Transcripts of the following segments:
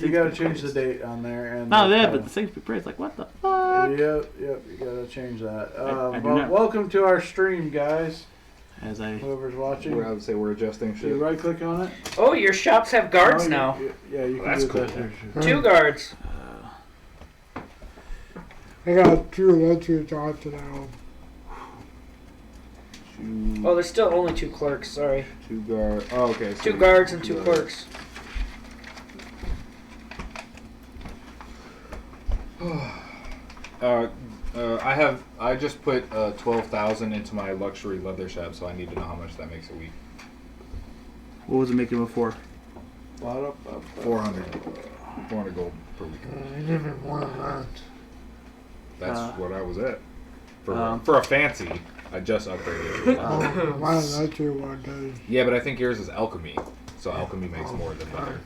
You gotta change the date on there. And no, yeah, but the Saints Be Praised, like, what the fuck? Yep, you gotta change that. Welcome to our stream, guys. As whoever's watching. I would say we're adjusting shit. You right click on it. Oh, your shops have guards now. Yeah, you can that's do cool. that. 2 guards. I got 2 entries onto now. Oh, there's still only 2 clerks, sorry. 2 guards. Oh, okay. So 2 guards and 2 clerks. I just put 12,000 into my luxury leather shop, so I need to know how much that makes a week. What was it making before? 400 gold per week. Even more than that. That's what I was at. For a fancy, I just upgraded. Why did I do one day? Yeah, but I think yours is alchemy, so alchemy makes more than leather.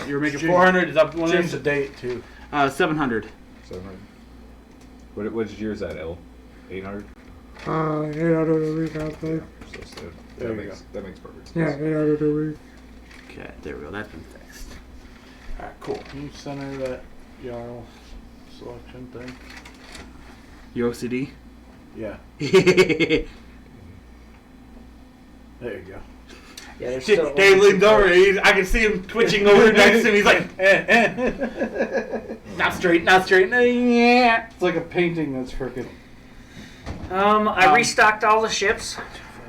You're making 400. Is up one. Change the date too. 700. 700. What's yours at, L? 800? 800 a week, I think. So There that you makes perfect sense. Yeah, 800 a week. Okay, there we go. That's been fixed. Alright, cool. Can you center that Jarl Selection thing? Your OCD? Yeah. Dave There you go. Yeah, there's still leans over. I can see him twitching over next to him. He's like, not straight, not straight. Yeah. It's like a painting that's crooked. I restocked all the ships.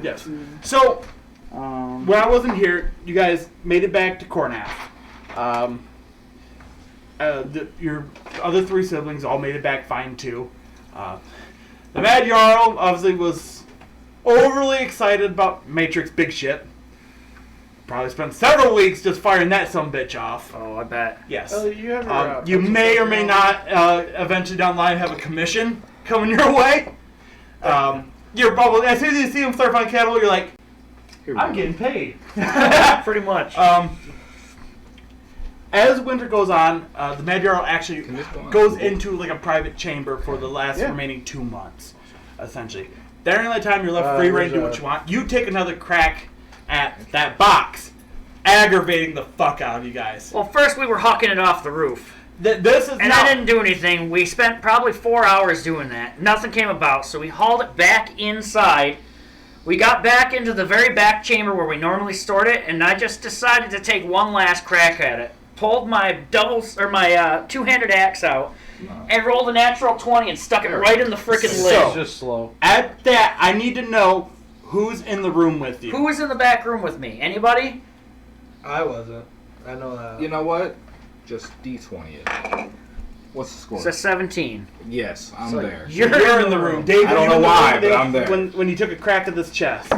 Yes. So, when I wasn't here, you guys made it back to Cornath. Your other 3 siblings all made it back fine too. The Mad Jarl obviously was overly excited about Matrix big ship. Probably spent several weeks just firing that sumbitch off. Oh, I bet. Yes. You have You may or may not eventually down the line have a commission coming your way. You're probably, as soon as you see them start finding cattle, you're like, I'm getting paid. Pretty much. As winter goes on, the Mad Jarl actually goes into like a private chamber for the last remaining 2 months, essentially. During that time, you're left free reign to do what you want. You take another crack at that box, aggravating the fuck out of you guys. Well, first we were hucking it off the roof. This is And I didn't do anything. We spent probably 4 hours doing that. Nothing came about, so we hauled it back inside. We got back into the very back chamber where we normally stored it, and I just decided to take one last crack at it. Pulled my two-handed axe out, and rolled a natural 20 and stuck it right in the frickin' lid. So- It's just slow. At that, I need to know who's in the room with you. Who was in the back room with me? Anybody? I wasn't. I know that. You know what? Just D20 it. What's the score? It's a 17. Yes, I'm So there. You're in the room. Dave, I don't were you know in the why, room, but Dave, I'm there. When you took a crack at this chest.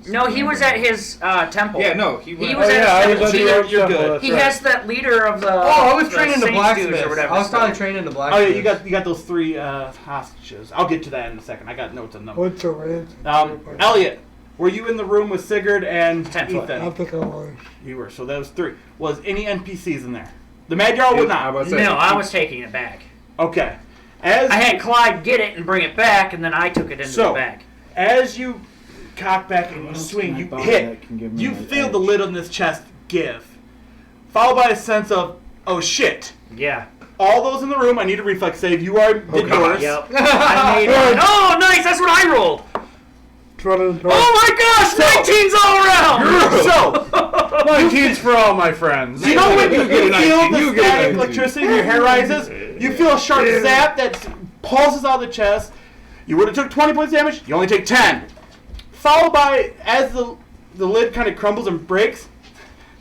No, he was at his temple. Yeah, no, He went. was at I his was temple. at the You're road good. temple, He that's has that leader of the. Oh, I was the training to Saints blacksmith. dudes or whatever. I was probably training to Oh blacksmith. yeah, you got those 3 hostages. I'll get to that in a second. I got notes on them. What's the range? Elliot, were you in the room with Sigurd and 10 foot. Ethan? I think I was. You were. So that was 3. Was any NPCs in there? The Mad Jarl would I not. was saying- No, I was taking it back. Okay. As I had Clyde get it and bring it back, and then I took it into So- the bag. as you cock back and you swing, you hit. You feel the lid on this chest give, followed by a sense of, oh shit. Yeah. All those in the room, I need a reflex save. You are did yours. Yep. I made it. Oh, nice! That's what I rolled. 20. Oh my gosh! 19's all around. So, 19's for all my friends. you know when you get a feel 19, the you get a static 19. electricity and your hair rises? You feel a sharp zap that pulses out of the chest. You would have took 20 points damage. You only take 10. Followed by, as the lid kind of crumbles and breaks,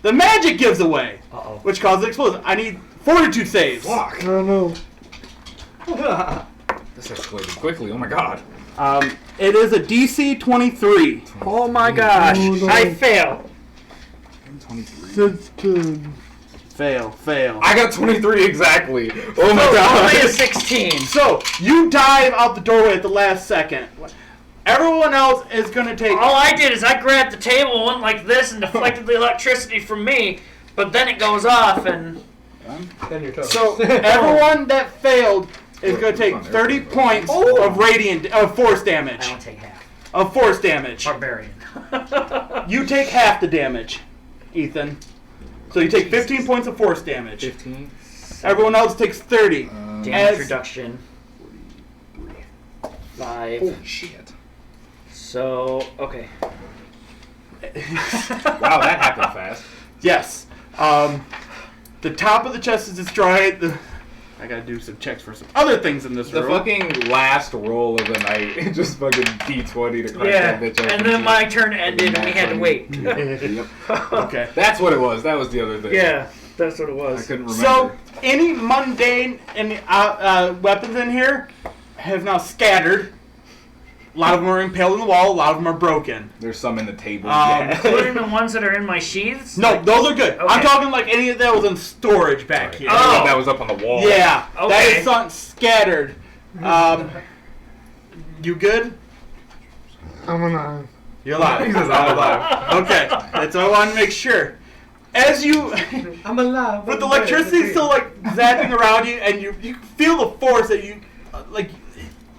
the magic gives away, Uh-oh. which causes an explosion. I need fortitude saves. Fuck. I don't know. This escalated quickly. Oh my god. It is a DC 23. Oh my gosh! I fail. 16. Fail. I got 23 exactly. Oh my Only a god. 16. So, you dive out the doorway at the last second. Everyone else is going to take... All I did is I grabbed the table, went like this, and deflected the electricity from me. But then it goes off, and Then you're toast. So, everyone that failed is going to take 30 points of force I damage. don't take half. Of force damage. Barbarian. You take half the damage, Ethan. So you take 15 points of force damage. 15. Everyone else takes 30. Damage As- reduction. 5. Oh shit. So, okay. Wow, that happened fast. Yes. The top of the chest is destroyed. I gotta do some checks for some other things in this The room. fucking last roll of the night, just fucking D20 to crack Yeah, that bitch open. and then my turn ended, and we had to wait. Yep. Okay. That's what it was. That was the other thing. Yeah, that's what it I was. couldn't remember. So, any mundane weapons in here have now scattered. A lot of them are impaled in the wall. A lot of them are broken. There's some in the table. Including the ones that are in my sheaths? No, those are good. I'm Okay. talking like any of that was in storage back here. Oh. That was up on the wall. Yeah, that Okay. is something scattered. You good? I'm alive. You're alive. He says, I'm alive. Okay, that's what I wanted to make sure. As you, I'm alive. with the electricity still like zapping around you, and you feel the force that you, like,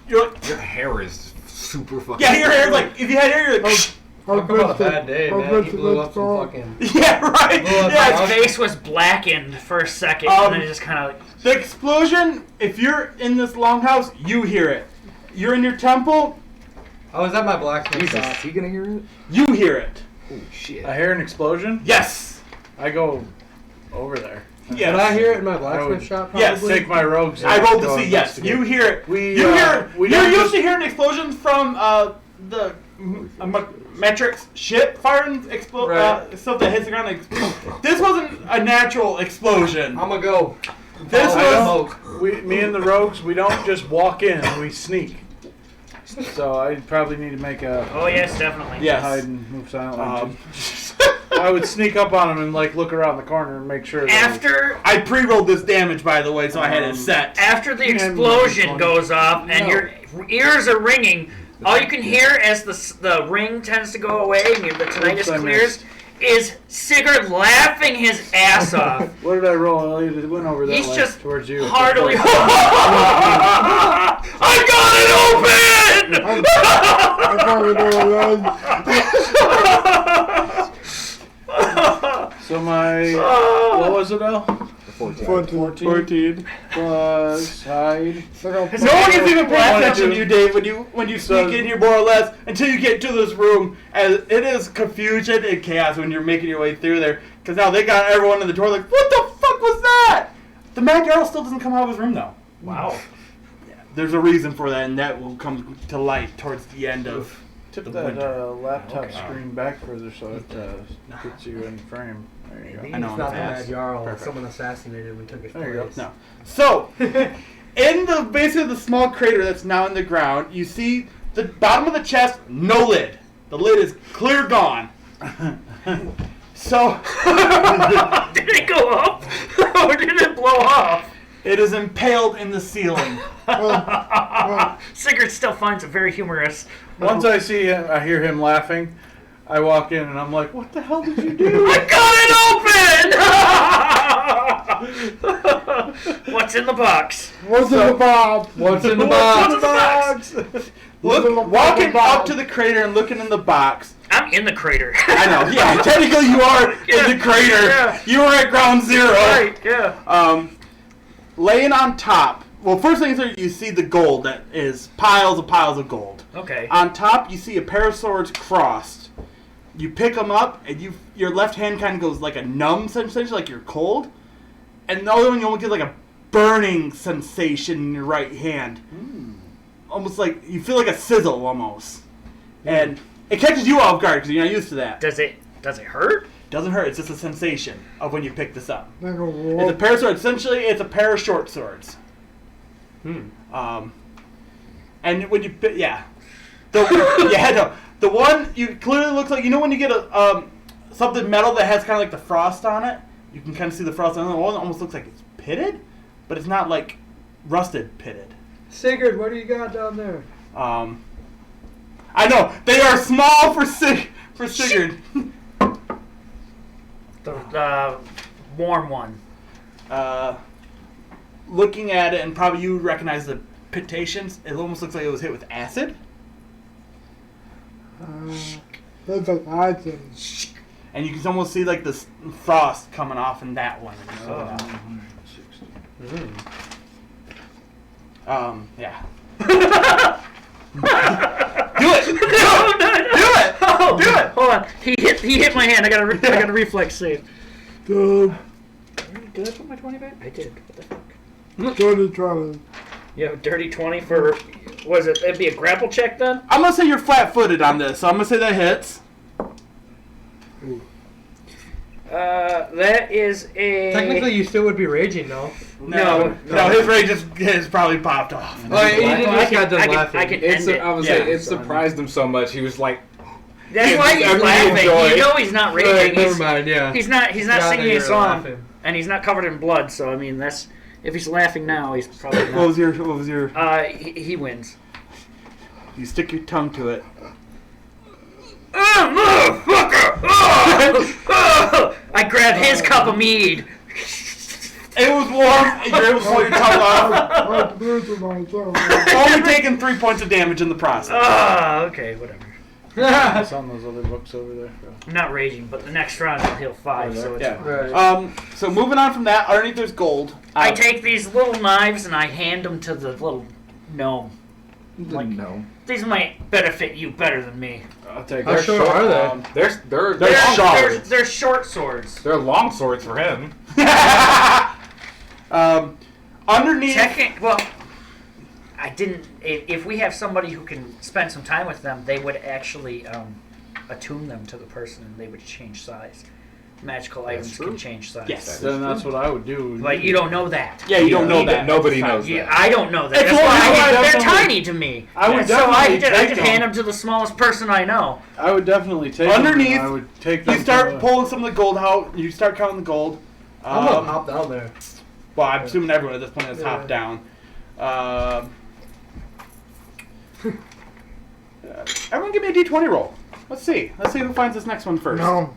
you're like, Your hair is super fucking. yeah, your hair like, if you had hair, you're like, Talk about a bad day, man. He blew up some fucking... yeah, right. Blew up Yeah, His face was blackened for a second, and then it just kind of like... the explosion. If you're in this longhouse, you hear it. You're in your temple, I was at my blacksmith Jesus, shop. is he gonna hear it? you hear it. Holy shit. I hear an explosion. Yes. I go over there. Yes. Did I hear it in my I blacksmith would- shop? Yes. Probably? Take my rogues. I rolled to Go see. Yes, investigate. you hear it. We, you hear. we You're don't used just- to hearing explosions from the metrics ship firing Right. stuff that hits the ground. This wasn't a natural explosion. I'm gonna go. This I was. smoke. Me and the rogues, we don't just walk in. We sneak. So I probably need to make a Oh yes, definitely. Yes. hide and move silently. Um, I would sneak up on him and like look around the corner and make sure. that After I pre-rolled this damage, by the way, so I had it set. after the explosion goes off and your ears are ringing, all you can hear as the ring tends to go away and the tinnitus I clears is Sigurd laughing his ass off. What did I roll? It went over that He's way just towards you. heartily. I got it open! I probably know So my what was it, Al? 14. 14 plus hide. No one is even paying attention to you, Dave, when you sneak in here more or less until you get to this room. As it is confusion and chaos when you're making your way through there. Because now they got everyone in the door like, what the fuck was that? The Mad Jarl still doesn't come out of his room though. Wow. There's a reason for that, and that will come to light towards the end of Tip the that winter. laptop Okay. screen back further so it gets you in frame. There you go. Maybe I know, it's not the fast. Mad Jarl. Perfect. Someone assassinated when took his There you go. place. No. So, in the basically the small crater that's now in the ground, you see the bottom of the chest, no lid. The lid is clear gone. So, Did it go up or did it blow off? it is impaled in the ceiling. Sigurd still finds it very humorous. Once I see him, I hear him laughing. I walk in and I'm like, "What the hell did you do?" I got it open! What's in the box? What's in the box? What's in the What's box? in the box? Walking up to the crater and looking in the box. I'm in the crater. I know, yeah, technically you are in the crater. Yeah. You were at ground zero. Right, yeah. Laying on top. Well, first thing is you see the gold that is piles of gold. Okay. On top, you see a pair of swords crossed. You pick them up, and your left hand kind of goes like a numb sensation, like you're cold. And the other one, you almost get like a burning sensation in your right hand. Almost like, you feel like a sizzle, almost. And it catches you off guard, because you're not used to that. Does it hurt? Doesn't hurt, it's just a sensation of when you pick this up. Like a It's a wolf. pair of swords. Essentially, it's a pair of short swords. And when you pick, the one you clearly looks like, you know when you get a something metal that has kind of like the frost on it, you can kind of see the frost on it. The one almost looks like it's pitted, but it's not like rusted pitted. Sigurd, what do you got down there? I know they are small for Sigurd. The warm one. Looking at it, and probably you would recognize the pitations. It almost looks like it was hit with acid. That's an item. And you can almost see like the frost coming off in that one. Yeah. Do it! Do it! Do it! Hold on. He hit my hand. I got a reflex save. Did Did I put my 20 back? I did. What the fuck? 2020. You have a dirty 20 for, was it? It'd be a grapple check then? I'm gonna say you're flat-footed on this, so I'm gonna say that hits. That is a. Technically, you still would be raging, though. No, his rage is probably popped off. Oh, he I just got done can laughing. It's, end it. I was Yeah. like, it surprised him so much. He was like, That's why he's everybody laughing. enjoy. You know he's not raging. Right, never He's, mind, yeah. he's not Yeah, singing you're a song, laughing. and he's not covered in blood. So I mean, that's if he's laughing now, he's probably What not. was your? He wins. You stick your tongue to it. I grab his cup of mead. It was warm, and you're able to pull your tongue off. I'm losing myself. Only taking 3 points of damage in the process. Okay, whatever. I saw those other books over there. I'm not raging, but the next round I'll heal 5, so it's Yeah. fine. Right. So moving on from that, underneath there's gold. I take these little knives and I hand them to the little gnome. Like, no. these might benefit you better than me. I'll take How it. short are they? They're They're long sharp. swords. They're short swords. They're long swords for him. Underneath. Well, I didn't. If we have somebody who can spend some time with them, they would actually attune them to the person, and they would change size. magical items true. can change size. Yes. Then that's what I would do. But you don't know that. Yeah, you don't know that. Nobody knows Yeah, that. I don't know that. It's That's why only- they're definitely- tiny to me. I would so I definitely just, I take just them. hand them to the smallest person I know. I would definitely take Underneath, them, and I would take them You start to the- pulling some of the gold out. You start counting the gold. I'm gonna hop down there. Well, I'm assuming everyone at this point has Yeah. hopped down. Everyone give me a d20 roll. Let's see. Let's see who finds this next one first. No.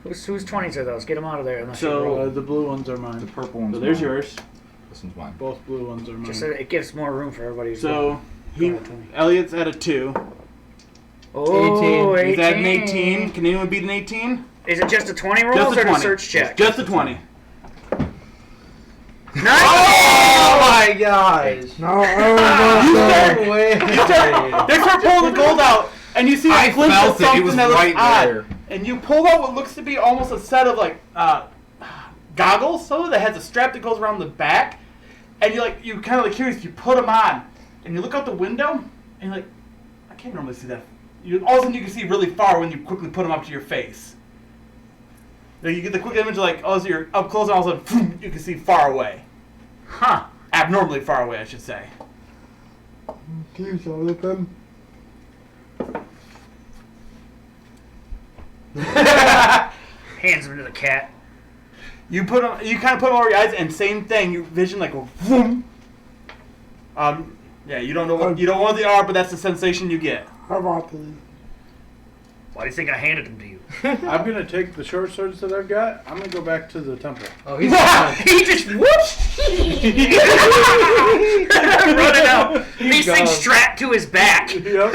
Whose 20s are those? Get them out of there. Unless So, you roll. The blue ones are The mine. purple one's So there's mine. yours. This one's mine. Both blue ones are mine. Just so it gives more room for everybody. So, Go ahead, Tony. Elliot's at a 2. Oh, 18. He's at an 18. Can anyone beat an 18? Is it just a 20 roll Just or a a 20. search check? Just a 20. Nice! Oh my gosh! No, I don't know. No way! They start pulling the gold out, and you see a I glimpse of felt it. It something was that looks right odd. there. And you pull out what looks to be almost a set of like goggles, so that has a strap that goes around the back, and you kind of curious. You put them on, and you look out the window, and you're like, I can't normally see that. All of a sudden you can see really far when you quickly put them up to your face. Like, you get the quick image like, oh, so you're up close, and all of a sudden you can see far away. Huh. Abnormally far away, I should say. Can you show it then? Hands him to the cat. You kind of put them over your eyes, and same thing. You vision like a vroom. Yeah, you don't know what they are, but that's the sensation you get. How about these? Why do you think I handed them to you? I'm gonna take the short swords that I've got. I'm gonna go back to the temple. Oh, he's gone. He just whoops! Running out. These things gone. strapped to his back. Yep.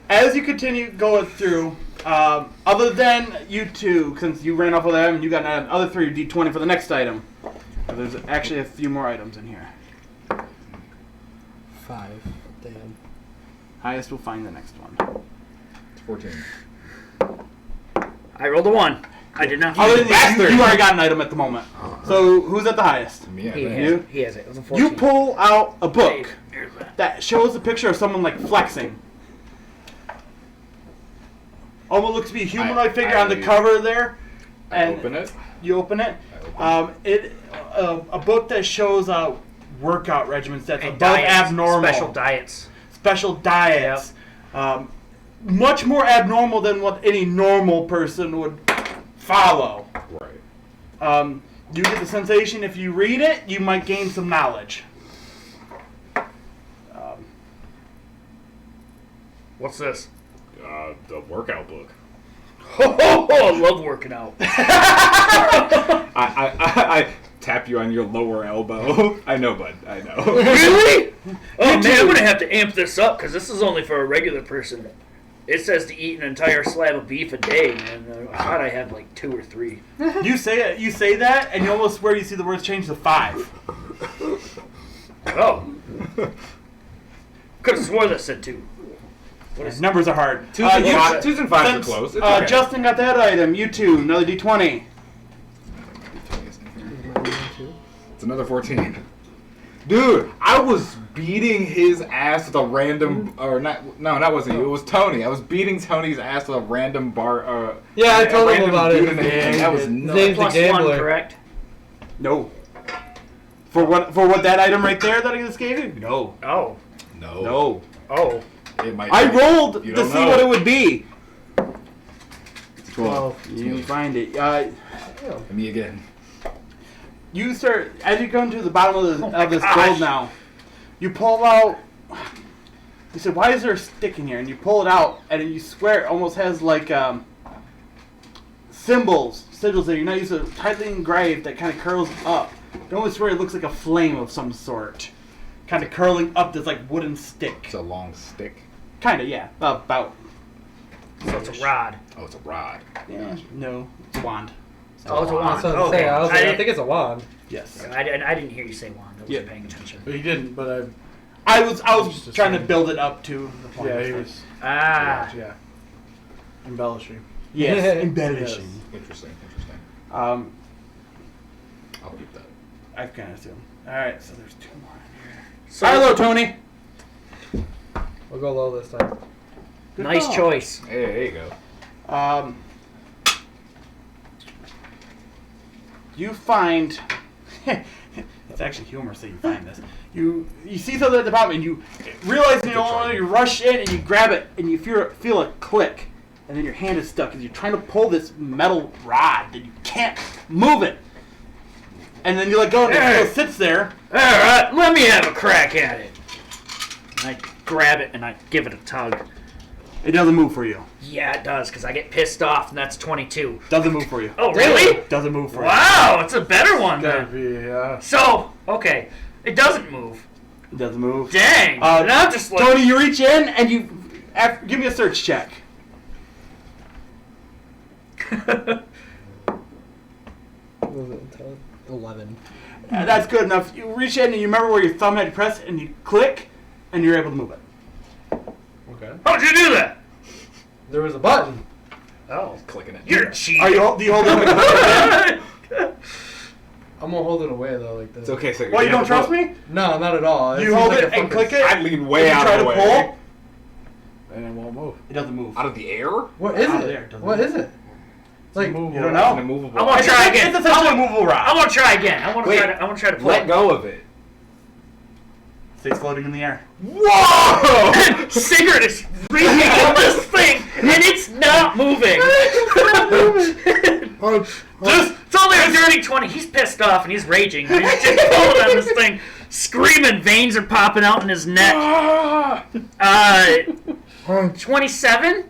As you continue going through, other than you two, since you ran off with them, and you got another 3 d20 for the next item. There's actually a few more items in here. 5. Damn. Highest will find the next one. It's 14. I rolled a 1. I did not. Other than you already got an item at the moment. So who's at the highest? Me, I He think. has You? it. He has it. It was a 14. You pull out a book Here's that. that shows a picture of someone like flexing. Almost looks to be a humanoid figure on the cover there. I And open it. you open it. A book that shows workout regimens that's And above diets, abnormal. Special diets. Special diets. Much more abnormal than what any normal person would follow. Right. You get the sensation if you read it, you might gain some knowledge. What's this? The workout book. I love working out. I tap you on your lower elbow. I know, bud. I know. Really? Oh man, I'm gonna have to amp this up because this is only for a regular person. It says to eat an entire slab of beef a day, and I thought I had like 2 or 3. You say that, and you almost swear you see the words change to 5. Oh, could have swore that said 2. Numbers are hard. 2s and You- 5s are since, close. It's okay. Justin got that item. You two, another d20. It's another 14. Dude, I was beating his ass with a random, or not? No, that wasn't you. It was Tony. I was beating Tony's ass with a random bar. Yeah, I told him random about it. dude in the game. That was His nuts. name's the +1, gambler. correct? No. For what that item right there that I just gave you? No. Oh, No. No. oh. It might I be. rolled You to don't see know. what it would be. 12. You can find it. Me again. You start as you come to the bottom of this gosh. gold now. You pull out. You said, "Why is there a stick in here?" And you pull it out, and you swear it almost has like sigils that you're not used to, tightly engraved that kind of curls up. You almost swear it looks like a flame of some sort, kind of curling up this like wooden stick. It's a long stick. Kind of, yeah, about. So it's a rod. Oh, it's a rod. Yeah, no, it's a wand. Oh, it's a wand. That's what I'm Okay. saying. I was like, I didn't- think it's a wand. Yes. I didn't hear you say wand. I wasn't Yeah. paying attention. But he didn't. But I was Just trying to assumed. build it up to the point. yeah, he was. Ah. Yeah. Embellishing. Yes, Yes. embellishing. Interesting. I'll keep that. I kind of assume. All right, so there's 2 more in here. So, Hello, Tony. We'll go low this time. Good Nice call. choice. Hey, there you go. You find it's actually humorous that you find this. You see something at the bottom and you realize you rush in and you grab it and you feel a click and then your hand is stuck and you're trying to pull this metal rod and you can't move it. And then you let go and it still sits there. All right, let me have a crack at it. And I grab it and I give it a tug. It doesn't move for you. Yeah, it does, because I get pissed off, and that's 22. Doesn't move for you. Oh, really? Doesn't move for you. Wow, it's a better one Gotta then. be, So, okay, it doesn't move. It doesn't move. Dang. And I'm just like, Tony, you reach in and you give me a search check. What was it? 11. That's good enough. You reach in and you remember where your thumb had pressed and you click and you're able to move it. Okay. how'd you do that? There was a button. Oh, Clicking it. you're cheating. Do you hold it like a I'm gonna hold it away though, like this. It's okay, so Well, you don't trust me? No, not at all. You seems hold like it a and fucking- click it. I lean way and out you try of to the way. pull. and it won't move. It doesn't move. Out of the air? What is Out it? there, doesn't What it? is it? Like, You don't An know. immovable. I want to try again. It's essentially a movable I rod. want to try again. I want to Wait. try to. I want to try to pull Let it. go of it. Stays floating in the air. Whoa! Cigarette is reaching on this thing, and it's not moving. It's only a dirty 20. He's pissed off and he's raging. He's just pulling on this thing, screaming. Veins are popping out in his neck. 27.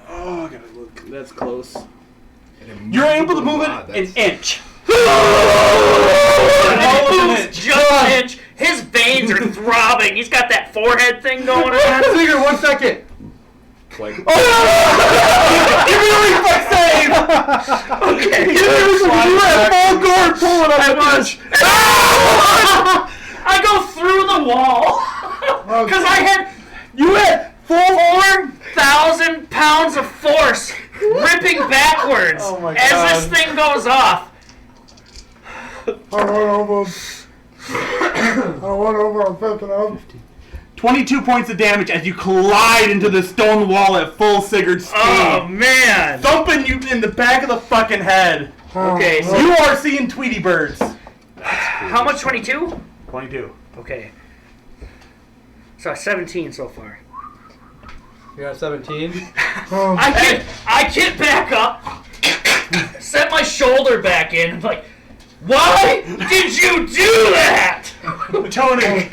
Oh, I gotta look. That's close. An You're able to immovable move rod, it an that's- inch. And All he of moves it. just an inch. His veins are throbbing. He's got that forehead thing going on. Cigarette, 1 second. Like, Give me a reflex save! Okay. You had full guard pulling on I the was. I go through the wall because I had You had 4,000 pounds of force ripping backwards Oh my as God. this thing goes off. I went over and picked it up. 22 points of damage as you collide into the stone wall at full Sigurd speed. Oh man. Thumping you in the back of the fucking head. Okay, so You are seeing Tweety birds. how much? 22? 22. Okay. So 17 so far. You got 17. I get back up, set my shoulder back in, I'm like, why did you do that? Tony,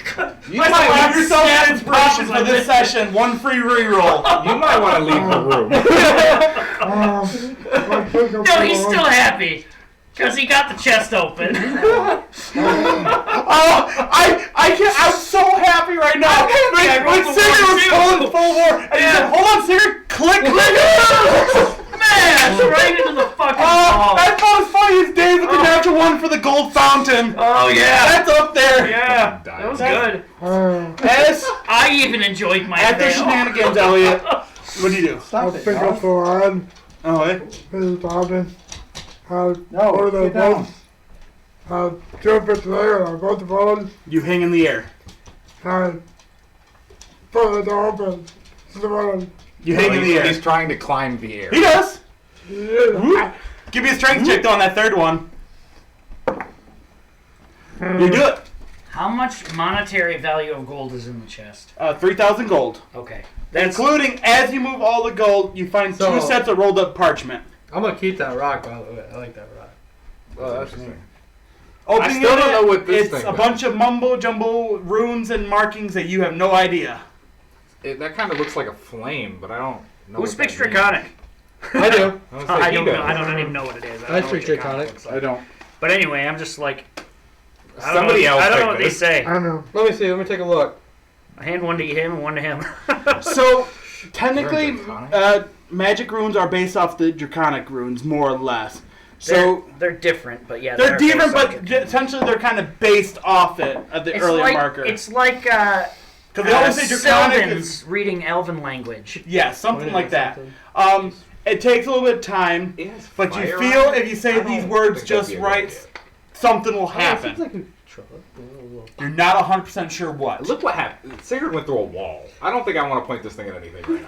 you might have yourself an inspiration for this session. One free reroll. you might want to leave the room. No, he's still happy. Because he got the chest open. Oh, I can't. I'm so happy right now. I rolled When the Sigurd was war, pulling full war, and he said, "Hold on, Sigurd." Click, click. Smash! Right into the fucking Oh, wall. that's not as funny as Dave with the natural one for the gold fountain. Oh, yeah. That's up there. Yeah, that was good. Yes. I even enjoyed my After fail. shenanigans, Elliot. What do you do? I pick up the line. Oh, eh? This is Bobby. I No, go to the get down. boat. I jump into there and I go to the boat. You hang in the air. I put it open. You hang in the He's air. trying to climb the air. He does. Yeah. Whoop. Give me a strength check though on that third one. You do it. How much monetary value of gold is in the chest? 3,000 gold. Okay. That's Including, as you move all the gold, you find So- 2 sets of rolled up parchment. I'm gonna keep that rock, by the way. I like that rock. Oh, that's neat. Opening still it, don't know what this it's thing a does. bunch of mumbo jumbo runes and markings that you have no idea. That kind of looks like a flame, but I don't know. who what speaks that means. Draconic? I do. I, was I like, he don't know. does. I don't even know what it is. I don't know speak what Draconic. looks I like. don't. But anyway, I'm just like, I don't Somebody know, else I don't know picked what they this. say. I know. Let me see. Let me take a look. I hand one to him and one to him. So, technically, Draconic? magic runes are based off the draconic runes, more or less. So, they're different, but yeah, they're different, based on but Draconic. essentially they're kind of based off it at the It's earlier like, marker. It's like Because they always say draconic is... Sylvans reading Elven language. Yeah, something like that. It takes a little bit of time, It has but you fire feel on it? if you say I these don't words think that'd just be a good right, idea. something will Oh, it seems happen. like a You're not 100% sure what. Look what happened. Sigurd went through a wall. I don't think I want to point this thing at anything right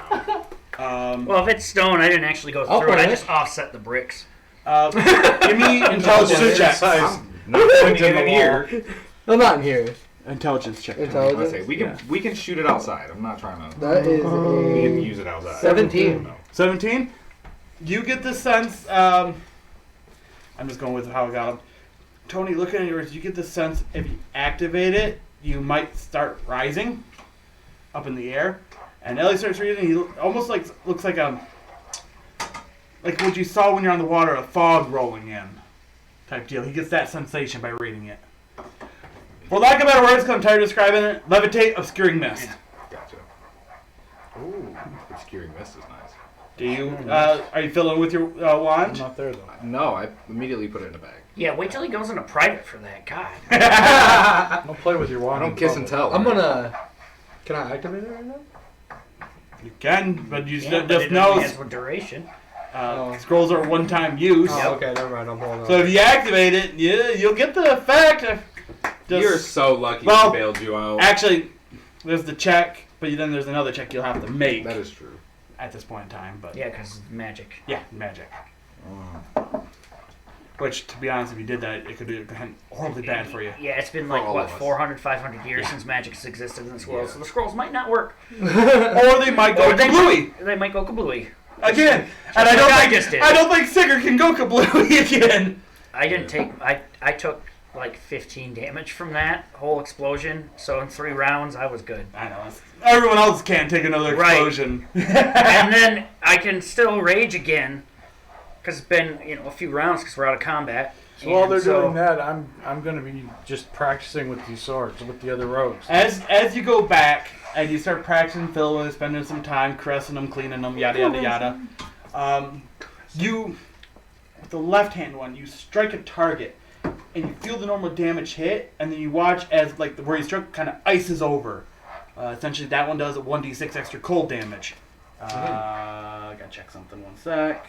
now. Well, if it's stone, I didn't actually go I'll through it. put I it. just offset the bricks. Give me intelligence checks. I'm not pointing it in here. No, not in here. Intelligence check. I Intelligence. say we can shoot it outside. I'm not trying to. That is We can a use it outside. 17. 17? You get the sense, I'm just going with how I got him. Tony, looking at yours, you get the sense if you activate it, you might start rising up in the air. And Ellie starts reading, he almost like looks like like what you saw when you're on the water, a fog rolling in type deal. He gets that sensation by reading it. For lack of better words, because I'm tired of describing it, levitate, obscuring mist. Gotcha. Ooh, obscuring mist is nice. Do you, are you filling with your I'm wand? not there though. No, I immediately put it in a bag. Yeah, wait till he goes into private for that. God. Don't play with your I wand. don't in kiss and public. tell. I'm gonna. Can I activate it right now? You can, but you Yeah, but just it know only has one duration. scrolls are one-time use. Oh, okay, never mind. I'm holding on. So if you activate it, you'll get the effect. Of just, You're so lucky Well, we bailed you out. actually, there's the check, but then there's another check you'll have to make That is true. at this point in time. But Yeah, because magic. yeah, magic. Which, to be honest, if you did that, it could be horribly bad for you. Yeah, it's been For like, all what, of us. 400, 500 years Yeah. since magic has existed in this world, Yeah. so the scrolls might not work. Or they might go Or they kablooey They might go kablooey. again. And like I I just did. don't think Sigurd can go kablooey again. I didn't take. I took like 15 damage from that whole explosion. So in 3 rounds, I was good. I know. Everyone else can't take another Right. explosion. And then I can still rage again because it's been a few rounds because we're out of combat. So while And they're so- doing that, I'm going to be just practicing with these swords with the other rogues. As you go back and you start practicing, filling, spending some time caressing them, cleaning them, yada yada yada. You, with the left-hand one, you strike a target, and you feel the normal damage hit, and then you watch as where you struck kind of ices over. Essentially, that one does a 1d6 extra cold damage. Gotta check something. One sec.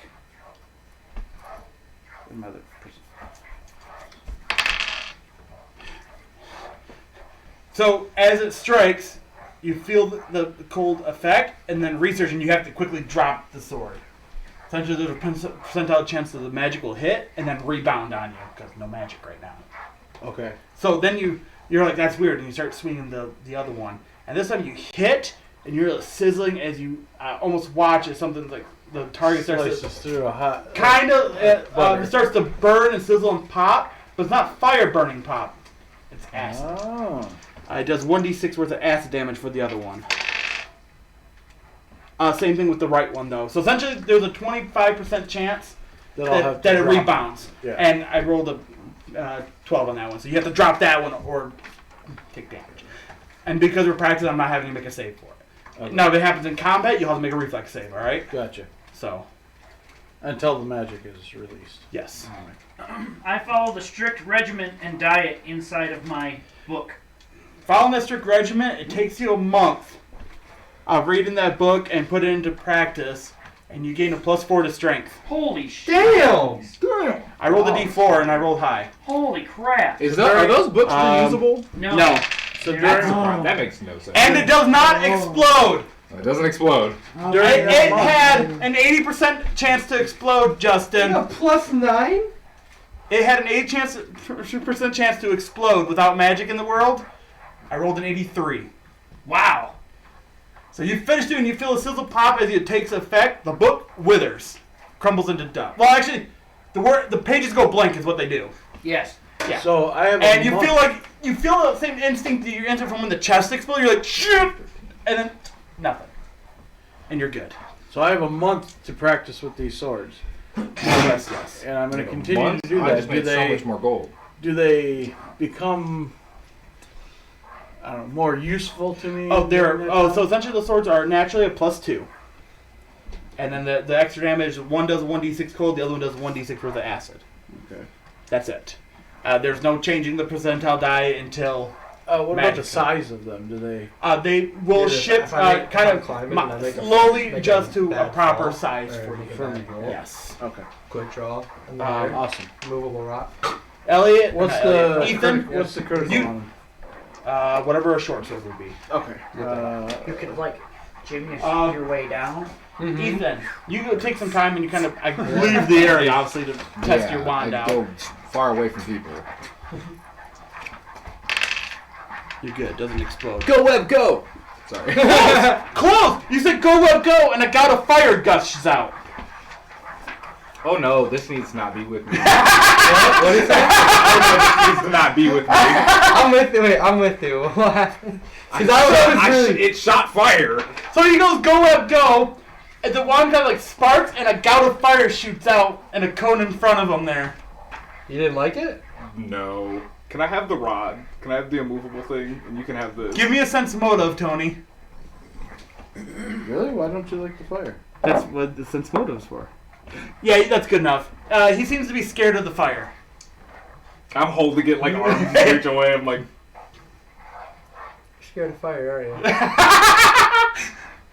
Another person. So as it strikes, you feel the cold effect, and then researching, you have to quickly drop the sword. Essentially, there's a percentile chance that the magic will hit and then rebound on you because no magic right now. Okay. So then you're like, that's weird, and you start swinging the other one, and this time you hit, and you're sizzling as you almost watch as something like the target starts to Slices through a hot. kind of butter. it starts to burn and sizzle and pop, but it's not fire burning pop. It's acid. Oh. It does 1d6 worth of acid damage for the other one. Same thing with the right one, though. So essentially, there's a 25% chance That I'll have that to it drop. rebounds. Yeah. And I rolled a 12 on that one. So you have to drop that one or take damage. And because we're practicing, I'm not having to make a save for it. Okay. Now, if it happens in combat, you'll have to make a reflex save, all right? Gotcha. So, Until the magic is released. yes. I follow the strict regimen and diet inside of my book. Following that strict regimen, it takes you a month of reading that book and put it into practice, and you gain a +4 to strength. Holy shit! Damn! I rolled a d4 and I rolled high. Holy crap! Are those books Um, reusable? No. So That's during, that makes no sense. And it does not explode! It doesn't explode. It had an 80% chance to explode, Justin. A +9? It had an 80% chance to explode without magic in the world. I rolled an 83. Wow. So you finish doing, you feel a sizzle pop as it takes effect. The book withers, crumbles into dust. Well, actually, the pages go blank is what they do. Yes. Yeah. So I have. And a you month- feel the same instinct that you enter from when the chest explodes. You're like shit, and then nothing, and you're good. So I have a month to practice with these swords, Yes. and I'm going to A continue month? to do I that. just Do made so they? much more gold. Do they become? I don't know, more useful to me. Oh, during that time? so essentially the swords are naturally a +2, and then the extra damage. One does 1d6 cold, the other one does 1d6 worth of acid. Okay. That's it. There's no changing the percentile die until What about Magic the size of them? Do they? they will Yeah, ship if I make- kind if I'm of climbing and I make a- slowly make just a to a bad proper fall, size or for make you. a For bad me. roll. Yes. Okay. Quick draw. And then Awesome. movable rock. Elliot. What's Elliot. the Ethan? What's the curse You- on? Whatever a short sword would be. Okay. You could like jimmy your way down. Ethan, you go take some time and you kind of leave the area, obviously, to test your wand I out. go far away from people. You're good. Doesn't explode. Go web, go! Sorry. Close! You said go, web, go, and a gout of fire gushes out. Oh no, this needs to not be with me. What is that? This needs to not be with me. I'm with you. Wait, I'm with you. What happened? It shot fire. So he goes go, web, go, and the wand kind of like sparks, and a gout of fire shoots out, and a cone in front of him there. You didn't like it? No. Can I have the rod? Can I have the immovable thing? And you can have the... Give me a sense motive, Tony. Really? Why don't you like the fire? That's what the sense motive's for. Yeah, that's good enough. He seems to be scared of the fire. I'm holding it like arms reach away. I'm like... You're scared of fire, aren't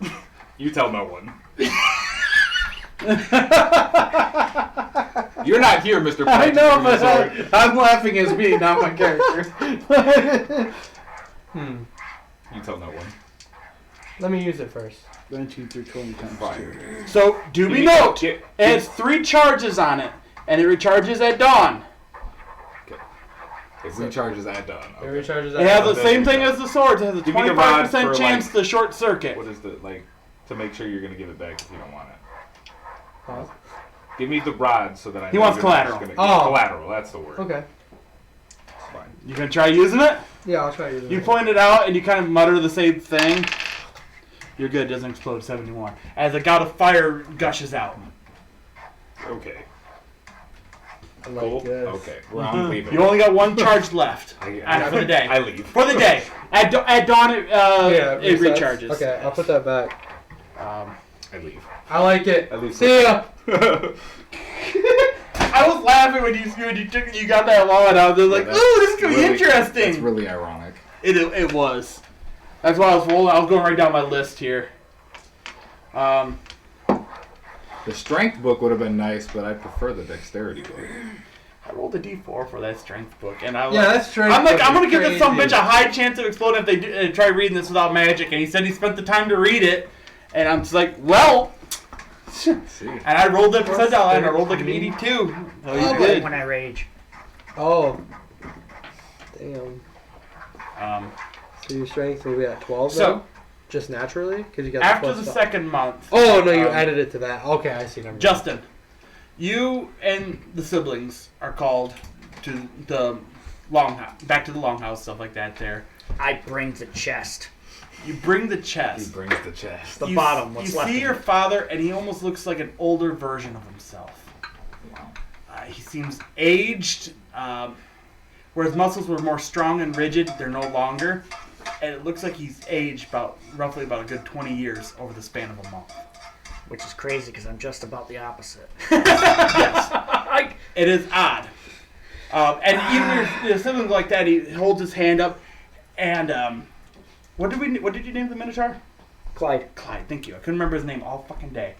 you? You tell no one. You're not here, Mr. I know, but Sorry. I'm laughing as me, not my character. You tell no one. Let me use it first. 19 through 20 times. Fine. So, do we note, it has 3 charges on it, and it recharges at dawn. It recharges at dawn. It Okay. recharges It has the that same makes thing sense. as the swords. It has a Give me the rod 25% for, chance like- to short circuit. What is the, like, to make sure you're going to give it back if you don't want it? Huh? Give me the rod so that I know He wants you're not collateral. just gonna- Oh. Collateral, that's the word. Okay. It's fine. You gonna try using it? Yeah, I'll try using You it. point it out, and you kind of mutter the same thing. You're good. It doesn't explode 71. As a gout of fire gushes out. Okay. I like Cool. this. Okay. Well, I'm leaving. You only got 1 charge left for the day. I leave. For the day. At dawn, it resets. recharges. Okay, I'll put that back. I leave. I like it. At least See ya. I was laughing when you got that wand out. I was like, that's ooh, this could be really- interesting. It's really ironic. It was. That's why I was rolling. I was going right down my list here. The strength book would have been nice, but I prefer the dexterity book. I rolled a d4 for that strength book, and I was Yeah, that's strength I'm like, book I'm gonna is give this some bitch crazy. a high chance of exploding if they try reading this without magic. And he said he spent the time to read it, and I'm just like, well. See. And I rolled the percentile, and I rolled like an 82. So I you like did. when I rage. Oh. Damn. So So your strength will be at 12 though? Just naturally? Because you got after plus the stuff. second month, Oh, no, you added it to that. Okay, I see. Never mind. Justin, you and the siblings are called to the back to the longhouse, stuff like that. There, I bring the chest. you bring the He chest. brings the chest. The You bottom. What's you left see of your it. father, and he almost looks like an older version of himself. He seems aged. Where his muscles were more strong and rigid, they're no longer. And it looks like he's aged roughly about a good 20 years over the span of a month. Which is crazy because I'm just about the opposite. Yes. It is odd. And even your siblings like that, he holds his hand up. And what did you name the Minotaur? Clyde, Clyde, thank you. I couldn't remember his name all fucking day.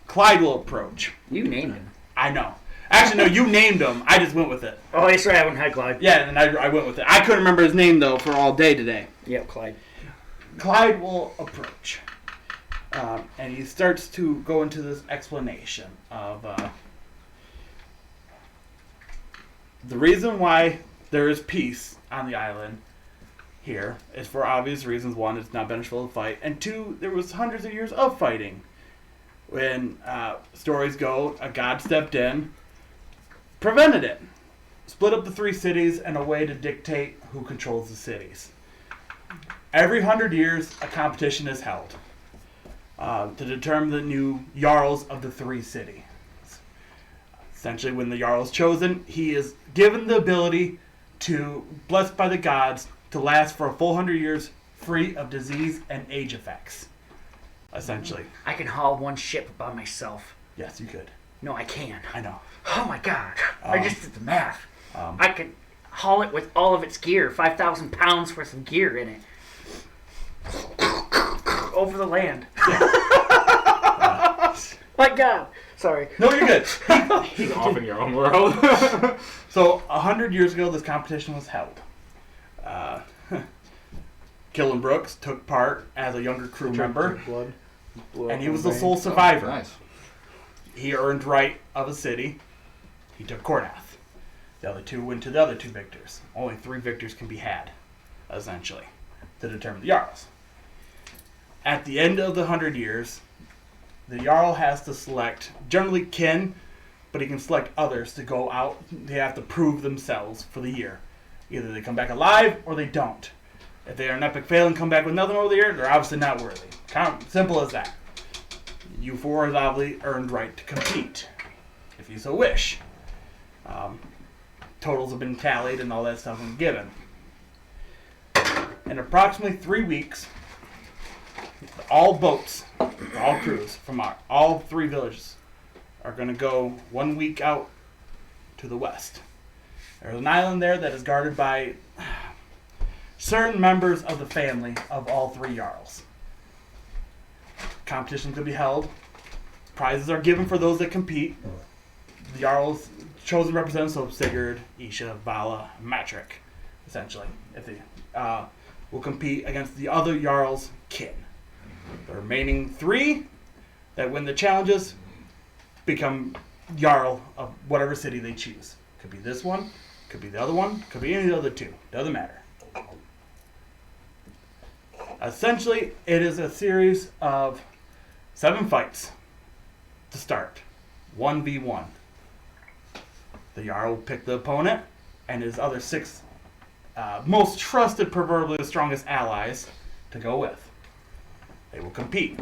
Clyde will approach. you named him. I know. Actually, no, you named him. I just went with it. Oh, that's right. I went Hi, Clyde. Yeah, and I went with it. I couldn't remember his name, though, for all day today. Yep, Clyde. Clyde will approach. And he starts to go into this explanation of the reason why there is peace on the island here is for obvious reasons. One, it's not beneficial to fight. And two, there was hundreds of years of fighting. When stories go, a god stepped in, prevented it. Split up the 3 cities and a way to dictate who controls the cities. Every 100 years, a competition is held to determine the new Jarls of the 3 cities. Essentially, when the Jarl is chosen, he is given the ability to, blessed by the gods, to last for a full 100 years free of disease and age effects. Essentially. I can haul one ship by myself. Yes, you could. No, I can. I know. Oh my god. I just did the math. Um, I could haul it with all of its gear, 5,000 pounds worth of gear in it. Over the land. My God. Sorry. No, you're good. He's off in your own world. So 100 years ago, this competition was held. Killen Brooks took part as a younger crew member, Blood. and he was the sole survivor. Nice. He earned right of a city. He took Kornath. The other two went to the other two victors. Only 3 victors can be had, essentially, to determine the Jarls. At the end of the 100 years, the Jarl has to select, generally kin, but he can select others to go out. They have to prove themselves for the year. Either they come back alive or they don't. If they are an epic fail and come back with nothing over the year, they're obviously not worthy. Simple as that. You 4 has obviously earned right to compete, if you so wish. Totals have been tallied and all that stuff been given. In approximately 3 weeks, all boats, all crews from all 3 villages are going to go 1 week out to the west. There's an island there that is guarded by certain members of the family of all 3 Jarls. Competitions can be held. Prizes are given for those that compete. The Jarls chosen representatives of Sigurd, Isha, Vala, and Matrick, essentially. If they will compete against the other Jarls' kin. The remaining 3 that win the challenges become Jarl of whatever city they choose. Could be this one, could be the other one, could be any of the other 2. Doesn't matter. Essentially, it is a series of 7 fights to start. 1v1. The Jarl will pick the opponent and his other 6 most trusted, proverbially the strongest allies to go with. They will compete.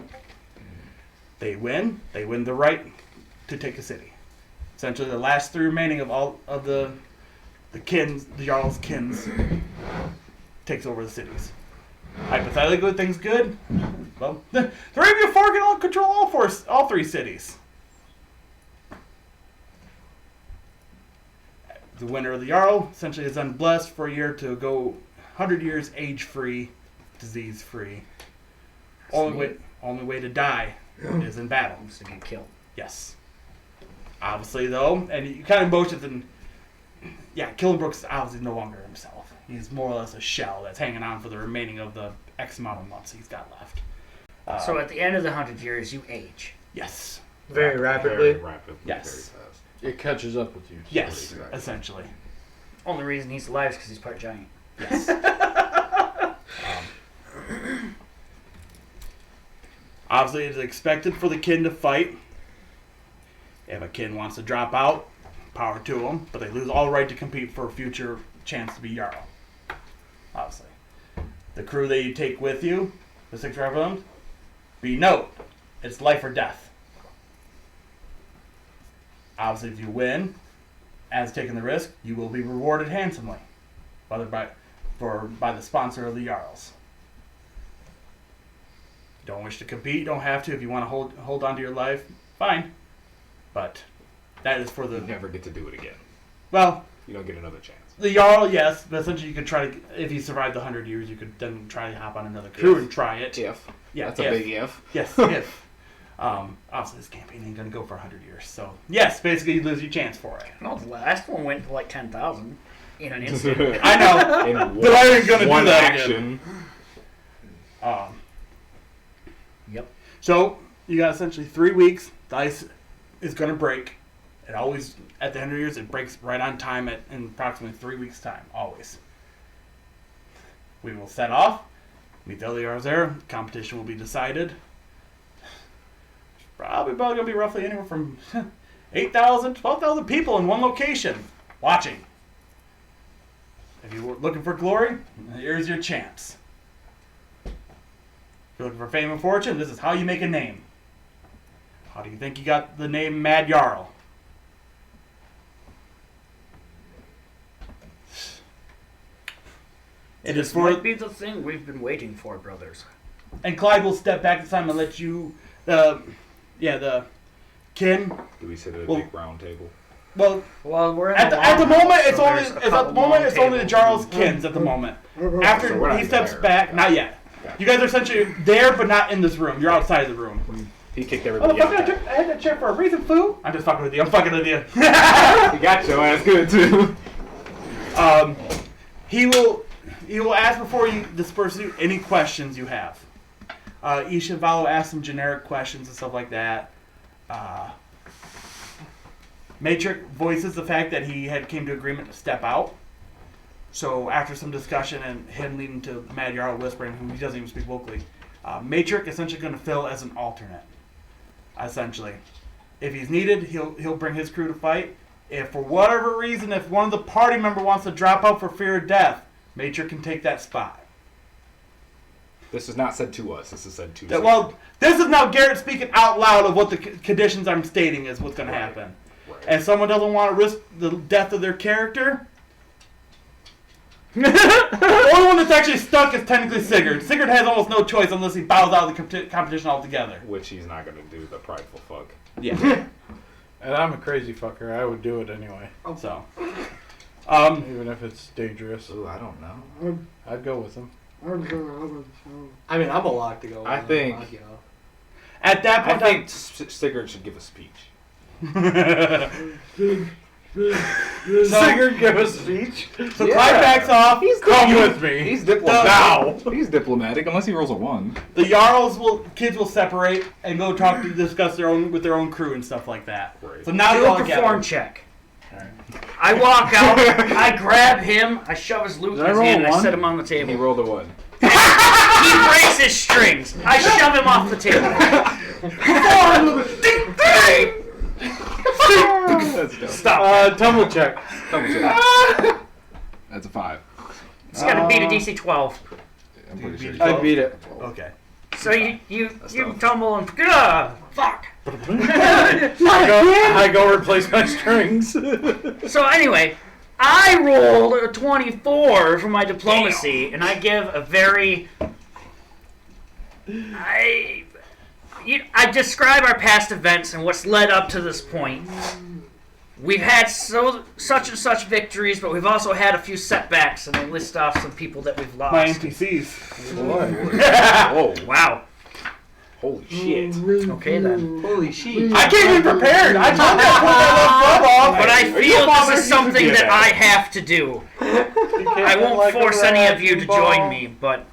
They win the right to take a city. Essentially, the last 3 remaining of all of the kins, the Jarl's kins, takes over the cities. Hypothetically, things good. Well, 3 of you 4 can all control all 3 cities. The winner of the Jarl essentially is unblessed for a year to go 100 years age-free, disease-free. Only way to die is in battle. To get killed. Yes. Obviously, though, and you kind of motions and Killen Brooks obviously no longer himself. He's more or less a shell that's hanging on for the remaining of the X amount of months he's got left. So at the end of the 100 years, you age. Yes. Very rapidly. Very rapidly. Yes. Very fast. It catches up with you. Yes, Exactly. essentially. Only reason he's alive is because he's part giant. Yes. Obviously, it is expected for the kin to fight. If a kin wants to drop out, power to them, but they lose all right to compete for a future chance to be Jarl. Obviously. The crew that you take with you, the 6 representatives, be note, it's life or death. Obviously, if you win, as taking the risk, you will be rewarded handsomely, whether by the sponsor of the Jarls. Don't wish to compete, don't have to. If you want to hold on to your life, fine. But that is for the... You never get to do it again. Well... You don't get another chance. The Jarl, yes, but essentially you could try to... If you survived the 100 years, you could then try to hop on another crew and try it. If. Yeah, That's a big if. Yes, if. Obviously, this campaign ain't going to go for 100 years. So, yes, basically you lose your chance for it. No, the last one went to like 10,000 in an instant. I know. In But I ain't going to do one that action. again. Yep. So, you got essentially 3 weeks. The ice is going to break. It always, at the 100 years, it breaks right on time in approximately 3 weeks' time. Always. We will set off. Meet the other Jarls there. Competition will be decided. Probably going to be roughly anywhere from 8,000, 12,000 people in one location watching. If you're looking for glory, here's your chance. If you're looking for fame and fortune, this is how you make a name. How do you think you got the name Mad Jarl? It is This for... might be the thing we've been waiting for, brothers. And Clyde will step back this time and let you... the kin... Do we sit at a Well- big round table? Well, Well, we're in at the long moment, house, it's so only there's a at the couple moment long it's only the tables. Jarl's kins at the moment. So After we're not he steps there. back, not yet. Gotcha. You guys are essentially there, but not in this room. You're outside of the room. He kicked Oh, everybody fuck, out. I had that chair for a reason, fool. I'm just fucking with you. I'm fucking with you. He got your ass good too. He will ask before you disperse you any questions you have. Ishinvalo asks some generic questions and stuff like that. Matrix voices the fact that he had came to agreement to step out. So after some discussion and him leading to Mad Jarl whispering, who he doesn't even speak vocally, Matrix essentially going to fill as an alternate. Essentially, if he's needed, he'll bring his crew to fight. If for whatever reason, if one of the party member wants to drop out for fear of death, Matrix can take that spot. This is not said to us. This is said to. Well, this is now Garrett speaking out loud of what the conditions I'm stating is what's going to happen. Right. And someone doesn't want to risk the death of their character. The only one that's actually stuck is technically Sigurd. Sigurd has almost no choice unless he bows out of the competition altogether. Which he's not going to do, the prideful fuck. Yeah. And I'm a crazy fucker. I would do it anyway. So. Even if it's dangerous. Ooh, I don't know. I'd go with him. I'm gonna have a show. I mean, I'm a lock to go. I think- I'll go. At that I point, think Sigurd should give a speech. Sigurd, give a speech. So Clyde backs off. Come with me. He's diplomatic. He's diplomatic unless he rolls a 1. The kids will separate and go talk to discuss with their own crew and stuff like that. Right. So now Do they're all a together. perform check. I walk out, I grab him, I shove his loot in Did I his roll hand, and I one? set him on the He table. rolled a 1. He breaks his strings. I shove him off the table. That's dope. Stop. Tumble check. Double check. That's a 5. It's got to beat a DC 12. I'm pretty sure. I beat it. Okay. So you tough. tumble and fuck. I go replace my strings. So anyway, I rolled a 24 for my diplomacy, and I give a very. I describe our past events and what's led up to this point. We've had such and such victories, but we've also had a few setbacks, and I list off some people that we've lost. My NPCs. Whoa. Wow. Holy shit. Okay then. Holy shit. I can't be prepared. I told you to put that little club off. But I feel Father, this is you can something do that I have to do. I won't force any of you to join me, but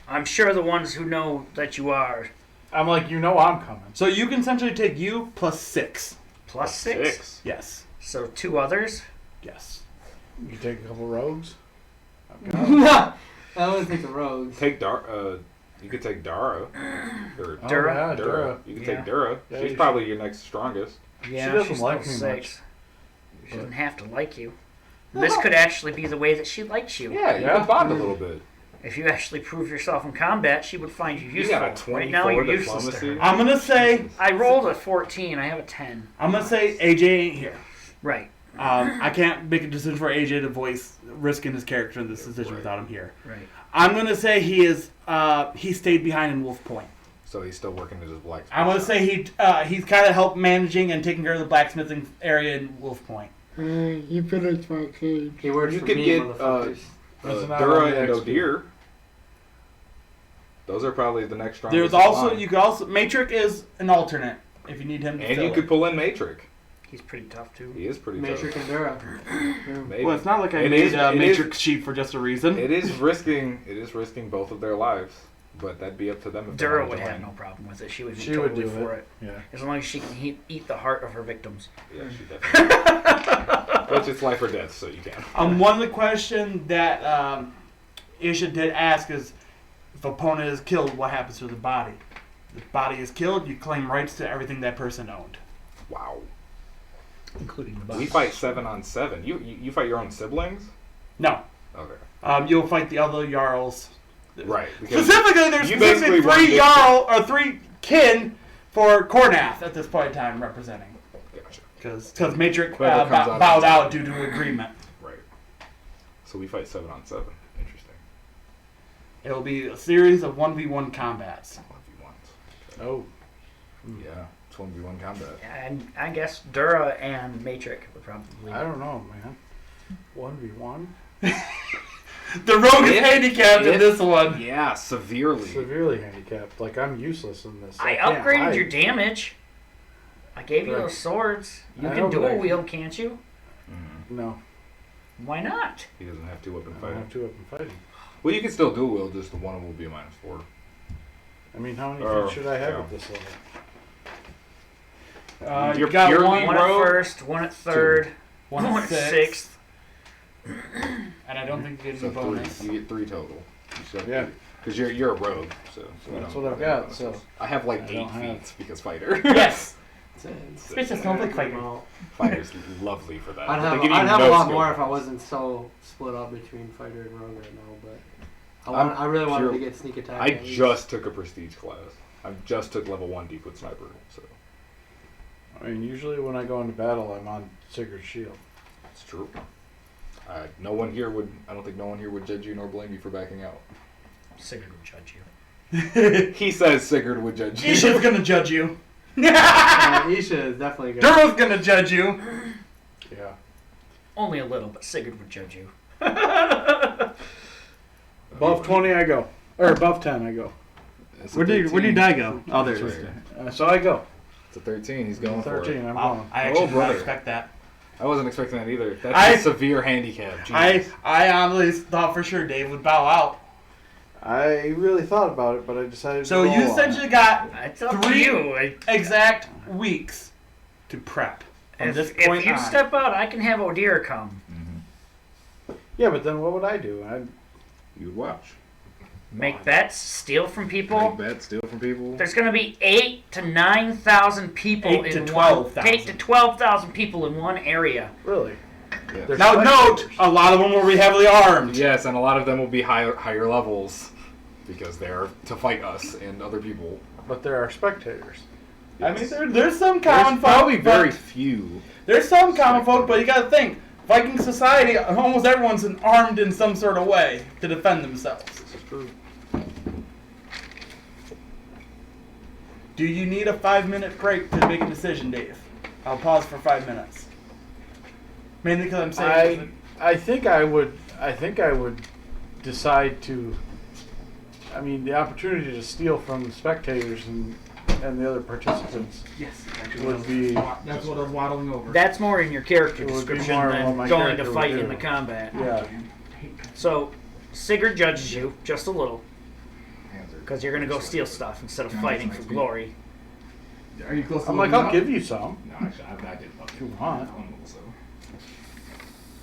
I'm sure the ones who know that you are. I'm like, I'm coming. So you can essentially take you plus 6. Plus 6? Yes. So 2 others? Yes. You take a couple rogues. No, I want to take the rogues. Take you could take Dara. Or Dura? Yeah, Dura. You could Yeah. take Dura. Yeah, She's you probably your next strongest. Yeah, doesn't she's like still me 6. She doesn't have to like you. This could actually be the way that she likes you. Yeah, you Yeah. can bond a little bit. If you actually prove yourself in combat, she would find you You useful. got a Right 24 now, you're useless to diplomacy. her. I'm gonna say I rolled a 14. I have a 10. AJ ain't here. Right. I can't make a decision for AJ to voice risking his character in this decision without him here. Right. I'm gonna say he stayed behind in Wolf Point. So he's still working at his blacksmith. I'm gonna say he's kind of helped managing and taking care of the blacksmithing area in Wolf Point. You finished my cage. He works You for could me, get motherfuckers. That's not Dura only and XP. Odir. Those are probably the next strongest. There's in also line. Matrix is an alternate if you need him to And fill you it. could pull in Matrix. He's pretty tough, too. He is pretty Matrix tough. and Dura. Maybe. Well, it's not like I It made is- a it Matrix is- sheet for just a reason. It is risking both of their lives, but that'd be up to them. If they Dura wanted would to have win. no problem with it. She would be She would totally do for it. it. Yeah. As long as she can eat the heart of her victims. Yeah, she definitely. But it's life or death, so you can. One of the questions that Isha did ask is, if opponent is killed, what happens to the body? If the body is killed, you claim rights to everything that person owned. Wow. Including the We body. fight 7 on 7. You fight your own siblings? No. Okay. You'll fight the other Jarls. Right. Because Specifically, there's you specifically basically 3 Jarl, or 3 kin for Kornath at this point in time representing. Gotcha. Because Matrix Whoever comes out bowed on out top. due to agreement. Right. So we fight 7 on 7. Interesting. It'll be a series of 1v1 combats. 1v1s. Oh. Yeah. It's 1v1 combat. And I guess Dura and Matrix would probably. I don't know, man. 1v1? The rogue is If- handicapped in if- this one. Yeah, severely. Severely handicapped. Like, I'm useless in this. I can't upgraded hide. your damage. I gave you Right. those swords. You I can know, dual but I- wield, can't you? No, Why not? He doesn't have two weapon I don't fighting. have two weapon fighting. Well, you can still dual wield, just the one of them will be a -4. I mean, how many Oh, feet should I have yeah. at this level? You You're got purely one One at rogue, first, one at third, one one at at sixth, sixth. and I don't think you get So any bonus. 3. You get 3 total. Yeah. Because you're a rogue, so. you That's don't what I've have any got, bonuses. so I have like I 8 don't have- feats because fighter. Yes. It's It's a snowflake fighter. Fighter's lovely for that. I'd But have, they give you I'd have no a lot skill more if I points. wasn't so split up between fighter and rogue right now, but I'm I really wanted pure- to get sneak attack. I at least. just took a prestige class. I just took level 1 Deepwood Sniper, so I mean, usually when I go into battle, I'm on Sigurd's shield. it's true. No one here would. I don't think no one here would judge you nor blame you for backing out. Sigurd would judge you. He says Sigurd would judge you. Isha's gonna judge you. Isha is definitely good. Duro's gonna judge you. Yeah. Only a little, but Sigurd would judge you. Above 20, I go. Or above 10, I go. It's a Where did 13. die go? Oh, there It's it right is. here. So I go. It's a 13. He's going for 13, it. I'm Wow, going. I actually did not brother. expect that. I wasn't expecting that either. That's I- a severe handicap. Jesus. I honestly thought for sure Dave would bow out. I really thought about it, but I decided So to roll you on it. essentially got It's up to 3 you. exact weeks to prep. From If, this if point you on. step out, I can have Odir come. Yeah, but then what would I do? You would watch. Make bets, steal from people. Make bets, steal from people. There's going to be 8,000 to 9,000 people 8,000 to in 12,000. 8 to 12,000 people in one area. Really? Yeah. There's Now note, spectators. a lot of them will be heavily armed. Yes, and a lot of them will be higher levels because they're to fight us and other people. But there are spectators. I mean, there's some common There's probably folk, very but few. there's some common folk, but you gotta think, Viking society, almost everyone's armed in some sort of way to defend themselves. This is true. Do you need a 5-minute break to make a decision, Dave? I'll pause for 5 minutes. Mainly because I'm saying. I think I would decide to. I mean, the opportunity to steal from the spectators and the other participants. Yes, would be- That's what I was waddling over. That's more in your character It would be description more what than my going to character would fight do. in the combat. Yeah. So, Sigurd judges you just a little because you're going to go steal stuff instead of fighting for glory. Are you close to I'm like, leveling I'll up? give you some No, actually, I did. if you want.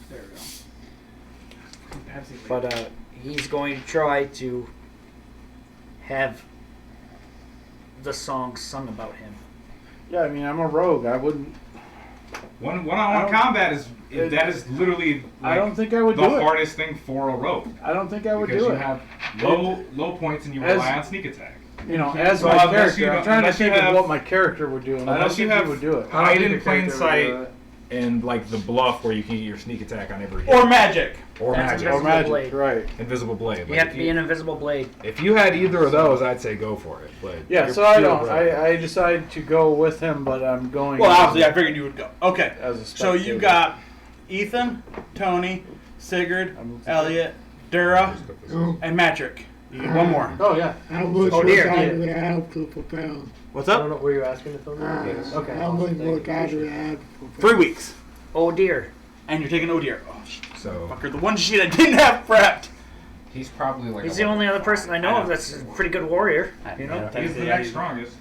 There we go. But he's going to try to have the song sung about him. Yeah, I mean, I'm a rogue. I wouldn't. One-on-one I don't- combat is it- that is literally I don't think I would the do it. hardest thing for a rogue I don't think I would because do you it. have low points and you As- rely on sneak attack. You know, as So my unless you character, I'm don't- trying to unless you think of have- what my character would do, and I don't Unless you think he have would do it. I don't hide think in your plain character would do sight it. and like the bluff where you can get your sneak attack on every hit. Or magic. Or That's magic. Or Invisible magic, blade. right? Invisible blade. You Like, have if to be an invisible blade. If you had either of those, I'd say go for it. But Yeah, you're so I pure don't. rogue. I decided to go with him, but I'm going. Well, as obviously, a- I figured you would go. Okay. as a So you spectator. got Ethan, Tony, Sigurd, I'm- Elliot, Dura, Oh, and Matrick. You get one more. Oh yeah. how much Oh, was dear. I going to have to prepare? What's I don't know. Were you asking if Yes. Okay. How much work I do have to prepare? 3 weeks. Oh dear. And you're taking Odir. Oh, So fucker. The one sheet I didn't have prepped. he's probably like He's the only other person I know of that's a pretty good warrior. You know? Yeah. He's the next strongest.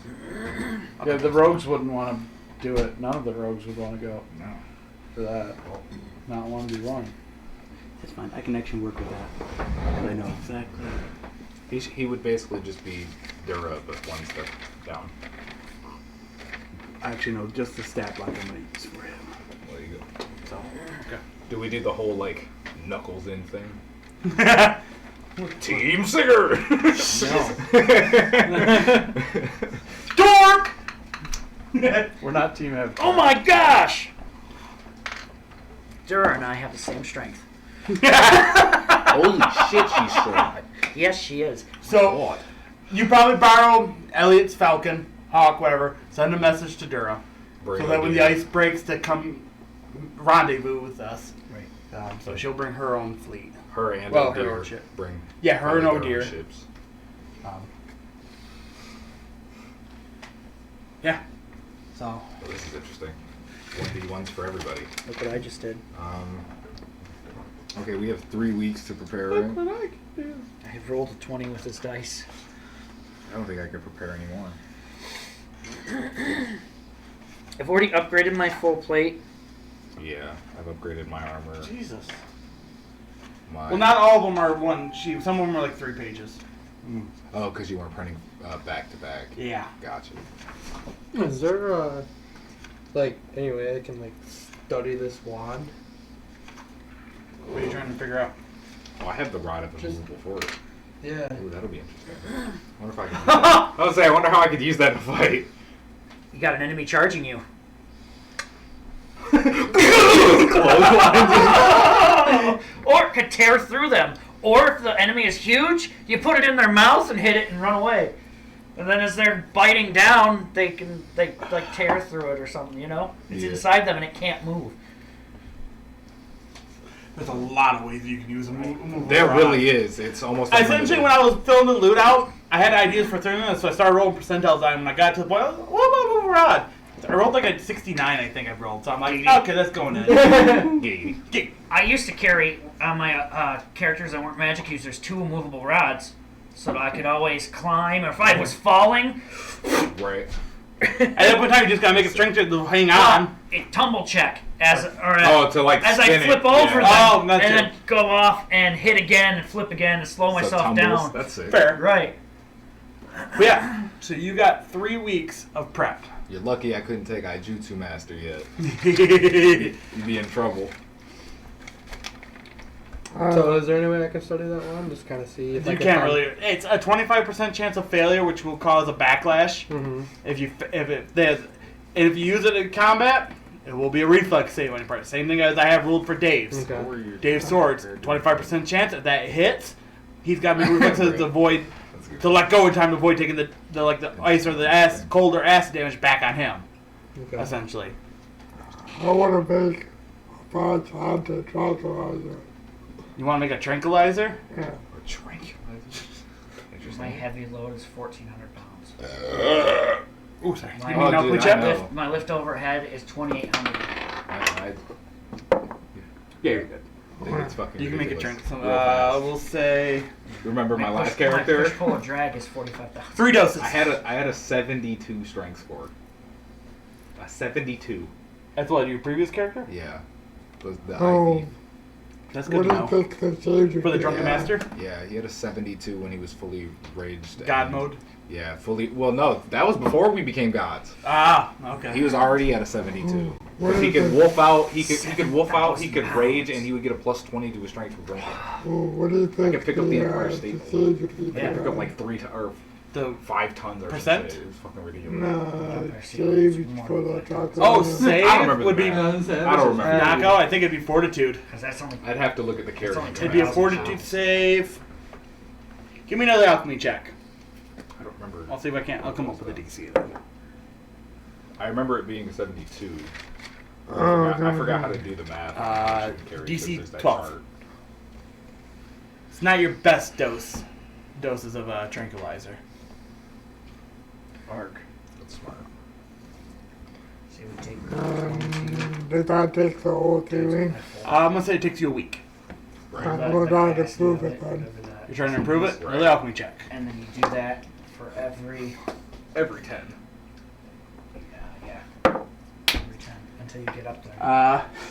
Yeah, the rogues wouldn't want to do it. None of the rogues would want to go No. for that. Not 1v1. That's fine. I can actually work with that. I know exactly. He would basically just be Dura, but one step down. I actually know just the stat block I'm gonna use for him. There you go. So Do we do the whole like knuckles in thing? Team Sigurd. Dork! We're not team heavy. Oh my gosh! Dura and I have the same strength. Holy shit, she's strong. Yes, she is. So, you probably borrow Elliot's Falcon, Hawk, whatever. Send a message to Dura. So that when the ice breaks to come rendezvous with us. Right. So she'll bring her own fleet. Her and Well, O'Deer her own ship. bring. Yeah, her and probably their own O'Deer. ships. Yeah. So. Oh, this is interesting. 1v1s for everybody. Look what I just did. Okay, we have 3 weeks to prepare. Look what I can do. I rolled a 20 with this dice. I don't think I can prepare anymore. I've already upgraded my full plate. Yeah, I've upgraded my armor. Jesus. My... Well, not all of them are one sheet. Some of them are like 3 pages. Oh, because you weren't printing back to back. Yeah. Gotcha. Is there like any way I can like study this wand? What are you trying to figure out? Oh, I have the rod of Just- immovable force. Yeah. Ooh, that'll be interesting. I wonder if I can use that. I was saying, I wonder how I could use that in a fight. You got an enemy charging you. Or it could tear through them. Or if the enemy is huge, you put it in their mouth and hit it and run away. And then as they're biting down, they like tear through it or something, you know? It's Yeah. inside them and it can't move. There's a lot of ways you can use a move. There really is. It's almost Essentially, when I was filling the loot out, I had ideas for throwing this, so I started rolling percentiles on it. When I got to the point, I was like, what about move rod? I rolled like a 69, I think I rolled. So I'm like, okay, that's going in. I used to carry on my characters that weren't magic users 2 immovable rods, so that I could always climb. Or if I was falling, Right. At that point in time, you just gotta make a strength check to hang on. a tumble check as to like as I spin flip it. over Yeah. Oh, them that's and it. then go off and hit again and flip again and slow So myself tumbles, down. That's it. Fair. Right. But yeah, so you got 3 weeks of prep. You're lucky I couldn't take Ijutsu Master yet. You You'd be in trouble. So is there any way I can study that wand? Just kind of see if I can can't find- really. It's a 25% chance of failure, which will cause a backlash. Mhm. If you use it in combat, it will be a reflex save on your part. Same thing as I have ruled for Dave's. Okay. Dave's swords, 25% chance if that hits, he's got to make reflexes to avoid to let go in time to avoid taking the ice or the cold or acid damage back on him. Okay. Essentially. I want to make a 5-handed tranquilizer. You want to make a tranquilizer? Yeah. Or tranquilizer. Interesting. My heavy load is 1,400 pounds. Ooh, sorry. My, Oh, no, dude, quick I check. know. my lift overhead is 2,800. Yeah, you're good. I think it's fucking You can make a ridiculous. drink. Real fast. We'll say Remember my last My character? push pull and drag is 45,000. 3 doses. I had a 72 strength score. A 72. That's what, your previous character? Yeah. Was the Oh, IV. That's good what to do know. you think the change For the Drunken Yeah. Master? Yeah, he had a 72 when he was fully raged. God and- mode? Yeah, fully. Well, no, that was before we became gods. Ah, okay. He was already at a 72. What He is could it? wolf out. He could wolf out. He could rage, and he would get a plus 20 to his strength for drinking. What do you think could pick up the Empire the State change would be? He could pick up like 3 or The 5 tons or Percent? something. It was fucking ridiculous. Nah, change for the tranquilizer. oh, I don't save remember would the be math. knockout. I don't remember. I think it'd be fortitude. Because that's only. I'd have to look at the character. only It'd be a 10,000 fortitude save. Give me another alchemy check. I don't remember. I'll see if I can't. I'll come up with a DC. I remember it being a 72. Oh, I forgot how to do the math. DC There's that 12. chart. It's not your best doses of tranquilizer. Arc. That's smart. So it would take. Did that take the whole 3 weeks? I'm gonna say it takes you a week. I'm going down to prove it then. You're trying to improve it? Right. Another alchemy check. And then you do that for every. Every 10. Yeah. Every 10 until you get up there.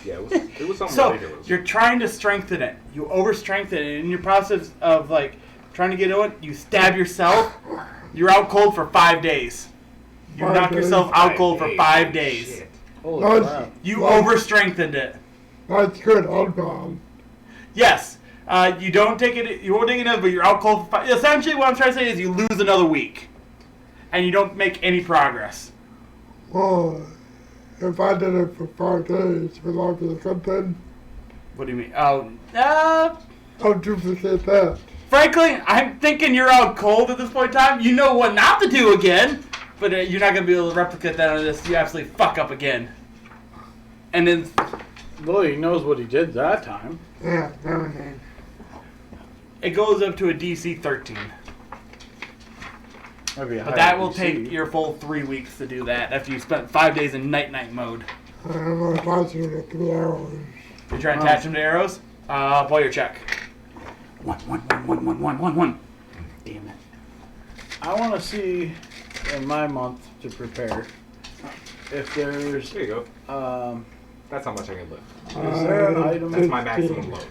Yeah, it was something So ridiculous. you're trying to strengthen it. You overstrengthen it, and in your process of like trying to get to it, you stab yourself. You're out cold for 5 days. You 5 knock days? yourself out cold for 5 days. Shit. Holy Nice. crap. You Well- overstrengthened it. That's good, I'm gone. Yes. You don't take it. You won't take it, but you're out cold for 5. Essentially, what I'm trying to say is you lose another week, and you don't make any progress. Well, if I did it for 5 days, would I be something? What do you mean? Oh, I'll duplicate that. frankly, I'm thinking you're out cold at this point in time. You know what not to do again, but you're not going to be able to replicate that on this. You absolutely fuck up again. And then, Well, he knows what he did that time. Yeah, everything. It goes up to a DC 13. Maybe a But higher that will DC. take your full 3 weeks to do that after you spent 5 days in night mode. I'm watching the 3 hours. You're trying to attach them to arrows? Pull your check. One. Damn it. I want to see in my month to prepare if there's There you go. That's how much I can lift. is there an item? That's my maximum load.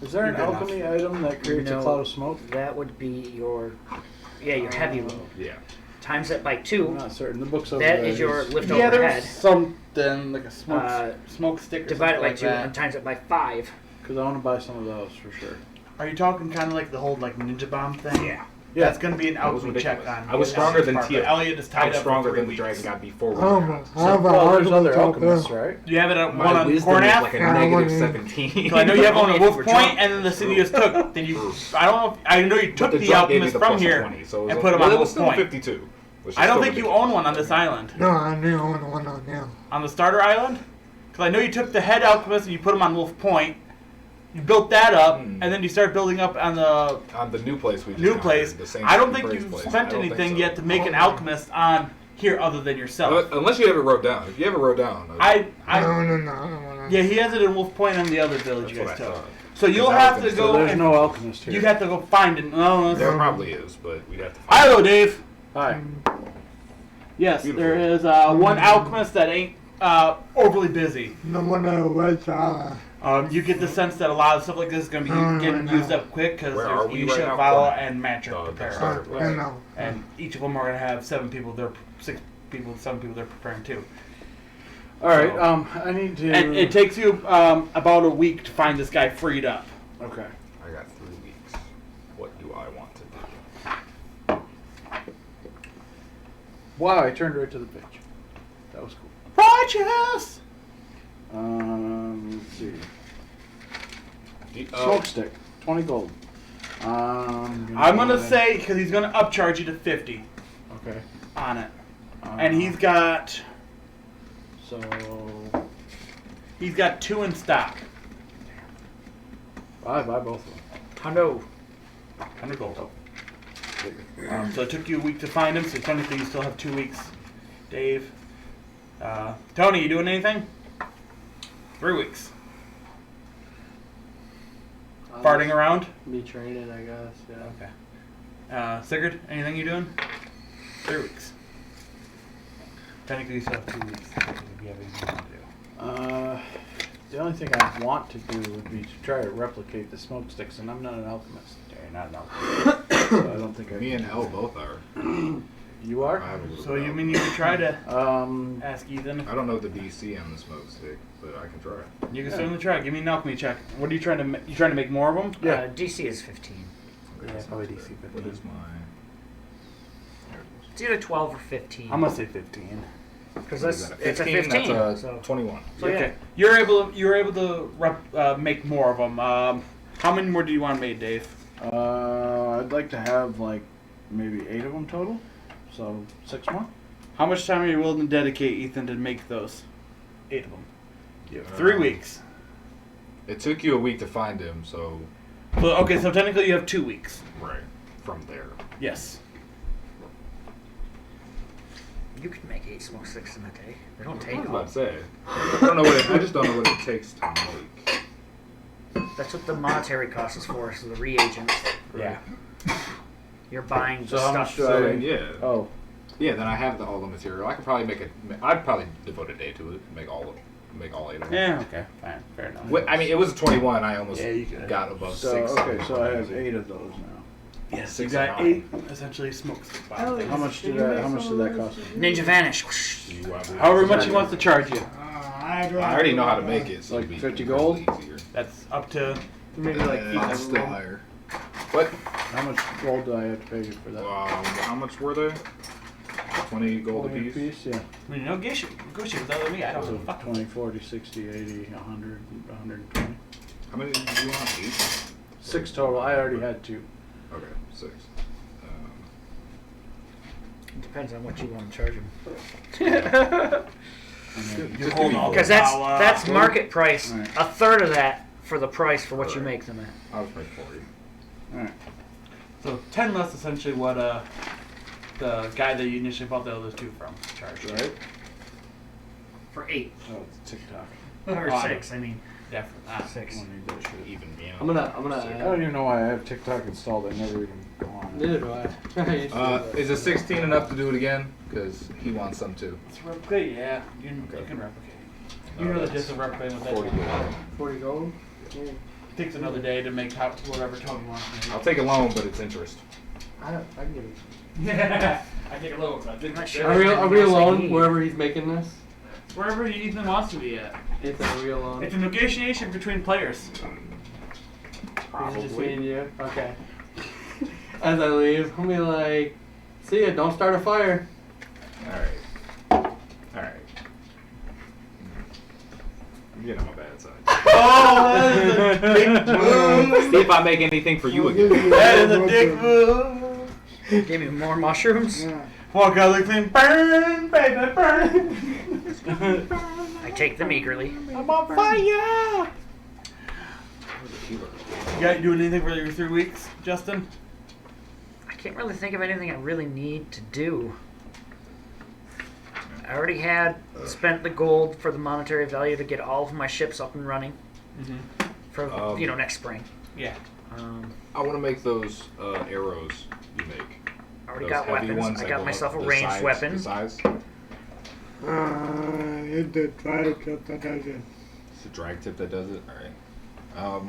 Is there an You're good alchemy item that creates a No. cloud of smoke? That would be your heavy load. Yeah. Times that by I'm 2. not certain. The book's over That there. is your It's- lift Yeah, overhead. there's something like a Uh, smoke stick or Divide it by something 2 like and that. times it by 5. Because I want to buy some of those for sure. Are you talking kind of like the whole like ninja bomb thing? Yeah. Yeah. That's going to be an That was alchemy check ridiculous. on. I was stronger than Part, Tia. but Elliot is I tied was up stronger for 3 than the weeks. dragon god before we I have were a, I have a Well, there's other argument out alchemists, there. right? Do you have it at My one on wisdom is Cornath? like a Yeah, negative one- 17. So I know you have one Only on if Wolf we're Point, drunk. and then the city just took. Then you, I don't know. I know you But took the the drunk gave me alchemist the from plus here 20, so it was and a- put him well, on it was Wolf still Point. 52. which is I don't still think you ridiculous. own one on this island. No, I knew I want one on now. On the starter island? Because I know you took the head alchemist and you put him on Wolf Point. You built that up, Hmm. and then you start building up on the On the new place we just new conquered, place. the Saint I don't think Praise you've place. I spent don't think anything so. yet to make an alchemist on here other than yourself. Unless you have it wrote down. If you have it wrote down, I No, I don't want to. yeah, he has it in Wolf Point on the other village you That's guys what I took. thought. So you'll 'Cause I have was to gonna go. So there's and no alchemist here. you'd have to go find it. No, There no. probably is, but we'd have to find Hello, Dave. Hi. Yes, Beautiful. there is one alchemist that ain't overly busy. No one Red Island. You get the sense that a lot of stuff like this is going to be getting used up quick because Where are there's we Isha, right now? Vala, Corner. and Matrick The preparing. starter I know. And each of them are going to have 7 people. They're 6 people, 7 people they're preparing too. All right. I need to. And it takes you about a week to find this guy freed up. Okay. I got 3 weeks. What do I want to do? Wow, I turned right to the page. That was cool. Righteous! Let's see. Oh, Smoke stick, 20 gold. I'm going to say, because he's going to upcharge you to 50 Okay. on it. And he's got So. 2 in stock. I buy both of them. Hundo. 100 gold. So it took you a week to find him, so technically you still have 2 weeks. Dave. Tony, you doing anything? 3 weeks. Farting around? Be training, I guess. Yeah. Okay. Sigurd, anything you doing? 3 weeks. Technically you still have 2 weeks if you have anything you want to do. The only thing I want to do would be to try to replicate the smoke sticks, and I'm not an alchemist. Okay, not an alchemist. So I don't think I me can and do El that. both are. You I are? have a little So bit you of- mean you could try to ask I Ethan? don't know the DC on the smoke stick, but I can try. You can certainly try. Give me an alchemy check. What are you trying to you trying to make more of them? Yeah. DC is 15. Okay, Yeah, that probably sounds DC good. 15. What is my? It's either 12 or 15. I'm gonna say 15. Because What is that's that, it's a 15. That's a so 21. So, yeah. Okay, you're able to make more of them. How many more do you want made, Dave? I'd like to have like maybe 8 of them total. So 6 more. How much time are you willing to dedicate, Ethan, to make those? 8 of them. You have 3 weeks. It took you a week to find him, so So okay, so technically you have 2 weeks. right from there. Yes. You can make 8 smoke sticks in a day. They don't I take was long. about to say. I don't know what I just don't know what it takes to make. That's what the monetary cost is for, so the reagents. Yeah. You're buying So the how stuff. much do So I? yeah, Oh, yeah. Then I have all the material. I could probably make it. I'd probably devote a day to it. Make all 8 of them. Yeah. Okay. Fine. Fair enough. I mean, it was a 21. I almost Yeah, you could. got above so 6. okay. So I have 8 of those now. Yes. You 6 got and 8 essentially smokes. How much did that cost me? Ninja Vanish. However much he wants to charge you. I already know how to make it. So Like it'd be 50 gold? easier. That's up to maybe like It's still Ethan. higher. What? How much gold do I have to pay you for that? How much were they? 20 gold 20 apiece. Yeah. I mean, no Gucci with other than me. I don't So know. Fuck 20, 40, 60, 80, 100, 120. How many did you want? 8? 6 total. I already had 2. Okay, 6. Depends on what you want to charge him. You're holding all Because the that's power. that's market price. Right. A third of that for the price for what you make them at. I was make 40. Alright. So 10 less essentially what the guy that you initially bought the other two from charged. Right? For 8 Oh, it's TikTok. or Oh, 6. I mean, Definitely. 6. I don't need that shit. Even me. I'm gonna. I don't even know why I have TikTok installed. I never even go on it. Neither do I. I used to do that. Is a 16 enough to do it again? Because he wants some too. It's replicate, yeah. You can replicate. You know the gist of replicating with that 40 thing. gold. 40 gold. It takes another day to make whatever Tony wants to I'll make. take a loan, but it's interest. I can give it. I take a loan. So I didn't Not sure. Are we alone wherever he's making this? Wherever Ethan wants to be at. It's are we alone? It's a negotiation between players. Is it just me and you? Okay. As I leave, I'll be like, see ya, don't start a fire. Alright. Alright. I'm getting on my bad side. Oh, that is a dick move. See if I make anything for you again. That is a dick move. Give me more mushrooms. Yeah. Walk out like saying, burn, baby, burn. I take them eagerly. I'm on fire. You got doing anything for your 3 weeks, Justin? I can't really think of anything I really need to do. I already had spent the gold for the monetary value to get all of my ships up and running for next spring. Yeah. I want to make those arrows you make. Already Those got heavy weapons. ones I that got go myself a up the ranged sides- weapon. The size. It's the drag tip that does it. It's the drag tip that does it. All right.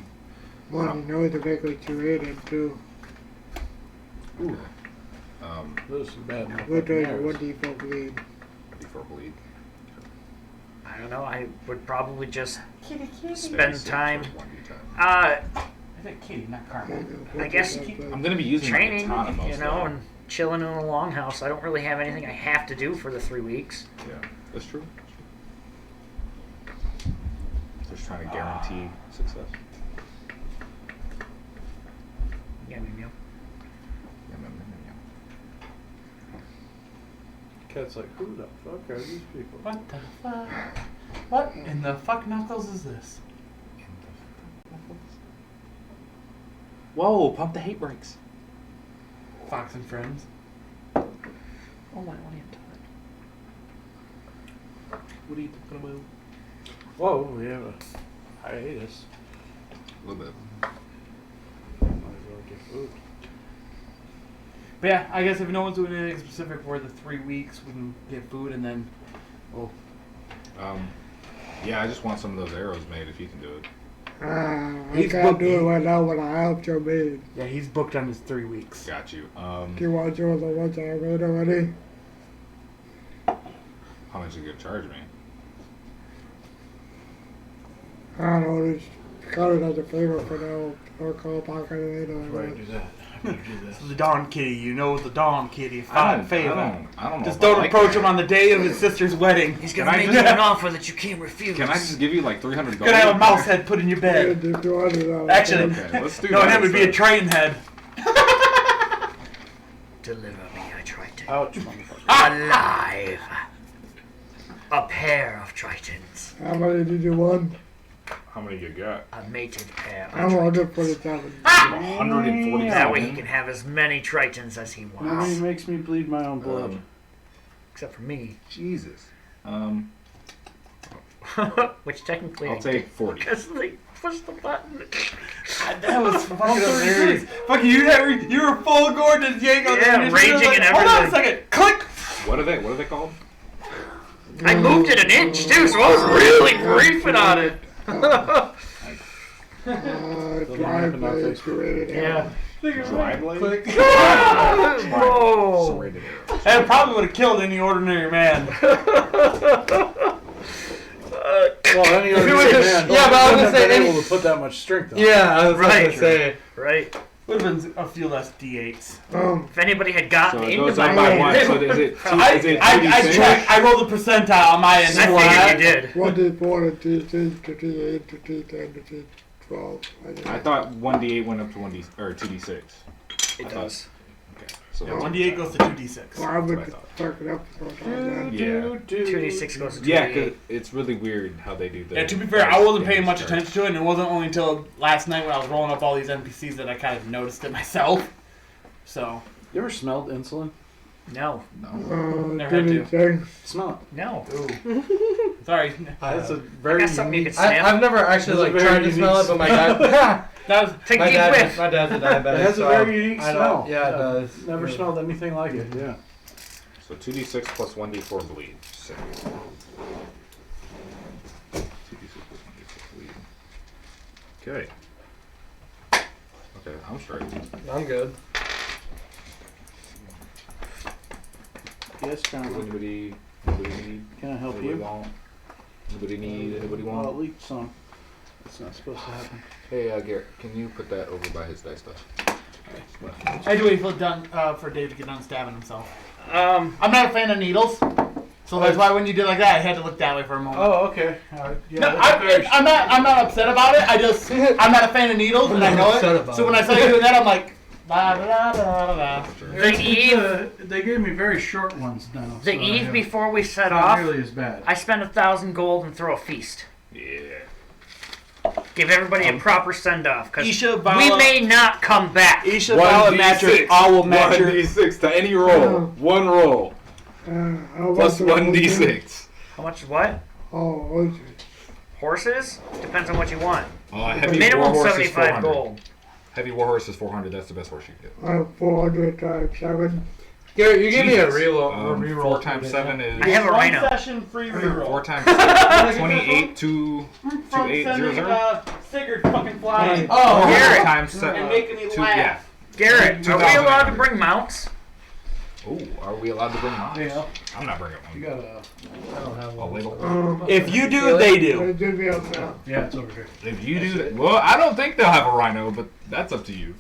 One, you know, the regular 2-8 too. Okay. Those are bad enough. What does arrows. what default bleed? Before bleed. I don't know. I would probably just Maybe spend six time. or 1d time. I think Kitty, not Carmen. I guess I'm gonna be using my training, katana most you know, and chilling in a longhouse. I don't really have anything I have to do for the 3 weeks. Yeah, that's true. Just trying to guarantee success. Yeah, I mean, Yeah. Cat's like, who the fuck are these people? What the fuck? What in the fuck knuckles is this? Whoa! Pump the hate brakes. Fox and Friends. oh, I only have time. What are you talking about? Whoa, we have a hiatus. A little bit. Might as well get food. But yeah, I guess if no one's doing anything specific for the 3 weeks, we can get food and then. Oh. Yeah, I just want some of those arrows made if you can do it. I He's can't do it booking. right now when I helped you made. Yeah, he's booked on his 3 weeks. Got you. Do you want some of the ones I made already? How much are you gonna charge me? I don't know, just cut it as a favor for now. Or call back at it later. Right, do that. I'm gonna do this. So the Dawn Kitty, you know the Dawn Kitty. I Favor. don't know. Just if I don't like approach that. him on the day of his sister's wedding. He's Can gonna I make just- you an offer that you can't refuse. Can I just give you like 300 gold? Gonna have a mouse head put in your bed. If you want it, Actually, Okay, let's do no, that him would be a instead. Triton head. Deliver me, I tried to. Ouch, motherfucker. Alive. A pair of tritons. how many did you want? How many you got? A mated pair of I'm tritons. 147. 140. That way he can have as many tritons as he Nobody wants. makes me bleed my own blood. Except for me. Jesus. Which technically I'll I take did. 40. Because they pushed the button. That was fucking hilarious. Fucking you were full gourd to yank on Yeah, the raging and Hold on a everything. second. Click. What are they called? I moved it an inch too, so I was really briefing on it. Drive in our blade face. created. Yeah. Dry blade? Click. Whoa. Serrated arrows. That probably would have killed any ordinary man. Well, any other was man, just- yeah, but I was wouldn't gonna have say been any- able to put that much strength on. Yeah, I was Right. gonna say. Right. Would have been a few less D8s. If anybody had gotten So it into goes my up by way, one. they So would- is it two, I is it I 2d6? checked. I rolled the percentile on my end. I figured you did. 1 to 4 to T6 to T8 to T10 to T12. I thought 1d8 went up to 2d6. It does. Okay. So Yeah, 1d8 goes to 2d6. Well, I would That's what I fuck it up for that. Yeah. 2d6 goes to 2d8. Yeah, because it's really weird how they do that. Yeah, to be fair, I wasn't paying much attention to it, and it wasn't only until last night when I was rolling up all these NPCs that I kind of noticed it myself. So, You ever smelled insulin? No. Never had to. Anything. Smell it. No. sorry. That's a I very got something you unique. could snap. I've never actually It's a like very tried to smell it, unique but my dad. That was Take a my deep dad. whiff. My dad's a diabetic. It has a so very unique I smell. don't- Yeah, it does. Never Yeah. smelled anything like it. Yeah. So 2d6 plus 1d4 bleed. Sick. 2d6 plus 1d4 bleed. Okay. Okay, I'm straight. I'm good. Yes, John. Anybody need? Can I help Anybody you? want? Anybody need? Anybody Well, it want? leaked some. It's not supposed to happen. Hey, Garrett, can you put that over by his dice stuff? I had to wait for Dave to get done stabbing himself. Um, I'm not a fan of needles, so that's why when you did like that, I had to look that way for a moment. Oh, okay. Yeah, No, that's very- I'm not upset about it. I'm not a fan of needles, and I know upset it. about So when it. I saw you doing that, I'm like, da da da da da. the eve, They gave me very short ones now. the so I eve have- before we set not off, nearly as bad. I spent 1,000 gold and throw a feast. Yeah. Give everybody a proper send off because Isha, we Vala, may not come back. Isha, Vala, matcher. I will match your. 1d6 to any roll. One roll. Plus 1d6. How much? What? Oh, okay. Horses? Depends on what you want. Heavy Minimum warhorse is 75 400. gold. Heavy warhorse is 400. That's the best horse you can get. I have 400 times 7. Garrett, you gave me a Jesus. reroll. 4 times 7 is... I have a One rhino. session free reroll. 4 times 7 28 to From 2800. sending Sigurd fucking flying. Oh, 4 Garrett. times 7 And making me laugh. yeah. Garrett, are we 2,000 allowed to average. bring mounts? Oh, are we allowed to bring mine? Yeah. I'm not bringing You one. got a. I don't have A one. label. If you do, they do. They did me up now. Yeah, it's over here. If you do that, well, I don't think they'll have a rhino, but that's up to you.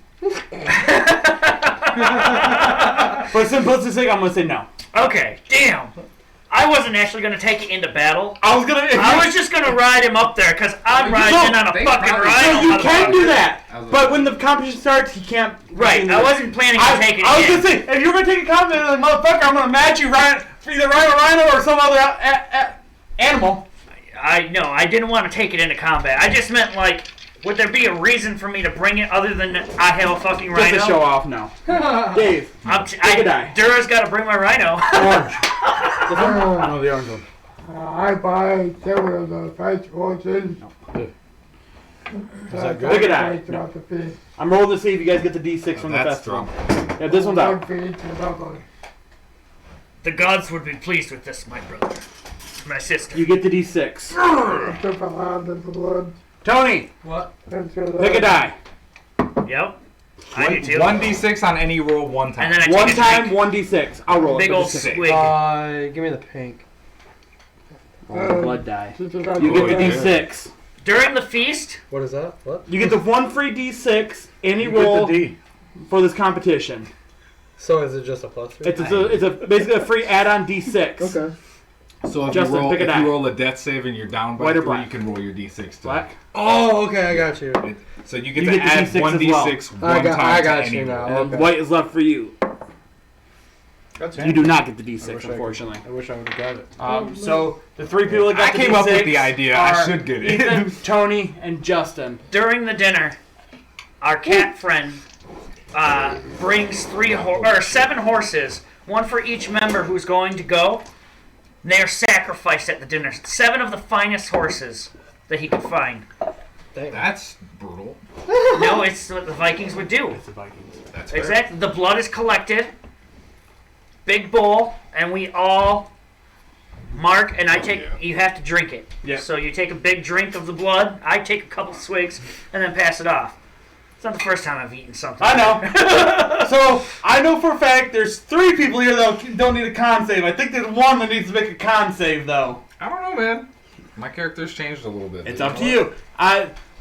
For simplicity sake, I'm gonna say no. Okay, damn. I wasn't actually going to take it into battle. I was gonna. I was just going to ride him up there because I'm riding in on a they fucking probably- rhino. So you can do that, I was but when the competition starts, he can't. Right, I wasn't planning to take it I was in. gonna say, if you're gonna take a competition, like, motherfucker, I'm gonna match you for either rhino or some other animal. I didn't want to take it into combat. I just meant, like, would there be a reason for me to bring it other than I have a fucking Just rhino? to show off, no. Dave, Take a die. Dura's got to bring my rhino. Oh, the orange one. I buy 7 of the fast horses. Is that good? Pick a die. Throughout the feast. I'm rolling to see if you guys get the D6 from the That's festival. strong. Yeah, this one's One out. for each of them. The gods would be pleased with this, my brother. My sister. You get the D6. I took a hand in the blood. Tony, What? pick a die. Yep. I do too. 1d6 on any roll one time. And then I take One a time, drink. 1d6. I'll roll Big it. old D6. swig. Give me the pink. Blood die. You You get the D6. During the feast, What is that? What? You get the one free D6 any You roll get the D. for this competition. So is it just a plus 3? It's a basically a free add-on D6. Okay. So if, Justin, you, roll, pick a if die. you roll a death save and you're down by White or 3, black? you can roll your d6 too. Black. Oh, okay, I got you. So you get You to get the add D6 one as well. d6 one time I got to you any now. roll. And Okay. white is left for you. That's You do not get the I D6, wish I could- unfortunately. I wish I would have got it. So the three people that got I the came D6 up with the idea. I are should get it. Ethan, Tony, and Justin. during the dinner, our cat friend brings 7 horses, one for each member who's going to go. And they are sacrificed at the dinner. 7 of the finest horses that he could find. That's brutal. No, it's what the Vikings would do. That's fair. Exactly. The blood is collected. Big bowl, and we all mark, and I take. yeah. You have to drink it. Yeah. So you take a big drink of the blood. I take a couple swigs, and then pass it off. It's not the first time I've eaten something. I know. So I know for a fact there's 3 people here that don't need a con save. I think there's one that needs to make a con save though. I don't know, man. My character's changed a little bit. It's up to you.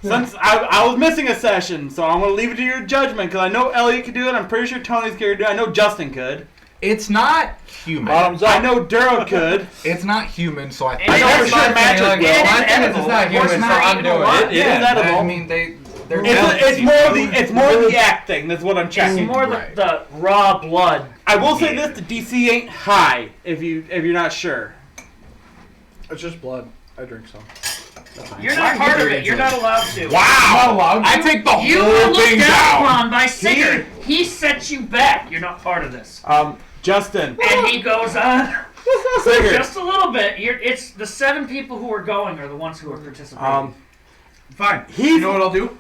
Since I was missing a session, so I'm gonna leave it to your judgment because I know Elliot could do it. I'm pretty sure Tony's could do it. I know Justin could. It's not human. I know Duro could. It's not human, so I And I know for it's sure not Magic edible. will. It is My thing is edible. it's not human, Horses so are I'm eating a doing lot. it. It is edible. I mean, It's more the act thing. That's what I'm checking. It's more Right. the raw blood. I will say this: the DC ain't high. If you're not sure. It's just blood. I drink some. You're not part of it. You're not allowed to. Wow! I take the You whole were looked thing down down. upon by Sigurd. He sets you back. You're not part of this. Justin. And he goes on. Sigurd. Just a little bit. It's the 7 people who are going are the ones who are participating. Fine. You know what I'll do?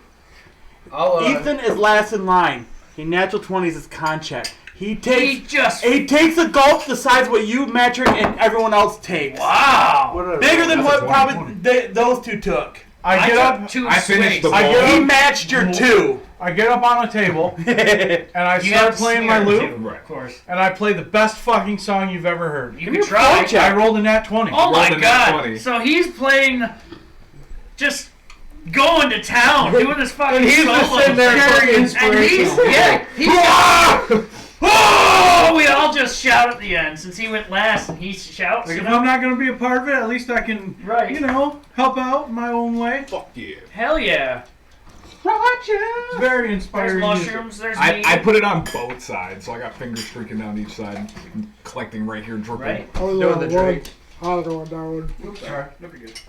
Ethan is last in line. He natural 20s his con check. He takes a gulp the size what you, Metric, and everyone else takes. Wow. Bigger than That's what a probably those two took. I get up. 2 I finished swigs. the He matched your 2. I get up on a table and I You start have to playing smear my it, lute, too, Right. Of course. and I play the best fucking song you've ever heard. You can try. I rolled a nat 20. Oh my Rolled a nat god. 20. So he's playing just going to town, doing this fucking And he's solo. just sitting there fucking and inspirational. he's oh, we all just shout at the end since he went last and he shouts. Like, You if know? I'm not going to be a part of it, at least I can, Right. help out in my own way. Fuck yeah. Hell yeah. It's very There's inspiring music. mushrooms, there's meat. I put it on both sides, so I got fingers streaking down each side, collecting right here, dripping. Right. I was Doing on the one. Drake. I was on that one. Oops, sorry. That'd be good.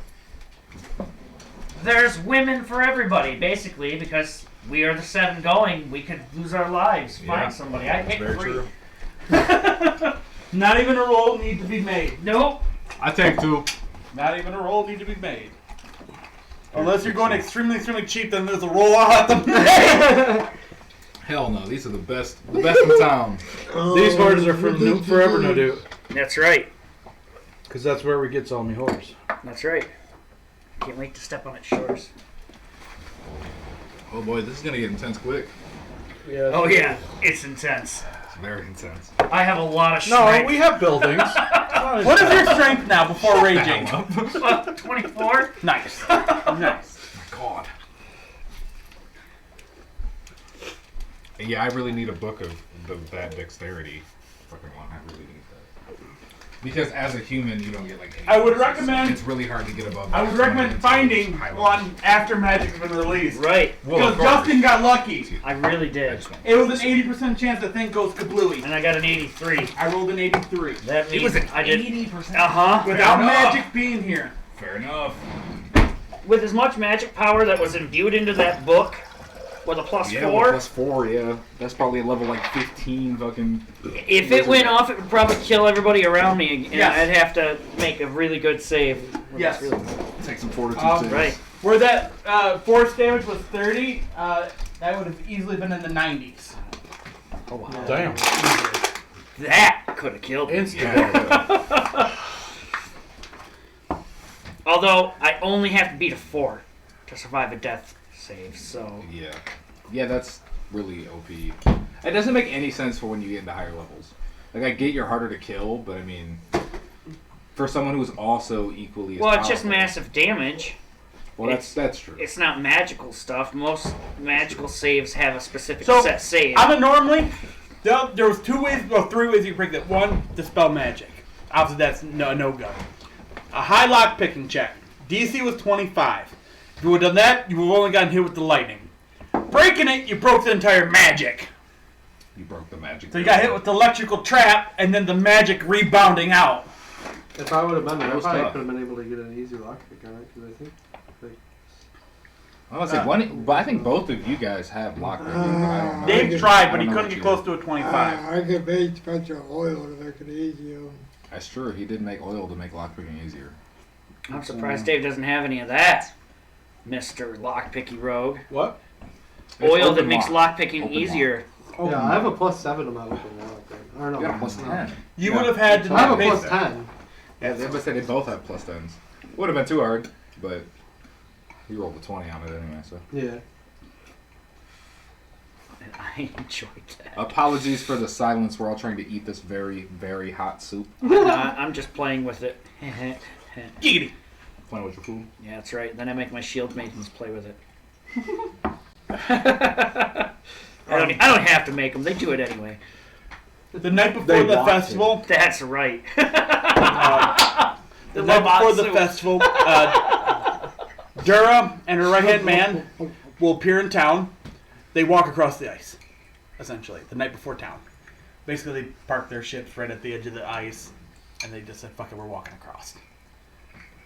There's women for everybody, basically, because we are the 7 going. We could lose our lives. Yeah. Find somebody. I pick Very 3. true. Not even a roll need to be made. Nope. I take 2. Not even a roll need to be made. Unless you're going extremely, extremely cheap, then there's a roll I'll have to make. Hell no, these are the best in town. These horses are from Nuke Forever No Do. That's right. Because that's where we get Salmi horse. That's right. Can't wait to step on its shores. Oh boy, this is gonna get intense quick. Yeah. Oh yeah, it's intense. It's very intense. I have a lot of No, strength. we have buildings. What is your strength now before raging? 24? Nice. Nice. My God. Yeah, I really need a book of that dexterity. Fucking one, I really need that. Because as a human, you don't get like. Any I would bonuses. recommend- It's really hard to get above. I would that. recommend finding High level. one after Magic's been released. Right. Well, Because of course. Justin got lucky. I really I did. just won't. It was an 80% chance that thing goes kablooey. And I got an 83. I rolled an 83. That means It was an I did 80%. Uh-huh. Without enough. Magic being here. Fair enough. With as much magic power that was imbued into that book with a plus Yeah, 4, plus 4. Yeah, that's probably a level like 15. Fucking. if it went off, it would probably kill everybody around me. And Yes. I'd have to make a really good save. Yes. Really, Take some fortitude. saves. right. Where that force damage was 30, that would have easily been in the 90s. Oh, wow. Damn. That could have killed me. Yeah. Although, I only have to beat a 4 to survive a death save, so... Yeah. Yeah, that's really OP. It doesn't make any sense for when you get into higher levels. Like, I get you're harder to kill, but I mean, for someone who's also equally as Well, it's just powerful- massive damage. Well, that's true. It's not magical stuff. Most magical saves have a specific So, set save. I'm a normally. There was 2 ways, or 3 ways you could break that. One, dispel magic. Obviously, that's no-go. A high lock picking check. DC was 25. If you would have done that, you would have only gotten hit with the lightning. Breaking it, you broke the entire magic. You broke the magic. So you got hit with the electrical trap, and then the magic rebounding out. If I would have been there, I That was probably tough. could have been able to get an easy lockpick on it, because I think. I was say one, but I think both of you guys have lockpicking. But I don't know. Dave tried, but I he don't know couldn't get what close to a 25. I could make special oil to make it easier. That's true. He did make oil to make lockpicking easier. I'm surprised Dave doesn't have any of that, Mr. Lockpicky Rogue. What? It's Oil that open makes lock. lockpicking Open easier. Oh, Yeah, I have a +7 to my open lock. Or no, You got a no. +10. You Yeah. would have had to I have a make +10. Yeah, they must say they both have +10s. Would have been too hard, but you rolled a 20 on it anyway. So Yeah. And I enjoyed that. apologies for the silence. We're all trying to eat this very, very hot soup. I'm just playing with it. Giggity. Playing with your food. Yeah, that's right. Then I make my shield maidens play with it. I don't have to make them. They do it anyway. The night before They the want to. festival, That's right. the night before the festival, Dura and her right-hand man will appear in town. They walk across the ice, essentially, the night before town. Basically, they park their ships right at the edge of the ice, and they just said, "Fuck it, we're walking across."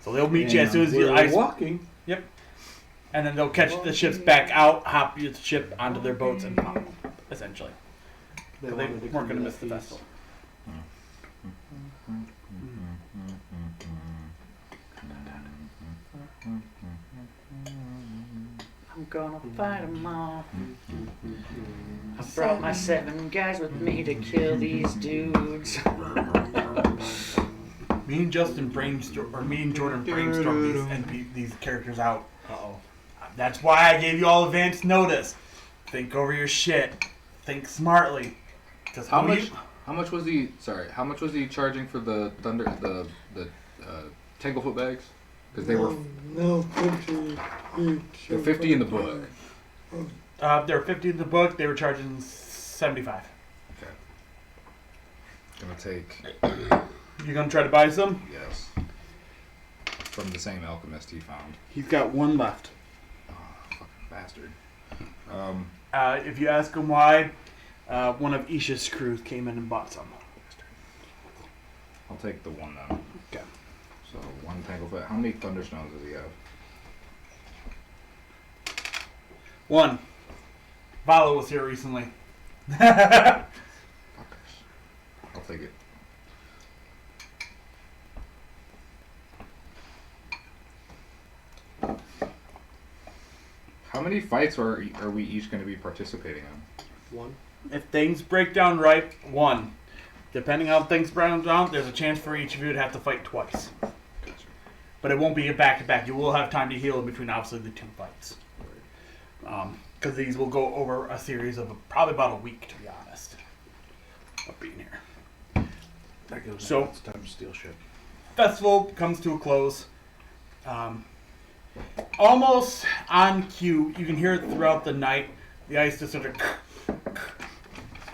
So they'll meet you as soon as the ice. Walking. Yep. And then they'll catch the ships back out, hop your ship onto their boats, and pop, essentially. They weren't going to miss the festival. I'm gonna fight 'em all. I brought my 7 guys with me to kill these dudes. Me and Justin brainstorm, or me and Jordan brainstormed these characters out. That's why I gave you all advance notice. Think over your shit. Think smartly. Because How much was he charging for the Tanglefoot bags? Because they were No, 50 each. they're 50 in the book. they were 50 in the book. They were charging 75. Okay. Gonna take You gonna try to buy some? yes from the same alchemist he found. He's got one left. Oh, fucking bastard. If you ask him why, one of Isha's crews came in and bought some. I'll take the one then. Okay. So one Tanglefoot. How many Thunderstones does he have? 1. Valo was here recently. Fuckers. I'll take it. How many fights are we each going to be participating in? 1. If things break down right, 1. Depending on how things break down, there's a chance for each of you to have to fight twice. Gotcha. But it won't be a back-to-back. You will have time to heal in between, obviously, the 2 fights. Because these will go over a series of probably about a week, to be honest, of being here. That goes So- it's time to steal shit. Festival comes to a close. Almost on cue, you can hear it throughout the night. The ice just sort of.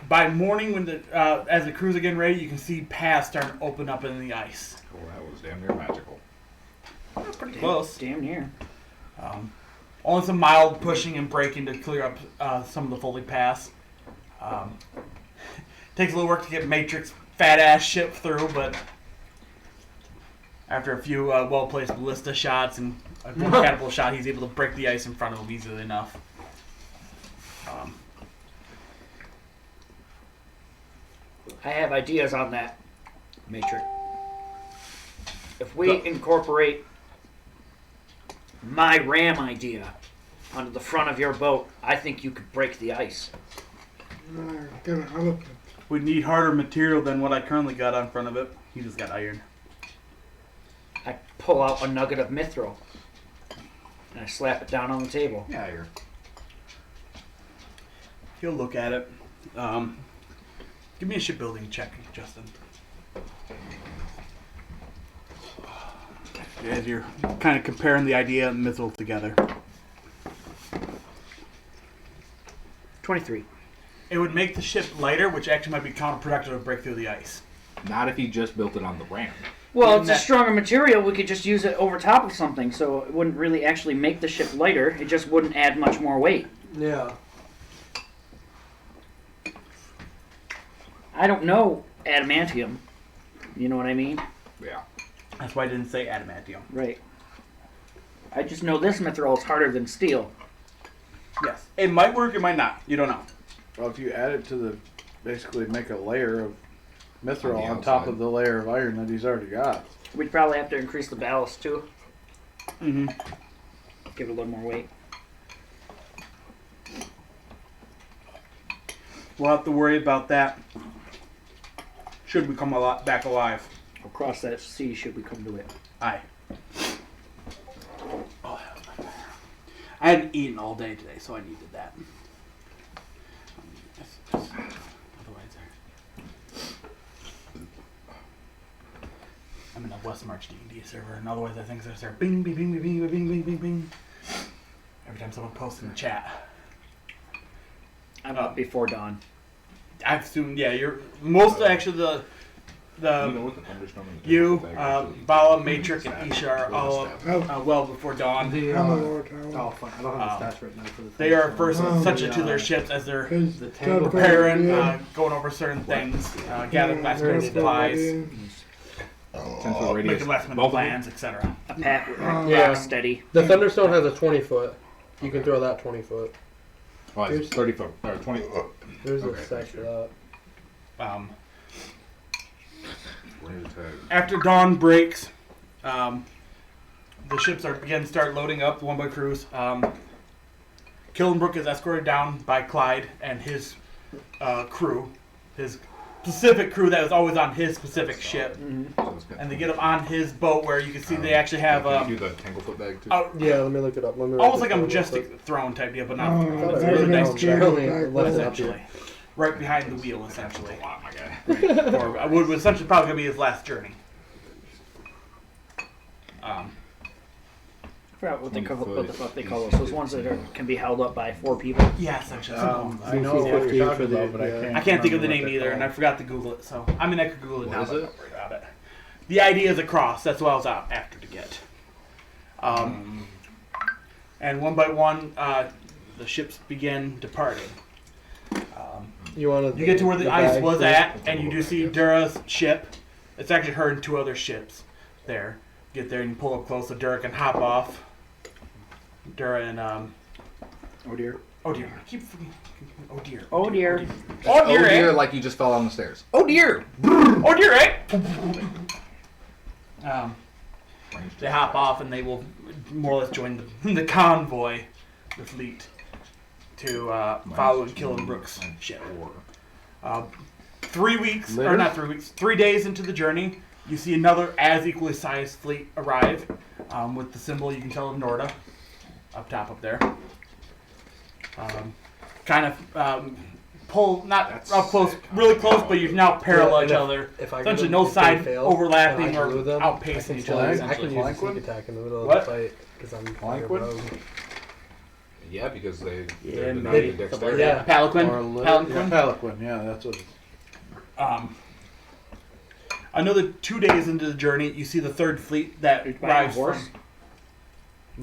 By morning, when as the crews are getting ready, you can see paths starting to open up in the ice. Oh, that was damn near magical. Pretty close. Damn near. Only some mild pushing and braking to clear up some of the fully paths. Takes a little work to get Matrix fat ass ship through, but after a few well-placed ballista shots and a good catapult shot, he's able to break the ice in front of him easily enough. I have ideas on that, Matrix. If we incorporate my ram idea onto the front of your boat, I think you could break the ice. Get an elephant. We need harder material than what I currently got on front of it. He just got iron. I pull out a nugget of mithril and I slap it down on the table. Yeah, you're. He'll look at it. Give me a shipbuilding check, Justin. As you're kind of comparing the idea and mithril together. 23. It would make the ship lighter, which actually might be counterproductive to break through the ice. Not if he just built it on the ram. Well, it's a stronger material. We could just use it over top of something, so it wouldn't really actually make the ship lighter. It just wouldn't add much more weight. Yeah. I don't know adamantium. You know what I mean? Yeah. That's why I didn't say adamantium. Right. I just know this mithril is harder than steel. Yes. It might work, it might not. You don't know. Well, if you add it to the, basically make a layer of mithril On the on top outside. of the layer of iron that he's already got. We'd probably have to increase the ballast too. Mm-hmm. Give it a little more weight. We'll have to worry about that. Should we come back alive? We'll cross that sea should we come to it. Aye. Oh, I hadn't eaten all day today, so I needed that. Otherwise, I'm in a West March D&D server, and otherwise I think there's there bing, bing, bing, bing, bing, bing, bing, bing, bing. Every time someone posts in the chat. I'm up before dawn. I assume, yeah, you're most actually you, Bala, Matrix, and Isha are all up well before dawn. I'm a Lord Tower. Oh, fuck. I don't have the stats right now for the They are first essential to their ships as they're Is The that tangle preparing, yeah. going over certain things, gathering last minute supplies, making last minute plans, etc. A pack, Yeah. steady. The Thunderstone has a 20-foot. You can throw that 20-foot. Oh, it's 30 foot or 20 foot. There's a Okay, set for sure. that. After dawn breaks, the ships start loading up one by crews. Killenbrook is escorted down by Clyde and his crew, his specific crew that was always on his specific ship, and they get up on his boat where you can see they actually have Can you do the tanglefoot bag too? Yeah, let me look it up. Let me almost like write a this down real majestic throne type deal, but not Oh, throne. It's that's really a nice nice chair, Only back. left it up essentially. here. Right behind the wheel, essentially. Or would essentially probably gonna be his last journey. I forgot what the fuck they call those. Those ones that can be held up by 4 people. Yeah, essentially. I know what you're 50 talking for the- about, but yeah. I can't think of the remember name what either, they're and I called. forgot to Google it. So I mean, I could Google it now, What is but it? don't worry about it. The idea is a cross. That's what I was out after to get. And one by one, the ships begin departing. You want You get to where the ice bag was first? at, and you do see Dura's ship. It's actually her and 2 other ships there. Get there and you pull up close so Dura can hop off. Dura and Oh dear. oh dear, I keep forgetting. Oh dear. Oh dear. Oh dear, eh? like you just fell down the stairs. Oh dear. Oh dear, eh? They hop off and they will more or less join the convoy, the fleet, to follow Killenbrook's ship. 3 weeks, or not 3 weeks, 3 days into the journey, you see another as equally sized fleet arrive with the symbol you can tell of Norda up top up there. Pull, not That's up close, sick. really close, but you now parallel Yeah, each and other. If I Essentially, get no them, if they side fail, overlapping and I or glue them, outpacing I can each still other, use- I can essentially. use a Flank sneak attack in the middle of What? the fight because I'm Flank a one? rogue. Yeah, because they Yeah, they're maybe. denied dexterity. Yeah. Palanquin. Or Palanquin. Palanquin, yeah, that's what it's. Another 2 days into the journey, you see the third fleet that arrives horse? from.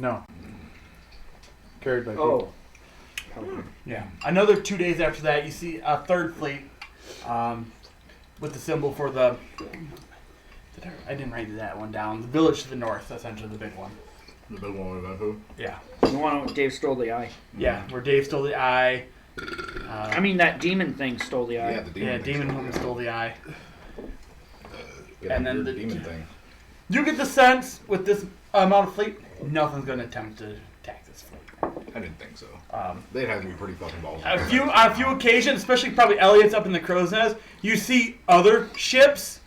No. Carried by people. Oh. Yeah. Another 2 days after that, you see a third fleet with the symbol for the. I didn't write that one down. The village to the north, essentially the big one. The big one about who? Yeah. The one where Dave stole the eye. Yeah, where Dave stole the eye. I mean, that demon thing stole the eye. Yeah, the demon. Yeah, thing. Demon Woman stole the eye. Yeah, and then weird the- demon thing. You get the sense with this amount of fleet, nothing's going to attempt to attack this fleet. I didn't think so. Um, They'd have to be pretty fucking balls. on a few occasions, especially probably Elliot's up in the crow's nest, you see other ships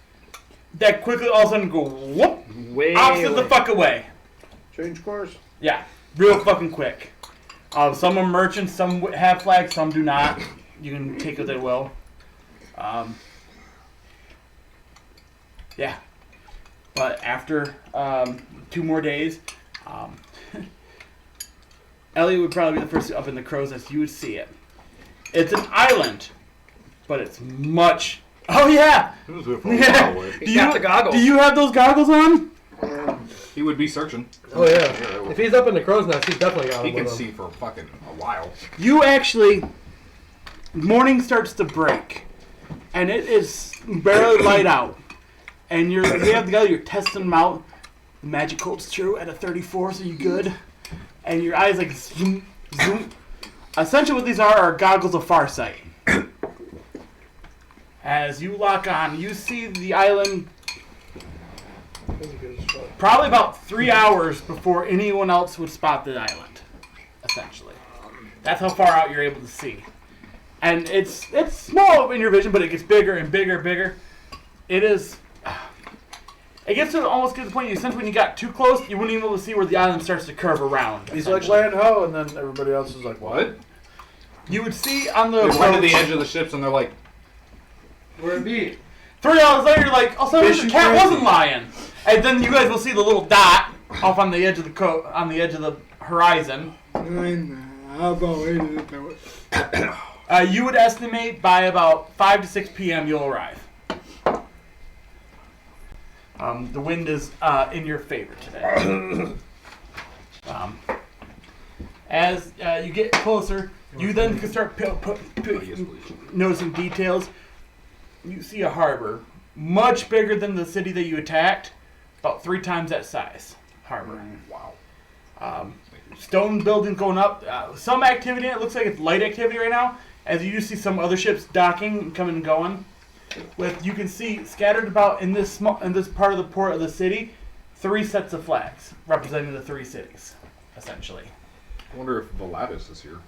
that quickly all of a sudden go whoop, Way opposite the away. fuck away. Change course. Yeah, real fucking quick. Some are merchants, some have flags, some do not. You can take what they will. Yeah. But after 2 more days, Elliot would probably be the first up in the crow's nest. You would see it. It's an island, but it's much. Oh yeah. He was there for a while. Boy. He's got the goggles. Do you have those goggles on? He would be searching. Oh yeah. If he's up in the crow's nest, he's definitely got He him can with him. see for fucking a while. You actually, morning starts to break, and it is barely light out, and you have the guy, you're testing them out. The magic holds true at a 34, so you good, and your eyes like zoom, zoom. Essentially, what these are goggles of farsight. As you lock on, you see the island probably about 3 hours before anyone else would spot the island, essentially. That's how far out you're able to see. And it's small in your vision, but it gets bigger and bigger and bigger. It is... It gets to almost the point you sense when you got too close, you wouldn't even be able to see where the island starts to curve around. He's like, essentially. land ho, and then everybody else is like, What? You would see on the... They run to the edge of the ships and they're like, Where it be? 3 hours later, you're like, oh, so the Fishing cat crazy. wasn't lying. And then you guys will see the little dot off on the edge of the horizon. How about waiting to it? You would estimate by about 5 to 6 p.m. you'll arrive. The wind is in your favor today. As you get closer, you then can start noticing details. You see a harbor, much bigger than the city that you attacked, about 3 times that size. Harbor. Wow. Stone buildings going up. Some activity. It looks like it's light activity right now. As you do see some other ships docking and coming and going. You can see scattered about in this part of the port of the city, 3 sets of flags representing the 3 cities, essentially. I wonder if Valatus is here.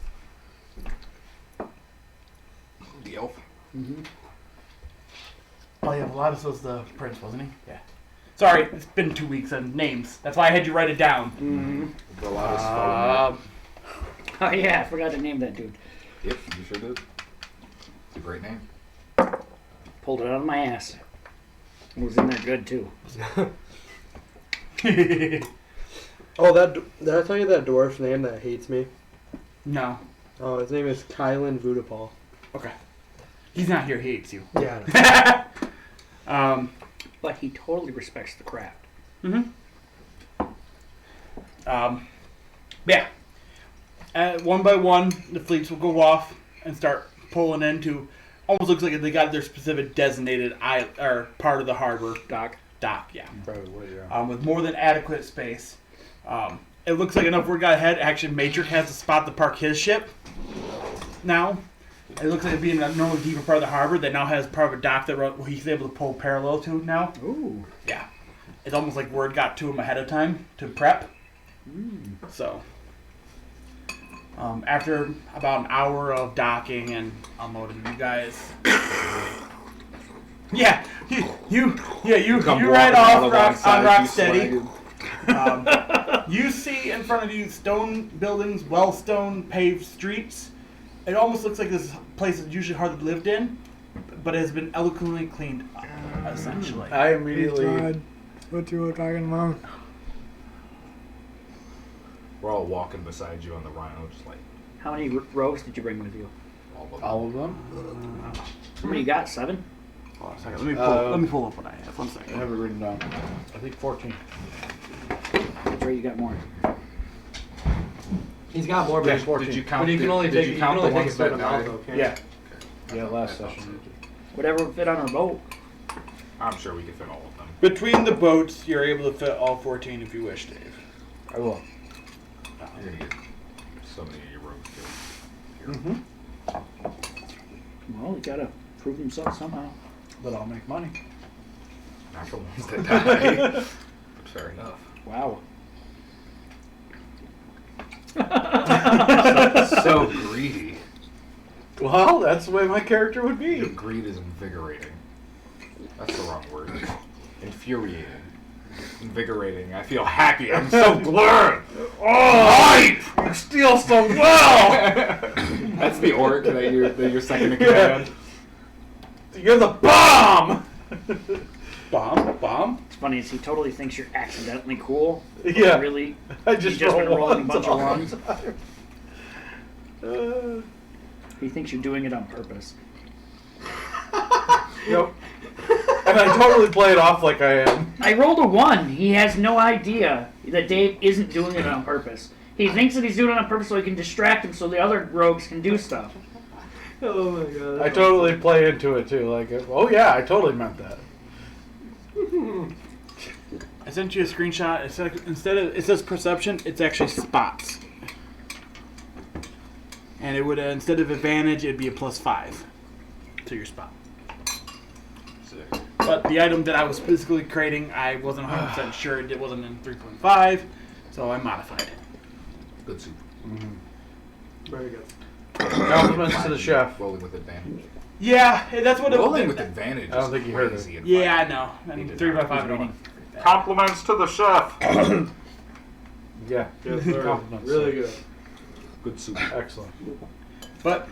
The elf. Mm-hmm. Oh yeah, Valatus was the prince, wasn't he? Yeah. Sorry, it's been 2 weeks and names. That's why I had you write it down. Mm-hmm. Valatus. Oh yeah, I forgot to name that dude. Yep, you sure did. It's a great name. Pulled it out of my ass. It was in there good too. Oh, did I tell you that dwarf's name that hates me? No. Oh, his name is Kylan Vudapal. Okay. He's not here. He hates you. Yeah. But he totally respects the craft. Mm-hmm. Yeah. One by one, the fleets will go off and start pulling into. Almost looks like they got their specific designated or part of the harbor. Dock, yeah. Probably would, yeah. With more than adequate space. It looks like enough word got ahead. Actually, Matrix has a spot to park his ship now. It looks like it being a normally deeper part of the harbor that now has part of a dock that he's able to pull parallel to now. Ooh. Yeah. It's almost like word got to him ahead of time to prep. So, after about an hour of docking and unloading, you guys... Yeah, you ride off on Rocksteady. You see in front of you stone buildings, well-stone paved streets. It almost looks like this place is usually hardly lived in, but it has been eloquently cleaned up, essentially. I immediately... God, what you were talking about? We're all walking beside you on the Rhino, just like How many rogues did you bring with you? all of them. All of them? How many you got? 7? Hold on a second. Let me pull up what I have. 1 I second. have it written down. I think 14. That's right, you got more. He's got more, Yeah, but 14. Did you count? But you can only take you count the take a ones certain that amount, died? though, can't Yeah. you? Yeah, last session. Whatever would fit on our boat. I'm sure we can fit all of them. Between the boats, you're able to fit all 14 if you wish, Dave. I will. You're gonna get so many of your rogues killed. Mm-hmm. Well, you gotta prove himself somehow. But I'll make money. Not the ones that die. Fair enough. Wow. So greedy. Well, that's the way my character would be. Your greed is invigorating. That's the wrong word. Infuriating. Invigorating. I feel happy. I'm so glad. Oh, you steal so well. That's the orc that you're second in command. You're the bomb! Bomb? It's funny is he totally thinks you're accidentally cool. Yeah. Really? I just been roll rolling a ones bunch of all ones. the time. He thinks you're doing it on purpose. Yep. And I totally play it off like I am. I rolled a 1. He has no idea that Dave isn't doing it on purpose. He thinks that he's doing it on purpose so he can distract him so the other rogues can do stuff. Oh my god. I totally play into it too. Like, oh yeah, I totally meant that. I sent you a screenshot. Instead of it says perception, it's actually spots. And it would instead of advantage, it'd be a +5 to your spot. Sick. But the item that I was physically creating, I wasn't 100% sure it wasn't in 3.5, so I modified it. Good soup. Very good. Compliments to the chef. Rolling with advantage. Yeah, that's what Rolling with advantage. I don't is think you heard crazy in Yeah, I fighting. know. He And did 3.5 not. I don't want. Compliments to the chef. Yeah. Yes, sir. Compliments. Really good. Good soup. Excellent. But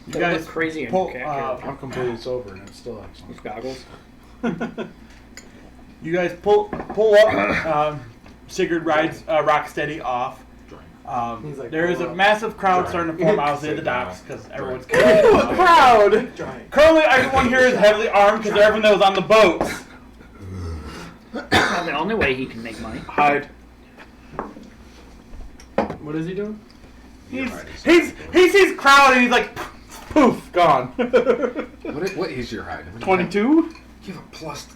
you That guys look crazy on pull, your character. I'm completely sober and it's still excellent. With goggles. you guys pull up. Sigurd rides Rocksteady off. He's like, There is a pull up. massive crowd Dry. starting to form outside the Sit docks down. because Dry. everyone's Ooh, a crowd! Giant. Currently, everyone here is heavily armed because everyone that was on the boats. That's not the only way he can make money. Hide. What is he doing? He sees crowd and he's like, Poof, gone. What is your hide? 22? You have a plus.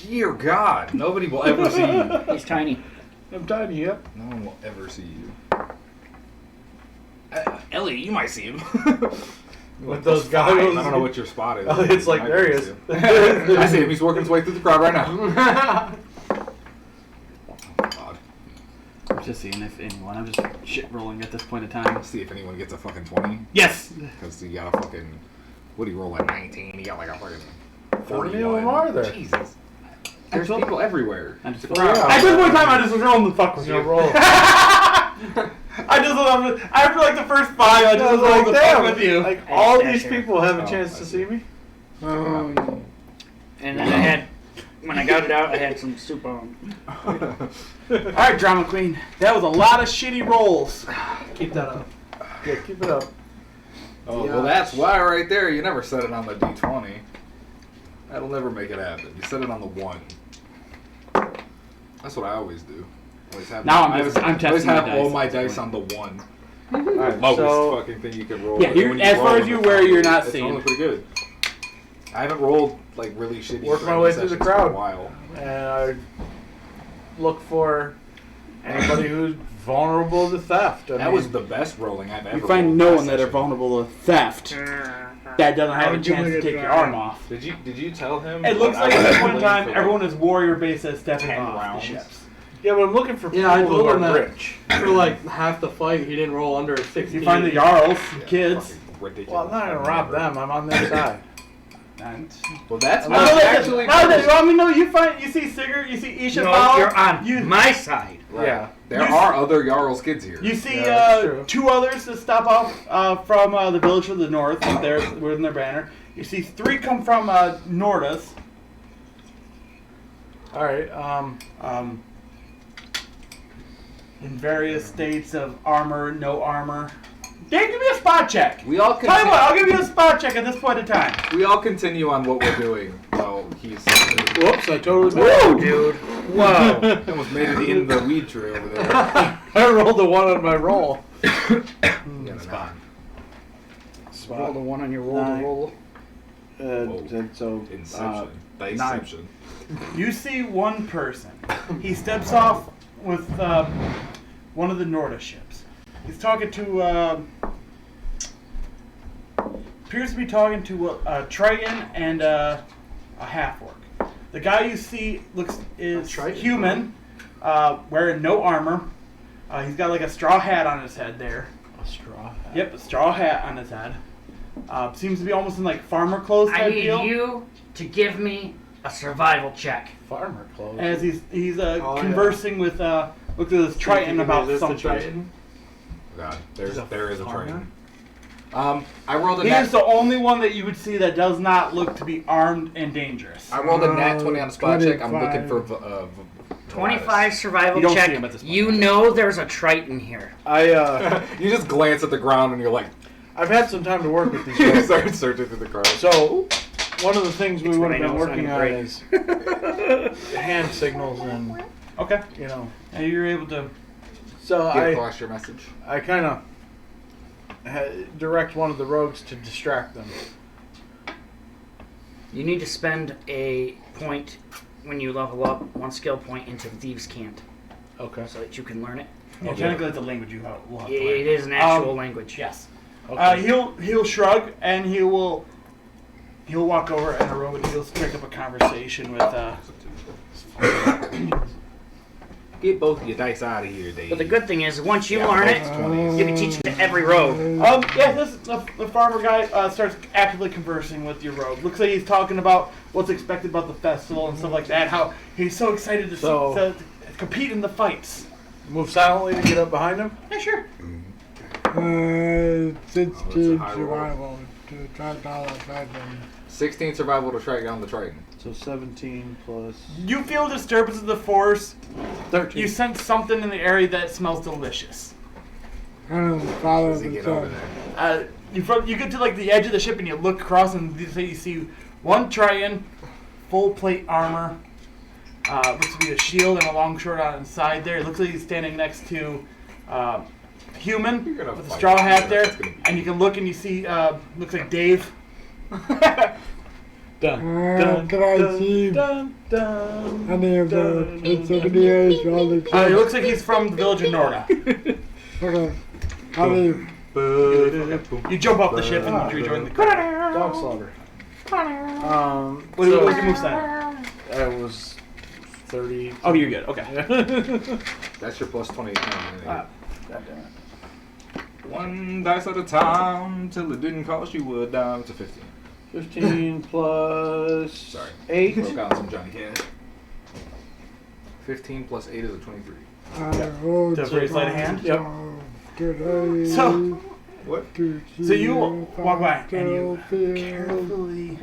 Dear God, nobody will ever see you. He's tiny. I'm tiny, yep. No one will ever see you. Ellie, you might see him. With those +5. goggles. I don't know what your spot is. It's like, I there he don't is. see him. I see him. He's working his way through the crowd right now. God. I'm just seeing if anyone. I'm just shit rolling at this point in time. See if anyone gets a fucking 20. Yes. Because you got a fucking. What do you roll at 19? You got like a fucking. How many 41. of them are there? Jesus. There's people everywhere. I'm just. Well, yeah. at this point in time, I just was rolling the fuck with you. Roll. After like the first 5, I just was rolling the fuck with you. Like, all Stash these here. people have a Oh, chance I to see. see me? And then I had, when I got it out, I had some soup on. Alright, Drama Queen. That was a lot of shitty rolls. Keep that up. Yeah, keep it up. Oh, well, that's why right there. You never set it on the D20. That'll never make it happen. You set it on the 1. That's what I always do. Always have Now I'm always testing have my all dice my at this dice on the 1. Alright, Lowest so fucking thing you can roll. Yeah, And you're- when as roll far as with you the where top, you're not it's seeing. normally pretty good. I haven't rolled like really shitty. Work my training way through the sessions crowd. for a while. and I look for anybody who's vulnerable to theft. That was the best rolling I've ever. You find rolled no in one that are session. vulnerable to theft. That doesn't have a chance to take your arm off. Did you tell him? It looks when like I at was this point in rolling time, for, like, everyone is warrior bases stepping 10 off rounds? the ships. Yeah, but I'm looking for people Yeah, I who told are him that. rich. For like half the fight, he didn't roll under a 16. You find the Jarls, yeah, kids. fucking ridiculous. Well, I'm not gonna rob them. I'm on their side. And Well, that's now not that actually. you want me to know, you see Sigurd, you see Isha No, follow, you're on you, my side. Right. Yeah. There You- are other Jarl's kids here. You see Yeah, that's true. 2 others that stop off from the village to the north, up there, within their banner. You see 3 come from Nordas. All right. In various states of armor, no armor. Dave, give me a spot check. We all Tell you continue. what, I'll give you a spot check at this point in time. We all continue on what we're doing. While he's Whoops! I totally. Whoa, dude. Whoa. he almost made it in the weed tree over there. I rolled a 1 on my roll. Yeah, spot. Roll the one on your roll to Nine. roll. So Inception. The 9. Inception. You see one person. He steps off with one of the Norda ships. He's talking to, appears to be talking to a Triton and a half-orc. The guy you see is Triton, human, wearing no armor. He's got like a straw hat on his head there. A straw hat. Yep, a straw hat on his head. Seems to be almost in like farmer clothes I type need deal. you to give me a survival check. Farmer clothes. As he's yeah. conversing with look at this Triton about Is this the something. Triton? God, He's a there is a farmer? train. I rolled a He nat. is the only one that you would see that does not look to be armed and dangerous. I rolled a nat 20 on the spot check. I'm 25. looking for 25 survival You don't see check. him at this point. You know there's a Triton here. You just glance at the ground and you're like, I've had some time to work with these you guys. start searching through the crowd. So, one of the things we It's would when have I been know it's working on on break. is hand signals and, Okay, you know. and you're able to. So Get I across your message. kind of direct one of the rogues to distract them. You need to spend a point when you level up, 1 skill point into Thieves' Cant, Okay. so that you can learn it. Yeah, technically, it's a language you will have to It learn. is an actual language. Yes. Okay. He'll shrug and he'll walk over and a rogue and he'll strike up a conversation with Get both of your dice out of here, Dave. But the good thing is, once you learn it, you can teach it to every rogue. the farmer guy starts actively conversing with your rogue. Looks like he's talking about what's expected about the festival and stuff like that. How he's so excited to compete in the fights. Move silently to get up behind him. Yeah, sure. 16 high roll. survival to track down a Triton. 16 survival to track down the Triton. So 17 plus You feel disturbance of the force. 13. You sense something in the area that smells delicious. And follow Does he the get over sun. there? You get to like the edge of the ship and you look across and you see one Triton, full plate armor, Looks to be a shield and a long sword on the side there. It looks like he's standing next to human with a straw hat there. And you can look and you see, looks like Dave. Can I see any of the 878 all the It looks like he's from the village of Norda. Okay. How do you? You jump off the ship and you rejoin the crew. Dog slaughter. What's your move sign? I was 30. Oh, you're good. Okay. That's your plus 20. God damn it. One dice at a time till it didn't cost you a dime to 15. 15 plus Sorry. 8. Broke out some Johnny Cash. 15 plus 8 is a 23. To raise sleight of hand? Yep. So, What? so you walk by and you carefully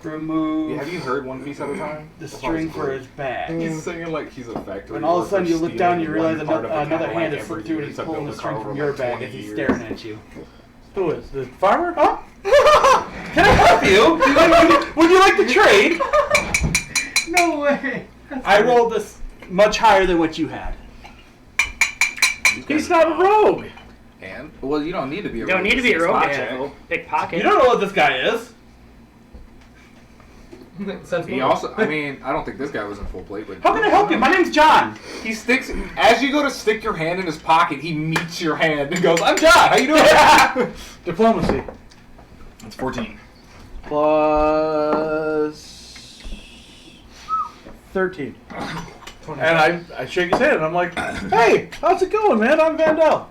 remove Have you heard One Piece at a time? the string for his bag. He's singing like he's a factory. And all of a sudden you look down and you realize stealing one part of a another hand Cadillac is slipped every through year and he's to pulling build the a string car from over your like bag 20 as he's years. staring at you. Who is the farmer? Huh? Can I help you? Would you like to trade? No way. I rolled this much higher than what you had. He's not a rogue. And? Well, you don't need to be a You don't need to be a rogue to have a pickpocket. You don't know what this guy is. He also, I mean, I don't think this guy was in full plate, but How can I help you? My name's John. he sticks, as you go to stick your hand in his pocket, he meets your hand and goes, I'm John, how you doing? Diplomacy. It's 14. Plus 13. And I shake his hand and I'm like, hey, how's it going, man? I'm Vandal.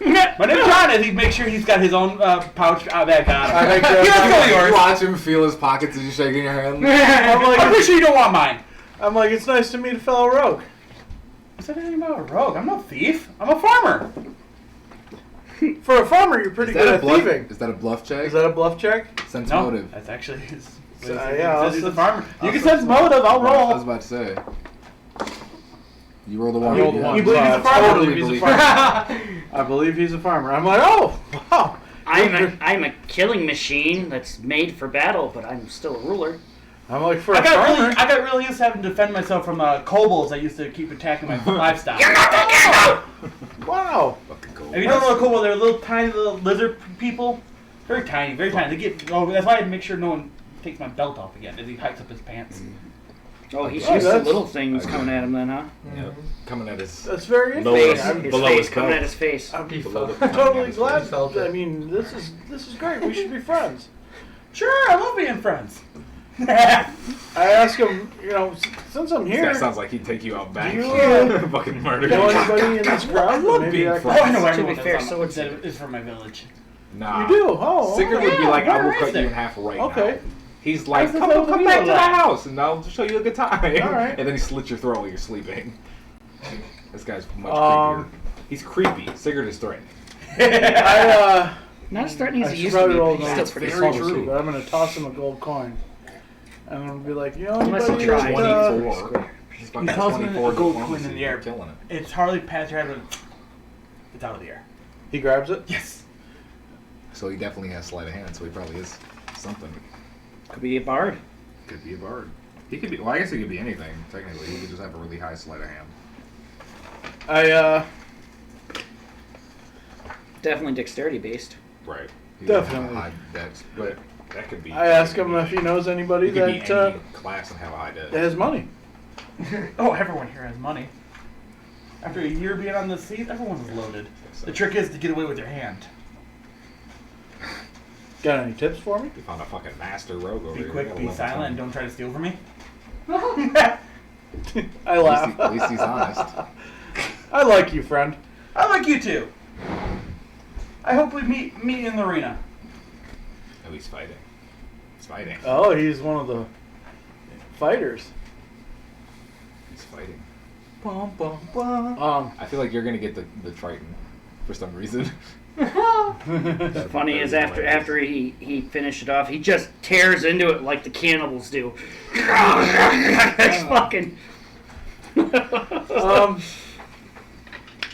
My name's John, and he makes sure he's got his own pouch back on. I make sure He doesn't know You yours. watch him feel his pockets as you shaking your hand. I'm pretty sure you don't want mine. I'm like, it's nice to meet a fellow rogue. What's that anything about a rogue? I'm no thief. I'm a farmer. For a farmer, you're pretty Is good that, at a bluff, thieving. is that a bluff check? Is that a bluff check? Sense No, motive. that's actually his. Yeah, He says he's a I'll- farmer. You I'll can sense sense motive. I'll I was roll. about to say. You rolled a 1. rolled a yeah. one. You believe he's a I farmer? totally believe he's a farmer. I believe he's a farmer. I'm like, oh, wow. I'm a killing machine that's made for battle, but I'm still a ruler. I'm like, for I a got farmer. really used to having to defend myself from kobolds that used to keep attacking my livestock. Wow. Fucking cool. If you don't know a kobold, they're little tiny little lizard people. Very tiny, very tiny. They get. Oh, that's why I had to make sure no one takes my belt off again as he hikes up his pants. Oh, he's Oh, used to that's- little things coming at him then, huh? Yep. Coming at his. That's very Below interesting. his- His below face his coming belt. at his face. I'm Below the- totally glad. felt it. I mean, this is great. We should be friends. Sure, I love being friends. I ask him, since I'm This here, guy sounds like he'd take you out back. Do you, Fucking murder know you. anybody in this crowd? love Maybe being I friends. Oh, I know To everyone be fair, that's so on, it's- that is from my village. Nah. You do? Oh, Sigurd would be yeah, like, I will where cut is you it? in half right Okay. now. He's like, How's come, this come little back to the laugh? house and I'll show you a good time. All right. And then he slits your throat while you're sleeping. This guy's much Um, creepier. He's creepy. Sigurd is threatening. Not as threatening as I he should used to probably be, roll but he's another still pretty very strong. true. but I'm gonna toss him a gold coin. And I'm gonna be like, Unless anybody he tries. that, 24. He's fucking He tosses 24 a gold diplomacy. coin in the air. You're killing it. It's hardly past your head, but it's out of the air. he grabs it. Yes. So he definitely has sleight of hand, so he probably is something. Could be a bard. Could be a bard. He could be, well, I guess he could be anything, technically. He could just have a really high sleight of hand. I Definitely dexterity based. Right. He Definitely. doesn't have a high dex, but that could be. I ask him if he knows anybody He could be that any class and have a high dex. has money. Oh, everyone here has money. After a year being on the seat, everyone's loaded. The trick is to get away with your hand. Got any tips for me? We found a fucking master rogue over Be here. quick, Gotta be love silent, him. and don't try to steal from me. I At laugh. least he's honest. I like you, friend. I like you too. I hope we meet in the arena. Oh, he's fighting. He's fighting. Oh, he's one of the fighters. He's fighting. Um, I feel like you're gonna get the Triton for some reason. Funny is after he finished it off, he just tears into it like the cannibals do. It's fucking.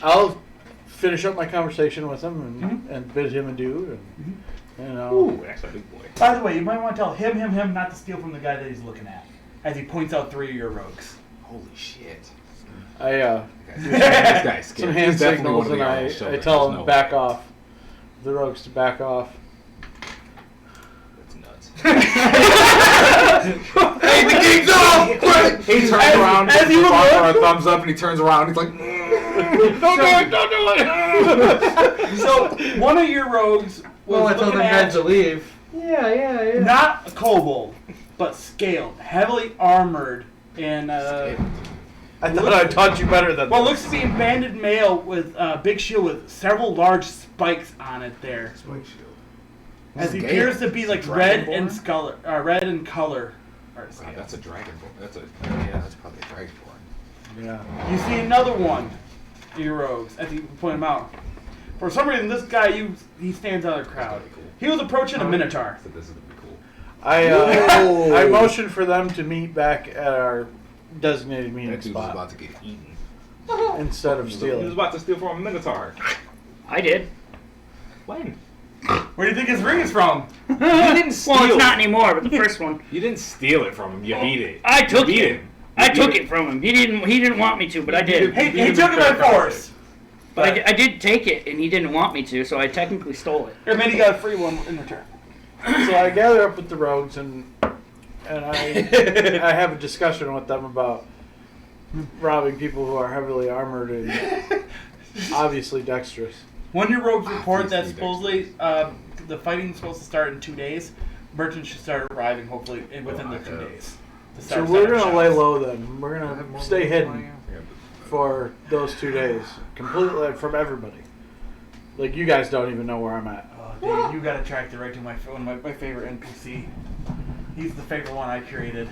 I'll finish up my conversation with him and bid him adieu. And, Ooh, that's a big boy. By the way, you might want to tell him not to steal from the guy that he's looking at, as he points out 3 of your rogues. Holy shit. I This guy's some scared. hand He's definitely signals one of and the I Irish children. tell There's them no back way. off. The rogues to back off. That's nuts. Hey, the game's off! Quick! He turns around, as you gives look- a thumbs up, and he turns around. He's like, Don't do it! Don't do it! So, one of your rogues was Well, I told looking them guys at to leave. Yeah. not a kobold, but scaled, heavily armored, and I thought I taught you better than what this. looks to be a banded male with a big shield with several large spikes on it there. As he appears to be like red in color. Or wow, that's a dragonborn. That's probably a dragonborn. Yeah. You see another one, your rogues, as you point him out. For some reason, this guy, he stands out of the crowd. That's pretty cool. He was approaching a minotaur. So this is gonna be cool. I motioned for them to meet back at our designated meeting That dude was spot about to get eaten. instead of He was stealing. about to steal from a minotaur. I did. When? Where do you think his ring is from? You didn't steal. Well, it's not anymore, but the first one. You didn't steal it from him. You beat it. I took you beat it. him. I took it from him. He didn't want me to, but I did. He took it by force. But I did take it, and he didn't want me to, so I technically stole it. And then he got a free one in return. So I gather up with the rogues and I have a discussion with them about robbing people who are heavily armored and obviously dexterous. One of your rogues report that Obviously, supposedly the fighting's supposed to start in 2 days. Merchants should start arriving hopefully within the 2 days. To So start we're setting gonna shots. lay low then. We're gonna stay hidden for those 2 days, completely from everybody. Like you guys don't even know where I'm at. Oh, Dave, you got attracted right to one of my favorite NPC. He's the favorite one I created.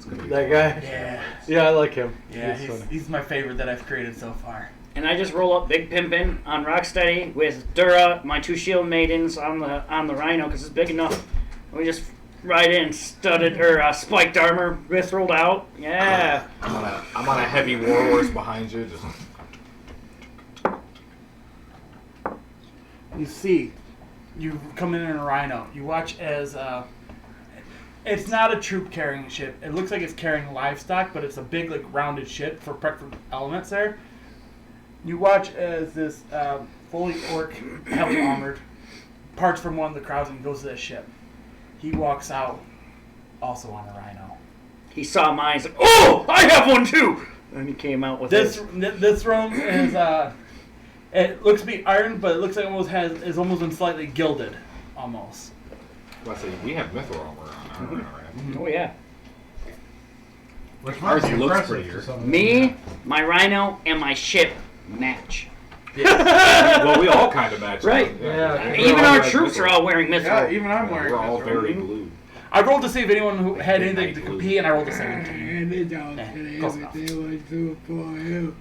That guy? Yeah. Yeah, I like him. Yeah, He's funny. he's my favorite that I've created so far. And I just roll up Big Pimpin' on Rocksteady with Dura, my 2 shield maidens on the Rhino because it's big enough. We just ride in, spiked armor, mithrilled out. Yeah. I'm on a heavy warhorse behind you. Just You see, you come in a Rhino. You watch as it's not a troop carrying ship. It looks like it's carrying livestock, but it's a big, like, rounded ship for elements there. You watch as this fully orc, heavily armored, parts from one of the crowds and goes to this ship. He walks out, also on a Rhino. He saw mine. He's like, "Oh, I have one too!" And he came out with This it. this room is it looks to be iron, but it looks like is almost been slightly gilded, almost. well, I say we have mithril armor on. Right? Oh yeah. Which Ours looks prettier. Me, my Rhino, and my ship match. Well, we all kind of match. Right. Yeah. Even our troops are all wearing mithril. Yeah, even I'm wearing We're all mithril. very blue. I rolled to see if anyone who had anything to compete, and I rolled a 17. And they don't get close enough. everything what do for you.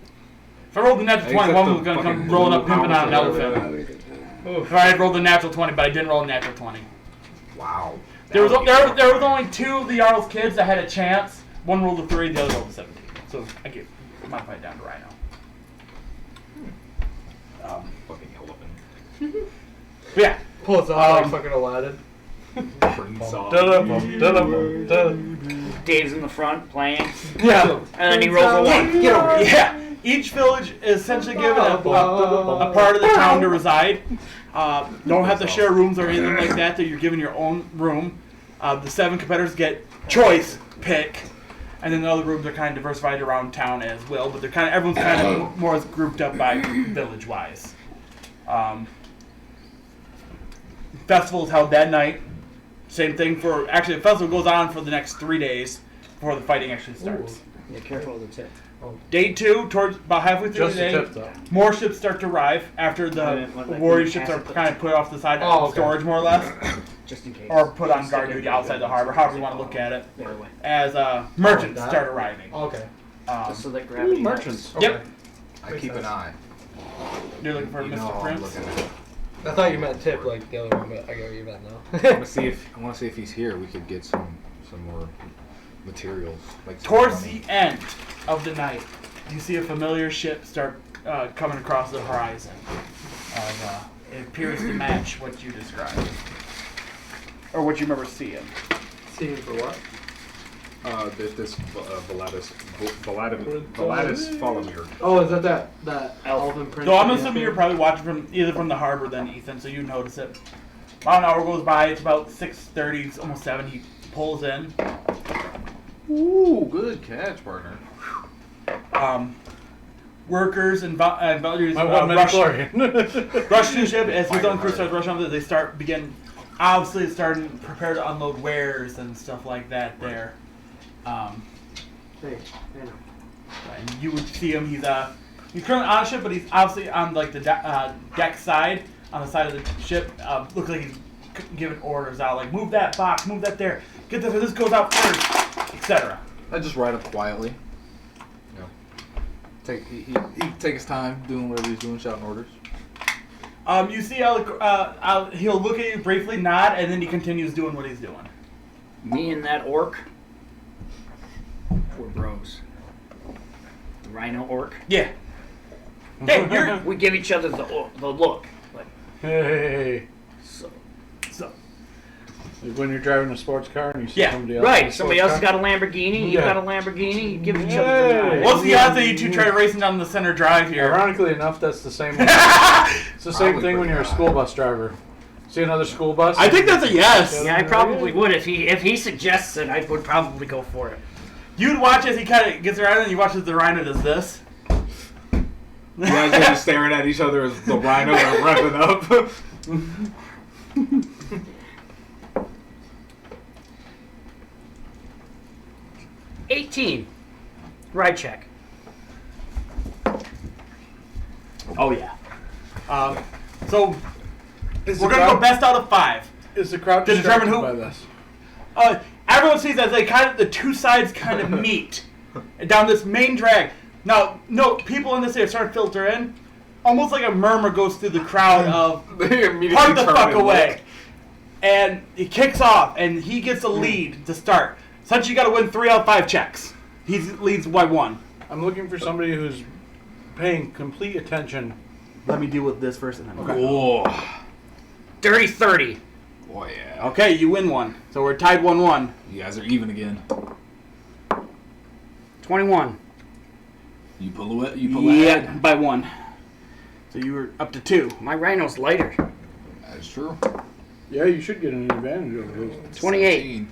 If I rolled the natural 20, Except one the was going to come fucking rolling up blue pimping on an powers elephant. If I had rolled the natural 20, but I didn't roll a natural 20. Wow. There was only 2 of the Jarl's kids that had a chance. One rolled a 3, the other rolled a 17. So I get modified down to Rhino. Fucking elephant. But yeah, Pulls off like fucking Aladdin. Prince of- Dave's in the front playing, yeah, and then he rolls a 1. Get over here. yeah. Each village is essentially given a part of the town to reside. Don't have to share rooms or anything like that. That you're given your own room. The 7 competitors get choice pick, and then the other rooms are kind of diversified around town as well. But they're everyone's kind of more grouped up by village wise. Festival is held that night. Same thing for the festival goes on for the next 3 days before the fighting actually starts. Yeah, careful of the tip. Day 2, towards about halfway through Just the a day, tip, though. more ships start to arrive after the warrior ships are kind of put off the side of storage, more or less, Just in case. or put on guard duty outside the harbor, however you want to look at it, Right away. as merchants that? start arriving. Okay. Just so that gravity merchants. helps. Yep, I keep an eye. you're looking for You know Mr. how I'm Prince. looking at it. I thought you meant tip like the other one, but I get what you meant now. I want to see if he's here. We could get some more materials. Like some Towards money. the end of the night, you see a familiar ship start coming across the horizon. It appears to match what you described, or what you remember seeing. Seeing for what? This Valatus Falamir. Oh, is that elven prince? So I'm assuming you're probably watching either from the harbor then, Ethan, so you notice it. About an hour goes by, it's about 6:30, it's almost 7, he pulls in. Ooh, good catch, partner. Workers and Valkyries rush to the ship as his own crew starts rushing on. They obviously starting to prepare to unload wares and stuff like that there. Hey, I know. And you would see him. He's currently on a ship, but he's obviously on like the deck side, on the side of the ship. Looks like he's giving orders out, like move that box, move that there, get this goes out first, etc. I just ride up quietly. He take his time doing whatever he's doing, shouting orders. You see how he'll look at you briefly, nod, and then he continues doing what he's doing. Me and that orc, we're bros. The rhino orc. Yeah. Hey, we give each other the look. Like, Hey. so. Like when you're driving a sports car and you see somebody else. Right. Somebody else has got a Lamborghini. You got a Lamborghini. You give each other the nod. What's the odds that you two try racing down the center drive here? Ironically enough, that's the same. It's the same thing when you're a school bus driver. See another school bus? I think that's a yes. Yeah, I probably would if he suggests it. I would probably go for it. You'd watch as he kind of gets around and you watch as the rhino does this. You guys are just staring at each other as the rhinos are revving up. 18. Ride check. Oh yeah. So Is we're the gonna go crowd- best out of 5. Is the crowd to determine distracted who- by this? Everyone sees as the two sides kind of meet down this main drag. Now, no, people in this area start to filter in. Almost like a murmur goes through the crowd of They immediately park the turn fuck and away. look. And he kicks off, and he gets a lead to start. Since you got to win 3 out of 5 checks, he leads by 1. I'm looking for somebody who's paying complete attention. Let me deal with this first, and then Oh, Dirty 30. boy, yeah. Okay, you win 1, so we're tied 1-1. You guys are even again. 21. You pull it. Yeah, ahead. by 1. So you were up to 2. My rhino's lighter. That's true. Yeah, you should get an advantage over this. 28. 17.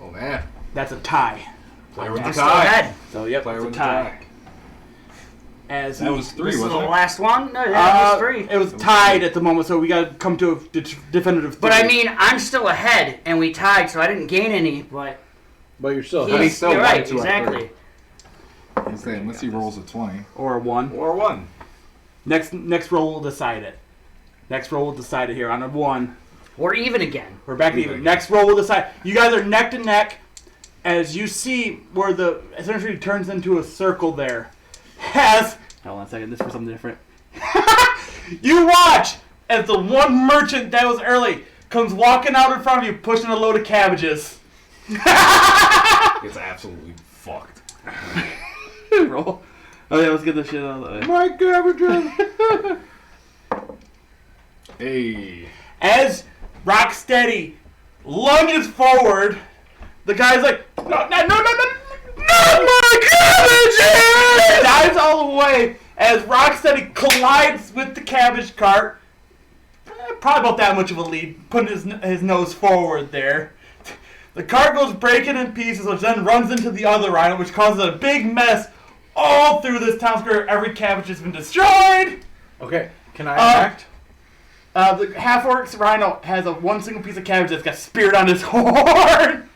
Oh man. That's a tie. Player with the I'm still tie. ahead. So yep, Player it's a with the tie. tie. As That was 3, This is the wasn't it? last one? No, that was 3. It was tied at the moment, so we got to come to a definitive. But I 3. mean, I'm still ahead, and we tied, so I didn't gain any, but But you're still He's ahead. still you're right, 1-2 out of exactly. He's saying, unless he rolls a 20. or a 1. Or 1. Next roll will decide it. Next roll will decide it here on a 1. We're even again. We're back to even. Next roll will decide. You guys are neck to neck, as you see where the essentially turns into a circle there. Hold on a second. This is for something different. You watch as the one merchant that was early comes walking out in front of you, pushing a load of cabbages. It's absolutely fucked. Roll. Oh yeah, let's get this shit out of the way. My cabbages! Hey. As Rocksteady lunges forward, the guy's like, no, not my cabbages! Dives all the way as Rocksteady collides with the cabbage cart. Probably about that much of a lead, putting his nose forward there. The cart goes breaking in pieces, which then runs into the other rhino, which causes a big mess all through this town square. Every cabbage has been destroyed. Okay, can I act? The half-orc rhino has one single piece of cabbage that's got speared on his horn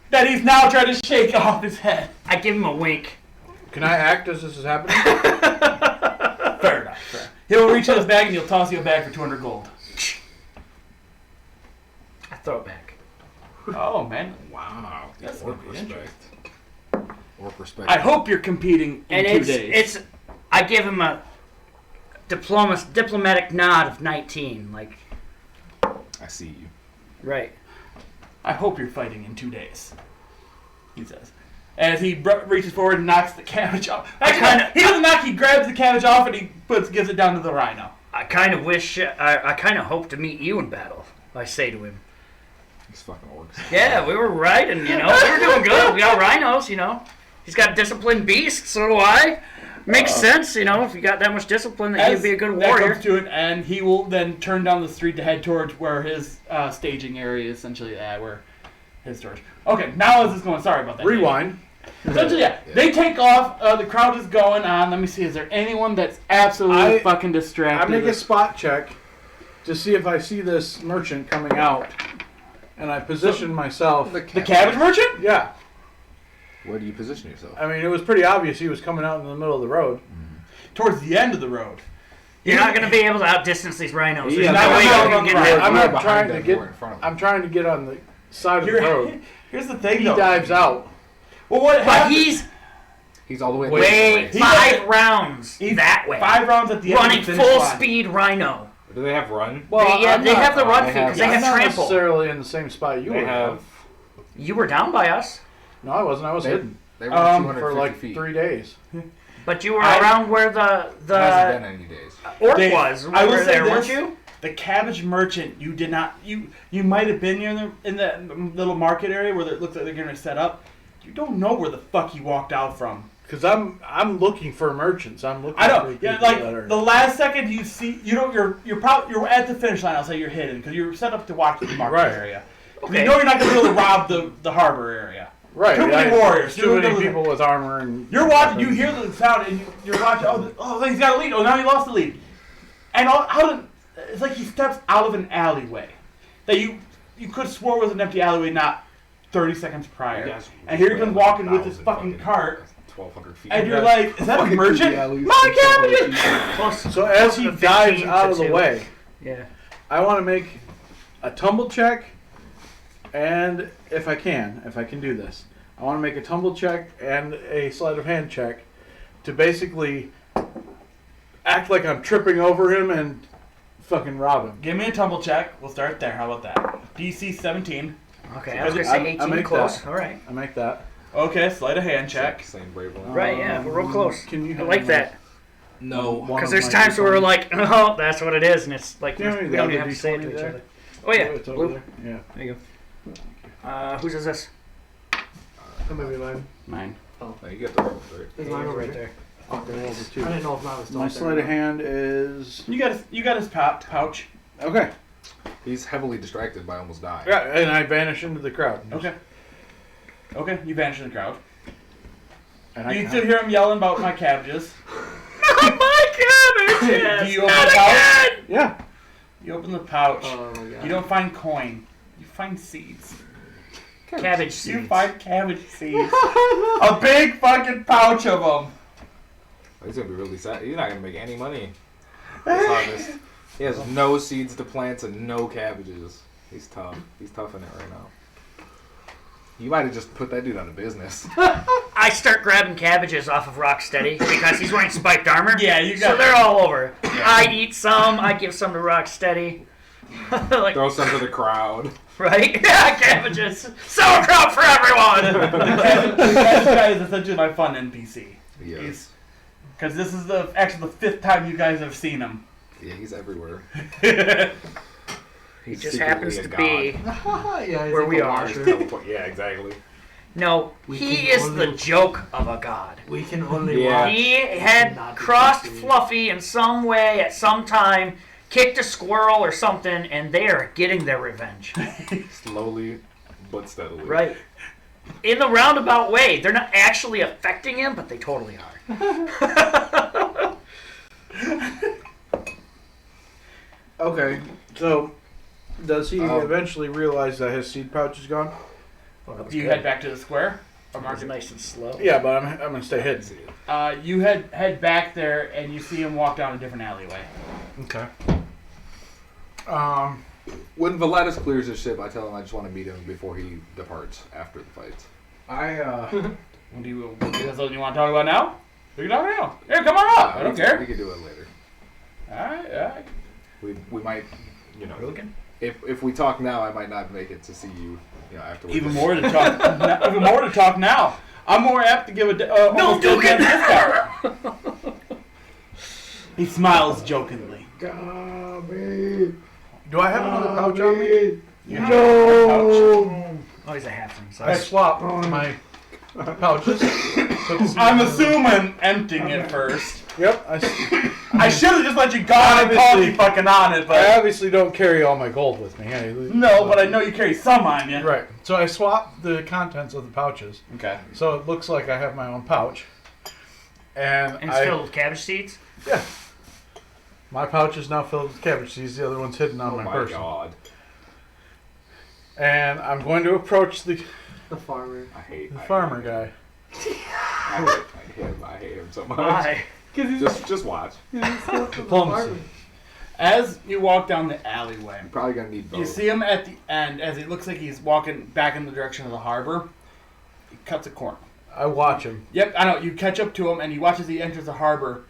that he's now trying to shake off his head. I give him a wink. Can I act as this is happening? Fair enough. Fair. He'll reach in his bag and he'll toss you a bag for 200 gold. I throw it back. Oh, man. Wow. That's Orc gonna be respect. Orc respect. I hope you're competing in And 2 days. I give him a diplomatic nod of 19. Like, I see you. right. I hope you're fighting in 2 days, he says. As he reaches forward and knocks the cabbage off. Actually, he doesn't knock, he grabs the cabbage off and he gives it down to the rhino. I kind of wish, I kind of hope to meet you in battle, I say to him. These fucking orcs. Yeah, we were riding, we were doing good. We got rhinos, He's got disciplined beasts, so do I. Makes sense, if you got that much discipline, that you'd be a good That warrior. comes to it, and he will then turn down the street to head towards where his staging area is essentially where his storage. Okay, now as it's going, sorry about that. Rewind. Essentially, yeah. They take off, the crowd is going on. Let me see, is there anyone that's absolutely fucking distracted? I make a spot check to see if I see this merchant coming out, and I position myself. The cabbage merchant? Yeah. Where do you position yourself? I mean, it was pretty obvious he was coming out in the middle of the road. Towards the end of the road. You're not going to be able to outdistance these rhinos. There's Yeah, no way you not can get right. that. I'm You're not trying behind to them, get. you're in front of them. I'm trying to get on the side of the road. Here's the thing, He though. dives out. Well, what But happens? He's all the way. Wait, He- 5 rounds He's that way. 5 rounds at the end. Running of the finish full line. speed rhino. Do they have run? Well, they I'm not- have the run they feed because they have- I'm have not trample. necessarily in the same spot you They were. have. You were down by us, No, I wasn't. I was They, hidden they run 250 for like feet. 3 days. but you were I- around where It hasn't been any days. orc Dave, was. I You will were say there, this. weren't you? The cabbage merchant, you did not. You might have been near in that little market area where it looks like they're going to set up. You don't know where the fuck he walked out from. Because I'm looking for merchants. I'm looking. I for know. people Yeah, like that are, the last second you see, you're probably at the finish line. I'll say you're hidden because you're set up to watch the market Right. area. Okay. You know you're not going to be able to rob the harbor area. right. too many warriors. Too many You're- people with armor and. You're watching. You hear the sound, and you're watching. Oh, he's got a lead. Oh, now he lost the lead. And it's like he steps out of an alleyway that you could have swore was an empty alleyway not 30 seconds prior. Yes. And here he comes walking with his 1,000 fucking cart, 1,200 feet. and you're like, is that a merchant? My cabbages! Close. So as he Close to dives 15 out to of the 2. way, Yeah. I want to make a tumble check, and if I can do this, I want to make a tumble check and a sleight of hand check to basically act like I'm tripping over him and fucking rob him. Give me a tumble check. We'll start there. How about that? DC 17. Okay, I was going to say I 18. make Close. that. All right. I make that. Okay, sleight of hand check. Same brave one. Right, yeah, we're real close. Can you I have like my- that. No. one Because of there's my times where we're D20s? like, oh, that's what it is, and it's like, Yeah, we the don't other even have to say it to D20 each there. other. Oh, yeah. it's over Blue. there. Yeah. There you go. Whose is this? That might be mine. Mine. No, you get the rolls, right? Is mine over right here? there. Oh, they're over I two. didn't know if mine was still My up there. sleight of hand is You got his pouch. okay. He's heavily distracted by almost dying. Yeah, and I vanish into the crowd. Okay. Okay, you vanish in the crowd. And I You can still hear him yelling about my cabbages. My cabbages! Do you open the pouch? Yeah. You open the pouch. Oh my god. You don't find coin. You find seeds. Cabbage You seeds. find cabbage seeds. A big fucking pouch of them. He's gonna be really sad. He's not gonna make any money. This harvest. He has no seeds to plant and no cabbages. He's tough. He's tough in it right now. You might have just put that dude out of business. I start grabbing cabbages off of Rocksteady because he's wearing spiked armor. Yeah, you So got they're all over. I eat some, I give some to Rocksteady. Like, Throw some to the crowd. right? Yeah, cabbages. Sauerkraut for everyone! the cabbage guy is essentially my fun NPC. Yes. Because this is actually the 5th time you guys have seen him. Yeah, he's everywhere. He He's just secretly happens a to god. be Yeah, he's where like we a are. washer. Yeah, exactly. No, We he can is only- the joke of a god. We can only Yeah. watch. He had Not be crossed confused. Fluffy in some way at some time, kicked a squirrel or something, and they are getting their revenge. Slowly but steadily. Right. In the roundabout way. They're not actually affecting him, but they totally are. Okay. So, does he Oh. eventually realize that his seed pouch is gone? Well, that was Do you good. head back to the square? Or That was market? nice and slow. Yeah, but I'm gonna stay hidden. You head back there and you see him walk down a different alleyway. Okay. When Valetus clears his ship, I tell him I just want to meet him before he departs after the fight. Do you that's something you want to talk about now? We can talk now. Here, come on up. I don't care. We can do it later. Alright. We might, you know, Looking? if we talk now, I might not make it to see you, afterwards. Even more to talk. Even more to talk now. I'm more apt to give a No, almost Dugan! discount. He smiles jokingly. Gobby. Do I have another pouch on me? No! Oh, he's a halfling. I So. swap my pouches. I'm assuming emptying it first. Yep. I should have just let you go and call you fucking on it, I but obviously don't carry all my gold with me. no, but I know you carry some on you. Right. So I swap the contents of the pouches. Okay. So it looks like I have my own pouch. And And it's filled with cabbage seeds? Yeah. My pouch is now filled with cabbage seeds. The other one's hidden on my person. God. And I'm going to approach the farmer. farmer guy. I hate him so much. Why? Just watch. Diplomacy. As you walk down the alleyway, I'm probably gonna need both. you see him at the end as he looks like he's walking back in the direction of the harbor. He cuts a corner. I watch him. Yep, I know. You catch up to him, and you watch as he enters the harbor,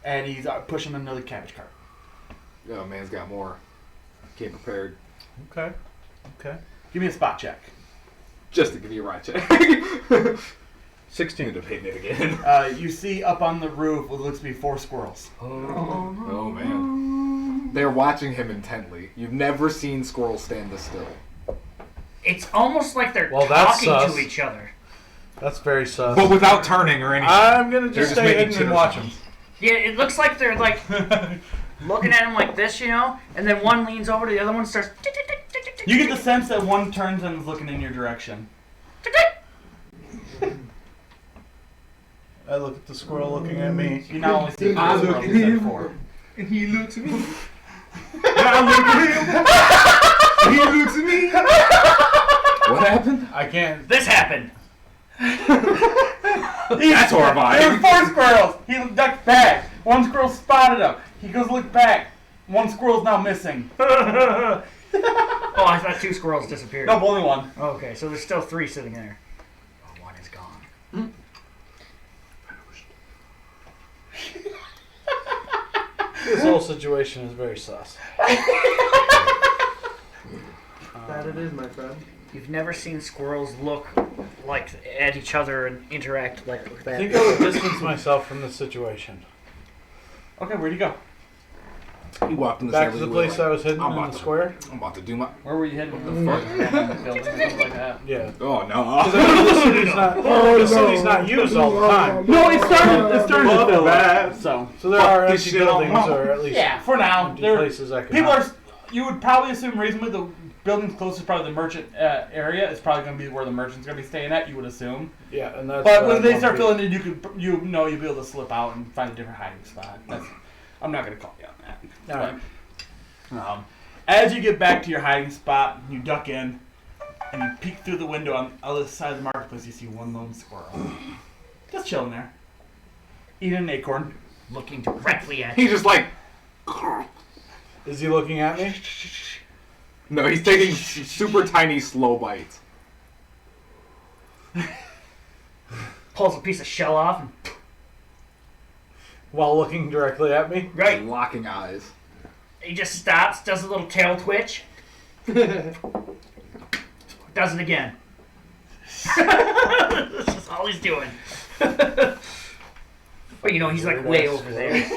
and he's pushing another cabbage cart. Oh, man's got more. Came prepared. Okay. Okay. Give me a spot check. Just to give you a right check. 16. End up hitting it again. You see up on the roof what looks to be 4 squirrels. Oh, man. They're watching him intently. You've never seen squirrels stand this still. It's almost like they're Well, that's talking sus. to each other. That's very sus. But without turning or anything. I'm going to They're just just stay making hidden and chitter watch him. sounds. Yeah, it looks like they're like looking at him like this, you know, and then one leans over to the other one, starts. You get the sense that one turns and is looking in your direction. I look at the squirrel looking at me. You not only see I 4 look squirrels at instead of him. 4. And he looks at me. He looks at me. What happened? I can't. This happened. That's horrifying. There were 4 squirrels. He ducked back. 1 squirrel spotted him. He goes look back. 1 squirrel's now missing. Oh, I thought 2 squirrels disappeared. Nope, only 1. Okay, so there's still 3 sitting there. Oh, 1 is gone. This whole situation is very sus. That it is, my friend. You've never seen squirrels look like at each other and interact like I that. think I would distance myself from this situation. Okay, where'd you go? He walked in the Back to the place I was hidden I'm in about the to- square. I'm about to do my. Where were you heading? What the fuck? Building or something like that. Yeah. Oh Because no! the city's not. The city's not used all the time. No, it started to fill bad. up. So So there are this empty shit on buildings, home. or at least yeah, for now, empty there places I can. people hide. are. You would probably assume reasonably the buildings closest, probably the merchant area, is probably going to be where the merchant's going to be staying at. You would assume. Yeah, and that's. But what when they I'm start hoping. filling in, you'll be able to slip out and find a different hiding spot. I'm not going to call you on that. All right. But, as you get back to your hiding spot, you duck in, and you peek through the window on the other side of the marketplace. You see 1 lone squirrel, just chilling there, eating an acorn. Looking directly at He's you. just like. Is he looking at me? No, he's taking super tiny, slow bites. Pulls a piece of shell off. And, While looking directly at me? right. Locking eyes. He just stops, does a little tail twitch. Does it again. This is all he's doing. But you know, he's like way over there.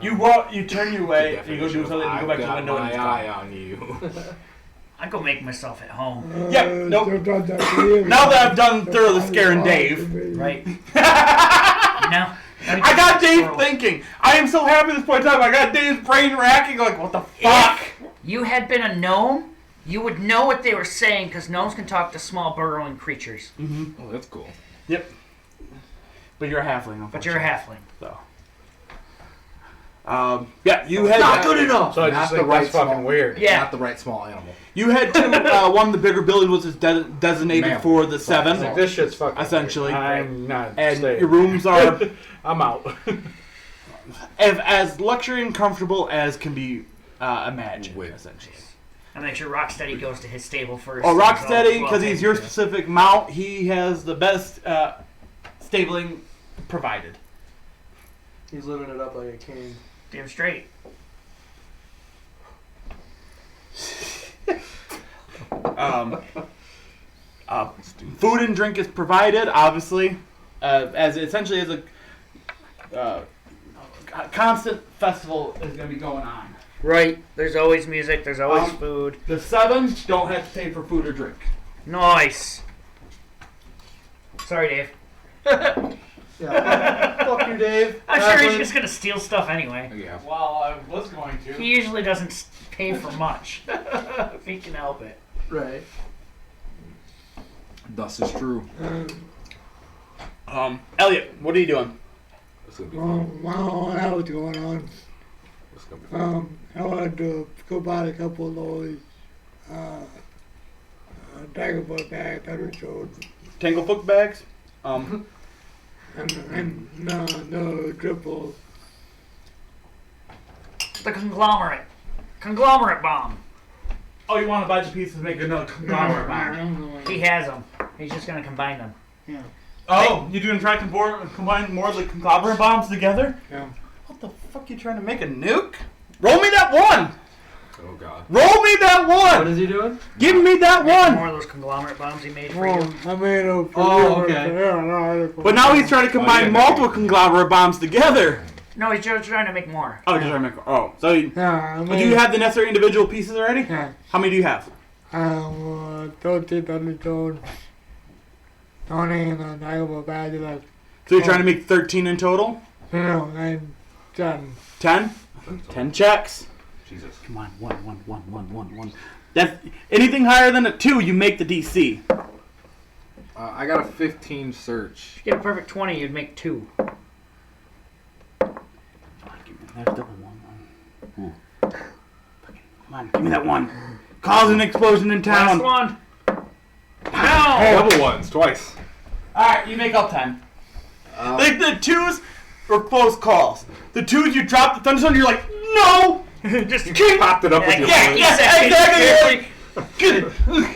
You turn your way, and you go do something, and you go back to the window, and my it's eye gone. on you. I go make myself at home. Yep, nope. Now that I've done thoroughly scaring Dave, Right? You know? I got Dave thinking. I am so happy at this point in time. I got Dave's brain racking, like, what the fuck? If you had been a gnome, you would know what they were saying because gnomes can talk to small burrowing creatures. Oh, that's cool. Yep. But you're a halfling, But you're a halfling. So. Yeah, you head. Not good enough. So I Not just the think right that's fucking small- weird. Yeah. Not the right small animal. You head to one of the bigger buildings, which is designated Mammal. for the 7. Like, this shit's fucking Essentially. weird. I'm not And staying. your rooms are I'm out. as luxury and comfortable as can be imagined, Wait. essentially. I make sure Rocksteady goes to his stable first. Oh, He's all Rocksteady, because 12 he's your taken care of. specific mount, he has the best stabling provided. He's living it up like a king. Damn straight. Food and drink is provided, obviously, as essentially as a constant festival is going to be going on. Right. There's always music. There's always food. The 7 don't have to pay for food or drink. Nice. Sorry, Dave. Yeah. Fuck you, Dave. I'm sure he's just gonna steal stuff anyway. Yeah. Well, I was going to. He usually doesn't pay for much if he can help it. Right. Thus is true. Elliot, what are you doing? It's gonna be Well, fun. while that was going on, It's gonna be fun. I wanted to go buy a couple of those Daggerfoot bags that were showed. Tanglefoot bags? And no triples. The conglomerate bomb. Oh, you want to buy the pieces to make another conglomerate bomb? He has them. He's just gonna combine them. Oh, you doing try to combine more of the conglomerate bombs together? Yeah. What the fuck you trying to make a nuke? Roll me that one! Oh god. Roll me that What one! is he doing? Give me that More one! of those conglomerate bombs he made for you. I mean, Oh, okay. But now he's trying to combine yeah, multiple conglomerate bombs together. No, he's just trying to make more. Oh, just trying to make. Oh, so you, Yeah, I mean, do you have the necessary individual pieces already? Yeah. How many do you have? 30 Tony and a Daggerfoot bag left. So you're trying to make 13 in total? No, and 10. 10? 10 checks. Jesus. Come on, one. That's anything higher than a 2, you make the DC. I got a 15 search. If you get a perfect 20, you'd make 2. Come on, give me that double one. Come on, give me that one. Cause an explosion in town. Last one. No. Double ones, twice. Alright, you make up 10. Like the 2s were close calls. The 2s you drop the thunderstorm, you're like, no! Just Popped it up with your Yeah, foot. exactly.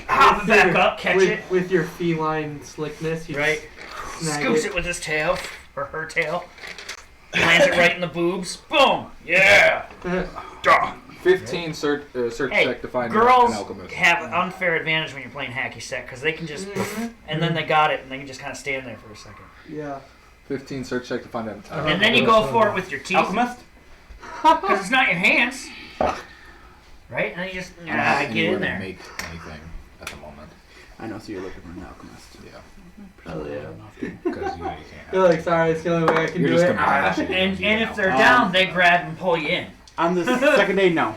hop back up, catch it. With your feline slickness, you Right. snag Scoops it with his tail, or her tail. Lands it right in the boobs. Boom. Yeah. Duh. 15 search Hey, check to find an girls alchemist. have an unfair advantage when you're playing hacky sack because they can just, and then they got it, and they can just kind of stand there for a second. Yeah. 15 search check to find an And then you go for it with your teeth, Alchemist? because it's not your hands, right? And then you just get in there. Make anything at the moment. I know, so you're looking for an alchemist. Yeah. Oh yeah. Because you can't. You're like, sorry, it's the only way I can You're do just it. gonna bash it. And if they're down, they grab and pull you in. On the second day, no.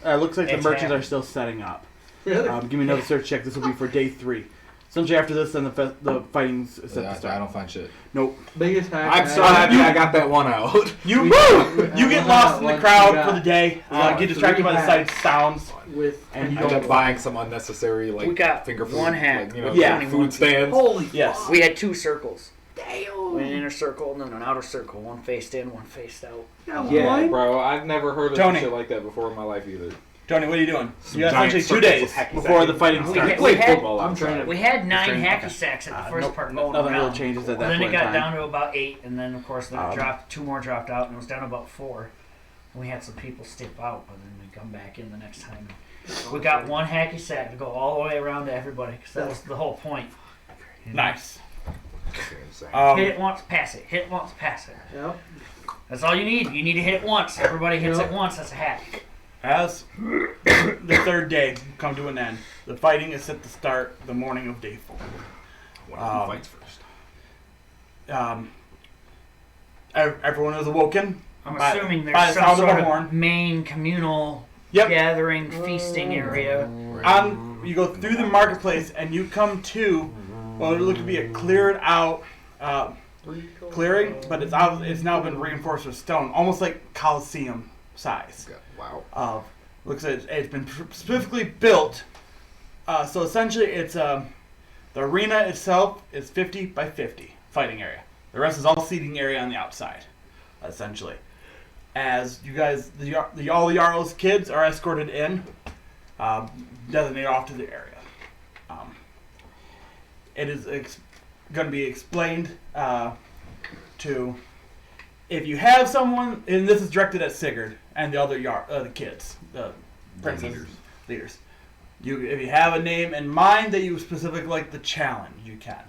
Looks like the It's merchants happening. are still setting up. Really? Give me another search check. This will be for day 3. Essentially, after this, then the fighting's set to I start. don't find shit. Nope. Biggest hack. I'm so happy I got that one out. You We- woo! You we get have lost in the one crowd we for the got. day. Get distracted by the sights, sounds. with And you I end don't- up buying some unnecessary We got finger food, one hack. like, you know, Yeah. food stands. Holy Yes. We had 2 circles. An inner circle and then an outer circle. One faced in, one faced out. Yeah, bro, I've never heard of Tony. shit like that before in my life either. Tony, what are you doing? Some You got giant essentially 2 circles days of hacky before sack. the fighting We starts. had- Play we had- football I'm outside. trying We had 9 Training, hacky okay. sacks at the first part going Nothing around. really changes at that And then point it got in time. down to about 8, and then of course then it Um, dropped. 2 more dropped out, and it was down to about 4. And we had some people step out, but then they come back in the next time. We got 1 hacky sack to go all the way around to everybody, because that was the whole point. Nice. Fucking insane. Hit it once, pass it. Hit it once, pass it. Yep. That's all you need. You need to hit it once. Everybody hits Yep. it once. That's a hack. As the third day come to an end, the fighting is set to start the morning of day 4. One of who fights first. Everyone is awoken. I'm By- assuming by there's the some sound of sort a of horn. main communal Yep. gathering, feasting area. You go through the marketplace and you come to what would look to be a cleared out clearing, but it's now been reinforced with stone, almost like Colosseum size. Wow. Looks like it's been specifically built. So essentially, it's the arena itself is 50 by 50 fighting area. The rest is all seating area on the outside, essentially. As you guys, all the Jarl's kids are escorted in, designated off to the area. It is going to be explained to if you have someone, and this is directed at Sigurd and the other the kids, the princess leaders. If you have a name in mind that you specifically like the challenge, you can.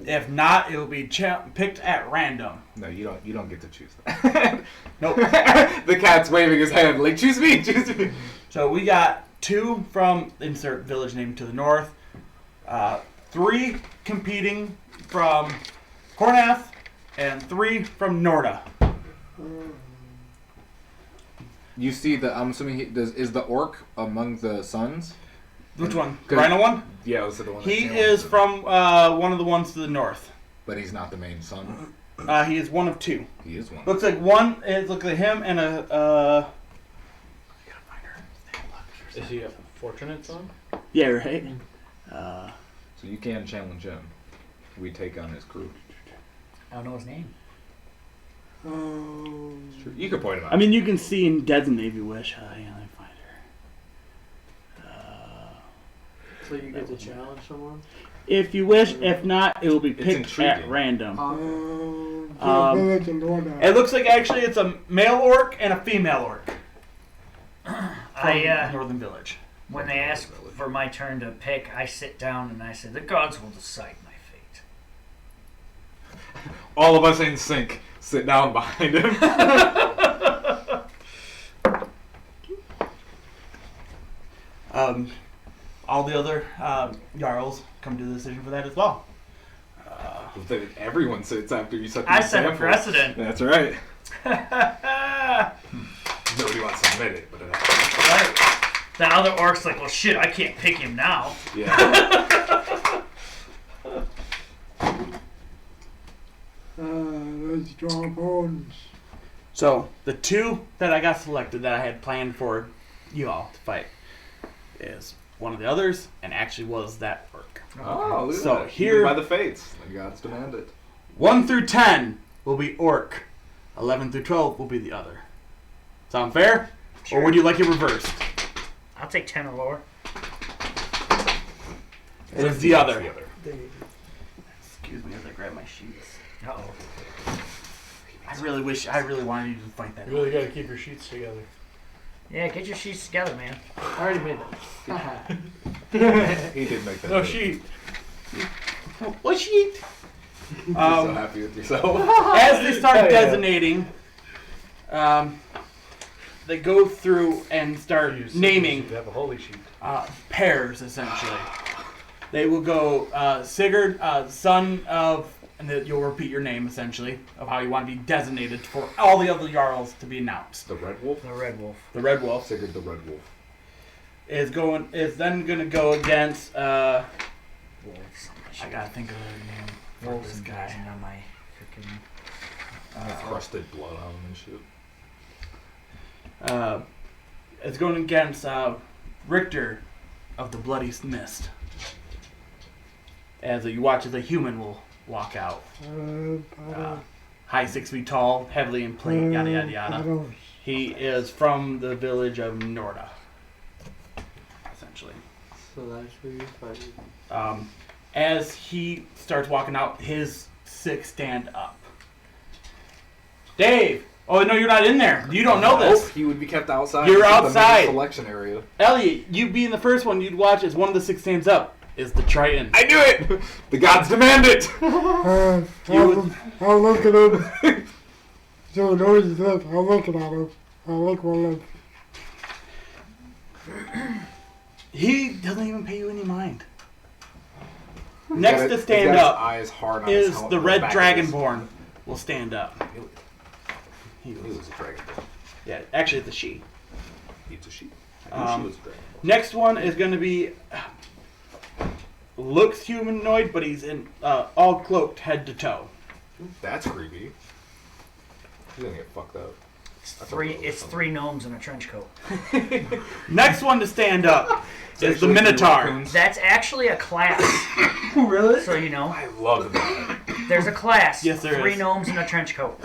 If not, it will be picked at random. No, you don't get to choose that. Nope. The cat's waving his hand like, choose me, choose me. So we got 2 from insert village name to the north, 3 competing from Kornath, and 3 from Norda. You see the, I'm assuming is the orc among the sons? Which one? Rhino one? Yeah, it was the one. He is from one of the ones to the north. But he's not the main son. He is one of 2. He is one. Looks like one. It looks like him and a. I gotta find her. Is he a fortunate son? Yeah, right. So you can challenge him. We take on his crew. I don't know his name. Sure. You can point him out. I mean, you can see and designate if you wish. Yeah, let me find her. So you get to challenge someone? If you wish, if not, it will be picked at intriguing. random. Village in Lorna. It looks like actually it's a male orc and a female orc from Northern Village. When they ask for my turn to pick, I sit down and I say, the gods will decide my fate. All of us in sync sit down behind him. All the other Jarls come to the decision for that as well. Everyone sits after you set the I set a example. precedent. That's right. Nobody wants to admit it, but it happens. Right. The other orc's like, well, shit, I can't pick him now. Yeah. Let's draw bones. So the 2 that I got selected that I had planned for you all to fight is one of the others, and actually was that orc. Oh, look at So that. here- By the fates. The gods demand it. 1 through 10 will be orc. 11 through 12 will be the other. Sound fair? Sure. Or would you like it reversed? I'll take 10 or lower. It is the other. The Excuse me as I grab my sheets. Uh-oh. I really wanted you to fight that. You really got to keep your sheets together. Yeah, get your sheets together, man. I already made that. He did make that. No move. sheet. What sheet? You're so happy with yourself. As they start Yeah. designating, they go through and start You naming have a holy sheet. pairs, essentially. They will go Sigurd, son of, and then you'll repeat your name, essentially, of how you want to be designated for all the other Jarls to be announced. The Red Wolf? The Red Wolf. The Red Wolf Sigurd the Red Wolf. is then going to go against, I Wolves. gotta think of a name for Wolves this and guy. guys on my freaking... Crusted bloodhound and shit. It's going against Richter of the Bloody Mist. As you watch as a human will walk out. High 6 feet tall, heavily in plate, yada yada yada. He is from the village of Norda. Essentially. So that's who you're fighting. As he starts walking out, his 6 stand up. Dave! Oh no, you're not in there. You don't know this. He would be kept outside. You're This is the main outside. Selection area. Elliot, you being the first one you'd watch as one of the 6 stands up is the Triton. I knew it! The gods demand it! I'll look at him. So noise is this. I'll look at him. I'll look one look. He doesn't even pay you any mind. Next He's to got stand his up eyes hard on his is helmet, the the Red back of his- Dragonborn will stand up. He was a dragon. Yeah, actually it's a she. He's a sheep. I knew she was a dragon. Next one is going to be looks humanoid, but he's in all cloaked head to toe. That's creepy. He's gonna get fucked up. It's 3 gnomes in a trench coat. Next one to stand up is the Minotaur. That's actually a class. Really? So you know, I love that. there's a class. Yes, there 3 is. gnomes in a trench coat.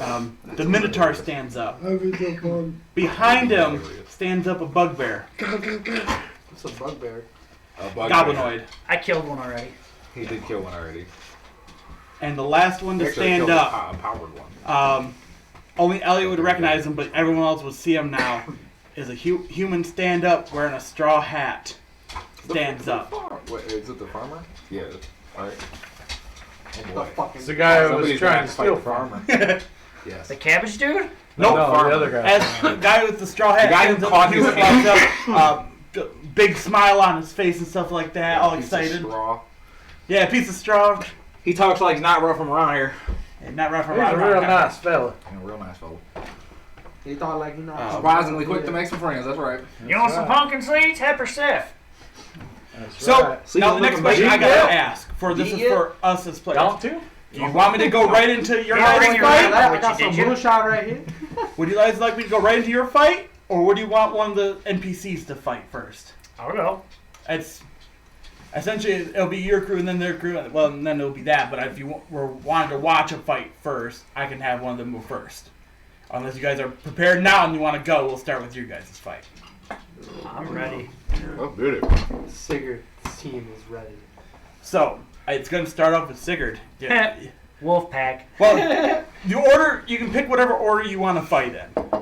The Minotaur stands up. I'll be just one. Behind him stands up a bugbear, It's a bugbear. A bug goblinoid. I killed one already. He did kill one already. And the last one to Actually, stand killed up, a powered one. only Elliot would recognize him, but everyone else would see him now, is a human stand up wearing a straw hat. Stands up. Wait, is it the farmer? Yeah. Alright. The fucking It's the guy who was Somebody's trying gonna to fight steal the from farmer. Yes. The cabbage dude? Nope. No, the other guy. As the guy with the straw hat, The guy who stands up, caught he his walks up, big smile on his face and stuff like that, all Piece of excited. straw. Yeah, a piece of straw. He talks like he's not real from around here. Hey, not rough He's a real nice fella. Yeah, real nice fellow. He thought like Surprisingly quick to make some friends. That's right. You want some pumpkin seeds? Hep or Sif? That's So, right. now the next question I gotta ask, this is for us as players. Don't you? Do you want me to go right into your Yeah, guys' bring your fight? hand. I got some moonshine right here. Would you guys like me to go right into your fight? Or would you want one of the NPCs to fight first? I don't know. It's essentially it'll be your crew and then their crew. Well, and then it'll be that. But if you were wanting to watch a fight first, I can have one of them move first. Unless you guys are prepared now and you want to go, we'll start with your guys' fight. I'm ready. Oh, good. Sigurd's team is ready. So it's going to start off with Sigurd. Yeah. Wolf pack. Well, the order you can pick whatever order you want to fight in.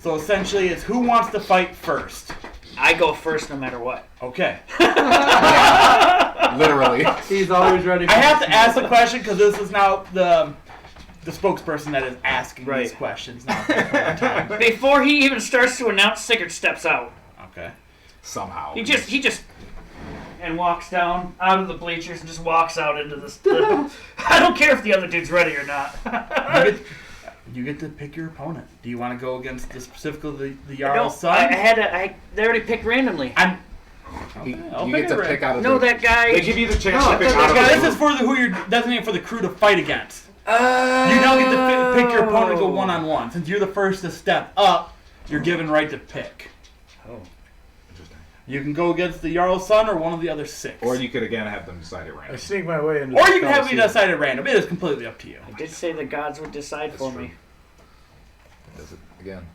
So essentially, it's who wants to fight first. I go first no matter what. Okay. Literally. He's always ready. I have to ask the question because this is now the spokesperson that is asking these Right. questions now. Before he even starts to announce, Sigurd steps out. Okay. Somehow. He just and walks down out of the bleachers and just walks out into the I don't care if the other dude's ready or not. You get to pick your opponent. Do you want to go against specifically the No, Jarl's son? they already picked randomly. I'm. You I'll get pick to it pick out of No, the... that guy. They give you the chance No, to pick that out of Yeah, the this group. is for who you're designating for the crew to fight against. You now get to pick your opponent and go one-on-one. Since you're the first to step up, you're given right to pick. Oh. Interesting. You can go against the Jarl's son or one of the other 6. Or you could, again, have them decide at I random. sneak my way into Or the you can have me Coliseum. decide at random. It is completely up to you. I did say the gods would decide That's for true. me. Does it, again,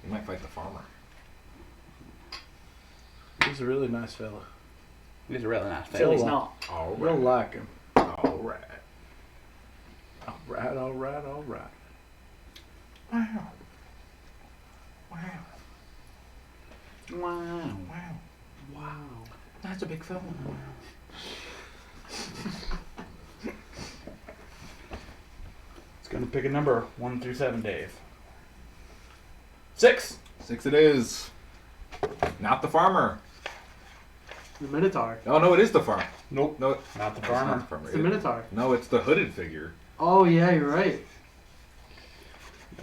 you might fight the farmer. He's a really nice fella. He's a really nice Till he's not. All You'll right. like him. All right. Alright, alright, alright. Wow. Wow. Wow. Wow. That's a big fella. It's going to pick a number 1 through 7, Dave. 6. 6 it is. Not the farmer. The Minotaur. No, it is the farmer. Nope. No, Not the it's farmer. not the farmer. It's the Minotaur. No, it's the hooded figure. Oh yeah, you're right.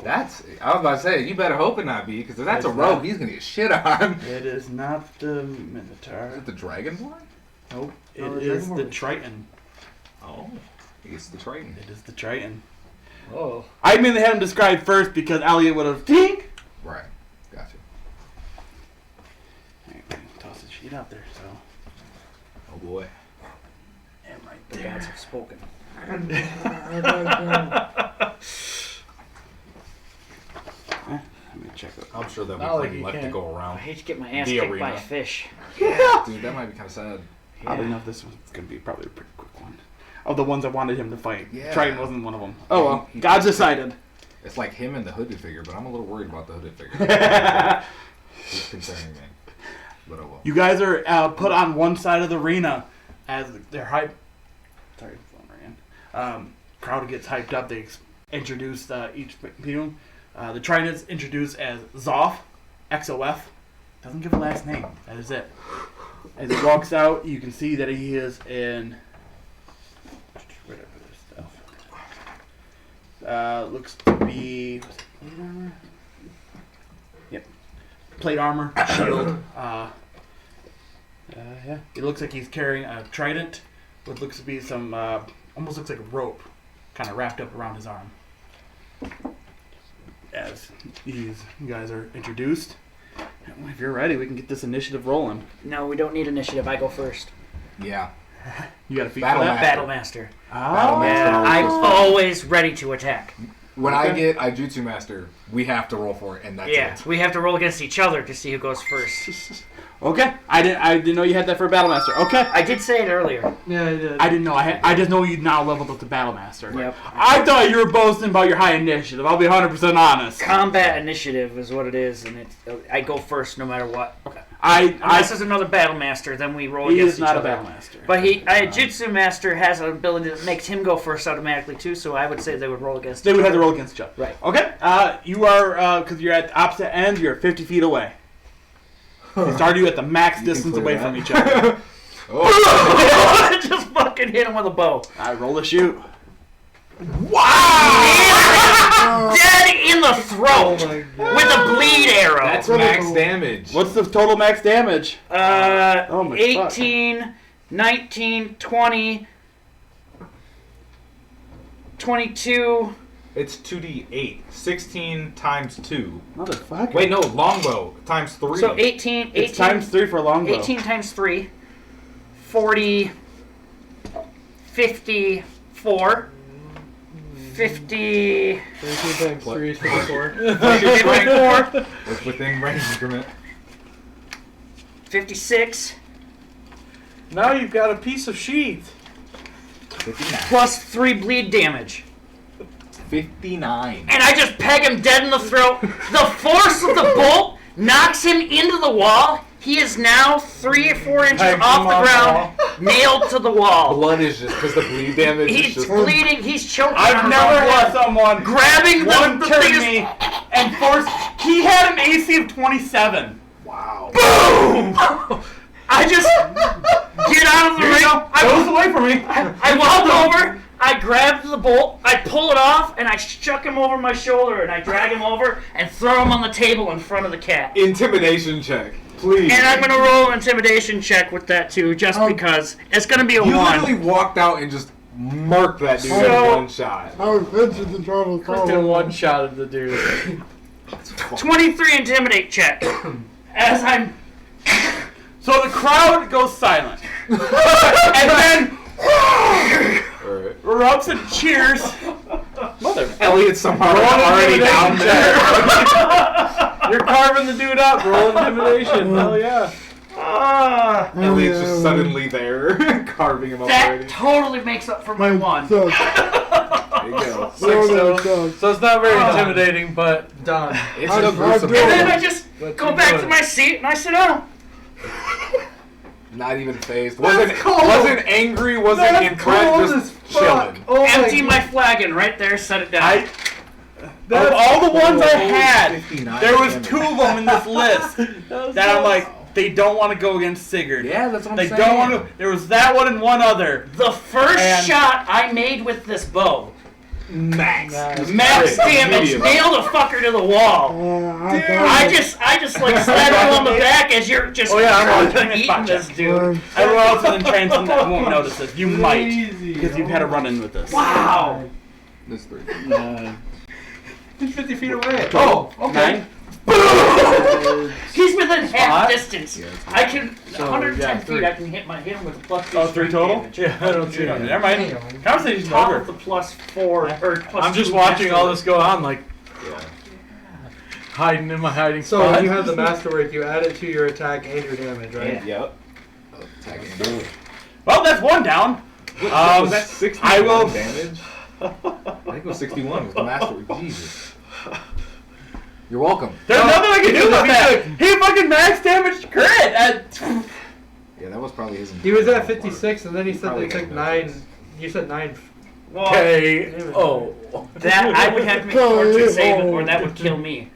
That's. I was about to say, you better hope it not be, because if that's a It's rogue, not. he's gonna get shit on. It is not the Is Minotaur. it the Dragonborn? Nope. It No, the is the Dragonborn. Triton. Oh, it's the Triton. It is the Triton. Oh. I mainly had him described first because Elliot would have tink. Right. Gotcha. Toss the sheet out there, so. Oh boy. And right The there. gods have spoken. Let me check it. I'm sure there'll be Not like plenty you left to can't- go I around. hate to get my ass The kicked by arena. a fish. Dude, that might be kind of sad. I don't know if this one's going to be probably a pretty quick one. Of the ones I wanted him to fight. Yeah. Triton wasn't one of them. Oh well. God's decided. It's like him and the hooded figure, but I'm a little worried about the hooded figure. It's concerning me. But oh well. You guys are put on one side of the arena as they're hyped. Sorry, phone ran. Crowd gets hyped up. They introduce each team. The Triton is introduced as Zoff, XOF. Doesn't give a last name. That is it. As he walks out, you can see that he is in. Where did I put this stuff? Looks to be. Was it plate armor? Yep. Plate armor, shield. Yeah. It looks like he's carrying a trident, what looks to be some. Almost looks like a rope, kind of wrapped up around his arm. As you guys are introduced. If you're ready, we can get this initiative rolling. No, we don't need initiative. I go first. Yeah. You got a feat Battle for that? Battlemaster. Oh, Yeah, I'm first. always ready to attack. When I get Jutsu Master, we have to roll for it, and that's Yeah, it. we have to roll against each other to see who goes first. Okay, I didn't know you had that for Battlemaster. Okay, I did say it earlier. Yeah, I did. I didn't know. I just know you now leveled up to Battlemaster. Yep. I thought you were boasting about your high initiative. I'll be 100% honest. Combat initiative is what it is, and I go first no matter what. Okay, Unless there's another battle master, then we roll He against is not each a other. battle master. But a Jitsu master has an ability that makes him go first automatically too, so I would say they would roll against They each would have other. to roll against each other. Right. Okay. You are, because you're at the opposite ends, you're 50 feet away. They started you at the max distance away from each other. Just fucking hit him with a bow. I roll a shoot. Wow! Dead in the throat with a bleed arrow. That's max damage. What's the total max damage? Oh my 18, 19, 20, 22. It's 2d8. 16 times 2. Motherfucker. Wait, no, longbow times 3. So 18 It's times 3 for a longbow. 18 times 3, 40, 54, 50, 13 times 3 is 54. 54, It's within range increment. 56, Now you've got a piece of sheath. 59. plus 3 bleed damage. 59. And I just peg him dead in the throat. The force of the bolt knocks him into the wall. He is now 3 or 4 inches Pegs off him the off ground, nailed to the wall. Blood is just because the bleed damage is He's just. bleeding. He's choking on I've his never own had blood. someone Grabbing one the turn biggest... me and force. He had an AC of 27. Wow. Boom! I just get out of the ring. Goes away from me. I walk over, I grab the bolt, I pull it off, and I chuck him over my shoulder, and I drag him over and throw him on the table in front of the cat. Intimidation check, please. And I'm going to roll an intimidation check with that, too, just because. It's going to be a You 1. literally walked out and just murked that dude So- in one shot. I was itching to try to Kristen one-shotted the dude. 23 intimidate check. As I'm... So the crowd goes silent. And then Alright. erupts and cheers. Elliot's somehow Roll already down intimidation there. You're carving the dude up. Roll intimidation. Hell yeah. Elliot's just suddenly there, carving him up That already. totally makes up for my 1. There you go. So it's not very intimidating, but Done. It's still gruesome. And then I just What go you back doing? to my seat and I sit down. Not even phased. Wasn't angry. Wasn't impressed. Just chilling. Oh Empty my flagon right there, set it down. Of all the ones I had, 59 there was damage. 2 of them in this list that I'm like, they don't want to go against Sigurd. Yeah, that's what I'm They saying. don't want to. There was that one and one other. The first And- shot I made with this bow, Max. max damage, Medium. nailed a fucker to the wall. I just like slapped him on the back as you're just I'm eating this dude. Everyone else in transit that won't notice this. You might, because you've had a run-in with this. Wow. This 3. He's 50 feet away. Oh, okay. 9? He's within half Spot? distance. Yeah, it's I can 110 yeah, feet. 3. I can hit him with a plus 2. Oh, 3 total? damage. yeah, I don't see it. Never mind. Conversation's Top of over. the plus 4 or plus I'm just 2 watching all master. this go on, like Yeah. hiding in my hiding So spot. when you have the masterwork, you add it to your attack and your damage, right? Yep. Well, that's 1 down. Was that 61 I will- damage? I think it was 61 with the master. Jesus. You're welcome. There's nothing I can do about that. He fucking max damage crit. Yeah, that was probably his. He was at 56, and then he said Probably they took got 9. noticed. You said 9. Well, Oh. that I would have to make a fortune save, or that would kill me.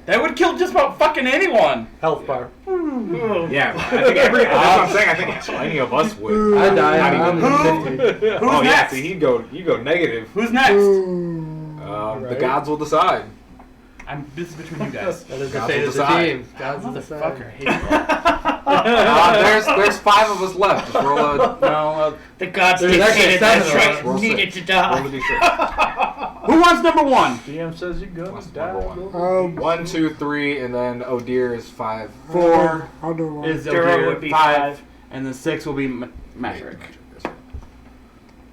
That would kill just about fucking anyone. Health bar. Yeah, I think that's what I'm saying. I think any of us would. I died. Not I'm even- at 50. Who's Oh yeah, next? see, you go negative. Who's next? The Right. gods will decide. This is between you guys. That is the Gods fate will of the decide. team. Gods will decide. Motherfucker, hate you. There's 5 of us left. Just roll a No, The gods There's actually dictated 7 that of Shrek us. Roll needed 6. to roll die. a d6. who wants number 1? DM says you go. What's Die. number 1? 1, 2, 3, and then Odir is 5. 4 I'll do one. is Duro Odir, would be 5, five. and then 6 will be Maverick.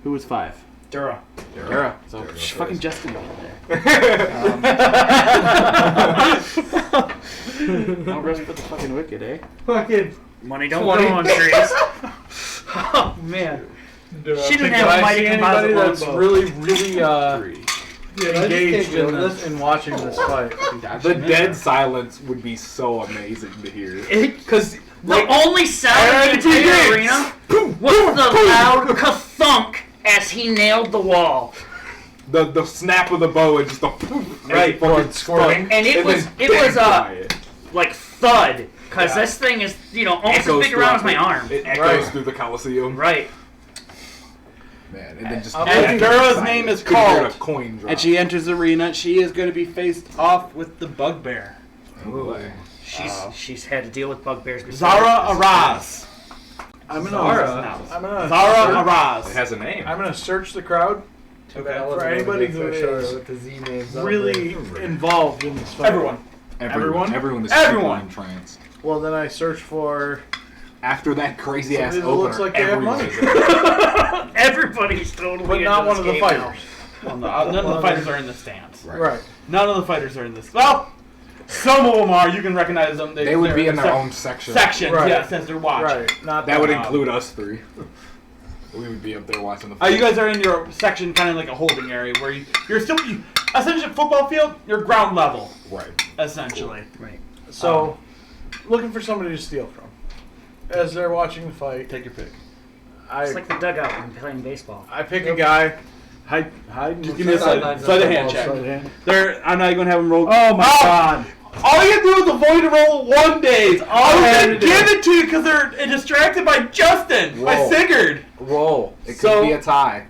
Who was 5? Dura. Dura. So Dura goes fucking first. Justin over there. Don't rest for the fucking wicked, eh? Fucking. Money don't 20. grow on trees. Oh man. She didn't Can have a I mighty see composite anybody that's longbow. really, really, engaged in watching this fight. The dead silence would be so amazing to hear. Because the only sound in the entire arena was the loud ka-thunk as he nailed the wall. The snap of the bow and just the poof, Right, fucking squirting. And it was like thud, because this thing is, almost as big around as my arm. It echoes through the Coliseum. Right. Man, and then just And Dura's name is called, a coin drop. and she enters the arena. She is going to be faced off with the Bugbear. She's had to deal with bugbears before. Zara Araz. I'm Zara gonna Araz. It has a name. I'm gonna search the crowd for anybody who is with the Z names really involved in this fight. Everyone. Everyone is Everyone. super entranced. Well, then I search for After that crazy ass somebody that opener, looks like they have everyone money. is in. Everybody's totally But not one of the fighters. Well, none of the fighters are in the stands. Right. None of the fighters are in this. Well, some of them are. You can recognize them. They would they're be in their sec- own section. sections. Right. Yes, as they're watching. Right. Not That would one. include us three. We would be up there watching the fight. You guys are in your section, kind of like a holding area, where you're still essentially football field. You're ground level, Right. essentially. Right. So, looking for somebody to steal from. As they're watching the fight, Take your pick. It's like the dugout when playing baseball. I pick a guy. Hide. Just give me a sleight of hand check. Sleight of hand. I'm not even gonna have him roll. Oh my god! All you have to do is avoid a roll 1 days. I was had gonna to give do. it to you because they're distracted by Justin, by Whoa. Sigurd. Roll. It So- could be a tie.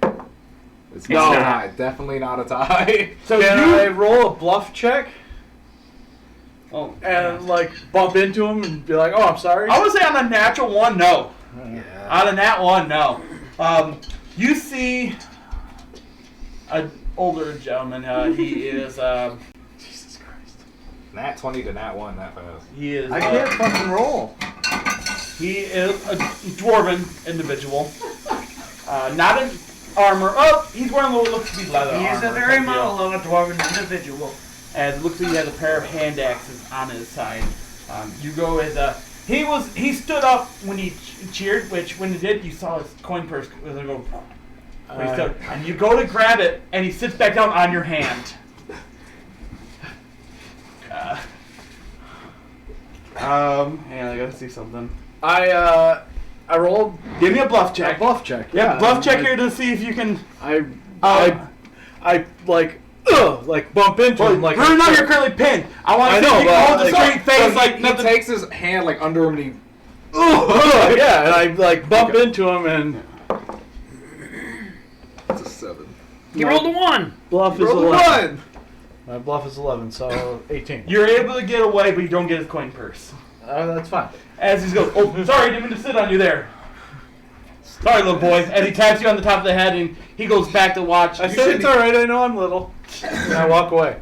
It's No. not a tie. Definitely not a tie. So Can you I roll a bluff check Oh, and like bump into him and be like, "Oh, I'm sorry." I would say on a natural one, no. On a nat one, no. You see an older gentleman. He is. Jesus Christ! Nat 20 to nat 1 that fast. He is. I can't fucking roll. He is a dwarven individual. Not in armor. Oh, he's wearing what looks to be leather armor. He's a very type deal. model of a dwarven individual. As it looks like he has a pair of hand axes on his side. You go as he stood up when he cheered, which when he did, you saw his coin purse go. When he stood, and you go to grab it, and he sits back down on your hand. Hang on, I gotta see something. I rolled Give me a bluff a check. bluff check. Yeah, bluff check here to see if you can. I like bump into him like. Right now you're currently pinned. I want I to see know, if you but can hold a like- straight face He- like he nothing. takes his hand like under him and he. Yeah, and I like bump into him and It's a 7. He rolled a 1. bluff is Roll 11. 1! My bluff is 11, so 18. You're able to get away, but you don't get his coin purse. That's fine. As he goes, oh, sorry, didn't mean to sit on you there. Sorry, little boy. As he taps you on the top of the head, and he goes back to watch. I said it's alright, I know I'm little. And I walk away.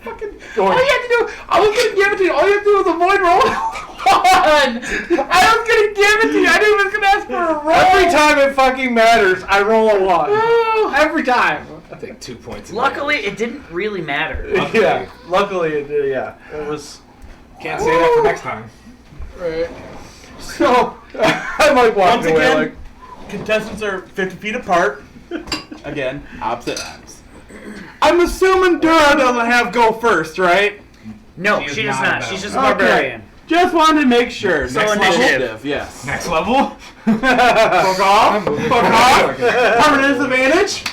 All you have to do, I was gonna give it to you. All you have to do is avoid roll 1. I was gonna give it to you. I knew he was gonna ask for a roll. Every time it fucking matters, I roll a 1. Every time. I think 2 points. in Luckily, it didn't really matter. Yeah. Luckily, it did, yeah. It was. Can't say that for next time. Right. So, I might walk Once away again, like. contestants are 50 feet apart. Again, opposite ends. I'm assuming Dura doesn't have go first, right? No, She is she does not not. a She's just a Okay. barbarian. Just wanted to make sure. So Next initiative. level. Yes. Next level? Fuck off. Fuck off. Permanent disadvantage.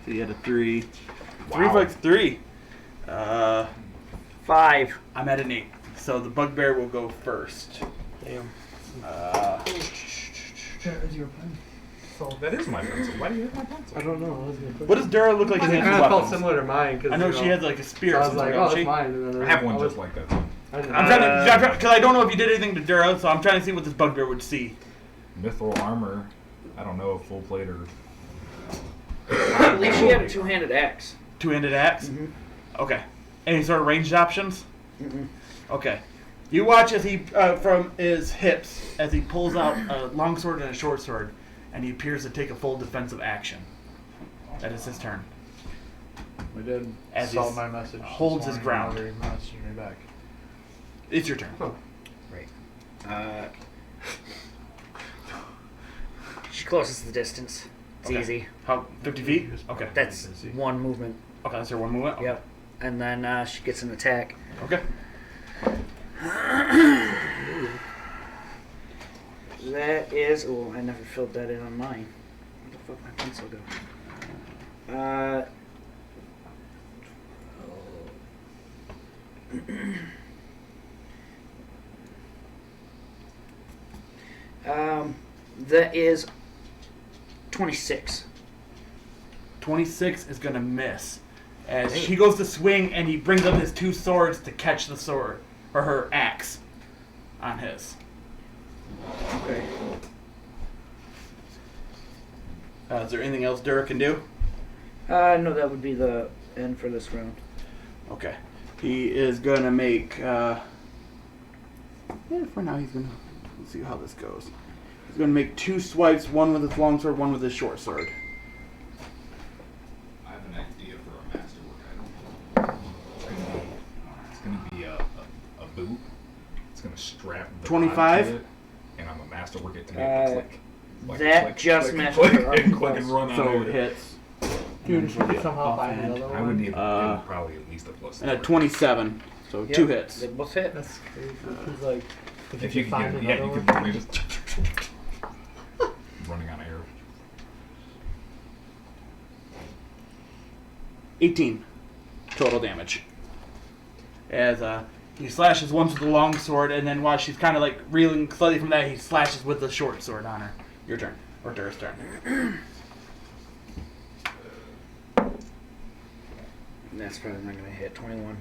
So you had a 3. 3 Wow. fucks 3. 5. I'm at an 8. So the bugbear will go first. Damn. That is my pencil. Why do you have my pencil? I don't know. I was gonna put What does Dura look like? it His kind hands of and felt weapons? similar to mine. Cause, I know she has like a spear. So I or was like, something, oh, don't that's she? mine. And then I have one just like that. I'm trying to, because I don't know if you did anything to Dura, so I'm trying to see what this bugbear would see. Mithril armor. I don't know if full plate or. I believe she had a two-handed axe. Two-handed axe? Mhm. Okay. Any sort of ranged options? Mm-mm. Okay. You watch as he, from his hips, as he pulls out a long sword and a short sword, and he appears to take a full defensive action. That is his turn. We did. As Saw he my message. holds this his morning, ground. and he messaged me back. It's your turn. She's closest to the distance. It's Okay. easy. How 50 feet? Okay. That's one movement. Okay, that's her one movement. Okay. Yep. And then she gets an attack. Okay. That is. Oh, I never filled that in on mine. Where the fuck my pencil go? That is 26. 26 is gonna miss. As she goes to swing, and he brings up his two swords to catch the sword or her axe on his. Okay. Is there anything else Durr can do? No, that would be the end for this round. Okay. He is gonna make. Yeah, for now he's gonna. Let's see how this goes. He's gonna make 2 swipes, one with his long sword, one with his short sword. I have an idea for a masterwork item. It's gonna be a boot. It's gonna strap the 25? body to it, and I'm gonna masterwork it to make it click. That just matches click, her and up click and run So on it it. hits. Dude, should we somehow Off find hand. another I would one? need probably at least a plus. And a 27. So 2 hits. They both hit. That's crazy. He's like, If you find could get, yeah, you another could one? probably just running on air. 18 total damage. As he slashes once with the long sword, and then while she's kind of like reeling slightly from that, he slashes with the short sword on her. Your turn. Or Durr's turn. That's probably not going to hit. 21.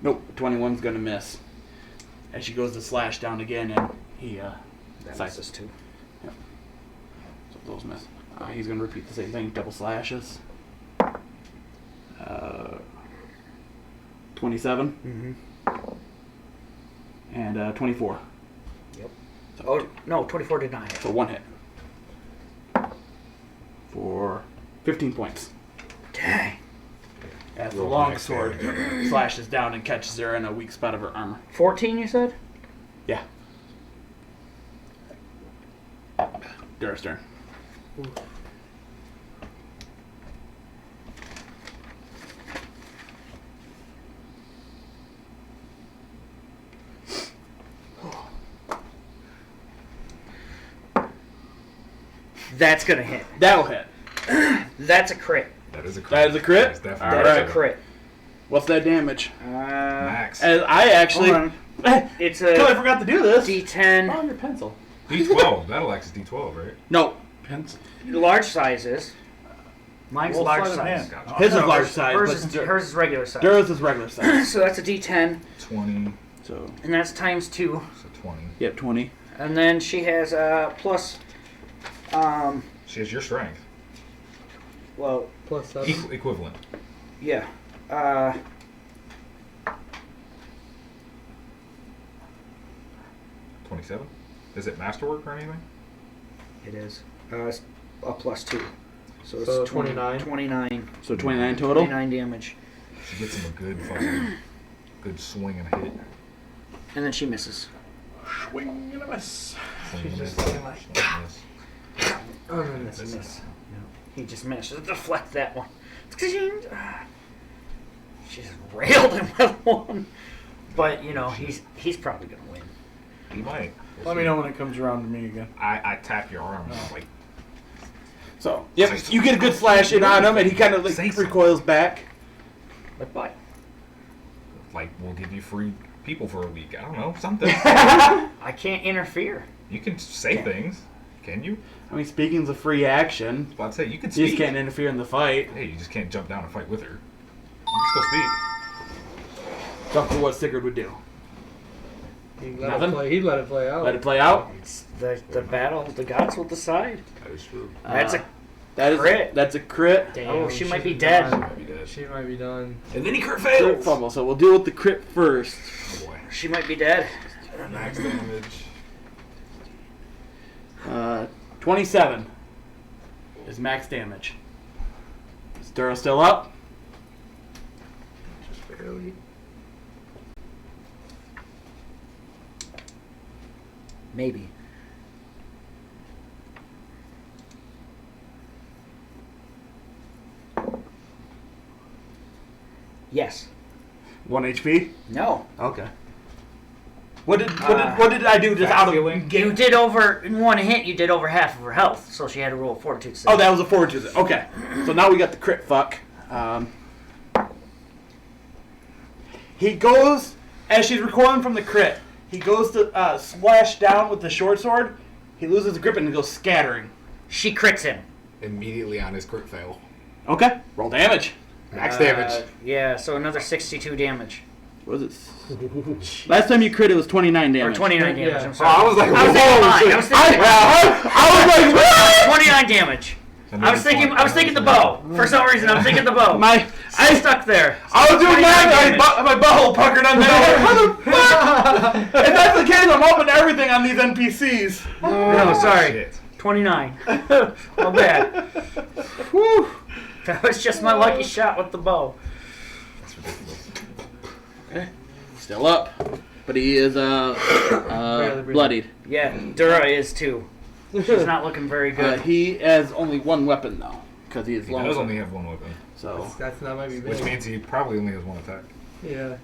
Nope, 21's gonna miss. As she goes to slash down again, and he That Size. misses too. so those miss. He's gonna repeat the same thing, double slashes. 27 Mm-hmm. and 24. Yep. So, Oh, no, 24 did not hit. for 1 hit. For 15 points. Dang. As the Roll long next sword damage. slashes down and catches her in a weak spot of her armor. 14, you said? Yeah. Durr's turn. That's going to hit. That'll hit. That's a crit. That is a crit. That is a crit? That is definitely All That is right. a crit. What's that damage? Max. As I actually. Hold on. It's a I forgot to do this. D10. On your pencil. D12. That'll act as D12, right? No. Pencil. Large sizes. Mine's Well, large sleight of size. hand. Gotcha. His is No, large size, Hers, but is, hers is regular size. Durr's is regular size. So that's a D10, 20. So, and that's times 2. So 20. yep, 20. And then she has plus, She has your strength. well, Plus 7. Equivalent. yeah. 27. Is it masterwork or anything? It is. It's a plus 2. So So it's 20 29. 29. So 29 total. 29 damage. She gets him a good fucking, good swing and a hit. And then she misses. Swing and a miss. Swing She's and just miss. saying like- Swing and miss. Oh, no, That's a Misses. miss. He just managed to deflect that one. She just railed him with one. But, you know, he's probably going to win. He might. We'll Let me see. know when it comes around to me again. I tap your arm. Like, So, yep, you get a good slash in on him, and he kind of like Say so. recoils back. But bye. we'll give you free people for a week. I don't know, something. I can't interfere. You can say things. Can you? I mean, speaking's a free action. I was about to say, you can You just speak. can't interfere in the fight. Hey, you just can't jump down and fight with her. You can still speak. Except for what Sigurd would do. He'd Nothing? let it play out. Let it play out. It's the battle. The gods will decide. That is true. That's Uh, That is Crit. That's a crit. Damn, Oh, she might she's be dead. done. Might be dead. She might be done. And then he crit Crit fails. fumble. So we'll deal with the crit first. Oh boy. She might be dead. Max damage. 27 is max damage. Is Duro still up? Just barely. Maybe. Yes. 1 HP. No. Okay. What did I do just out of You did over in one hit. You did over half of her health, so she had to roll a fortitude save. Oh, that was a fortitude. Okay. So now we got the crit fuck. He goes, as she's recoiling from the crit, he goes to slash down with the short sword. He loses grip and goes scattering. She crits him. Immediately on his crit fail. Okay. Roll damage. Max damage. Yeah, so another 62 damage. What was it? Last time you crit, it was 29 damage. Or 29 damage, Yeah. I'm sorry. I was like, I was thinking mine. I was thinking I was like, 29 damage. I was thinking the bow. For some reason, I'm thinking the bow. I stuck there. I was doing that. My butthole puckered on there. How the fuck? If that's the case, I'm open to everything on these NPCs. No, sorry. Shit. 29. Oh, bad. Whew. That was just my lucky shot with the bow. That's ridiculous. Okay. Still up. But he is bloodied. Yeah, Dura is too. She's not looking very good. He has only one weapon, though. Because he is He long. does only have one weapon. So. That's not maybe big. Which means he probably only has one attack. Yeah.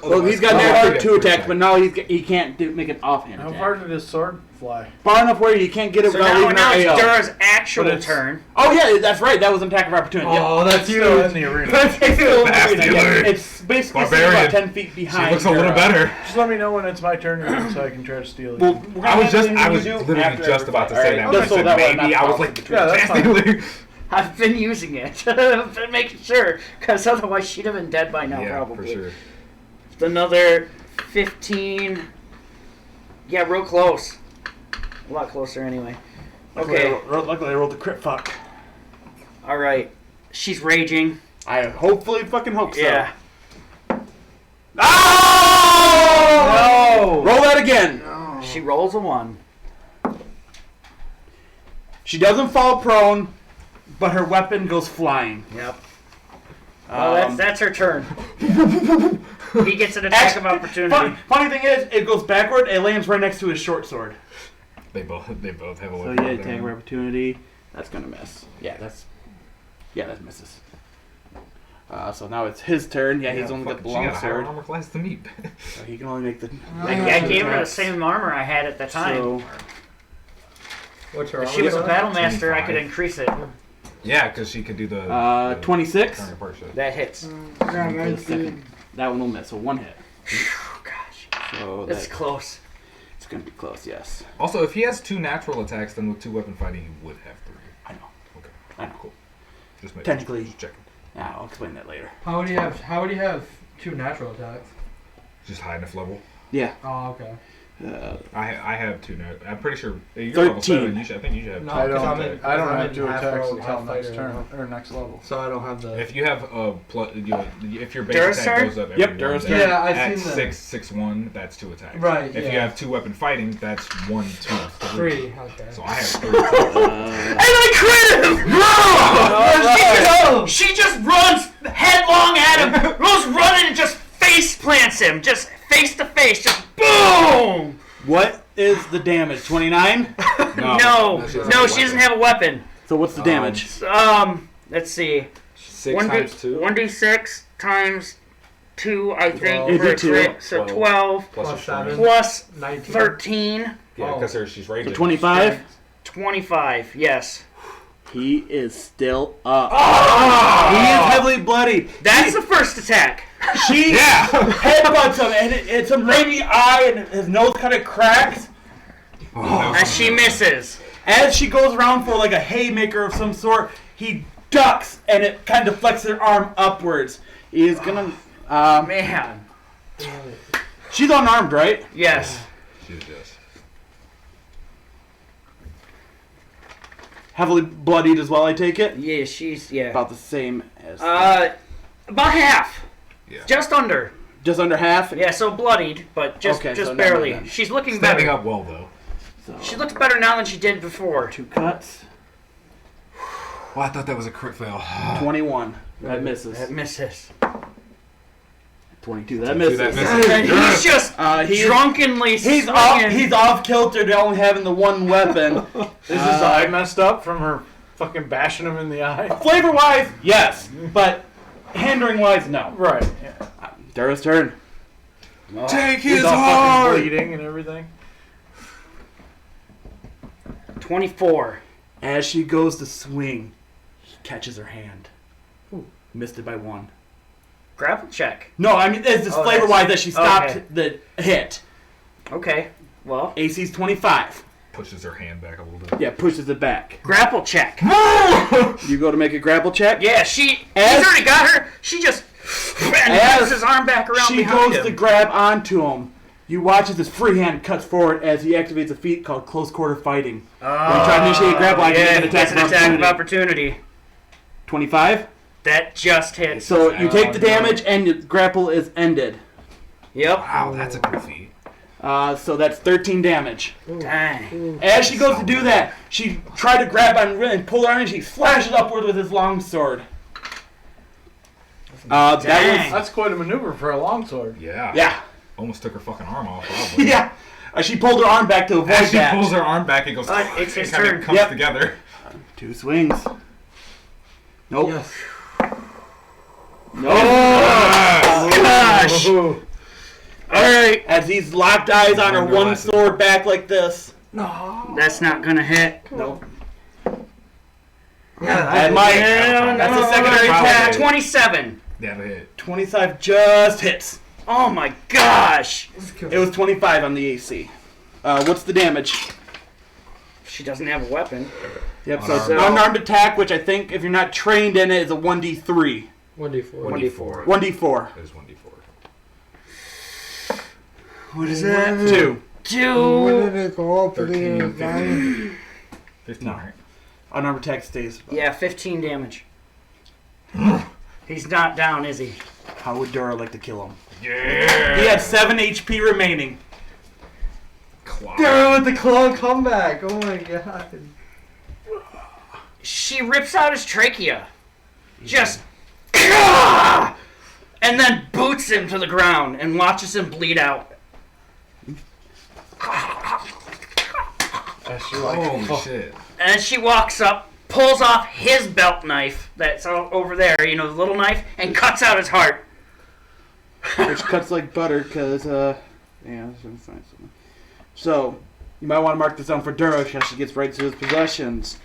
Well, he's got an extra 2 attacks, but now he can't make an offhand How attack. far did his sword fly? Far enough where you can't get it So without leaving now an it's AO. Dura's actual But it's- turn. Oh, yeah, that's right. That was an attack of opportunity. Yep. Oh, that's Still in huge. the arena. It's still Nasty moving again. alert. It's basically sitting Barbarian. about 10 feet behind. She looks a little Dura. better. Just let me know when it's my turn again so I can try to steal it. Well, we're I was gonna have literally everything you do after just about to every say fight. that. All When right? I Just so said that way I'm maybe, not I was falling like, between Yeah, that's fine. drastically. I've been using it. I've been making sure. Because otherwise she'd have been dead by now, Yeah, probably. for sure. It's another 15. Yeah, real close. A lot closer anyway. Okay. Luckily, I rolled the crit fuck. Alright. She's raging. I hopefully fucking hope so. Yeah. Oh! No! Roll that again. She rolls a 1. She doesn't fall prone, but her weapon goes flying. Yep. Well, that's her turn. He gets an attack of opportunity. Funny thing is, it goes backward. It lands right next to his short sword. They both have a So weapon. yeah, attack of opportunity. That's gonna miss. Yeah, that misses. So now it's his turn. Yeah, he's only got the She long got a higher sword, armor class than me. so he can only make the. I gave her the same armor I had at the time. So What's her If she was a armor? battle master, I 25. could increase it. Yeah, because she could do the 26. counterpart shit. That hits. Yeah, For the second. That one will miss. So 1 hit. Oh, gosh. So It's that, close. it's gonna be close. Yes. Also, if he has 2 natural attacks, then with 2 weapon fighting, he would have 3. I know. Okay, I know. cool. Just make Technically- just checking. Yeah, I'll explain that later. How would he have 2 natural attacks? Just high enough level. Yeah. Oh, okay. I have 2 now. I'm pretty sure you're level 7. I think you should have 2. No, I 'cause don't. I'm in- I don't I'm have in 2 half attacks rogue, until half next fighter turn now. or next level. So I don't have the. If you have if your base Dura's attack turn? goes up every Yep, 1, Dura's then turn. Yeah, I've at seen that. 6, 6, 1, that's 2 attacks. Right, If yeah. you have 2 weapon fighting, that's 1, 2, 3. 3. Okay. So I have 3 attacks. And I crit him! She just runs headlong at him, goes running and just face plants him, just face to face, just boom! What is the damage? 29. No, she doesn't have a weapon. So what's the damage? Let's see. 6 1d, times 2. 1d6 times 2, I think, 12. for a It'd be 2. crit. So 12 plus Plus your 7. plus 19. 13, Yeah, because she's raging. 25. 25, yes. He is still up. He is heavily bloody. That's the first attack. She Yeah. headbutts him, and it's him right in the eye, and his nose kind of cracks. As she misses. As she goes around for like a haymaker of some sort, he ducks, and it kind of deflects her arm upwards. He is gonna. Man. She's unarmed, right? Yes. She's just. Heavily bloodied as well, I take it. Yeah, she's, yeah. About the same as. About half. Yeah. Just under. Just under half. Yeah, so bloodied, but just Okay, so not barely. bad then. She's looking Standing better. up well, though. So, She looks better now than she did before. 2 cuts. Well, I thought that was a crit fail. 21. That misses. That misses. 22. That 22, misses. that misses. And he's just He's drunkenly He's swinging. off kilter, only having the one weapon. Is his eye messed up from her fucking bashing him in the eye? Flavor wise, yes, but Hindering wise, no. Right. Yeah. Dara's turn. Take He's his all fucking heart! bleeding and everything. 24. As she goes to swing, he catches her hand. Ooh. Missed it by 1. Grapple check. No, I mean, it's just flavor-wise that she stopped okay. the hit. Okay. Well, AC's 25. Pushes her hand back a little bit. Yeah, pushes it back. grapple check. You go to make a grapple check. Yeah, he's As- already got her. She just and As moves his arm back around She behind goes him. to grab onto him. You watch as his free hand cuts forward as he activates a feat called close quarter fighting. When you try to initiate grapple, I yeah, can get that's an an attack attack of of opportunity. opportunity. 25. That just hits. So you take the damage and your grapple is ended. Yep. Wow, that's a good feat. So that's 13 damage. Dang. As she goes to do that, she tried to grab on and pull her on, and she flashes upward with his long sword. That Dang. That's quite a maneuver for a longsword. Yeah. was yeah. Almost took her fucking arm off, probably. Yeah. She pulled her arm back to avoid As she that. pulls her arm back, it goes. It's his it kinda turn. comes Yep. together. 2 swings. Nope. Yes. No. Gosh. Ooh. Alright. As he's locked eyes on her, Wonder one lesson. sword back like this. That's not gonna hit. Nope. Yeah, That might. Yeah, That's no, a secondary probably. attack. 27. Damn it. 25 just hits. Oh my gosh. It was 25 on the AC. What's the damage? She doesn't have a weapon. Yep, so it's an Unarmed. unarmed attack, which I think if you're not trained in it is a 1d3. 1d4. 1d4. 1d4. It is 1d4. What is that? 2. Where did it go up to 13, the 15. 15, No. right? Unarmed attack stays. Yeah, 15 damage. He's not down, is he? How would Dora like to kill him? Yeah! He had 7 HP remaining. Claw. Dude, with the clone comeback. Oh my god. She rips out his trachea. Just. And then boots him to the ground and watches him bleed out. Holy shit. And she walks up, pulls off his belt knife that's over there, the little knife, and cuts out his heart. Which cuts like butter, because, yeah, that's nice. So, you might want to mark this down for Dura as she gets right to his possessions.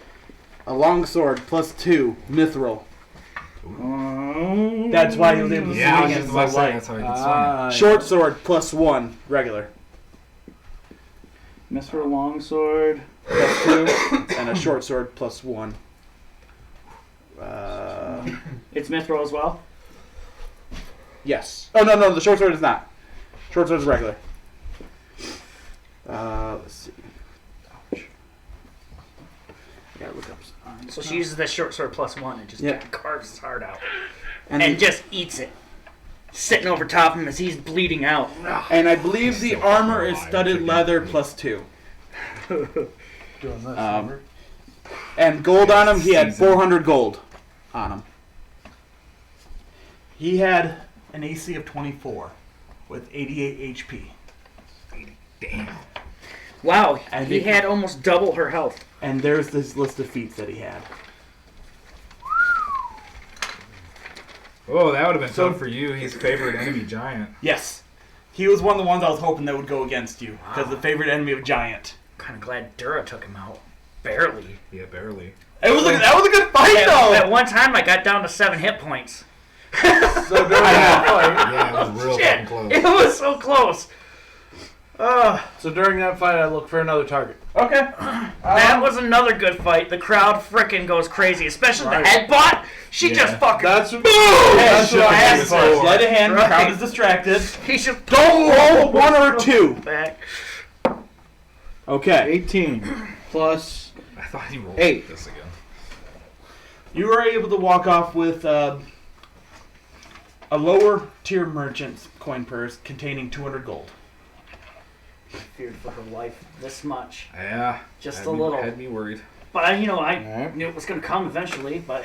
A longsword plus 2, mithril. That's why he was able to Yeah, I was swing just it about to so say, light. that's how he can swing. Short sword plus 1, regular. Mithril longsword plus 2, and a short sword plus 1. It's mithril as well? Yes. Oh, no, the short sword is not. Short sword is regular. Let's see. Ouch. I gotta look up. So she uses that short sword plus 1 and just Yeah. carves his heart out. And, And just eats it. Sitting over top of him as he's bleeding out. and I believe the Still armor fucking is alive, studded chicken. leather plus 2. Doing this. remember? And gold on him, he had Season. 400 gold on him. He had an AC of 24 with 88 HP. Damn. Wow, And he they- had almost double her health. And there's this list of feats that he had. Oh, that would have been So- tough for you. He's favorite enemy giant. Yes. He was one of the ones I was hoping that would go against you. Because the favorite enemy of Giant. Kind of glad Dura took him out. Barely. Yeah, barely. That was a good fight, though! At one time, I got down to 7 hit points. So during that fight, Yeah, it was real Shit, fucking close. it was so close. so during that fight, I look for another target. Okay. That was another good fight. The crowd frickin' goes crazy, especially Right. the headbutt. She Yeah. just fucking. That's Boom! That's what I Head had first. for. Sleight of hand, Right. crowd is distracted. He should Don't roll 1 or 2. back. Okay. 18 plus. I thought he rolled 8. this again. You were able to walk off with a lower tier merchant's coin purse containing 200 gold. Feared for her life this much. Yeah. Just had a me- little. Had me worried. But I Alright. knew it was gonna come eventually. But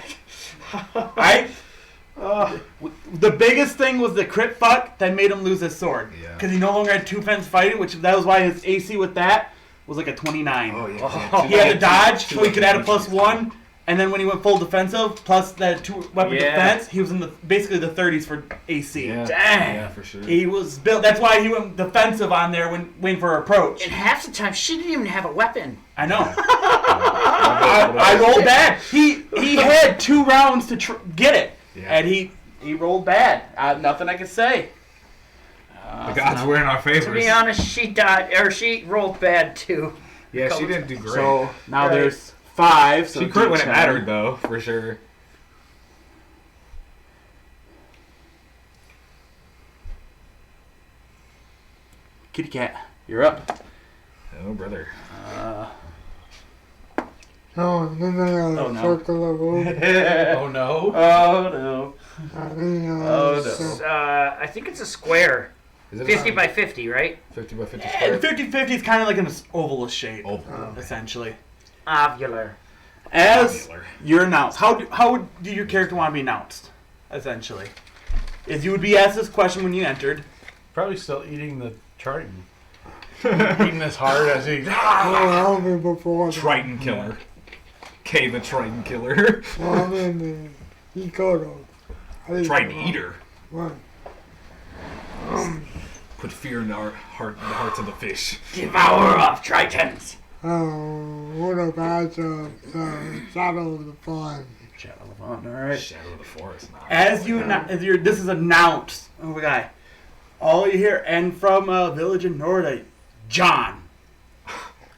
The biggest thing was the crit fuck that made him lose his sword. Yeah. Because he no longer had 2 fence fighting, which that was why his AC with that was like a 29. Oh, yeah. He had to dodge so he could add a +1, And then when he went full defensive, plus that 2-weapon Yeah. defense, he was in basically the 30s for AC. Yeah. Dang. Yeah, for sure. He was built. That's why he went defensive on there when waiting for approach. And half the time, she didn't even have a weapon. I know. I rolled bad. He had 2 rounds to get it, Yeah. and he rolled bad. Nothing I could say. The gods were in our favor. To be honest, she died, or she rolled bad too. Yeah, she didn't do great. So now Right. there's 5. So she crit when it D10. mattered, though, for sure. Kitty cat, you're up. Oh, brother. No, then they got Oh, a no. circle of wood. Oh no. Oh no. Oh, no. I think it's a square. Is it 50 by 50, right? 50 by 50 And square? 50-50 is kind of like an oval shape, Oval. essentially. Ovular. As Ovular. you're announced, how do your character want to be announced? Essentially, is you would be asked this question when you entered. Probably still eating the Triton. Eating as hard as he. I'll be before. Triton killer. K the Triton killer. Well, I'm in the Ecodo. Triton eater. What? Put fear in the hearts of the fish. Devourer of Tritons. What about the Shadow of the Fawn? Shadow of the Fawn, all right. Shadow of the forest. Nah, As you're, this is announced. Oh my guy, all you hear, and from a village in Norda, John.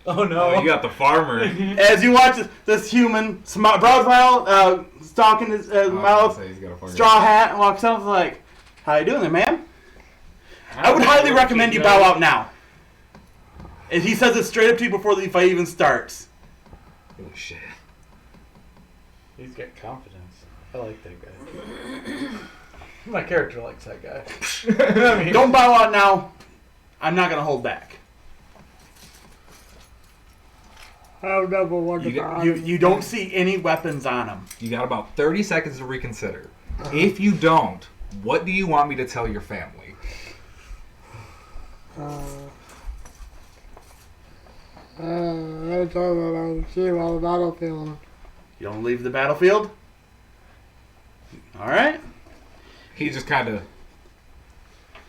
Oh no. Oh, you got the farmer. As you watch this human, broad smile, stalking his mouth, He's got a farmer. straw hat, and walks up like, "How you doing there, ma'am?" I would highly recommend you bow out now. And he says it straight up to you before the fight even starts. Holy shit. He's got confidence. I like that guy. My character likes that guy. I mean, Don't bow out now. I'm not gonna hold back. I've never wondered You about You don't see any weapons on him. You got about 30 seconds to reconsider. If you don't, what do you want me to tell your family? I told her I would see him on the battlefield. You don't leave the battlefield. All right. He just kind of...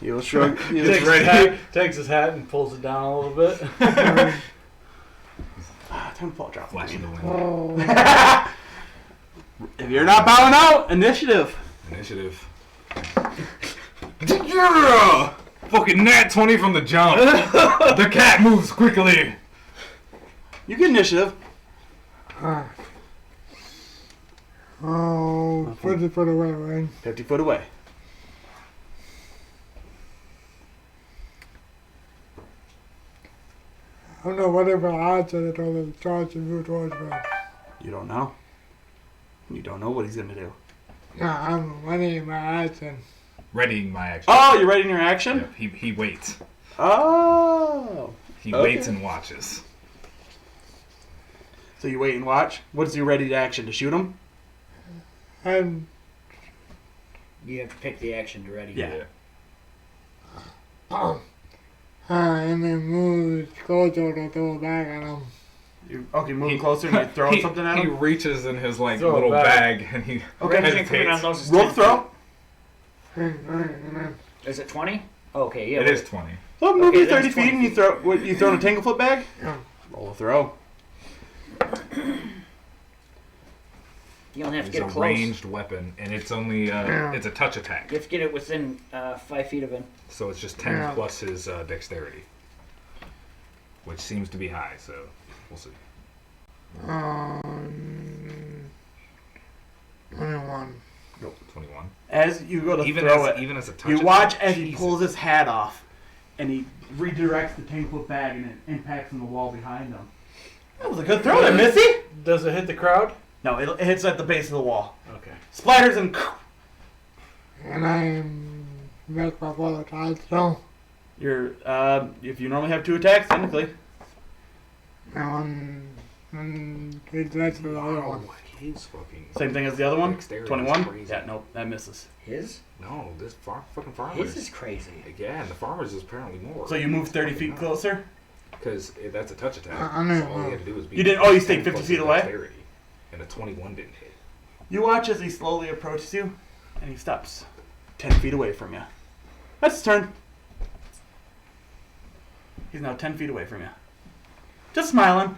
He'll shrug. takes his hat and pulls it down a little bit. Time to fall drop. Flash in the wind. Oh, If you're not bowing out, initiative. Initiative. Yeah! Fucking nat 20 from the jump. The cat moves quickly. You get initiative. 50 foot away, right? 50 foot away. I don't know whatever odds are that all starts to move towards me. You don't know. You don't know what he's gonna do. Yeah, I'm running my action. Readying my action. Oh, you're ready in your action? Yeah, he waits. Oh. He Okay. waits and watches. So you wait and watch. What's your ready to action? To shoot him? And You have to pick the action to ready. Yeah. and then move closer to throw it back at him. You, okay, moving closer and you're throwing something at He him? reaches in his like Throw a little bag. bag and he Okay. Increment on hesitates. those is Roll 10 throw. Is it 20? Okay, yeah. It is 20. So move Okay, you then 30 it's feet 20 and you throw. What, you throwing a tanglefoot bag? Yeah. Roll a throw. You only have to It's get a it close. ranged weapon and it's only it's a touch attack. You have to get it within 5 feet of him. So it's just 10 Yeah. plus his dexterity. Which seems to be high, so we'll see. 21. 21. As you go to Even throw as it, even as a touch you attack? watch as he Jesus. pulls his hat off and he redirects the tanglefoot bag and it impacts on the wall behind him. That was a good throw there, Missy! Does it hit the crowd? No, it hits at the base of the wall. Okay. Splatters and. And I'm back my full attack, so. You're, if you normally have 2 attacks, technically. And it's that's the other one. He's fucking... Same thing as the other one? Dexterity is 21? crazy. Yeah, nope, that misses. His? No, this fucking farmer's... His is crazy. Yeah, and the farmer's is apparently more. So you move 30 feet closer? Because that's a touch attack. I know. So all you had to do was be... You didn't- oh, you stayed 10 50 plus feet his away? dexterity. And a 21 didn't hit. You watch as he slowly approaches you, and he stops 10 feet away from you. That's his turn. He's now 10 feet away from you. Just smiling.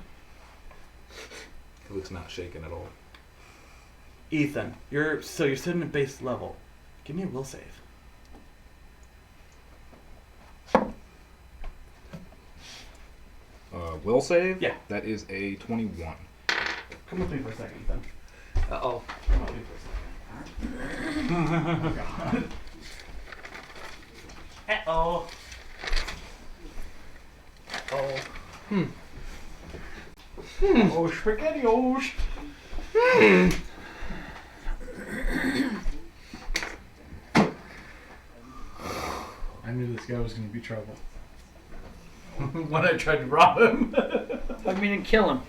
He looks not shaken at all. Ethan, you're sitting at base level. Give me a will save. Will save? Yeah. That is a 21. Come with me for a second, Ethan. Uh-oh. Come with me for a second. Oh, God. Uh-oh. Uh-oh. Oh, spaghettios. I knew this guy was going to be trouble. When I tried to rob him. How come you didn't kill him?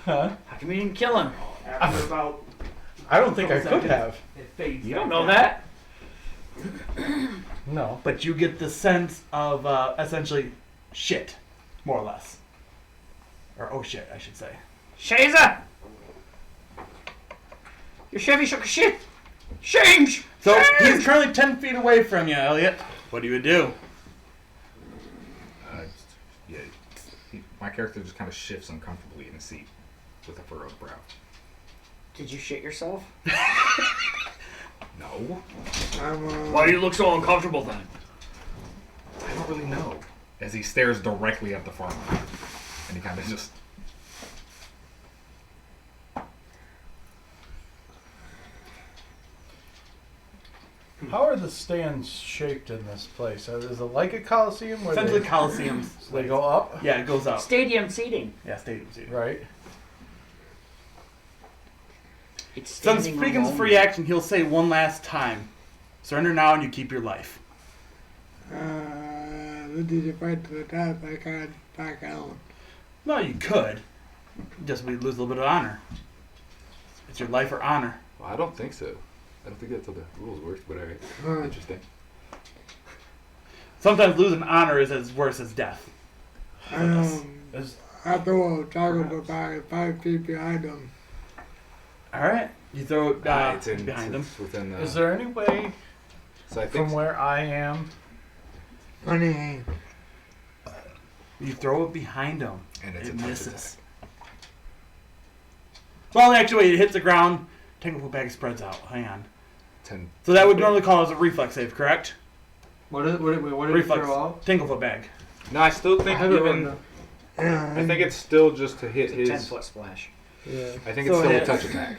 Huh? How come you didn't kill him? After about I don't think I could seconds, have. it fades. You back don't know down. that. No. But you get the sense of essentially shit, more or less. Or oh shit, I should say. Shazer! Your Chevy shook shit! Change! So Change! he's currently 10 feet away from you, Elliot. What do you do? Yeah. My character just kind of shifts uncomfortably in the seat with a furrowed brow. Did you shit yourself? No. Why do you look so uncomfortable then? I don't really know. As he stares directly at the farmer. And he kind of just... How are the stands shaped in this place? Is it like a coliseum where Essentially they, Coliseums. they go up? Yeah, it goes up. Stadium seating. Yeah, stadium seating. Right. It's Since standing speaking room free only. action, he'll say one last time. Surrender now and you keep your life. Did you fight to the death? I can't back out. No, you could. Just we lose a little bit of honor. It's your life or honor. Well, I don't think so. I don't think that's how the rules work, but alright. Interesting. Sometimes losing honor is as worse as death. Is, I throw a chocolate bag 5 feet behind him. Alright. You throw it It's in, behind him. it's within the... is there any way So I think... from where I am? Funny. You throw it behind him. And it's It a touch misses. attack. Well, actually, it hits the ground. Tangleful bag spreads out. Hang on. 10... So that would normally call as a reflex save, correct? What did you Reflex. throw off? Tanglefoot bag. No, I still I think haven't even... run Yeah, I think it's still just to hit It's a his... 10-foot splash. Yeah. I think it's So still it- a touch attack.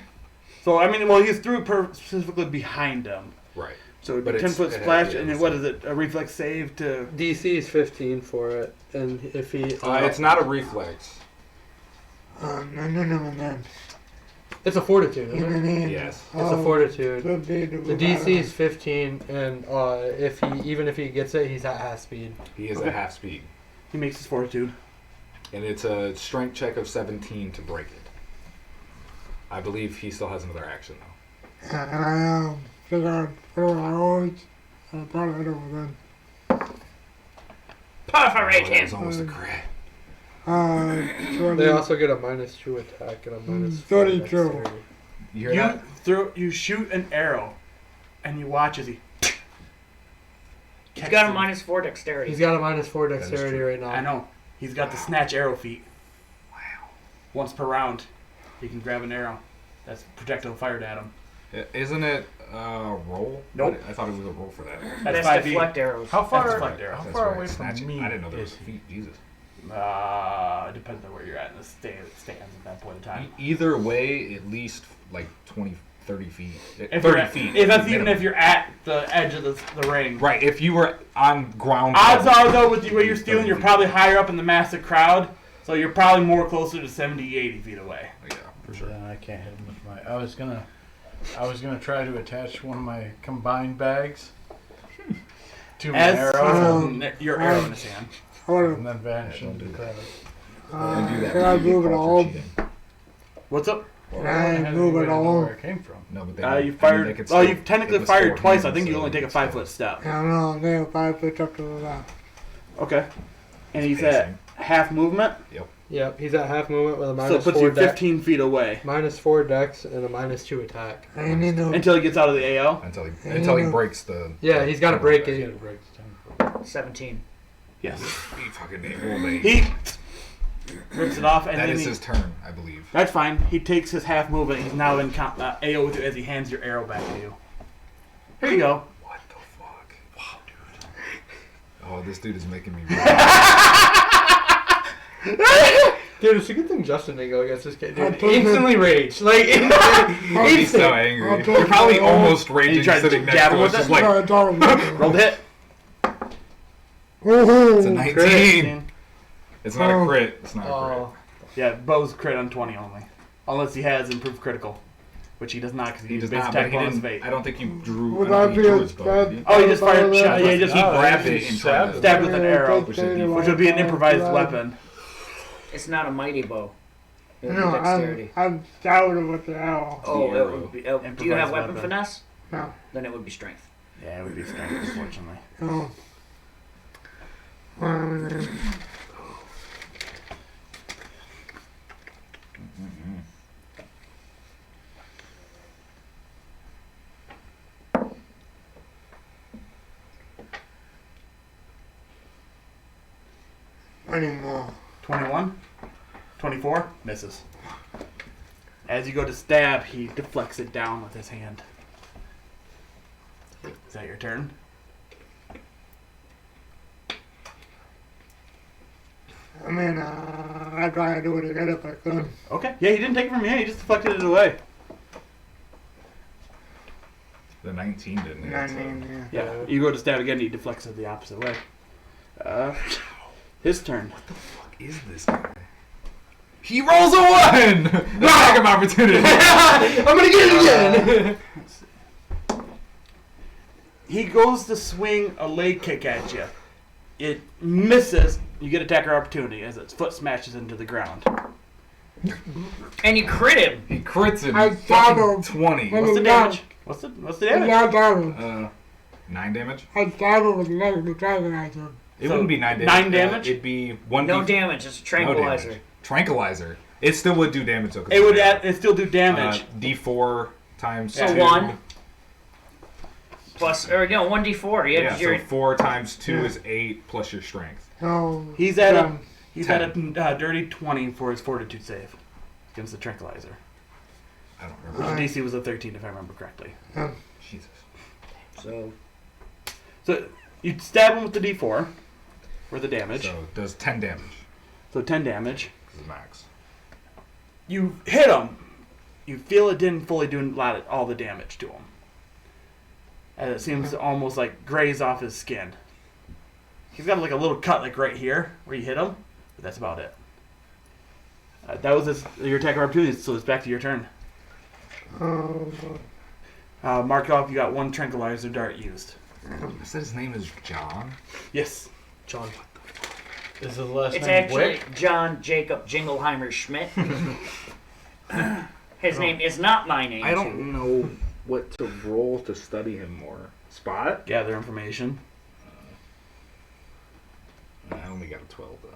So, I mean, well, he's threw it specifically behind him. Right. So it'd But be it's- 10-foot it has- splash, yeah, and then it's what a- is it? A reflex save to... DC is 15 for it, and if he It's not a reflex. No. it's a fortitude, isn't it? Even in, Yes. It's a fortitude. The The DC is 15, and even if he gets it, he's at half speed. He is at half speed. He makes his fortitude. And it's a strength check of 17 to break it. I believe he still has another action, though. And I figure out where I was. I brought it over then. Perforate That was him! almost a crit. 20, They also get a -2 attack and a -4 32. dexterity. You hear that? You shoot an arrow, and you watch as he... He's got a -4 dexterity. He's got a -4 That is dexterity true. right now. I know. He's got the snatch arrow feat. Wow. Once per round, he can grab an arrow. That's projectile fired at him. Isn't it roll? Nope. I thought it was a roll for that. That's That's 5e. deflect arrows. How far? deflect arrow. How That's far right, away from snatch it. me? I didn't know there was is a he? feat. Jesus. It depends on where you're at in the stands at that point in time. Either way, at least like 20, 30 feet. If 30 you're at, feet. if that's even minimum. if you're at the edge of the ring. Right, if you were on ground. Odds level, are, though, with the way you're stealing, 30 you're feet. probably higher up in the massive crowd. So you're probably more closer to 70, 80 feet away. Yeah, for sure. Then I can't hit him with my. I was gonna try to attach one of my combined bags to my As arrow your arrow in his hand. and then vanish Yeah, don't into do the that. crowd. do that. Can I move it all? What's up? Well, Can I had any move way it to know all? where it came from. No, but they You I mean, fired. they could Well, still- you've technically it was fired still twice. I him, think you so only take a it's still- 5-foot step. I don't know. They have 5 feet up to the left. Okay. And he's Facing. at half movement. Yep. Yep, he's at half movement with a So it minus puts 4 you dex. 15 feet away Minus 4 dex and a minus 2 attack. I need to. until he gets out of the AO. Until he breaks the. Yeah, he's got to break it. 17. Yes. He fucking rolled a. He rips it off, and That then is he, his turn, I believe. that's fine. He takes his half movement. He's now in AO with you as he hands your arrow back to you. Here you go. What the fuck? Wow, dude. Oh, this dude is making me. Dude, it's a good thing Justin didn't go against this kid. I'll Dude, take instantly rage. Like, He's so I'll angry. take You're probably it. almost And you raging try to sitting next jab to him us, with just it? like, No, I don't. Roll the hit. it's a Woohoo! 19. It's not a Oh. crit. It's not a oh, Yeah, Bo's crit on 20 only. Unless he has improved critical. Which he does not because crit. He he's does base not, but attack he bonus didn't. evade. I don't think you drew. Would I don't I think he be drew a his bow, bad- did he? Oh, he just fired Yeah, shot. Yeah, he just He grabbed it and tried to. stabbed with an arrow, which is default. which would be an improvised weapon. It's not a mighty bow. It would be No, dexterity. I'm scouting with the arrow. Oh, The it arrow. would be. Do you have Improvised weapon weapon. finesse? No. Then it would be strength. Yeah, it would be strength, unfortunately. No. Anymore. 21? 24? Misses. As you go to stab, he deflects it down with his hand. Is that your turn? I mean, I'd try to do it again if I could. Okay. Yeah, he didn't take it from you. He just deflected it away. The 19 didn't hit. so- 19, Yeah. You go to stab again, he deflects it the opposite way. His turn. What is this guy? He rolls a 1! Attack of opportunity. I'm gonna get it again. He goes to swing a leg kick at you. It misses. You get attacker opportunity as its foot smashes into the ground. And you crit him. He crits him. I fucking stabbed 20. him. What's the damage? What's the damage? Not damage. 9 damage? I stabbed him with the leg to tranquilize him. It So, wouldn't be 9 damage. 9 damage? It'd be 1 No damage. It's a tranquilizer. No damage. Tranquilizer. It still would do damage though. 'cause It would it's it still do damage. D4 times So 2. 1 plus, or no, 1d4. Yeah, Yeah, 'cause so you're 4 times 2 is 8 plus your strength. So, He's at a 10. he's at a dirty 20 for his fortitude save against the tranquilizer. I don't Which remember. DC was a 13 if I remember correctly. Jesus. so So you stab him with the D4 for the damage. So it does 10 damage. So 10 damage. This is max. You hit him. You feel it didn't fully do all the damage to him. And it seems to almost like graze off his skin. He's got like a little cut like right here where you hit him, but that's about it. That was your attack opportunity, so it's back to your turn. Mark off, you got 1 tranquilizer dart used. You said his name is John? Yes. John. Is the last it's name actually Wick? John Jacob Jingleheimer Schmidt. His name is not my name. I don't know what to roll to study him more. Spot? Gather information. I only got a 12 then.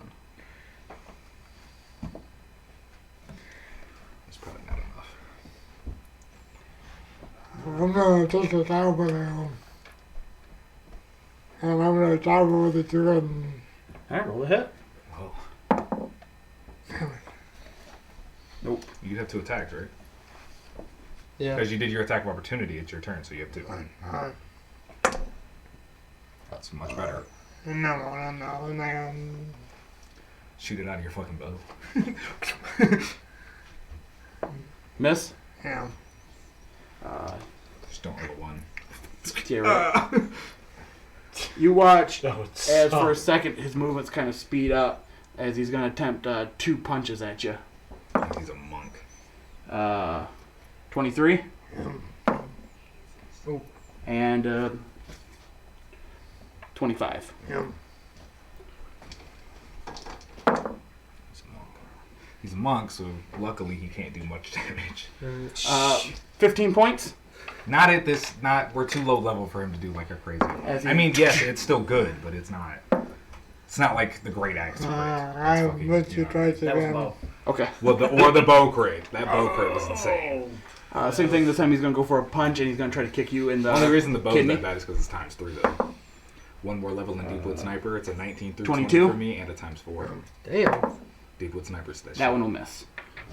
That's probably not enough. I'm gonna take the cowboy arrow. And I'm gonna stab him with it again. Alright, roll the hit. Well, Nope. you'd have 2 attacks, right? Yeah. Because you did your attack of opportunity, it's your turn, so you have 2. That's much better. No. Shoot it out of your fucking bow. Miss? Yeah. Just don't roll a 1. Tira. You watch That would as for a suck. second his movements kind of speed up as he's going to attempt 2 punches at you. He's a monk. 23 Oh. and 25. Yeah. He's a monk. He's a monk, so luckily he can't do much damage. 15 points. Not at this. Not we're too low level for him to do like a crazy. As he- I mean, yes, it's still good, but it's not. It's not like the great axe crit. I fucking, bet you know. try it That was again. low. Okay. Well, the bow crit. That bow crit was insane. Same thing this time. He's gonna go for a punch and he's gonna try to kick you in the. The only reason the bow's kidney. that bad is because it's times 3 though. One more level than Deep Wood Sniper. It's a 19 through 22? 20 for me, and a times 4. Damn. Deep Wood Sniper's That one will miss.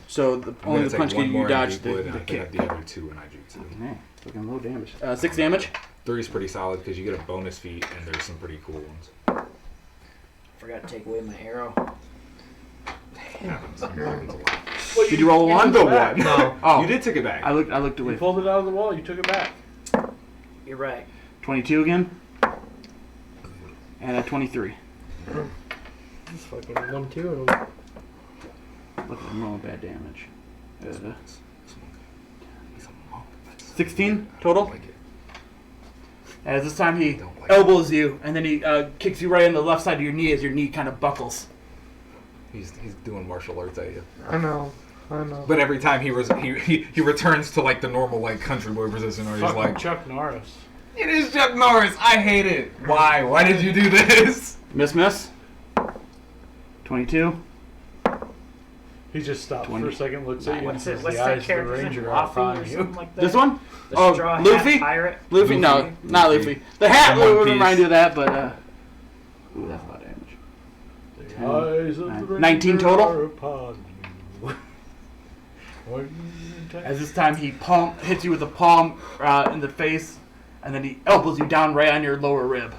So the I'm only gonna the take punch one you more in dodge Deep the, Wood, and the I think I kick. have the other 2 in IG2. Okay, looking low damage. 6 damage. 3 is pretty solid because you get a bonus feat, and there's some pretty cool ones. Forgot to take away my arrow. Happens a lot. Did you roll a 1? The one. No. Oh, You did take it back. I looked You away. pulled it out of the wall. You took it back. You're right. 22 again. And a 23. It's fucking 1-2. Look at him rolling bad damage. He's a monk. 16 total. Like it. As this time he Don't like elbows you, and then he kicks you right on the left side of your knee as your knee kind of buckles. He's doing martial arts at you. I know. But every time he returns to like the normal like country boy position, or he's Fucking like, Chuck Norris. "It is Chuck Norris. I hate it. Why? Why did you do this?" Miss. 22. He just stops 20. for a second, looks at you, and What's says, it? What's "The that eyes of the character's name? ranger are Luffy or upon something you." like that? This one? The Oh, straw hat Luffy? pirate. Luffy? No, not Luffy. The hat would remind you of that, but ooh, that's a lot of damage. The eyes of the ranger 19 total? are upon you. As this time he hits you with a palm in the face, and then he elbows you down right on your lower rib.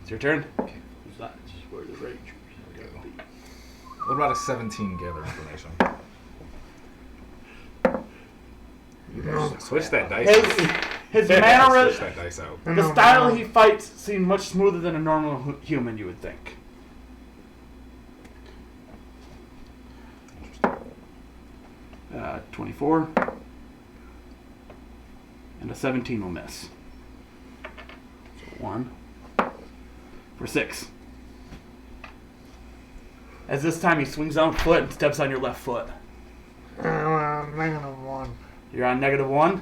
It's your turn. That's where the rangers are gonna be. What about a 17 gather information? Switch that dice. His Switch mannerism, that dice out. the style he fights seems much smoother than a normal human, you would think. 24. And a 17 will miss. So 1. For 6. As this time he swings down foot and steps on your left foot. -1. You're on -1.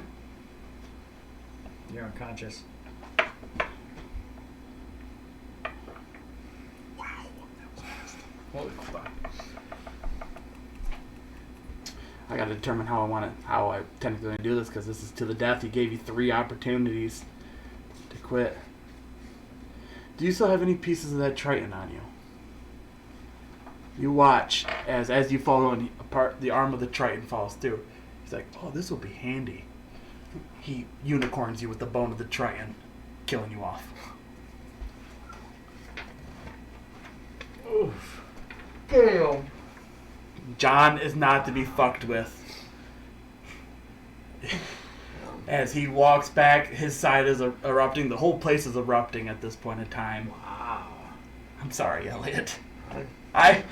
You're unconscious. Holy fuck. I gotta determine how I technically gonna do this, because this is to the death. He gave you 3 opportunities to quit. Do you still have any pieces of that Triton on you? You watch as you follow and apart, the arm of the Triton falls through. He's like, "Oh, this will be handy." He unicorns you with the bone of the Triton, killing you off. Oof. Damn. John is not to be fucked with. As he walks back, his side is erupting. The whole place is erupting at this point in time. Wow. I'm sorry, Elliot. I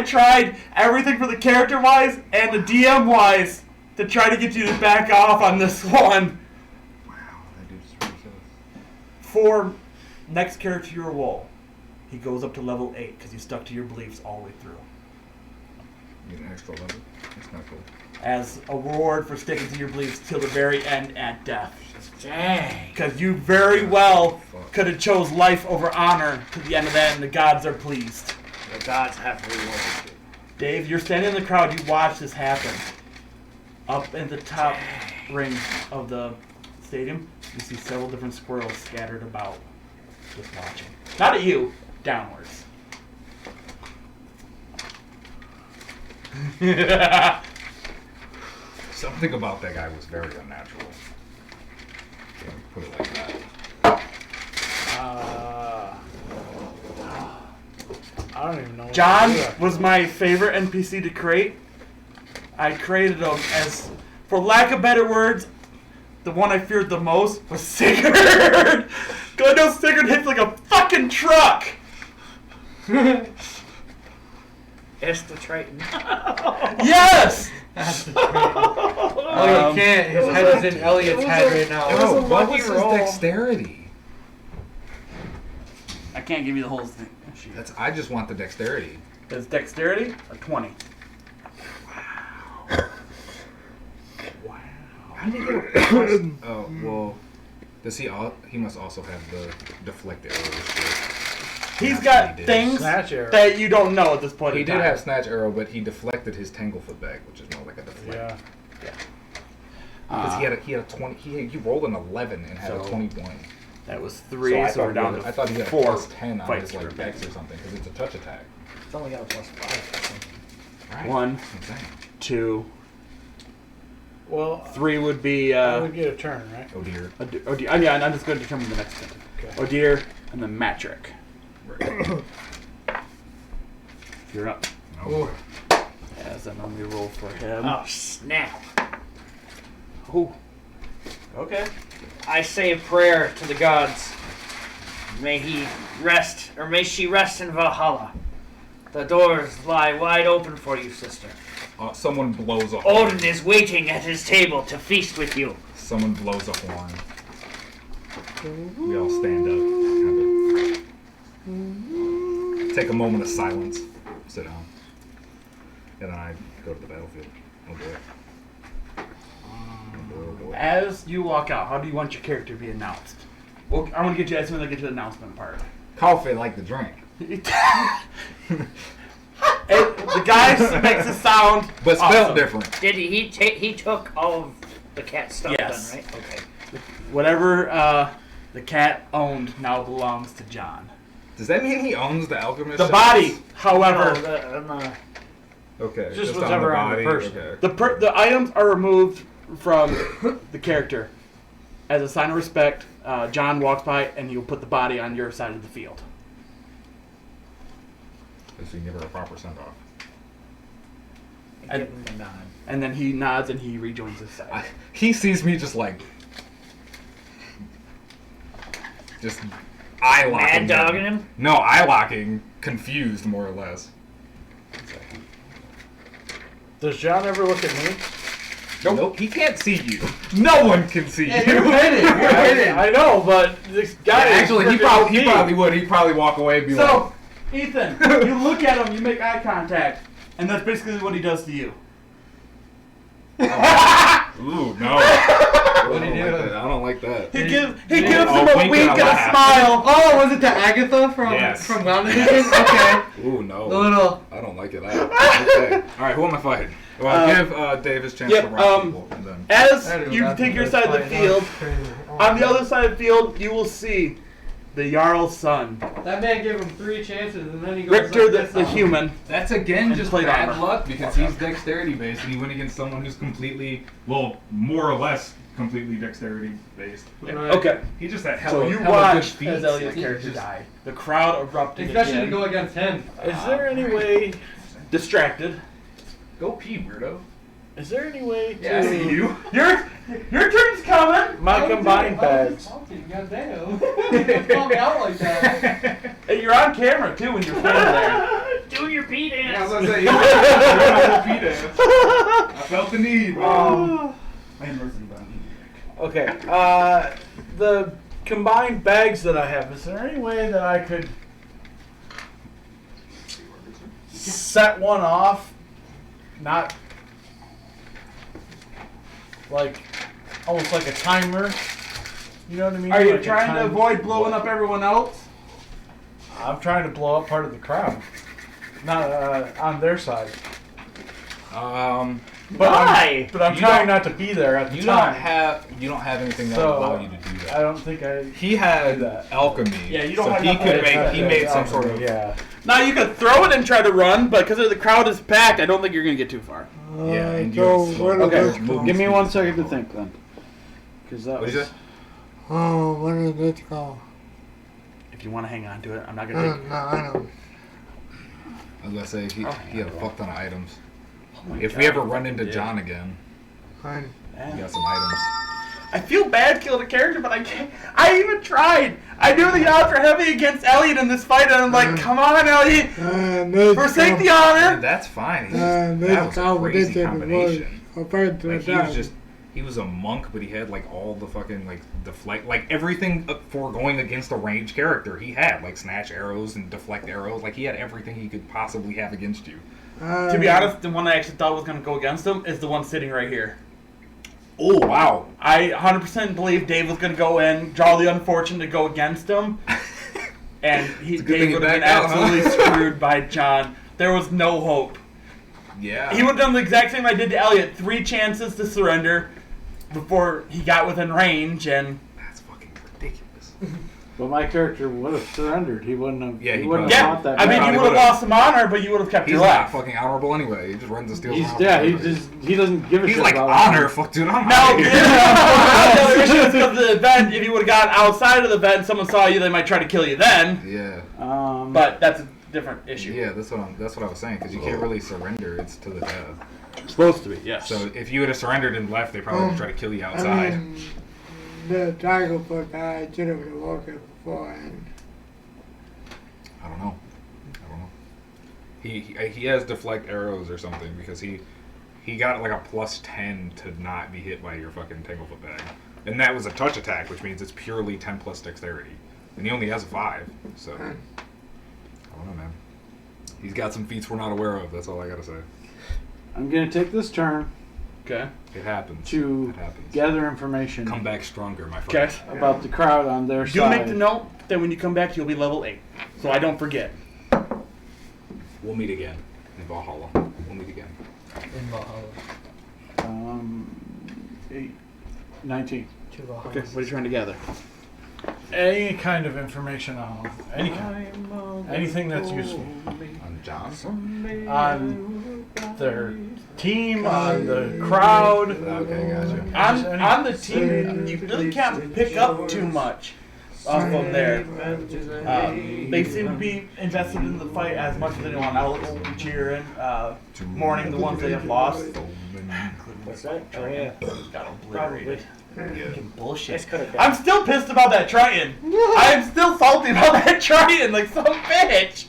tried everything for the character wise and the DM wise to try to get you to back off on this one. Wow, that dude's ridiculous. For next character you roll, he goes up to level 8 because you stuck to your beliefs all the way through. Need an extra level. That's not cool. As a reward for sticking to your beliefs till the very end at death. Dang. Because you very well could have chose life over honor to the end of that, and the gods are pleased. The gods have rewarded you. Dave, you're standing in the crowd. You watch this happen. Up in the top ring of the stadium, you see several different squirrels scattered about, just watching. Not at you, downwards. Something about that guy was very unnatural. Can't put it like that. I don't even know. what John to do after was that. my favorite NPC to create. I created him as, for lack of better words, the one I feared the most was Sigurd. God knows Sigurd hits like a fucking truck. It's the Triton. Yes. Oh, you can't. His head is in Elliot's head right now. Oh, what was lucky his roll. dexterity? I can't give you the whole thing. I just want the dexterity. His dexterity, a 20. How did he get a plus? Oh, well, Does he? He must also have the deflect arrows. He's got things Snatch arrow. that you don't know at this point. He in did time. have snatch arrow, but he deflected his tanglefoot bag, which is more like a deflect. Yeah. Because he had a 20. He rolled an 11 and had a So- 21. That was 3, so we're down to I thought he had a 4 plus 10 on fights his like for dex or something because it's a touch attack. It's only got a +5. Right. 1, That's insane. 2, Well, 3 would be. I would get a turn, right? Oh dear. Odeer. Yeah, I'm just going to determine the next thing. Okay. Odeer and then Matrick. Right. You're up. Oh. As an only roll for him. Oh, snap. Ooh. Okay. I say a prayer to the gods. May he rest, or may she rest in Valhalla. The doors lie wide open for you, sister. Someone blows a horn. Odin is waiting at his table to feast with you. Someone blows a horn. We all stand up. Take a moment of silence. Sit down. And then I go to the battlefield. Oh boy. Oh boy. As you walk out, how do you want your character to be announced? Well, I want to get you as soon as I get to the announcement part. Coffee like the drink. The guy makes a sound, But spelled awesome. different. Did he took all of the cat stuff Yes. then, right? Okay. Whatever the cat owned now belongs to John. Does that mean he owns the alchemist? The shops? body, however, Okay. Just on whatever on the body, person. Okay. the items are removed from the character. As a sign of respect, John walks by and you'll put the body on your side of the field. So you give her a proper send off. Give him a nod. And then he nods and he rejoins his side. He sees me just like. Just eye locking. Mad dogging him? No, eye locking, confused more or less. Does John ever look at me? Nope. He can't see you. No one can see you. You're hidden. You're hidden. I know, but this guy. Yeah, is actually, he freaking probably would. He'd probably walk away and be like, So, Ethan, you look at him, you make eye contact, and that's basically what he does to you. "Ooh, no." What do you do? I don't like that. He gives Oh, him a wink wink and and a a laugh. smile. Oh, was it to Agatha from Yes. WandaVision? Okay. Ooh, no. The little. I don't like it. Okay. All right, who am I fighting? Well, give Dave his chance yep, to rock people, and then. As I don't you know, take your that's side of the fine. field, Crazy. on the other side of the field, you will see the Jarl's son, That man gave him 3 chances and then he goes Richter like the, this the on him. human. That's again And just plate bad armor. luck because he's dexterity based and he went against someone who's completely, well, more or less completely dexterity based. Right. Okay, He just had so hella, you hella good watch feats. as Elliot's Like, character just- died. The crowd erupted Especially to again. go against him. Is there any way? Distracted. Go pee, weirdo. Is there any way to? Yeah, I see you. Your turn's coming. My combined bags. Goddamn. Don't call me out like that. And you're on camera too when you're standing there. Do your pee dance. Yeah, I was gonna say, you went pee dance. I felt the need. Man, listen, Okay. The combined bags that I have. Is there any way that I could set one off? Not like almost like a timer. You know what I mean? Are you Like a trying to time- avoid blowing up everyone else? I'm trying to blow up part of the crowd, not on their side. But Why? I'm You trying don't- not to be there at the You time. don't have anything that So, would allow you to do that. I don't think I. He had that. alchemy. Yeah, you don't so have he enough could of it. he made some sort of Yeah. Now you could throw it and try to run, but because the crowd is packed, I don't think you're gonna get too far. Yeah, and So you where did Okay, this go? give me 1 second to think then. Because that What was. is it? Oh, where did this go? If you want to hang on to it, I'm not gonna take. No, I don't. I was gonna say he had a fuck ton of items. Oh my If God, we ever you run into did. John again, I, he got some items. I feel bad killing a character, but I can't. I even tried. I knew the odds were heavy against Elliot in this fight, and I'm like, come on, Elliot, forsake the Dude, honor. that's fine. He just, this that was a crazy competition combination. was compared to Like he that. was just, he was a monk, but he had like all the fucking like deflect, like everything for going against a ranged character. He had like snatch arrows and deflect arrows. Like he had everything he could possibly have against you. To be honest, the one I actually thought was gonna go against him is the one sitting right here. Oh, wow. I 100% believe Dave was going to go in, draw the unfortunate to go against him, and Dave would have been absolutely screwed by John. There was no hope. Yeah. He would have done the exact same I did to Elliot. 3 chances to surrender before he got within range, and... That's fucking ridiculous. But my character would have surrendered. He wouldn't have. Yeah, he he wouldn't probably- have Yeah, fought that. I mean, battle. you would have lost some honor, but you would have kept He's your not life. fucking honorable anyway. He just runs and steals. He's honor. he doesn't give a He's shit like about honor. Fuck, dude. I'm No, out of here. the other issue is because the event, if you would have gotten outside of the event, someone saw you, they might try to kill you then. Yeah. But that's a different issue. Yeah, that's what I was saying. Because you can't really surrender. It's to the death. It's supposed to be, yes. So if you would have surrendered and left, they probably would try to kill you outside. The Tiger Book, I should have walked it beforehand. I don't know. He has deflect arrows or something because he got like a +10 to not be hit by your fucking Tanglefoot bag, and that was a touch attack, which means it's purely 10 plus dexterity, and he only has a 5. So I don't know, man. He's got some feats we're not aware of. That's all I gotta say. I'm gonna take this turn Okay. It happens. to It happens. gather information Come back stronger, my friend. Okay. about the crowd on their Do side. make the note that when you come back, you'll be level 8. So I don't forget. We'll meet again in Valhalla. We'll meet again. In Valhalla. 19. Okay, what are you trying to gather? Any kind of information on them. Any kind. Anything that's useful. On John. On their team, on the crowd. Okay, gotcha. On the team, you really can't pick up too much off of there. They seem to be invested in the fight as much as anyone else, cheering, mourning the ones they have lost. What's that? Oh, yeah. Got obliterated. Fucking bullshit. Could've been. I'm still pissed about that Triton. I am still salty about that Triton, like some bitch.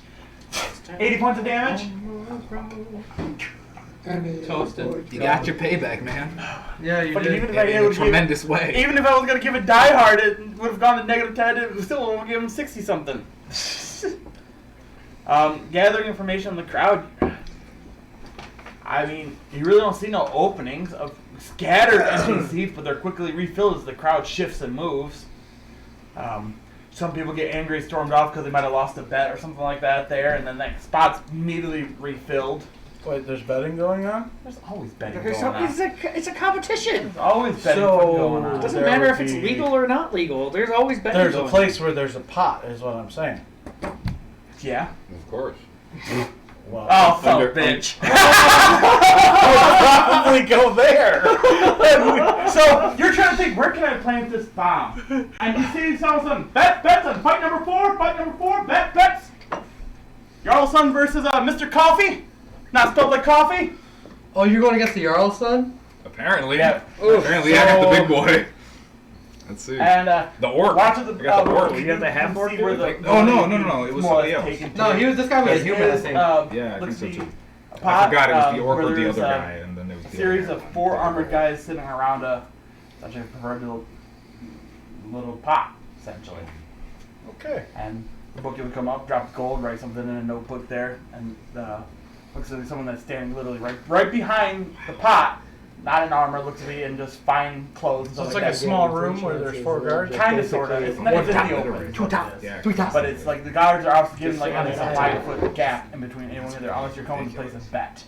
80 points of damage. Toasted. You got your payback, man. Yeah, you But did. even if I In a would give, tremendous way. even if I was gonna give it Die Hard, it would have gone to -10. It would still would give him 60 something. Gathering information on the crowd. I mean, you really don't see no openings of scattered NPCs, but they're quickly refilled as the crowd shifts and moves. Some people get angry, stormed off because they might have lost a bet or something like that there, and then that spot's immediately refilled. Wait, there's betting going on? There's always betting There's going on. it's a competition. There's always betting So- going on. It doesn't There matter would if it's be- legal or not legal. There's always betting There's a going place where there's a pot, is what I'm saying. Yeah. Of course. Well, Oh, son of a Under- bitch. probably go there. So you're trying to think, where can I plant this bomb? And you see all of a sudden, bets on fight number 4, bets. Jarl Son versus Mr. Coffee, not spelled like coffee. Oh, you're going against the Jarl son? Apparently. Yeah. Apparently, I got the big boy. Let's see. And The orc. watch the I got the orc. You got the half orc see where the Oh, no, it was more or somebody less else. taken No, to. this guy was a This human, I is, think. Yeah, I let's think so see, too. a pot, I forgot it was the orc where or the there's, other guy, and then there was a the series other of guy. 4 armored guys sitting around a proverbial little pot, essentially. Okay. And the bookie would come up, drop the gold, write something in a notebook there, and looks like someone that's standing literally right behind the pot, not in armor, looks to be in just fine clothes. And So stuff it's like like a that. small room where there's 4 guards? Kind of, sort of. It's in the open. Two tops. Yeah. But it's like the guards are also given like at least a 5-foot gap in between anyone either, unless you're coming to place a bet.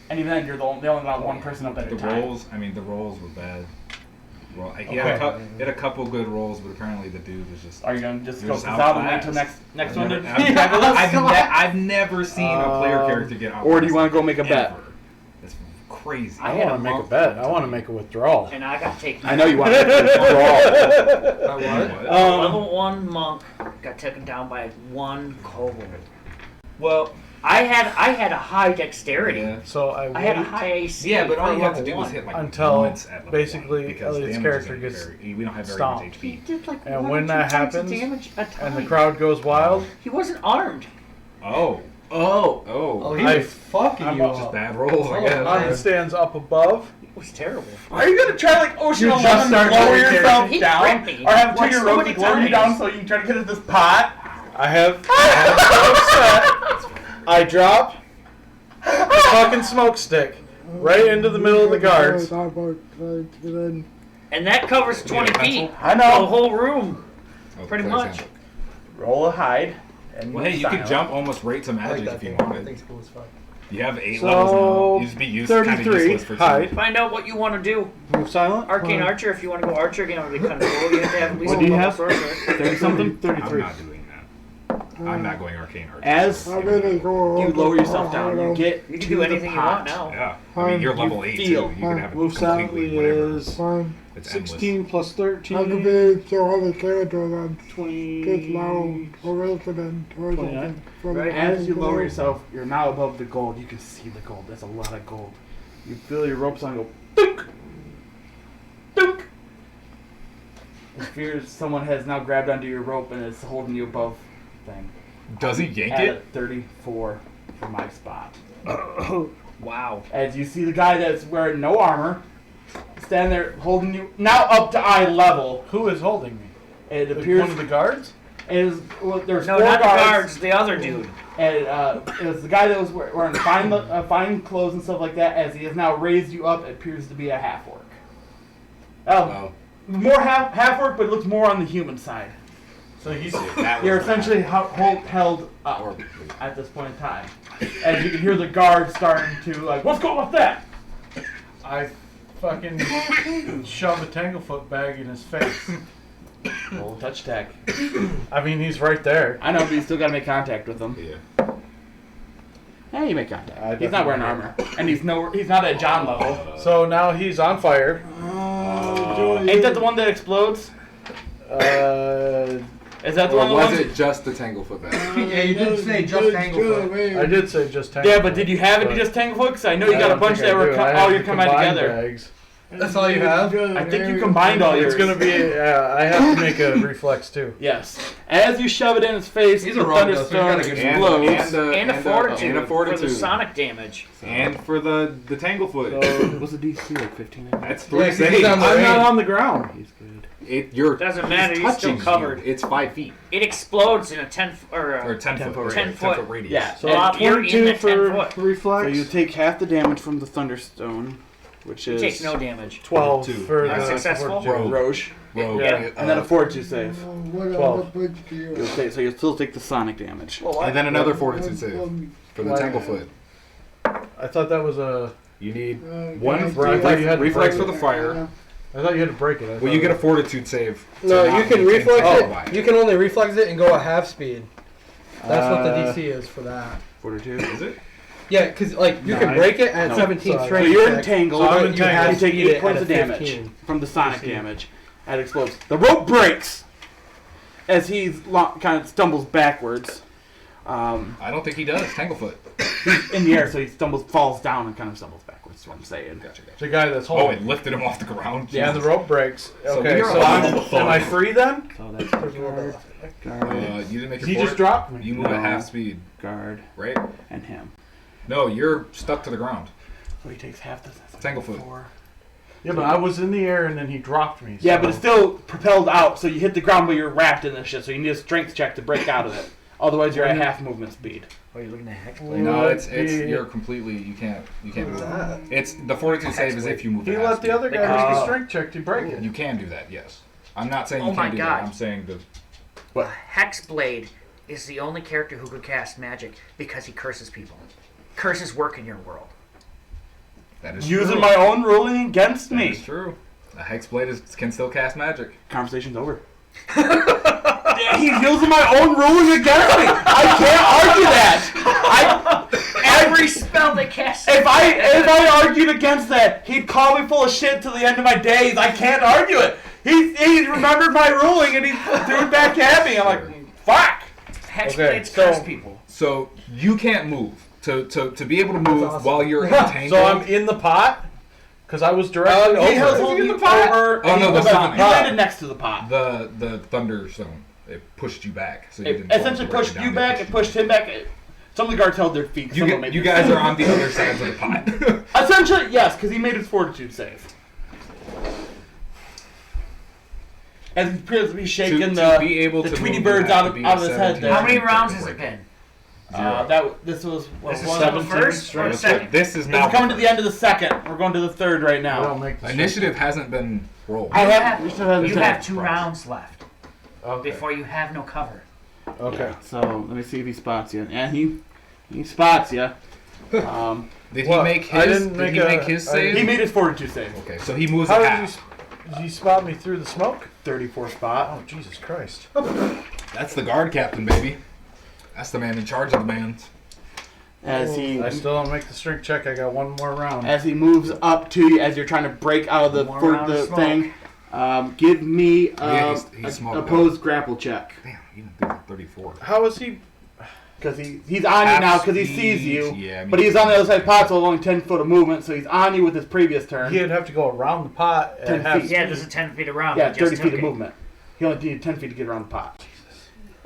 And even then, they only allow one person up at a The time. rolls were bad. Well, he Okay. had a couple good rolls, but apparently the dude was just. Are you gonna just You're go just this out and wait outclassed. till next one? I've never seen a player character get out. Or do you want to go make a bet? That's crazy. I want to make a bet. I want to make a withdrawal. And I got taken. I know you want to withdraw. What? Level 1 monk got taken down by 1 kobold. Well, I had a high dexterity. yeah. So I had a high AC. Yeah, but all for you have to level do is 1. hit like Until once at level basically 1, because Elliot's damage character is gonna gets be we don't have very stomped. much He HP. did like And 1 when or 2 that times of happens, damage a time. and the crowd goes wild, He wasn't armed. Oh, Oh, he I- was fucking I'm you up. just up. bad rolls, I Oh, guess. nice. Iron stands up above. It was terrible. Are you gonna try like Ocean You just 11 to started lower doing yourself He down, crit me, or have 2 like, of your so rogues many lower you times. down so you can try to get at this pot? I have so upset. I drop the fucking smoke stick right into the middle of the guards. And that covers 20 feet. I The know. whole room, Oh, pretty for much. example. Roll a hide. And Well, hey, you could silent. jump almost right to I like magic that if you thing. I wanted. think it's cool as fuck. You have 8 So, levels now. You just be kind of 33, useless for hide. two. Find out what you want to do. Move silent. Arcane Archer, if you want to go Archer again, it would be kind of cool. You have to have at least What do you one have? sorcerer. 30 something? I'm 33. not doing that. I'm not going arcane archer. As I really go. you lower yourself down, you get You can to do the anything you pot. want now. Yeah. I mean, you're You level 8 feel- too. You can have it Move silently completely whatever. is Fine. It's endless. 16 plus I could 13. be so other character than 20. just now awakening or 29. something. From Right. As you lower yourself, you're now above the gold. You can see the gold. That's a lot of gold. You feel your ropes on go dunk, dunk. It fears someone has now grabbed onto your rope and is holding you above thing. Does he yank At it? 34 for my spot. Wow. As you see the guy that's wearing no armor, stand there holding you now up to eye level. Who is holding me? It Like appears one of the guards? is well, there's No, 4 not the guards. guards, the other dude. And it was the guy that was wearing fine clothes and stuff like that. As he has now raised you up, it appears to be a half orc. Oh. More half orc, but it looks more on the human side. So he's. That You're was essentially held up Or- at this point in time, as you can hear the guards starting to like, what's going on with that? I fucking shove a Tanglefoot bag in his face. Roll touch attack. I mean, he's right there. I know, but you still gotta make contact with him. Yeah. Yeah, you make contact. I He's not wearing armor, and he's not at John level. So now he's on fire. Ain't that the one that explodes? Is that the Or one? was that it just the Tanglefoot bag? Yeah, you didn't say just Tanglefoot. I did say just Tanglefoot. Yeah, but did you have any just Tanglefoot? Because I know you got a bunch that were all your combined together. Bags. That's all you have? I think you combined all yours. It's gonna be. I have to make a reflex too. Yes. As you shove it in his face, He's the a rogue, though, so thunderstone he's gotta get explodes. And a fortitude, and a fortitude. for the sonic damage. And for the Tanglefoot. What's the DC like 15? That's Yeah, 3 'cause he's on saves. the I'm range. not on the ground. He's good. You're Doesn't he's matter, he's still touching covered. you. It's 5 feet. It explodes in a 10 Or 10 10 foot. foot 10 foot. radius. Yeah. So And you're in 22 that 10 for foot. reflex. So you take half the damage from the thunderstone, which He is takes no damage. 12 Two. for That's the successful. fortitude. Roche, Rogue. Yeah. and then a fortitude save. 12. So you'll still take the sonic damage. And then another fortitude save for the Why? Tanglefoot. I thought that was a. You need One one I thought you had to reflex break for it. the fire. I thought you had to break it. I Well, thought you get a it- fortitude save. to No, not you can be reflex taken by it. You can only reflex it and go at half speed. That's what the DC is for that. Fortitude. Is it? Yeah, because like you can Nine. break it at No. 17 So strength. you're check, entangled. So I'm but you have entangled. to take Beat it 8 points at of a damage 15. from the sonic damage. That explodes. The rope breaks as he kind of stumbles backwards. I don't think he does. Tanglefoot. He's in the air, so he falls down and kind of stumbles backwards. Is what I'm saying. Gotcha. The guy that's Oh, holding. it lifted him off the ground. Yeah, the Jesus. rope breaks. So Okay, we are so on I'm, the phone. am I free then? So that's You didn't make your He fort. just dropped me. You move No. at half speed, guard right? and him. No, you're stuck to the ground. So he takes half the Tanglefoot. 4. Yeah, but I was in the air and then he dropped me. Yeah, so- but it's still propelled out, so you hit the ground, but you're wrapped in this shit. So you need a strength check to break out of it. Otherwise, you're at half movement speed. Oh, you're looking at hex Well, No, Would it's be- you're completely you can't move. that? It's the fortitude save is if you move. He at half let the speed. other guy make a strength check to break it. You can do that, yes. I'm not saying Oh you my can't do God. that. I'm saying the What? Hexblade is the only character who could cast magic because he curses people. Curses work in your world. that is Using true. my own ruling against That me. is true. A hexblade can still cast magic. Conversation's over. Yeah, he's using my own ruling against me. I can't argue that. Every spell they cast. If I argued against that, he'd call me full of shit till the end of my days. I can't argue it. He remembered my ruling and he threw it back at me. I'm like, fuck. Hexblades so- curse people. So you can't move. To be able to move awesome. while you're entangled. So I'm in the pot because I was directly He was over. it. holding you over. Oh, no, the you sonic. landed next to the pot. the thunderstone. It pushed you back. So you It didn't fall essentially directly pushed down, you it back. It pushed him back. Some of the guards held their feet. You, Someone made you their guys feet. are on the other sides of the pot. Essentially, yes, because he made his fortitude save. And he appears to be shaking to be able the to Tweety move birds you have out to of be out a of his head 17. there. How many Yeah. rounds has it been? This was what, This is one- still the first or the second? This is now It's coming to the end of the second. We're going to the third right I now. don't make the Initiative hasn't been rolled. I You have- have, we still have the you second. have 2 rounds left Okay. before you have no cover. Okay. So let me see if he spots you. Yeah, he spots you. Did Well, he make I his? didn't Did he make make a- his I- save? He made his fortitude save. Okay, so he moves How a did half. he spot me through the smoke? 34 spot. Oh, Jesus Christ. That's the guard captain, baby. That's the man in charge of the bands. As he I still don't make the strength check. I got one more round. as he moves up to you, as you're trying to break out of the One for round of the smoke. thing. Give me yeah, he's a smoked opposed grapple check. Damn, he didn't do the 34. How is he? Because he's on you now because he sees you. Yeah, But he's on the other side of the pot, so only 10 foot of movement, so he's on you with his previous turn. He'd have to go around the pot 10 and have feet. Yeah, this is 10 feet around. Yeah, He just 30 took feet of it. movement. He only needed 10 feet to get around the pot.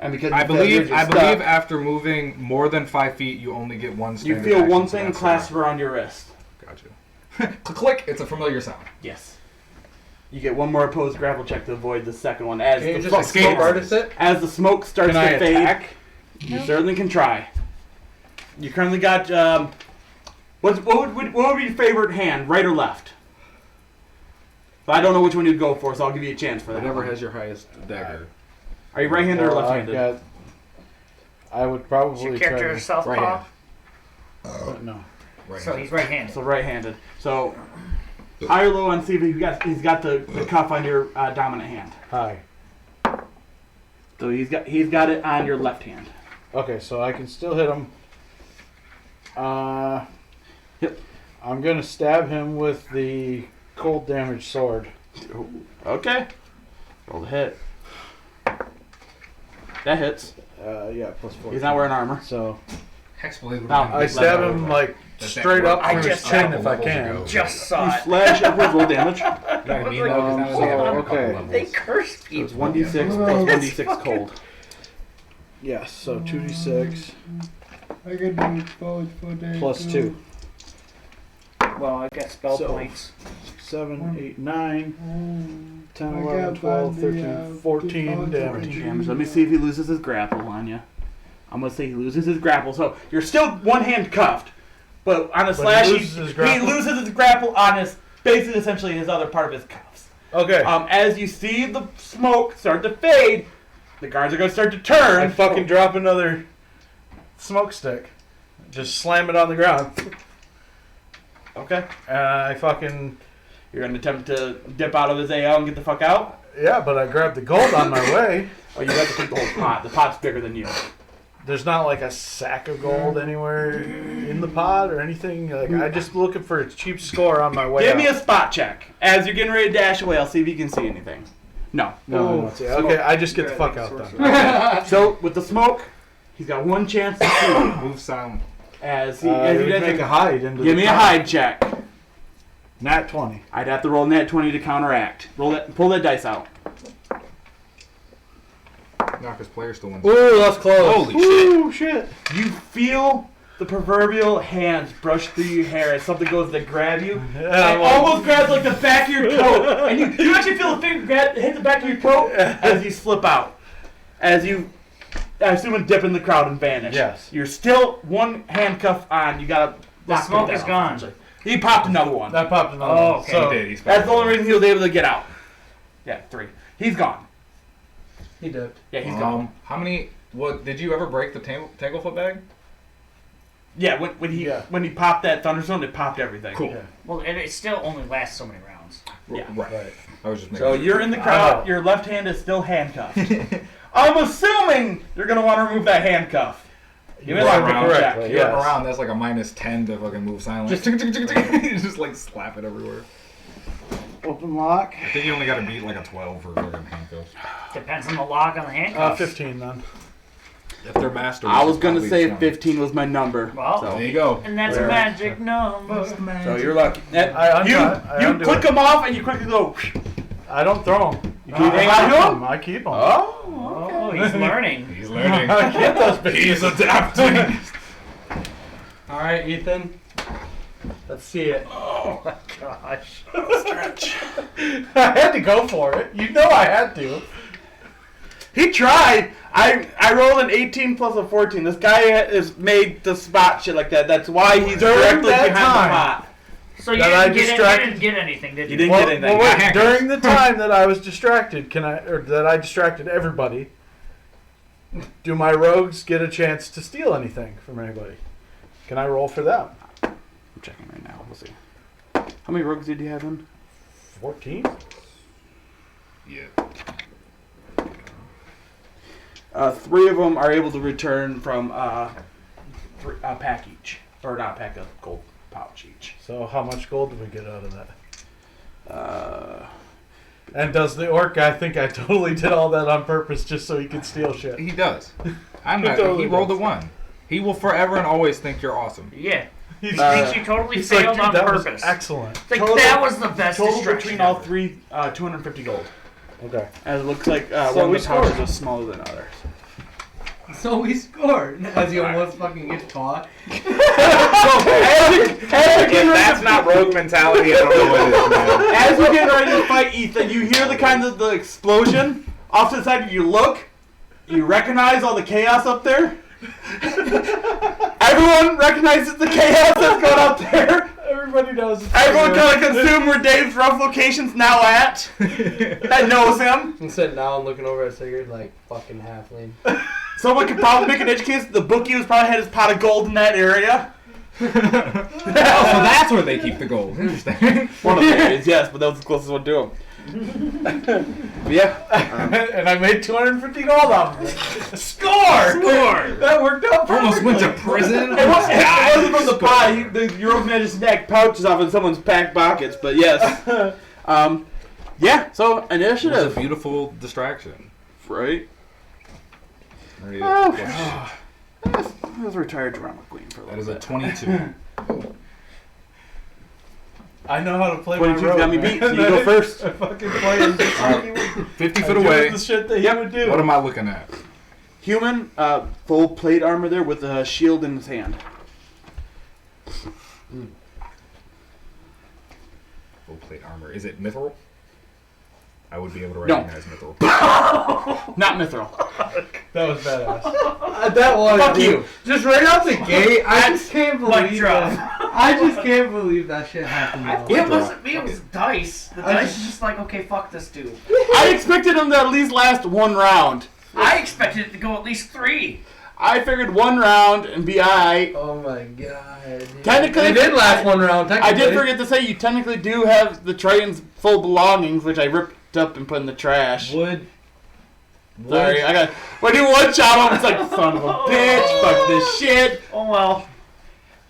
And because I you feel believe you're stuck, after moving more than 5 feet, you only get one you standard feel action, one so thing that's clasped alright. around your wrist. Gotcha. Click. It's a familiar sound. Yes. You get one more opposed grapple check to avoid the second one. As Can you the just smoke- escape artist it? As the smoke starts Can I to fade, attack? you certainly can try. You currently got what would be your favorite hand, right or left? But I don't know which one you'd go for, so I'll give you a chance for that. Whatever one. has your highest dagger. Are you right-handed or Well, left-handed? I would Is probably your try character to, southpaw? Right hand. no. Right So hand. he's right-handed. So right-handed. So high or low on see if he's got the cuff on your dominant hand. Hi. So he's got it on your left hand. Okay, so I can still hit him. Yep. I'm gonna stab him with the cold damage sword. Okay. Roll the hit. That hits. Yeah, plus 4. He's not wearing armor. So Hexblade would No, have I been stab better, him but like that's straight that up work. through his just chin couple if I levels can. ago. Just saw You it. slash upwards, roll damage. You know what I mean? Though, 'cause that was so, only a couple okay. levels. They curse So it's people. 1d6 plus 1d6 cold. Yes, so 2d6 I can do both for day plus 2. Well, I got spell So- points. 7, 8, 9, 10, I 11, got 12, the, 13, 14 14 damage. Damage. Let me see if he loses his grapple on you. I'm gonna say he loses his grapple. So you're still one hand cuffed, but on a slash, loses his grapple? he loses his grapple on his basically essentially his other part of his cuffs. Okay. As you see the smoke start to fade, the guards are gonna start to turn. I fucking drop another smoke stick. Just slam it on the ground. Okay. And I fucking... You're gonna attempt to dip out of his AL and get the fuck out. Yeah, but I grabbed the gold on my way. Or you have to take the whole pot. The pot's bigger than you. There's not like a sack of gold anywhere in the pot or anything. Like I just looking for a cheap score on my way. Give me a out. spot check. As you're getting ready to dash away, I'll see if you can see anything. No. No, I don't see it. Okay, I just get the fuck out then. So with the smoke, he's got one chance to see you. Move silent. As he, I as you would guys make a hide into give the me a pot. hide check. Nat 20. I'd have to roll nat 20 to counteract. Pull that dice out. Knock his player still wins. Ooh, that's close. Holy shit. Ooh, shit. You feel the proverbial hands brush through your hair as something goes to grab you. Yeah, It almost grabs like the back of your coat, and you actually feel the finger hit the back of your coat as you slip out. As you, I assume, dip in the crowd and vanish. Yes. You're still one handcuff on. You gotta. The lock smoke him is down, gone. essentially. He popped another one. That popped another Oh, one. okay. So, He did. He's That's the only reason he was able to get out. Yeah, 3. He's gone. He dipped. Yeah, he's gone. How many? What did you ever break the Tanglefoot bag? Yeah, when he popped that thunderstorm, it popped everything. Cool. Yeah. Well, and it still only lasts so many rounds. Yeah. Right. I was just making. So sure. you're in the crowd. Your left hand is still handcuffed. I'm assuming you're gonna want to remove that handcuff. Give me Run that around, check. If yes. you run around, that's like a -10 to fucking move silent. Just like slap it everywhere. open lock. I think you only got to beat like a 12 for fucking handcuffs. Depends on the lock on the handcuffs. 15 then. If they're masters. I was it's gonna probably say some. 15 was my number. Well, There So, you go. And that's Where? a magic number. so you're lucky. I You undo click it. them off and you quickly go. I don't throw them. You keep hanging on to them. I keep them. Oh, he's learning. He's learning. Get those He's adapting. All right, Ethan. Let's see it. Oh my gosh. I had to go for it. You know I had to. He tried. I rolled an 18 plus a 14. This guy is made to spot shit like that. That's why he's directly behind the pot. So you didn't get anything, did you? You didn't get anything. Well, wait, during the time that I was distracted, that I distracted everybody, do my rogues get a chance to steal anything from anybody? Can I roll for them? I'm checking right now. We'll see. How many rogues did you have in? 14? Yeah. 3 of them are able to return from a pack each. Or not a pack, a gold pouch each. So how much gold do we get out of that? And does the orc guy think I totally did all that on purpose just so he could steal shit? He does. He He rolled a 1. He will forever and always think you're awesome. Yeah. He thinks you totally failed on that purpose. Was excellent. That was the best Total distraction between all ever. 3, 250 gold. Okay. And it looks like So one we of the pouches scored. is smaller than others. So we scored as he almost fucking gets caught. That's not rogue mentality. I don't know what it is, man. As you get ready to fight Ethan, you hear the explosion. Off to the side, you look. You recognize all the chaos up there. Everyone recognizes the chaos that's going up there. Everybody knows. Everyone kind of consume where Dave's rough location's now at. That knows him. I'm sitting down looking over at Sigurd like fucking halfling. Someone could probably make an education. The bookie was probably had his pot of gold in that area. Oh, so that's where they keep the gold. Interesting. One of the areas, yes, but that was the closest one to him. Yeah. And I made 250 gold off of it. Score! That worked out perfectly. Almost went to prison. It wasn't from the pot. Your old man just snagged pouches off in someone's packed pockets, but yes. Yeah, so It was initiative. a beautiful distraction. Right? Ready Oh, to- I was retired drama queen for a That little is a bit. 22. I know how to play my 22's rogue. got me man. beat, so you go first. I fucking play him just like he would. 50 I foot do away. the shit that he would do. What am I looking at? Human, full plate armor there with a shield in his hand. Full plate armor. Is it mithril? I would be able to No. recognize mithril. Not mithril. That was badass. That was Fuck you. Just right out the gate. I just can't Mic believe drop. that. I just can't believe that shit happened. though. It wasn't me, it was dice. The dice is just like, okay, fuck this dude. I expected him to at least last 1 round. I expected it to go at least 3. I figured 1 round and be alright. Oh my god. Dude. Technically, it did last 1 round. I Technically. did forget to say you technically do have the Triton's full belongings, which I ripped up and put in the trash. Would. Sorry, I got. When you one shot, I was like, son of a bitch, fuck this shit. Oh well.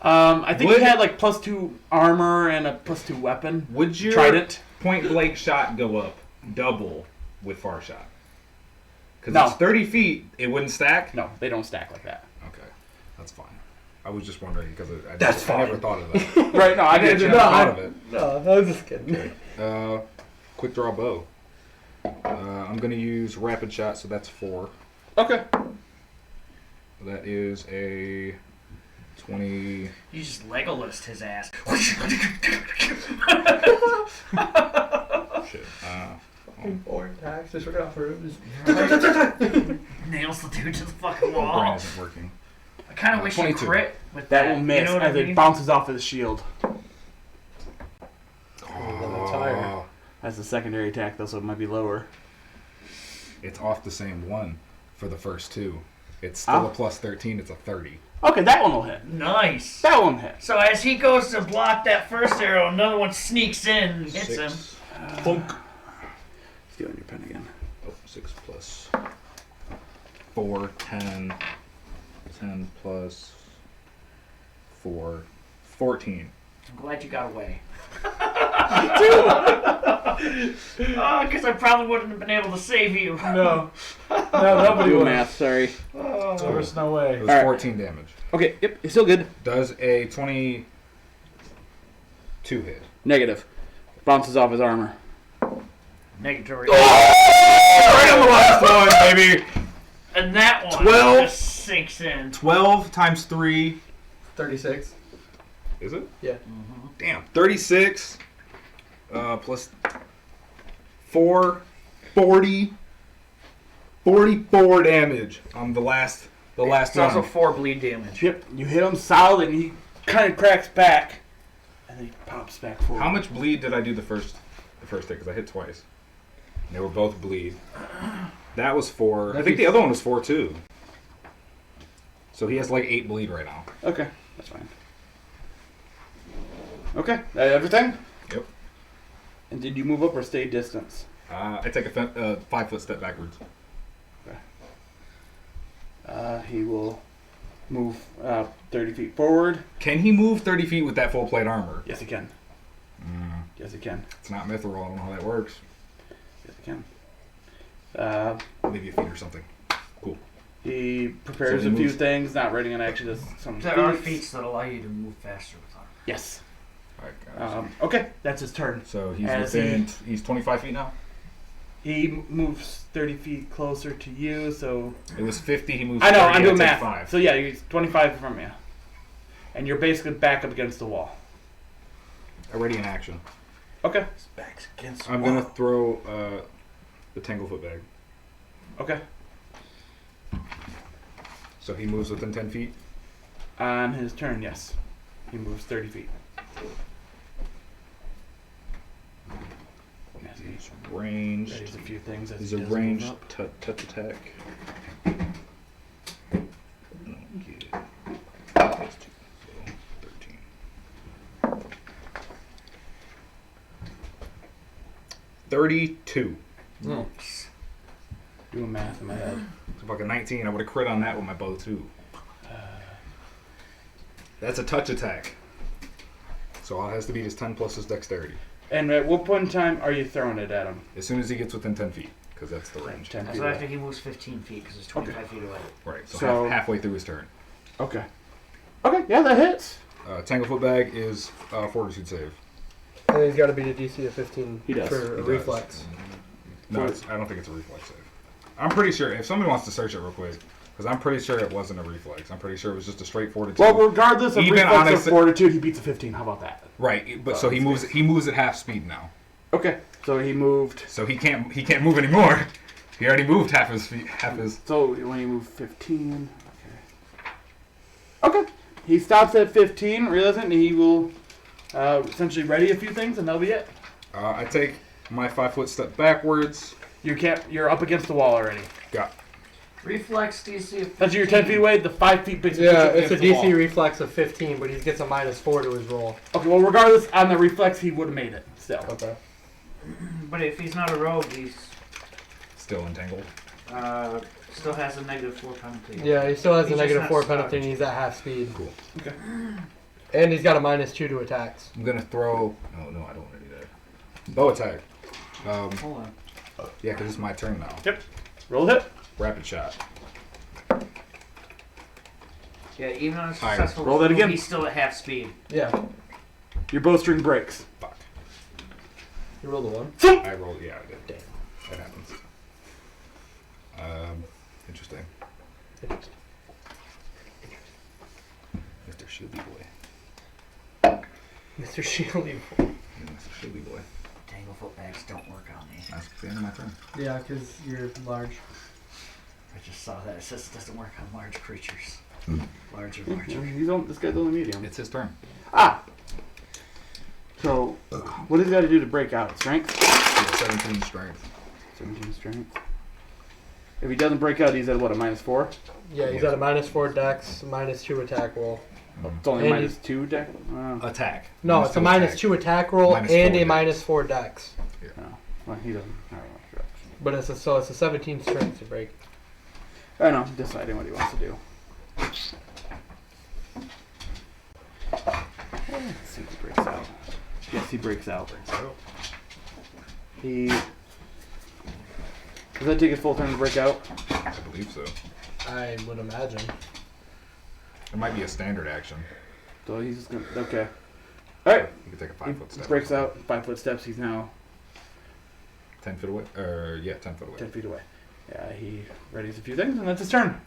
I think Would- he had like +2 armor and a +2 weapon. Would your Trident. point blank shot go up double with far shot? Because No. it's 30 feet, it wouldn't stack? No, they don't stack like that. Okay, that's fine. I was just wondering because I That's never fine. thought of that. Right? No, I I didn't. never thought of it. No, I was just kidding. Quick draw bow. I'm going to use rapid shot, so that's 4. Okay. That is a 20. You just Legolas his ass. Shit. 4 attacks. Just right off rooms. Nails the dude to the fucking Brain wall. isn't working. I kind of wish you 22. crit with That that. will miss You know what as I it mean? bounces off of the shield. Oh, That's the secondary attack, though, so it might be lower. it's off the same one for the first 2. It's still a plus 13. It's a 30. Okay, that one will hit. Nice. That one hit. So as he goes to block that first arrow, another one sneaks in and hits him. Thunk. Stealing your pen again. Oh, 6 plus 4, 10. 10 plus 4, 14. I'm glad you got away. Because I probably wouldn't have been able to save you. No. No, nobody Do would. math, sorry. There was no way. It was Alright. 14 damage. Okay, yep, it's still good. Does a 22 hit? Negative. Bounces off his armor. Negatory. Right on the last one, baby! And that one 12. just sinks in. 12 times 3. 36. Is it? Yeah. Damn. 36. Plus 4. 40. 44 damage on the last It's one. also 4 bleed damage. Yep. You hit him solid, and he kind of cracks back, and then he pops back forward. How much bleed did I do the first hit? Because I hit twice. They were both bleed. That was 4. I think the other one was 4 too. So he has like 8 bleed right now. Okay, that's fine. Okay, everything? Yep. And did you move up or stay distance? I take a 5-foot step backwards. He will move 30 feet forward. Can he move 30 feet with that full plate armor? Yes, he can. Yes, he can. It's not mithril. I don't know how that works. Yes, he can. Maybe a feat or something. Cool. He prepares So he a few moves. things, not writing an action, just some There are feats. feats that allow you to move faster with armor. Yes. Alright, Okay, that's his turn. so he's as within. He's 25 feet now. He moves 30 feet closer to you, so... It was 50. He moves. I know, 30, I'm doing take math. 5. So yeah, he's 25 from you. And you're basically back up against the wall. Already in action. Okay. Backs against I'm gonna throw the Tanglefoot bag. Okay. So he moves within 10 feet. On his turn, yes. He moves 30 feet. Yes, He's ranged. readies a few things as He's he a does move ranged up. touch attack. Plus 2, so 13. 32. Nice. Doing math in my head. So fucking 19. I would have crit on that with my bow too. That's a touch attack. So all it has to be is 10 plus his dexterity. And at what point in time are you throwing it at him? As soon as he gets within 10 feet, because that's the range. 10 That's feet after away. he moves 15 feet because it's 25 feet away. Right. So, So- halfway through his turn. Okay. Okay, yeah, that hits. Tanglefoot bag is fortitude save. And he's got to beat a DC of 15 He does. for He a does. reflex. No, I don't think it's a reflex save. I'm pretty sure, if somebody wants to search it real quick, because I'm pretty sure it wasn't a reflex. I'm pretty sure it was just a straight fortitude. Well, regardless of Even reflex on or a- fortitude, he beats a 15. How about that? Right, but so he moves at half speed now. Okay, so he moved. So he can't move anymore. He already moved half his feet, half his. So when he moved 15, okay. Okay, he stops at 15, realizing and he will essentially ready a few things, and that'll be it. I take my 5-foot step backwards. You can't. You're up against the wall already. Got Reflex DC of 15. That's you're 10 feet away. The 5 feet basically. Yeah, puts you it's a against the DC wall. reflex of 15, but he gets a -4 to his roll. Okay, well, regardless, on the reflex, he would have made it still. Okay. But if he's not a rogue, he's still entangled. still has a -4 penalty. Yeah, he still has He's a just -4 not penalty, stuck. and he's at half speed. Cool. Okay. And he's got a -2 to attacks. I'm gonna throw. Oh no, I don't want to do that. Bow attack. Hold on. Yeah, because it's my turn now. Yep. Roll hit. Rapid shot. Yeah, even on a Higher. successful Roll that move, again. he's still at half speed. Yeah. Your bowstring breaks. Fuck. You rolled a 1. I rolled. Yeah, I did. Damn. That happens. Interesting. Mr. Shieldy boy. Mr. Shieldy. Yeah, Mr. Shieldy boy. Tanglefoot bags don't work on me. That's the end of my turn. Yeah, because you're large. I just saw that. It says it doesn't work on large creatures. Hmm. Larger. This guy's only medium. It's his turn. Ah. So, what does he got to do to break out? Strength. Yeah, 17 strength. 17 strength. If he doesn't break out, he's at what, a -4? Yeah, he's at a -4 dex, -2 attack roll. It's only And -2 deck. Attack. No, it's a -2 attack roll Minus and a 4 dex. -4 dex. Well, he doesn't. I don't know. But it's a 17 strength to break. I know. Deciding what he wants to do. Let's see if he breaks out. Yes, he breaks out. He. Does that take his full turn to break out? I believe so. I would imagine. It might be a standard action. So he's just gonna. Okay. Alright. You could take a He 5-foot step. breaks out. 5-foot steps. He's now 10 feet away. 10 foot away. 10 feet away. Yeah, he readies a few things, and that's his turn.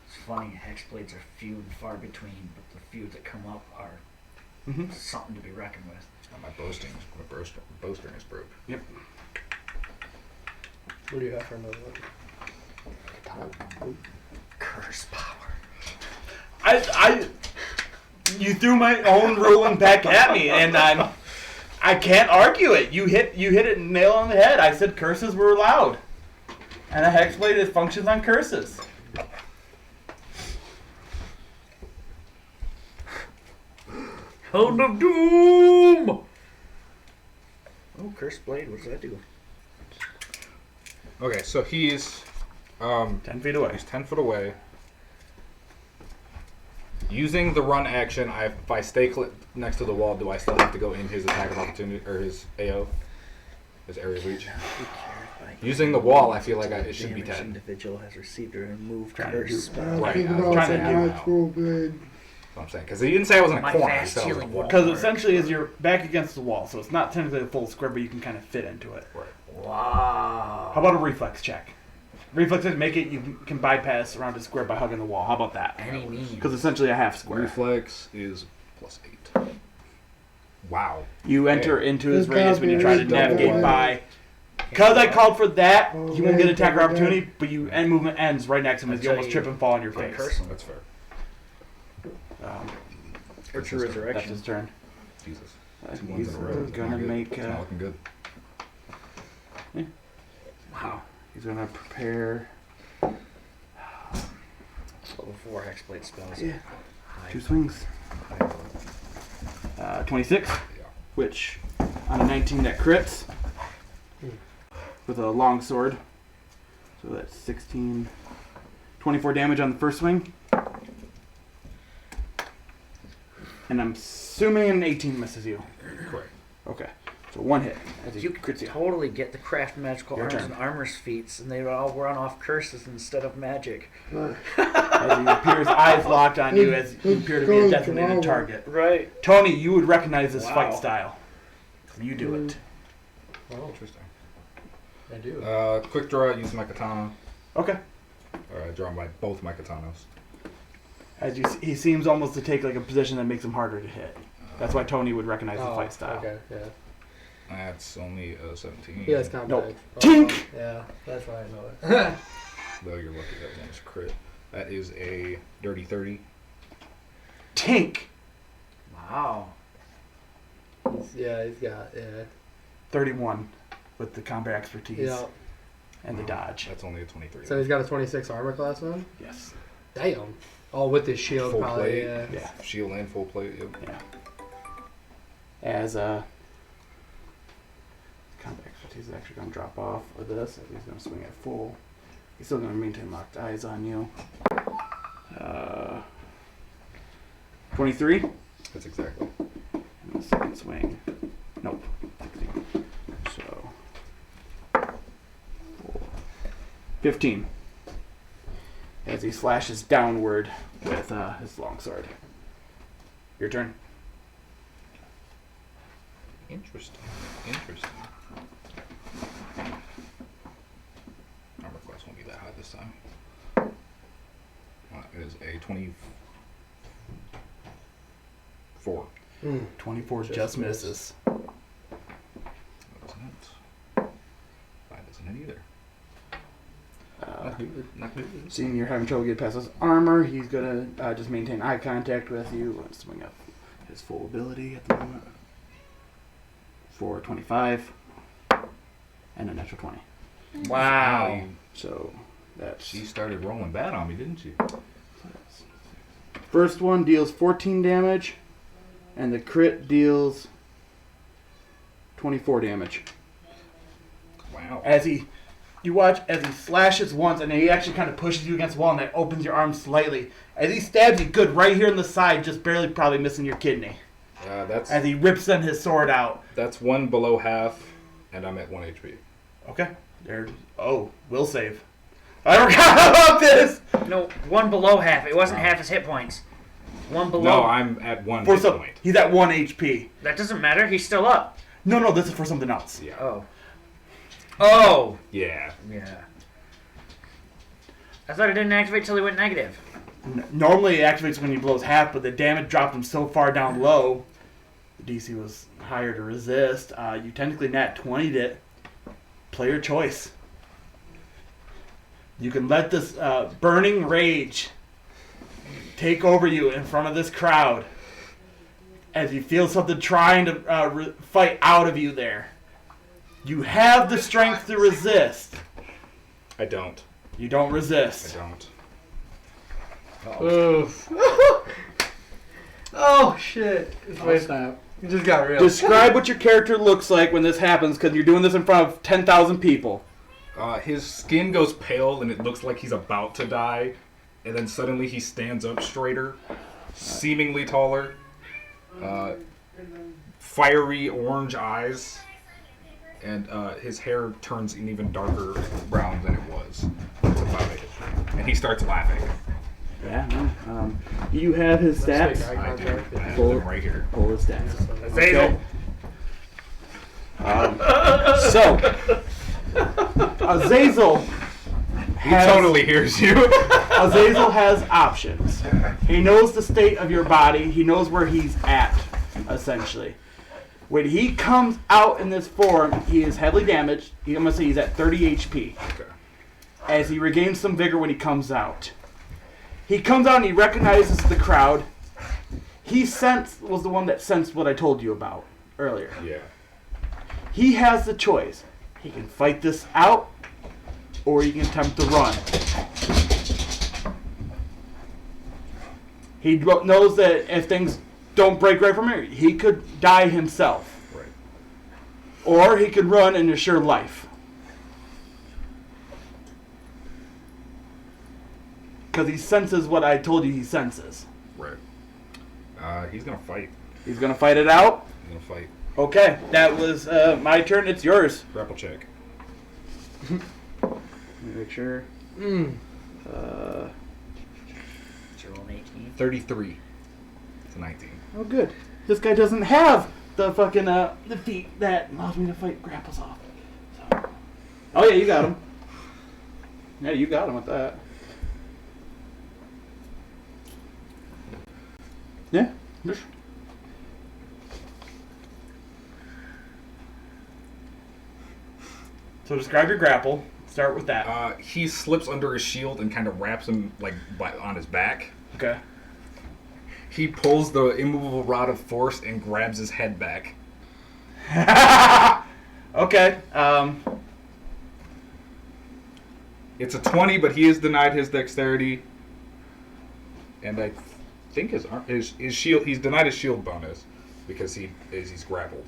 It's funny. Hexblades are few and far between, but the few that come up are Mm-hmm. something to be reckoned with. My bowstring is broke. Yep. What do you have for another one? Curse power. You threw my own ruling back at me, and I can't argue it. You hit it nail on the head. I said curses were allowed, and I explained its functions on curses. Hound of Doom! Oh, Curse Blade, what does that do? Okay, so he's 10 feet away. He's 10 foot away. Using the run action, if I stay next to the wall, do I still have to go in his attack of opportunity or his AO, his area of reach? Using the wall, I feel like it should be 10. Individual has received or removed Trying curse to spell. Right, Think I was about trying the to do it. actual blade. That's what I'm saying, because he didn't say I was in a My corner. He fast said I was in a healing wall. Because essentially, is you're back against the wall, so it's not technically a full square, but you can kind of fit into it. Right. Wow. How about a reflex check? Reflexes make it you can bypass around a square by hugging the wall. How about that? Any means. Because essentially a half square. Reflex is +8. Wow. You enter into his It's radius when you try to double navigate wide. by. Because I called for that, Oh, you won't get right, attacker right, opportunity, but you end movement ends right next to him as you Until almost you trip and fall on your put face. curse on That's fair. or true That's resurrection. his turn. Jesus. Two He's ones in a row. It's gonna not good. make. It's not looking good. Wow. He's gonna prepare Level 4 hexblade spells. Yeah. High. 2 swings. High. 26, Yeah. which on a 19 that crits with a long sword. So that's 16, 24 damage on the first swing. And I'm assuming an 18 misses you. Correct. Okay. So one hit as he You crits could you. totally get the craft magical Your arms turn. and armor's feats, and they would all run off curses instead of magic. As he appears, eyes locked on you as you appear to be a designated target. Right. Tony, you would recognize this Wow. fight style. You do it. Oh, Interesting. I do. Quick draw, use my katana. Okay. Or I draw both my katanas. As he seems almost to take like a position that makes him harder to hit. That's why Tony would recognize the fight style. Okay, yeah. That's only a 17. He has combat. Nope. Oh, Tink! Yeah, that's why I know it. Though you're lucky that one's crit. That is a dirty 30. Tink! Wow. He's got, 31 with the combat expertise Yeah. and the dodge. That's only a 23. So he's got a 26 armor class then? Yes. Damn. Oh, with his shield Full probably, plate. yeah. Yeah. Shield and full plate. Yep. Yeah. As combat expertise is actually going to drop off with this. If he's going to swing at full. He's still going to maintain locked eyes on you. 23. That's exactly. And the second swing. Nope. 16. So. 15. As he slashes downward with his longsword. Your turn. Interesting. Interesting. Armor class won't be that high this time. It is a 24. 24 just misses. That doesn't it. That doesn't it either. Not good. Seeing you're having trouble getting past his armor, he's gonna just maintain eye contact with you and swing up his full ability at the moment. For 25 and a natural 20. Wow. So that's She started rolling bad on me, didn't she? first one deals 14 damage, and the crit deals 24 damage. Wow. You watch as he slashes once, and then he actually kind of pushes you against the wall, and that opens your arm slightly. As he stabs you good right here in the side, just barely probably missing your kidney. As he rips then his sword out. That's one below half, and I'm at 1 HP. Okay. Will save. I forgot about this! No, one below half. It wasn't half his hit points. One below. No, I'm at 1 For hit some, point. he's at 1 HP. That doesn't matter. He's still up. No, this is for something else. Yeah. Oh. Oh. Yeah. Yeah. I thought it didn't activate till he went negative. Normally it activates when he blows half, but the damage dropped him so far down low, the DC was higher to resist. You technically nat 20'd it. Play your choice. You can let this burning rage take over you in front of this crowd as you feel something trying to fight out of you there. You have the strength to resist. I don't. You don't resist. I don't. Oof. Oh shit! Oh, snap. It just got real. Describe what your character looks like when this happens, because you're doing this in front of 10,000 people. His skin goes pale and it looks like he's about to die, and then suddenly he stands up straighter, seemingly taller, fiery orange eyes, and his hair turns an even darker brown than it was. That's about it. And he starts laughing. Yeah, no. You have his stats. I do. I have them right here. Pull his stats. Azazel. So, Azazel He totally hears you. Azazel has options. He knows the state of your body. He knows where he's at, essentially. When he comes out in this form, he is heavily damaged. I'm going to say he's at 30 HP. Okay. As he regains some vigor when he comes out. He comes out and he recognizes the crowd. He was the one that sensed what I told you about earlier. Yeah. He has the choice. He can fight this out, or he can attempt to run. He knows that if things don't break right from here, he could die himself. Right. Or he could run and assure life. Because he senses what I told you he senses. Right. He's gonna fight. He's going to fight it out? He's gonna fight. Okay, that was my turn. It's yours. Grapple check. Let me make sure. Did you roll an 18? 33. It's a 19. Oh, good. This guy doesn't have the fucking the feat that allows me to fight grapples off. So. Oh yeah, you got him. Yeah, you got him with that. Yeah. So describe your grapple. Start with that. He slips under his shield and kind of wraps him like on his back. Okay. He pulls the immovable rod of force and grabs his head back. Okay. It's a 20, but he is denied his dexterity, and I think his shield. He's denied his shield bonus because he's grappled.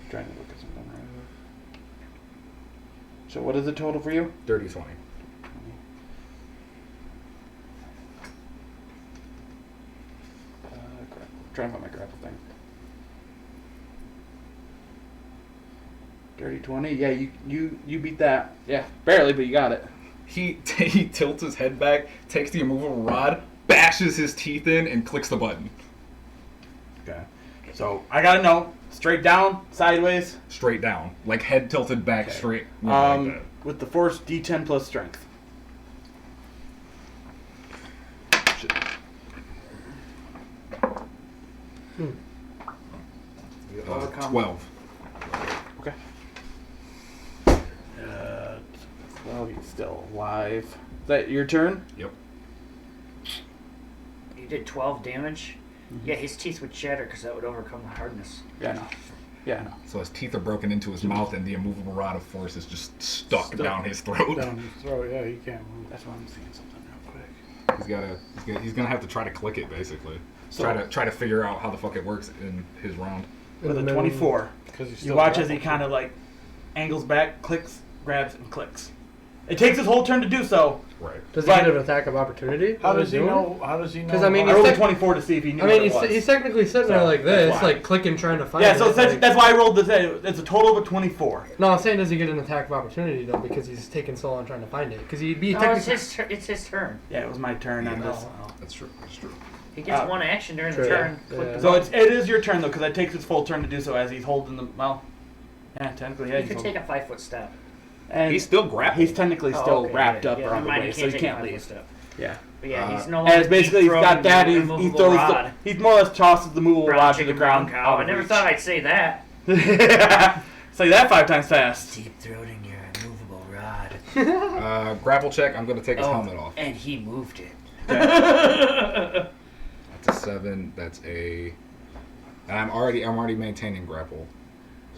Trying to look at something right here. So what is the total for you? Dirty 20. Trying to find my grapple thing. Dirty 20. Yeah, you beat that. Yeah, barely, but you got it. He tilts his head back, takes the immovable rod, bashes his teeth in, and clicks the button. Okay. So I gotta know, straight down, sideways. Straight down, like head tilted back, Okay. straight. Like that. With the force D10 plus strength. Shit. 12. Okay. 12. He's still alive. Is that your turn? Yep. You did 12 damage? Yeah, his teeth would shatter because that would overcome the hardness. Yeah, I know. Yeah, I know. So his teeth are broken into his mouth, and the immovable rod of force is just stuck down his throat. Down his throat, yeah, he can't move. That's why I'm seeing something real quick. He's gonna have to try to click it basically. So- try to figure out how the fuck it works in his round. With a 24. Because he's You still watch as he grappled. kind of like angles back, clicks, grabs, and clicks. It takes his whole turn to do so. Right. Does he But- get an attack of opportunity? How does he know? How does he know? 'Cause, I mean, I he's rolled a tec- 24 to see if he knew I mean, what it was. he's technically sitting there like that's this, why. like clicking, trying to find Yeah, it. so like- that's why I rolled this. It's a total of a 24. No, I'm saying does he get an attack of opportunity though because he's taking so long trying to find it? Because he'd be No, technically. it's his turn. Yeah, it was my turn on this. That's true. That's true. He gets one action during the True. turn. Yeah. Click the So button. it is your turn though, because it takes his full turn to do so as he's holding the yeah, technically yeah. You he's could holding- take a 5-foot step. and He's still grappled. he's technically still Oh, okay, wrapped yeah, up yeah, around never the mind, waist, so he take can't a 5-foot leave. step. Yeah. But yeah, he's no And longer it's basically he's got deep-throating that. the He immovable throws rod. he's more or less tosses the movable Brown rod to the chicken, ground. brown cow. I never thought I'd say that. Say that 5 times fast. Deep throating your immovable rod. Grapple check. I'm going to take his helmet off. And he moved it. That's a 7. That's a. And I'm already maintaining grapple,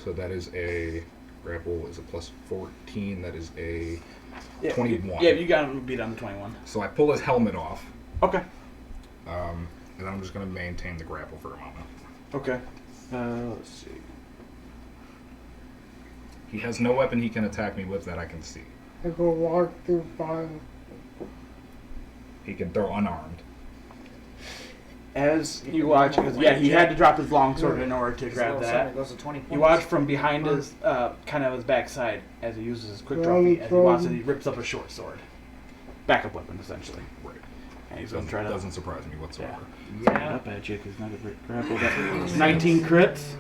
so that is a grapple is a plus 14. That is a 21. You got him beat on the 21. So I pull his helmet off. Okay. And I'm just going to maintain the grapple for a moment. Okay. Let's see. He has no weapon he can attack me with that I can see. I go walk through fire. He can throw unarmed. As you watch, because he had to drop his longsword in order to grab that. Goes to 20 points. You watch from behind his, kind of his backside as he uses his quick draw feat. As he walks in, he rips up a short sword, backup weapon essentially. Right. And he's going to try to. Doesn't surprise me whatsoever. Yeah. Up at you because not a grapple. 19 crits.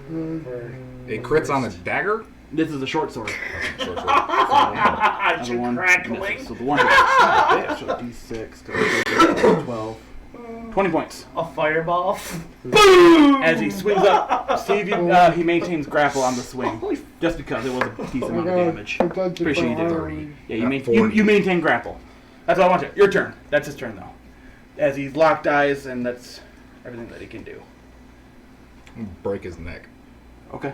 It crits on a dagger. This is a short sword. Short sword. Another one. Crackling. So the one. So D6. 12. 20 points. A fireball. Boom! As he swings up, Steve, he maintains grapple on the swing, just because it was a decent amount of damage. Pretty sure you did 30. Yeah, you maintain grapple. That's all I want you. Your turn. That's his turn, though. As he's locked eyes, and that's everything that he can do. Break his neck. Okay.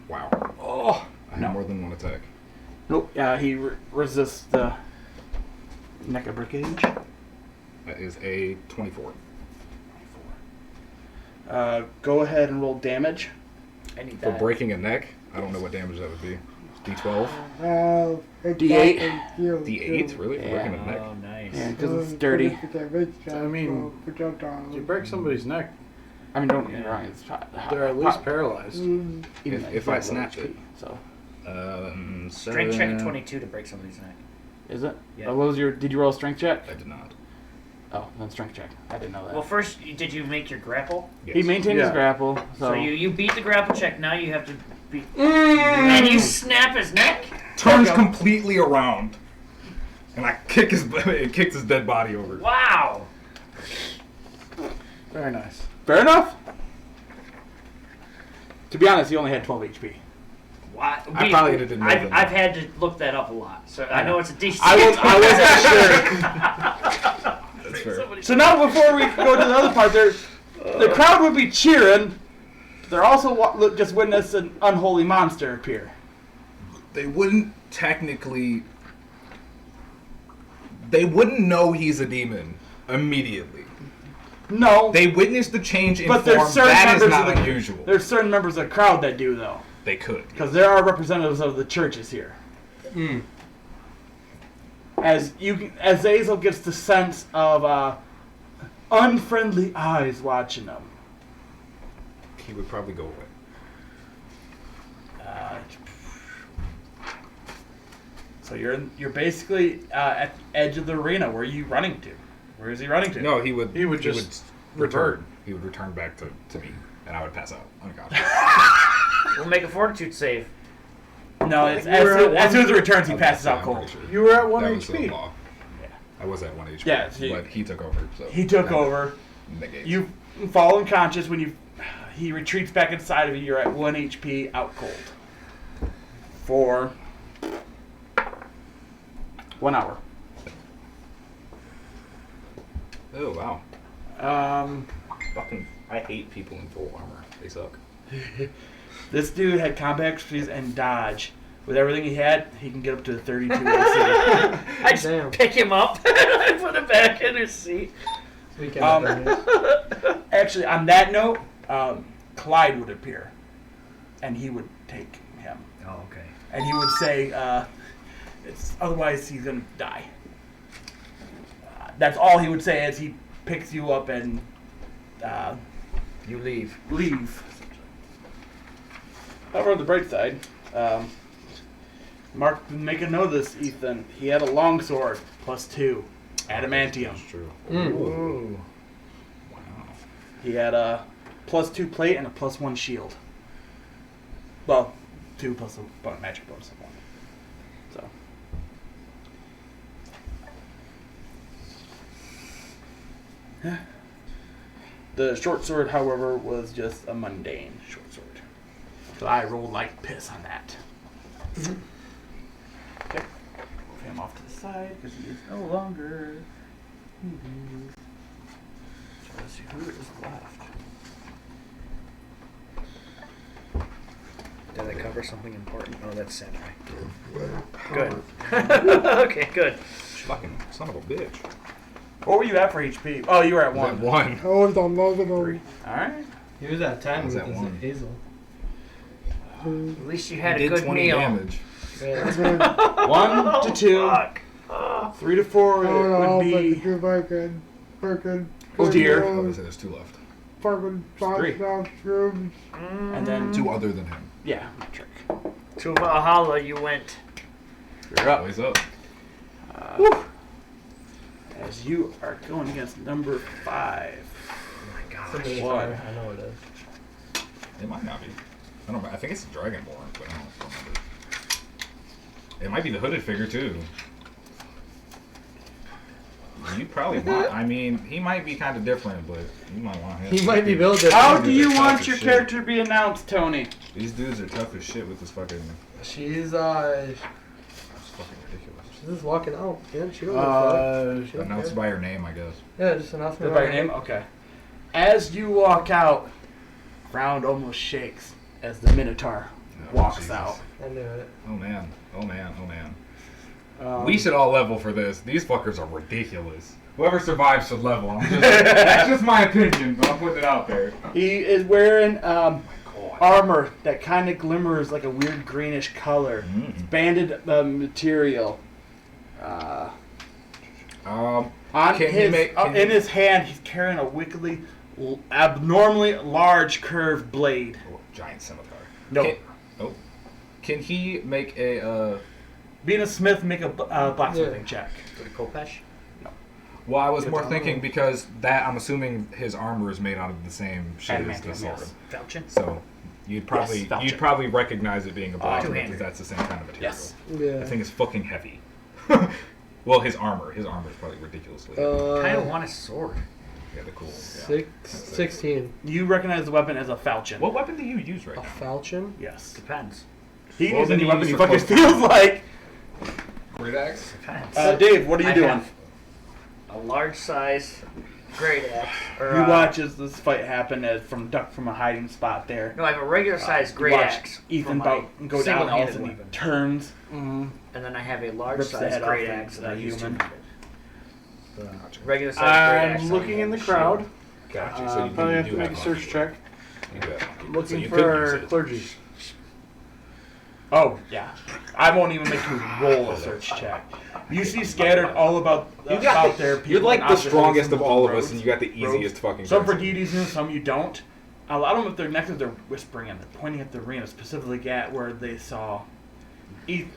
Wow. Oh. I have more than one attack. Nope. He resists the neck breakage. That is a 24. Go ahead and roll damage. I need For that. breaking a neck, I don't know what damage that would be. D12? D8. D8? Really? For breaking a neck? Oh, nice. Yeah, because it's dirty. I mean, if you break somebody's neck, I mean, don't get me wrong. It's they're at least paralyzed. If I snapped it. So. Strength check at 22 to break somebody's neck. Is it? Yeah. What was your? Did you roll a strength check? I did not. Oh, then strength check. I didn't know that. Well, first, did you make your grapple? Yes. He maintained his grapple, So you beat the grapple check. Now you have to beat. Mm. And you snap his neck. Turns completely around, and I kicked his dead body over. Wow. Very nice. Fair enough. To be honest, he only had 12 HP. What? I probably didn't know that. I've had to look that up a lot, so I know it's a DC. I wasn't sure. That's fair. So now, before we go to the other part, the crowd would be cheering. They're also just witness an unholy monster appear. They wouldn't technically. They wouldn't know he's a demon immediately. No. They witnessed the change in But form. there's certain That is members not of the unusual. There's certain members of the crowd that do, though, They could. because there are representatives of the churches here. As Azazel gets the sense of unfriendly eyes watching him. He would probably go away. So you're basically at the edge of the arena. Where are you running to? Where is he running to? No, he would just return. He would return back to me, and I would pass out unconscious. We'll make a fortitude save. No, it's as soon as it returns, he passes out I'm cold. pretty sure. You were at 1 That was the HP. law. Yeah. I was at 1 HP. Yeah, but he took over. So He took that over. negates. You fall unconscious when he retreats back inside of you. You're at 1 HP, out cold. For 1 hour. Oh wow. Fucking, I hate people in full armor. They suck. This dude had combat expertise and dodge. With everything he had, he can get up to a 32 AC. I just Damn. pick him up and put him back in his seat. Actually, on that note, Clyde would appear, and he would take him. Oh, okay. And he would say, otherwise he's going to die. That's all he would say as he picks you up and You leave. leave. However, on the bright side, Mark, make a note of this, Ethan. He had a longsword, +2, adamantium. That's true. Ooh. Wow. He had a +2 plate and a +1 shield. Well, 2 plus a magic bonus of 1. So. The short sword, however, was just a mundane short sword. So I rolled like piss on that. him off to the side because he is no longer. So let's see who is left. Did I cover something important? Oh, that's samurai. Good. Okay, good. Fucking son of a bitch. What were you at for HP? Oh, you were at Was 1. that 1? I was on London. Alright. He was at 10 Was with that his one? hazel. At least you had a Did good 20 meal. damage. 1 to 2. Fuck. 3 to 4 would be. Oh dear. Obviously, there's 2 left. Fucking Three. shrooms. And then 2 other than him. Yeah, trick. To Valhalla you went. You're up. Always up. As you are going against number 5. Oh my god. Somebody's What? fire. I know it is. It might not be. I don't know. I think it's the Dragonborn, but I don't remember. It might be the hooded figure too. You probably want. I mean, he might be kind of different, but you might want him. He might be built different. How do you Tough want as your shit. character to be announced, Tony? These dudes are tough as shit with this fucking. She's That's fucking ridiculous. she's just walking out. Yeah, she don't give a fuck. She don't Announced care. by her name, I guess. Yeah, just announce me By your name? Okay. As you walk out, ground almost shakes as the Minotaur walks Jesus. out. I knew it. Oh man. Oh man. Oh man. Um, We should all level for this. These fuckers are ridiculous. Whoever survives should level. That's just my opinion, but I'm putting it out there. He is wearing armor that kind of glimmers like a weird greenish color. It's banded material. On Can he his, make- can in he- his hand, he's carrying a wickedly, abnormally large curved blade. Oh, giant scimitar. No. Can he make a? Being a smith, make a blacksmithing check. Kopesh? Well, I was more Good. thinking because that I'm assuming his armor is made out of the same shit as the Adamantium, sword. yes. Falchion? So you'd probably Falchion. recognize it being a blacksmith Two-handed. because that's the same kind of material. Yes. Yeah. The thing is fucking heavy. Well, his armor is probably ridiculously heavy. Kind of want a sword. Yeah, the cool. Yeah. 16. You recognize the weapon as a falchion. What weapon do you use right A now? falchion? Yes. Depends. He What uses any do you weapon use he for fucking close feels like. Great axe. Depends. Dave, what are you I doing? have a large size great axe. Or, You watch as this fight happen as duck from a hiding spot there. No, I have a regular size great Watch axe. Ethan for my go down and all of a single-handed sudden he weapon. turns. And then I have a large Rips the size head off great the- axe that I the use human. to Gotcha. regular size great axe. I'm on looking the in the shield. crowd. Gotcha. So you Probably have do to make a have search one. check. You do have one. Looking So you could use for it. clergy. Oh, yeah. I won't even make you roll a search check. You see scattered all about there. You're like people the out there strongest listening of all of roads. us, and you got the easiest fucking. Some for person. deities and some you don't. A lot of them, if they're next to, they're whispering and they're pointing at the arena, specifically at where they saw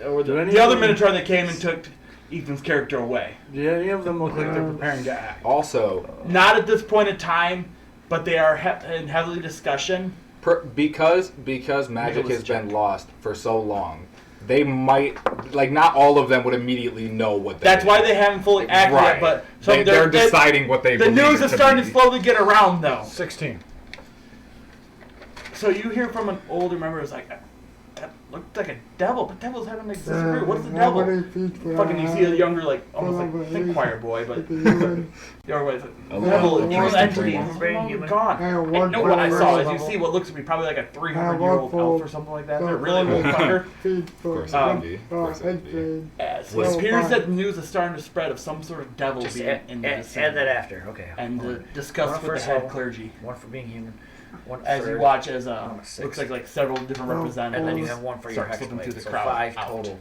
or Do any the of other them- Minotaur that came and took Ethan's character away. Do any of them look like they're preparing to act? Also, Not at this point in time, but they are in heavily discussion. because magic has Nicholas been lost for so long, they might not all of them would immediately know what. That's why they haven't fully acted Right. yet, but so They're deciding what they. The believe news it is to starting be. to slowly get around, though. 16. So you hear from an older member, it's like, that looked like a devil, but devils haven't existed. Really. What's the devil? Fucking, you see a younger, almost think choir boy, but the other way is like, A devil, little evil entity, interesting it's brain long human. gone. one No, what I full saw is level. you see what looks to be probably like a 300-year-old elf or something like that. They're a really old fucker. Of course, Um, it would be. Of course, it would be. Yes, Well, it appears fine. that news is starting to spread of some sort of devil Just being add, in the add vicinity. that after. Okay. And One discuss with the first head level, clergy. One for being human. One As you third, watch as I'm a six. looks like several different representatives. and then you have one for your start slipping hexblade. through the So crowd 5 out. total.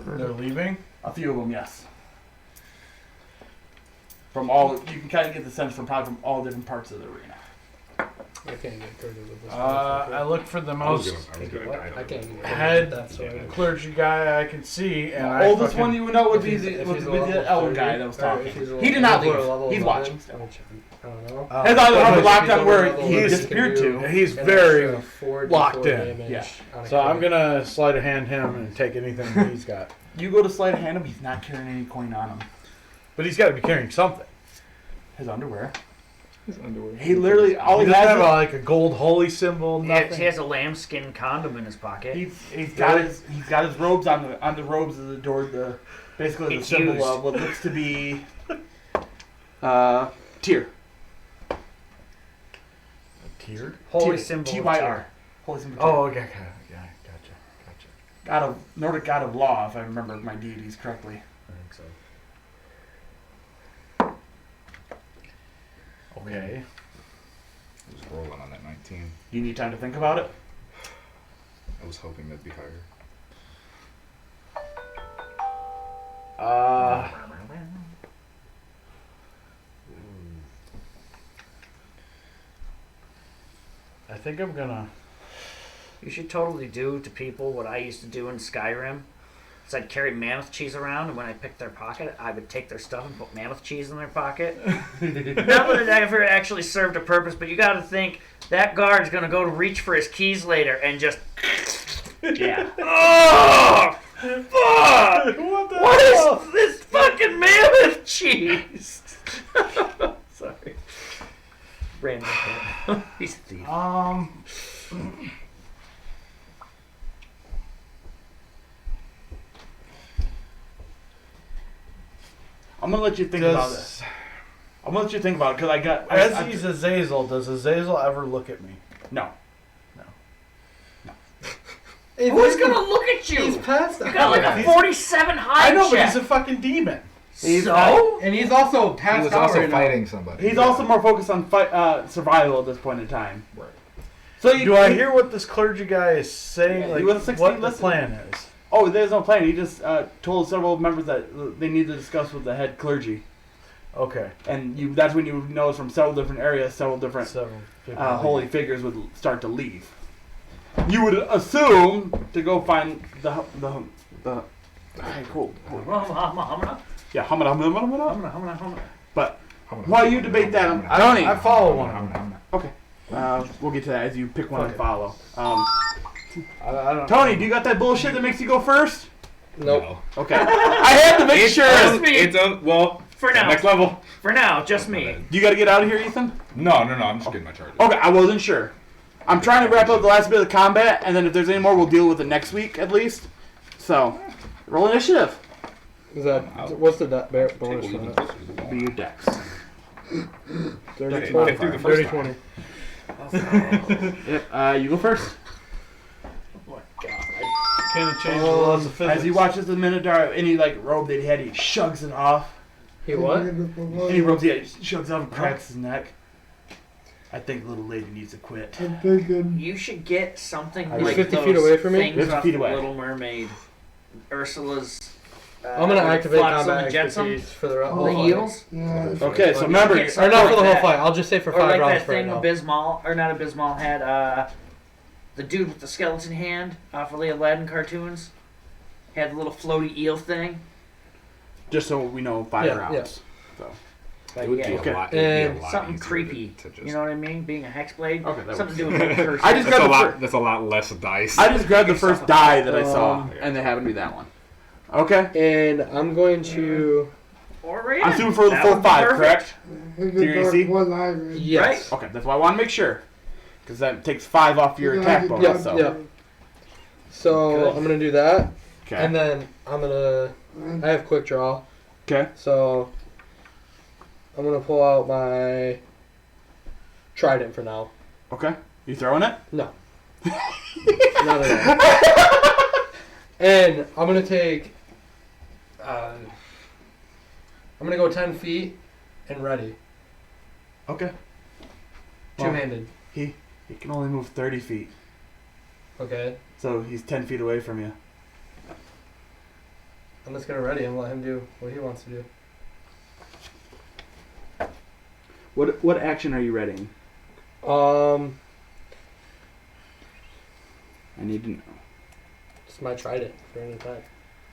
They're leaving? A few of them, yes. From all, you can kind of get the sense from probably from all different parts of the arena. I can't get credit with this. I look for the I was most gonna What? die. I can't get head that sword. clergy guy I can see, and The I oldest fucking- one you would know would If be he's- the, if would he's be a level the elder 30, guy that was or talking. if he's a He did not level leave. 11, He's watching. I don't know. His eyes are but locked on where he's- he he's- disappeared to. He's And very that's, 4d4 locked in. damage Yeah. on a So I'm crit. gonna sleight of hand him and take anything that he's got. You go to slide a hand him, he's not carrying any coin on him. But he's got to be carrying something. His underwear. His underwear. He literally all He he doesn't has have is like a gold holy symbol. He Nothing. has a lambskin condom in his pocket. he's got his robes on the robes of the door. The basically the It's symbol used. of what looks to be Tyr. Tiered. Holy Tyr. symbol. of Tyr. Tyr. Holy symbol. Oh, Tyr. okay. Yeah, gotcha. Nordic god of law, if I remember my deities correctly. I think so. Okay. I was rolling on that 19. You need time to think about it. I was hoping that'd be higher. I think I'm gonna. You should totally do to people what I used to do in Skyrim. Is I'd carry mammoth cheese around, and when I picked their pocket, I would take their stuff and put mammoth cheese in their pocket. Not that it ever actually served a purpose, but you got to think that guard's gonna go to reach for his keys later and just. Yeah. Oh! Fuck! What is this fucking mammoth cheese? Sorry. Random. He's a thief. I'm gonna let you think about this. I'm gonna let you think about it because I got. As he's Azazel, does Azazel ever look at me? No. Who's gonna look at you? He's past You got like a He's- 47 high I know, but check. he's a fucking demon. So? And he's also He passed was out also right fighting somebody. He's also more focused on survival at this point in time. Right. So Do I hear what this clergy guy is saying? Yeah, Like, he was 16, what the listen. plan is? Oh, there's no plan. He just told several members that they need to discuss with the head clergy, Okay. and that's when you know from several different areas, several different Several people holy figures would start to leave. You would assume to go find the okay, cool. Yeah, humana. But while you debate that, Tony, I follow one of them. okay, we'll get to that as you pick one and Okay. follow. I don't Tony, do you got that bullshit that makes you go first? Nope. Okay, I had to make sure. It's a well. For now. Next level. For now, just me. You got to get out of here, Ethan. No. I'm just getting my charges. Okay, I wasn't sure. I'm trying to wrap up the last bit of the combat, and then if there's any more, we'll deal with it next week at least. So, roll initiative. Is that what's the bonus Table on even it? closer to the wall. Be your dex. 30, Okay, 20, get through the 30, first 20. Yep. You go first. Can't change the laws of physics. As he watches the Minotaur, any like robe that he had, he shugs it off. He what? Any robes he had, he shugs off and cracks his neck. I think little lady needs to quit. I'm thinking. You should get something He's like 50 those feet away from me? things 50 off feet the away. Little Mermaid. Ursula's. I'm gonna activate Flotsam combat and Jetsam. expertise for the whole Oh, The fight. eels. Yeah. Okay, so remember, Get Or not for the like whole that. fight. I'll just say for Or 5 like rounds that for right thing now. Abysmal, or not Abysmal, had the dude with the skeleton hand off of the Aladdin cartoons. Had the little floaty eel thing. just so we know, 5 Yeah, rounds. So, It would be Okay. a lot. It'd be a lot Something easier creepy. To just, You know what I mean? Being a hexblade. Okay, that Something to works. do with curse. I just that's grabbed a the lot. That's a lot less dice. I just grabbed the first die that I saw, Um, and they happened to be that one. Okay. And I'm going to. Or right I'm in. shooting for the That full would be 5, perfect. correct? He Do you can see? dark one eye. man. Yes. Okay, that's why I want to make sure. Because that takes 5 off your He attack can bonus. dark So. yeah. So Good. I'm gonna do that, Okay. and then I'm gonna. one. I have quick draw, Okay. so I'm gonna pull out my trident for now. Okay. You throwing it? No. Not at all. And I'm gonna take. I'm gonna go 10 feet and ready. Okay. Well, Two-handed. he can only move 30 feet. Okay. So he's 10 feet away from you. I'm just gonna ready and let him do what he wants to do. What action are you readying? I need to know. It's my trident for an attack.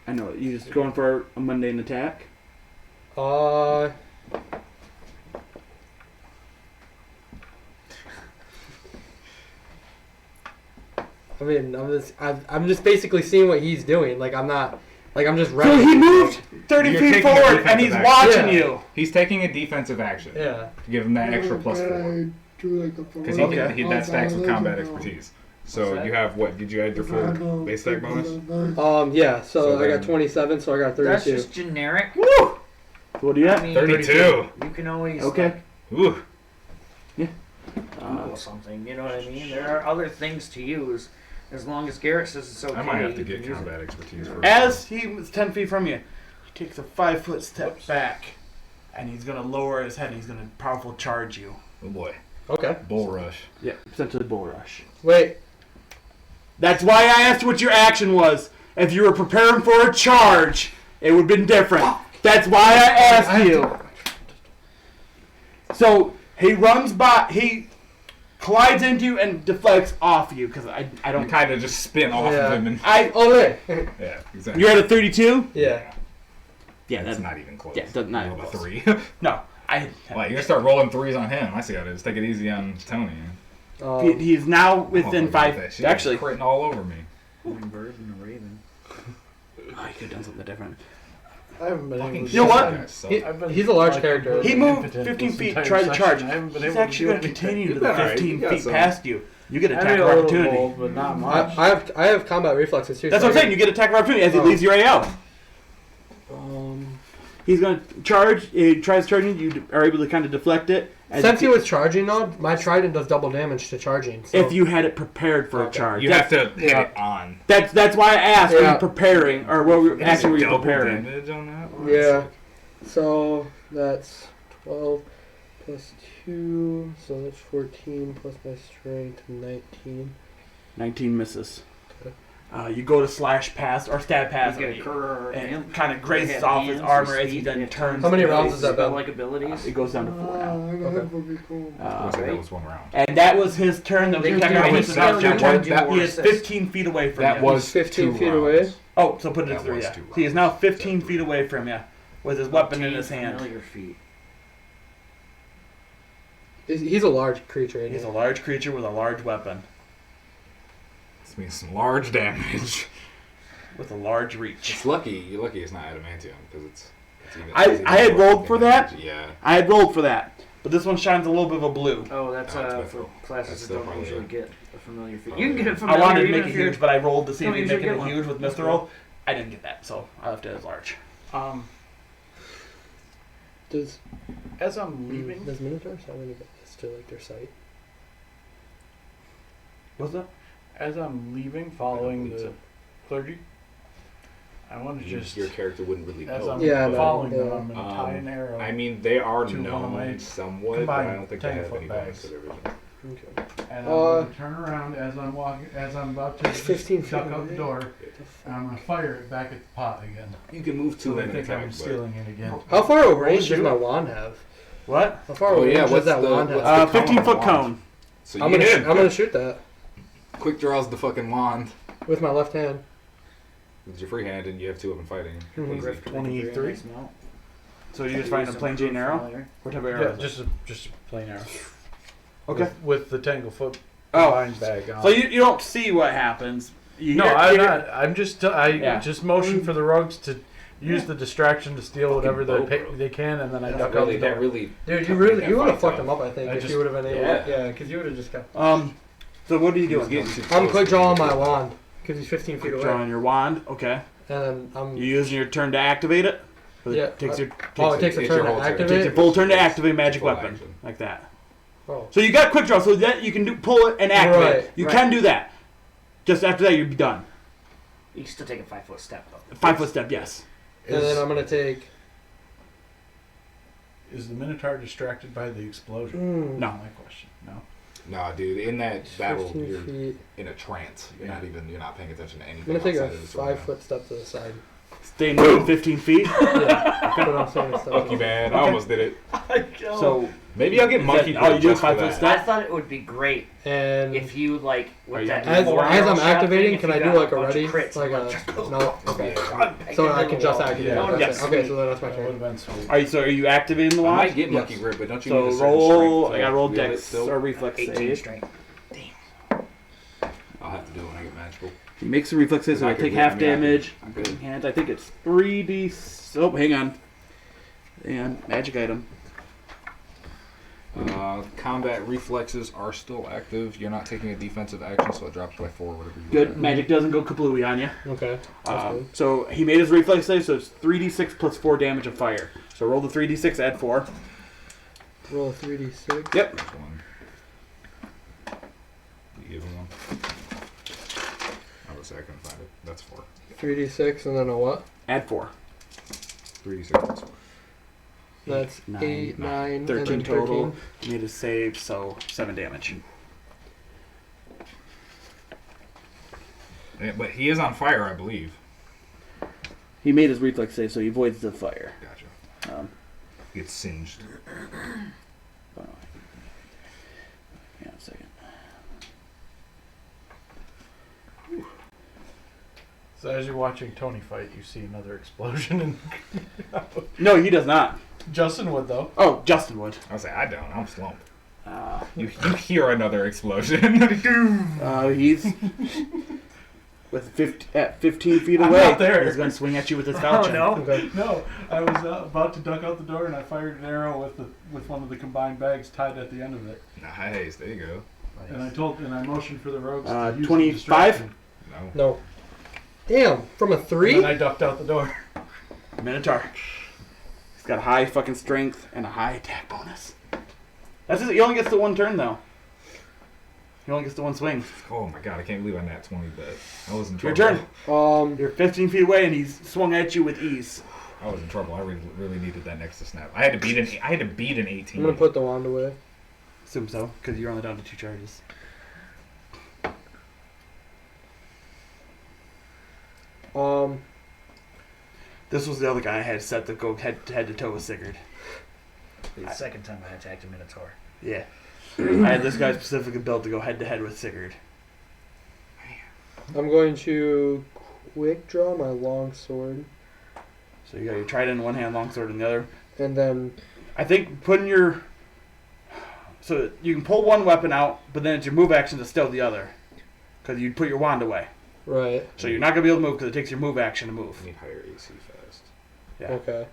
I know. You just going for a mundane attack? I mean, I'm just basically seeing what he's doing. Like, I'm not Like I'm just ready. So he moved 30 You're feet taking a forward, and defensive he's action. watching Yeah. you. He's taking a defensive action. Yeah. To give him that extra plus 4. I do like the Because Okay. that stacks with combat expertise. So you have what? Did you add your full base stack bonus? Yeah. So So I then- got 27. So I got 32. That's just generic. Woo! So what do you I have? mean, 32. You can always Okay. Ooh. Google something. You know what I mean? There are other things to use. As long as Garrett says it's okay. I might have to you get can use combat expertise for As he was 10 feet from you, he takes a 5-foot step back, and he's gonna lower his head. He's gonna powerful charge you. Oh boy. Okay. Bull rush. Yeah, essentially bull rush. Wait. That's why I asked what your action was. If you were preparing for a charge, it would have been different. That's why I asked you. So he runs by, he collides into you and deflects off you because I You don't. kind of just spin off Yeah. of him and Oh wait. yeah, exactly. You're at a 32. Yeah. Yeah, That's not even close. yeah, that's not Roll even a close. 3. No, I. Well, you're gonna start rolling 3s on him. I see how it is. Take it easy on Tony. He is now within Motherfucker, 5. that shit Actually, is critting all over me. Bird and a raven. oh, he could have done something different. I haven't been able to. You know what? You guys suck. I've been, He's a large like, character. He completely moved impotent 15 this feet, entire tried to session. charge. I haven't been He's able to actually do going to anything. continue to You've the been alright. 15 You got feet some. past you. You get I attack mean, of a little opportunity. bold, but not much. I have combat reflexes too. That's so what I'm saying. You get attack of opportunity as he leaves your AO. He's going to charge. He tries charging. You are able to kind of deflect it. As Since he was charging though, my trident does double damage to charging. So. if you had it prepared for a Okay. charge, You have to hit yeah. it on. That's why I asked. Were Yeah. you preparing, or what were actually were you Double preparing? damage on that? Yeah. So that's 12 plus 2, so that's 14 plus my strength, 19. 19 misses. Okay. You go to slash past or stab past He's got a him, cur and kind of grazes have off his hands, armor his as he feet, then and turns. How many to rounds face. has that been? Like abilities. It goes down to 4 now. That would be cool. Looks like that was 1 round. And that was his turn. That was They your can attack do of any opportunity. skill you want to do He or is assist. 15 feet away from That you. was 15 2 feet rounds. away. Oh, so put it That at 3, was yeah. 2 He is now rounds. 15 feet away from you with his weapon in his hand. Familiar feet. He's a large creature. Isn't He's he? a large creature with a large weapon. This means some large damage. With a large reach. It's lucky. You're lucky it's not adamantium because it's even. I had rolled for that. Yeah. I had rolled for that. But this one shines a little bit of a blue. Oh, that's Oh, it's for mithril. That's classes that still don't probably usually good. get a familiar feat. Oh, You can get a yeah. familiar I wanted to even make if it you're- huge, but I rolled to see if don't we usually make it get one. huge with That's Mithril. I didn't get that, so I left it as large. Does As I'm leaving, Does Minotaurs have any benefits to like their sight? What's that? as I'm leaving, following believe the so. clergy, I want to just, Your character wouldn't really as know. I'm Yeah, I know. following them, Yeah. I'm going to tie an arrow. I mean, they are to one of my known somewhat, but I combined don't think they have 10-foot any bags. bonus to their vision. Okay. And I'm going to turn around as I'm walking, as I'm about to 15 feet duck out away. the door, and I'm going to fire it back at the pot again. You can move So to they him and think I'm attack, but stealing it again. How far a range does my wand have? What? How far Oh, a range yeah, does what's that the- wand what's have? the 15-foot wand? cone. so I'm you gonna, hit him. I'm gonna shoot that Quick draws the fucking wand with my left hand. with your free hand, and you have 2 of them fighting. Mhm. Easy. 23. So you just find a plain Jane arrow? What type of arrow? Yeah, is it? just a plain arrow. Okay. With the Tanglefoot Oh. combined bag on. So you don't see what happens. You No, hear- I'm you hear- not. I'm just. I Yeah. just motion for the rogues to use the distraction to steal whatever boat, they can, and then I That's duck out really, the that door. really. Dude, you Can't would have fight fucked him up. I think I if just- you would have been able. Yeah. Yeah, because you would have just got. So what are you He was doing? getting too I'm close quick to drawing you. my wand because he's 15 feet away, Drawing your wand. Okay. and I'm. You using your turn to activate it? Or Yeah, Takes your Oh, it takes a It's turn your to whole turn. takes activate. your full turn to activate a magic Full weapon action. like that. Oh. So you got quick draw, so that you can pull it and activate. Right, it. You right. can do that. Just after that, you'll be done. You can still take a 5-foot step though. 5-foot step, yes. And then I'm gonna take. Is the Minotaur distracted by the explosion? Mm, No. My question. No. Nah, dude, in that battle, 15 you're feet. in a trance. You're not paying attention to I'm anything gonna take a outside of the surroundings. 5-foot step to the side. Stay moving 15 feet. Yeah, but I'm saying a step. Lucky man, I Okay. almost did it. So Maybe I'll get Is monkey. that all you do, just for 5-foot that. step? I thought it would be great And if you like Are with you that. as, four as arrow I'm shot activating, thing, can if I you do got like a bunch of ready? crits, Like like, a just go. no. Okay. Yeah. So I can just activate. Yeah. Okay. Yes. Okay. So then that's my That would turn. have been sweet. are you activating the I wand? might get Yes. monkey grip, but don't you So need a certain roll. strength I got to roll wield it dex still? or reflex 18 save. strength. I'll have to do it when I get mad. Cool. He makes a reflex save, so I take half damage. I'm good. And I think it's 3d. Oh, hang on. And magic item. Combat reflexes are still active. You're not taking a defensive action, so it drops by 4, whatever you Good. do. Magic doesn't go kablooey on you. Okay. That's good. So he made his reflex save, so it's 3d6 plus 4 damage of fire. So roll the 3d6, add 4. Roll 3d6. Yep. That's one. You give him one. I was say I couldn't find it. That's 4. 3d6 and then a what? Add 4. 3d6 plus 4. That's 9, 8, 9, 13 and then total. 13. He made his save, so 7 damage. But he is on fire, I believe. He made his reflex save, so he avoids the fire. Gotcha. He gets singed. Hang on a second. So as you're watching Tony fight, you see another explosion. And No, he does not. Justin would, though. Oh, Justin would. I was like, I don't. I'm slumped. You hear another explosion. He's with at 15 feet I'm away. not there. He's going to swing at you with his Oh falchion. no! Okay. No, I was about to duck out the door, and I fired an arrow with one of the combined bags tied at the end of it. Nice. There you go. And I motioned for the rogues to use 25? distraction. No. No. Damn, from a And 3? then I ducked out the door. Minotaur. He's got high fucking strength and a high attack bonus. That's it. He only gets the one turn though. He only gets the one swing. Oh my god, I can't believe I'm at 20, but I was in Your trouble. turn. You're 15 feet away and he's swung at you with ease. I was in trouble. I really needed that next to snap. I had to beat an 18. I'm gonna put the wand away. Assume so, because you're only down to 2 charges. This was the other guy I had set to go head to toe with Sigurd. The second time I attacked a Minotaur. Yeah. I had this guy specifically built to go head to head with Sigurd. I'm going to quick draw my long sword, So you got your trident in one hand, longsword in the other. and then I think putting your... So you can pull one weapon out, but then it's your move action to steal the other. Because you'd put your wand away. right. So you're not going to be able to move because it takes your move action to move. I need higher AC fast. Yeah. Okay.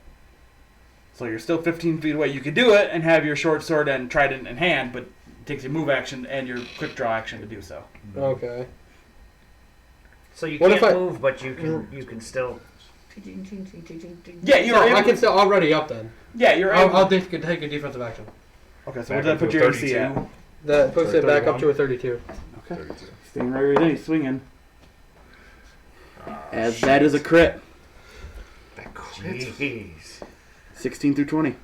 So you're still 15 feet away. You could do it and have your short sword and trident in hand, but it takes your move action and your quick draw action to do so. Okay. So you What can't if I- move, but you can still. Yeah, you're So able. I can still already up then. Yeah, you're able. I'll take a defensive action. Okay, so Back what did that up to put a your AC 32. at? That puts Or it back 31. up to a 32. Okay. 32. Staying right where he's swinging. As that is a crit. That crit. Jeez. 16 through 20.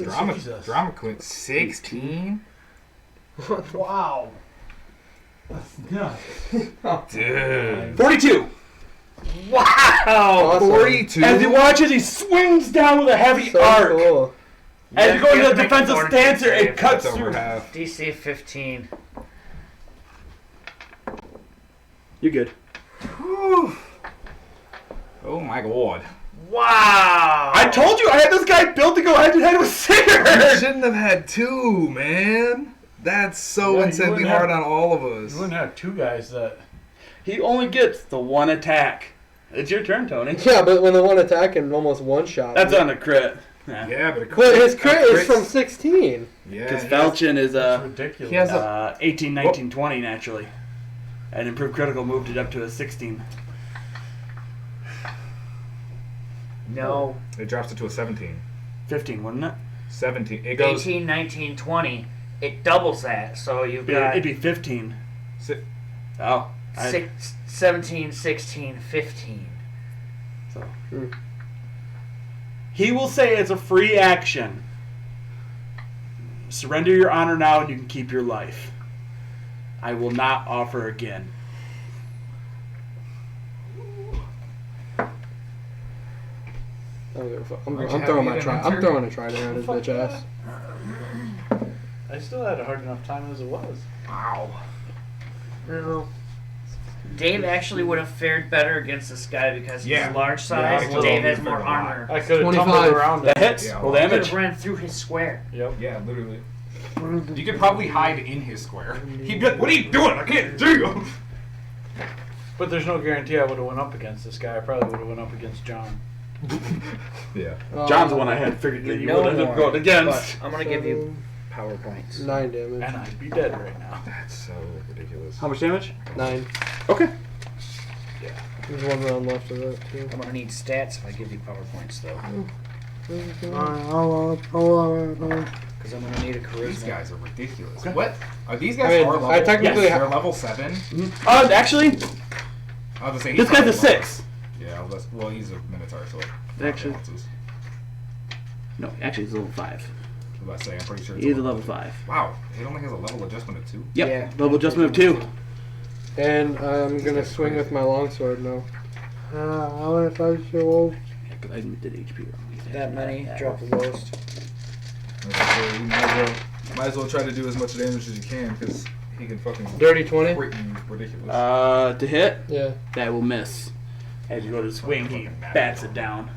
Drama queen. 16? Wow. Yeah. Dude. 42! Wow! Awesome. 42? As you watch as he swings down with a heavy So arc. cool. As you go You into have the to make a defensive fortitude stance here, save. it cuts That's over through. half. DC 15. You're good. Oh my god. Wow! I told you I had this guy built to go head to head with You Sigurd! shouldn't have had 2, man. That's so Yeah, you insanely wouldn't hard have- on all of us. You wouldn't have two guys that. He only gets the one attack. It's your turn, Tony. Yeah, but when the one attack can almost one shot. That's on a crit. Yeah. Yeah, but But his a crit is crit's- from 16. Yeah, Because he has- Falchion is That's ridiculous. he has a 18, 19, 20 naturally. And improved critical moved it up to a 16. No. It drops it to a 17. 15, wouldn't it? 17. It goes. 18, 19, 20. It doubles that, so you've got It'd be 15. Si- Oh. 17, 16, 15. So. Hmm. He will say it's a free action. Surrender your honor now and you can keep your life. I will not offer again. I don't give a fuck. I'm Aren't you throwing happy my that I'm answer? throwing a trident at his bitch ass. I still had a hard enough time as it was. Wow. No. Dave actually would have fared better against this guy because he's Yeah. large Yeah, size and absolutely. Dave has more armor. I could have 25. tumbled around That it. hits. Yeah, Roll well, Could damage. have ran through his square. Yep. Yeah, literally. You could probably hide in his square. He'd be like, "What are you doing? I can't do you." But there's no guarantee I would have went up against this guy. I probably would have went up against John. Yeah. John's the one I had figured that you No would end up more, going against. but I'm gonna give you power points. 9 damage. And I'd be dead right now. That's so ridiculous. How much damage? 9. Okay. There's 1 round left of that too. I'm gonna need stats if I give you power points though, because I'm gonna need a charisma. These guys are ridiculous. Okay. What? Are these guys I mean, are level? I technically yes, ha- they're level 7. Actually, I was gonna say this guy's a probably 6. Yeah, well, he's a Minotaur, so it Actually- balances. No, actually, he's level 5. I was about to say, I'm pretty sure it's He's a level 5. Wow, he only has a level adjustment of 2. Yep. Yeah. Level adjustment of 2. And I'm gonna swing with my longsword now. How if I show? Because I did HP wrong. That many, drop the lowest. You might as well try to do as much damage as you can, because he can fucking Dirty 20? crit you ridiculous. To hit, Yeah. that will miss. As you go to swing, he bats it down.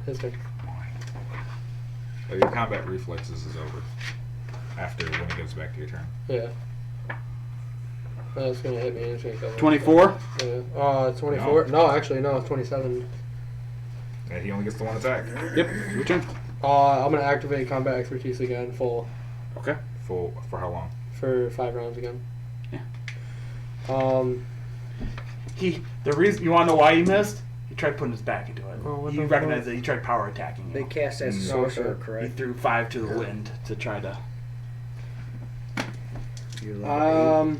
His turn. Oh, your combat reflexes is over after when it gets back to your turn. Yeah. That's gonna hit me. It's gonna kill me. 24. Yeah. 24. No, actually, no. It's 27. And he only gets the 1 attack. Yep. Your turn. I'm gonna activate combat expertise again, full, Okay. Full for how long? for 5 rounds again. Yeah. The reason you want to know why he missed? He tried putting his back into it. Oh, what He the recognized fuck? that he tried power attacking They you. cast as a sorcerer, Okay. He correct? threw 5 to the wind to try to. You're level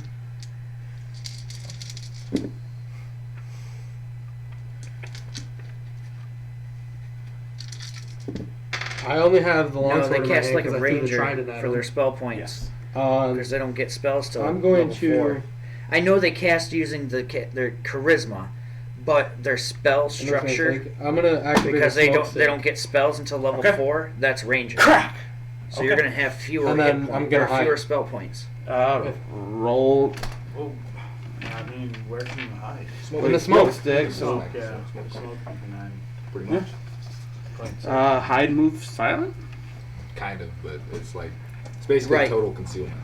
I only have the No, longsword they in my cast hand like a 'cause I threw the ranger trident at for him. their spell points. Yes. Because they don't get spells till I'm going level to. 4. I know they cast using their charisma, but their spell structure, I'm gonna activate because a they smoke don't get spells until level Okay. 4. That's ranger. Crack! So you're gonna have fewer And hit then points, I'm gonna or fewer hide. spell points. Roll. Oh, I mean, where can you hide? In the smoke. stick. So Yeah, smoke and Pretty Yeah. much. hide, move, silent. Kind of, but it's like it's basically Right. total concealment.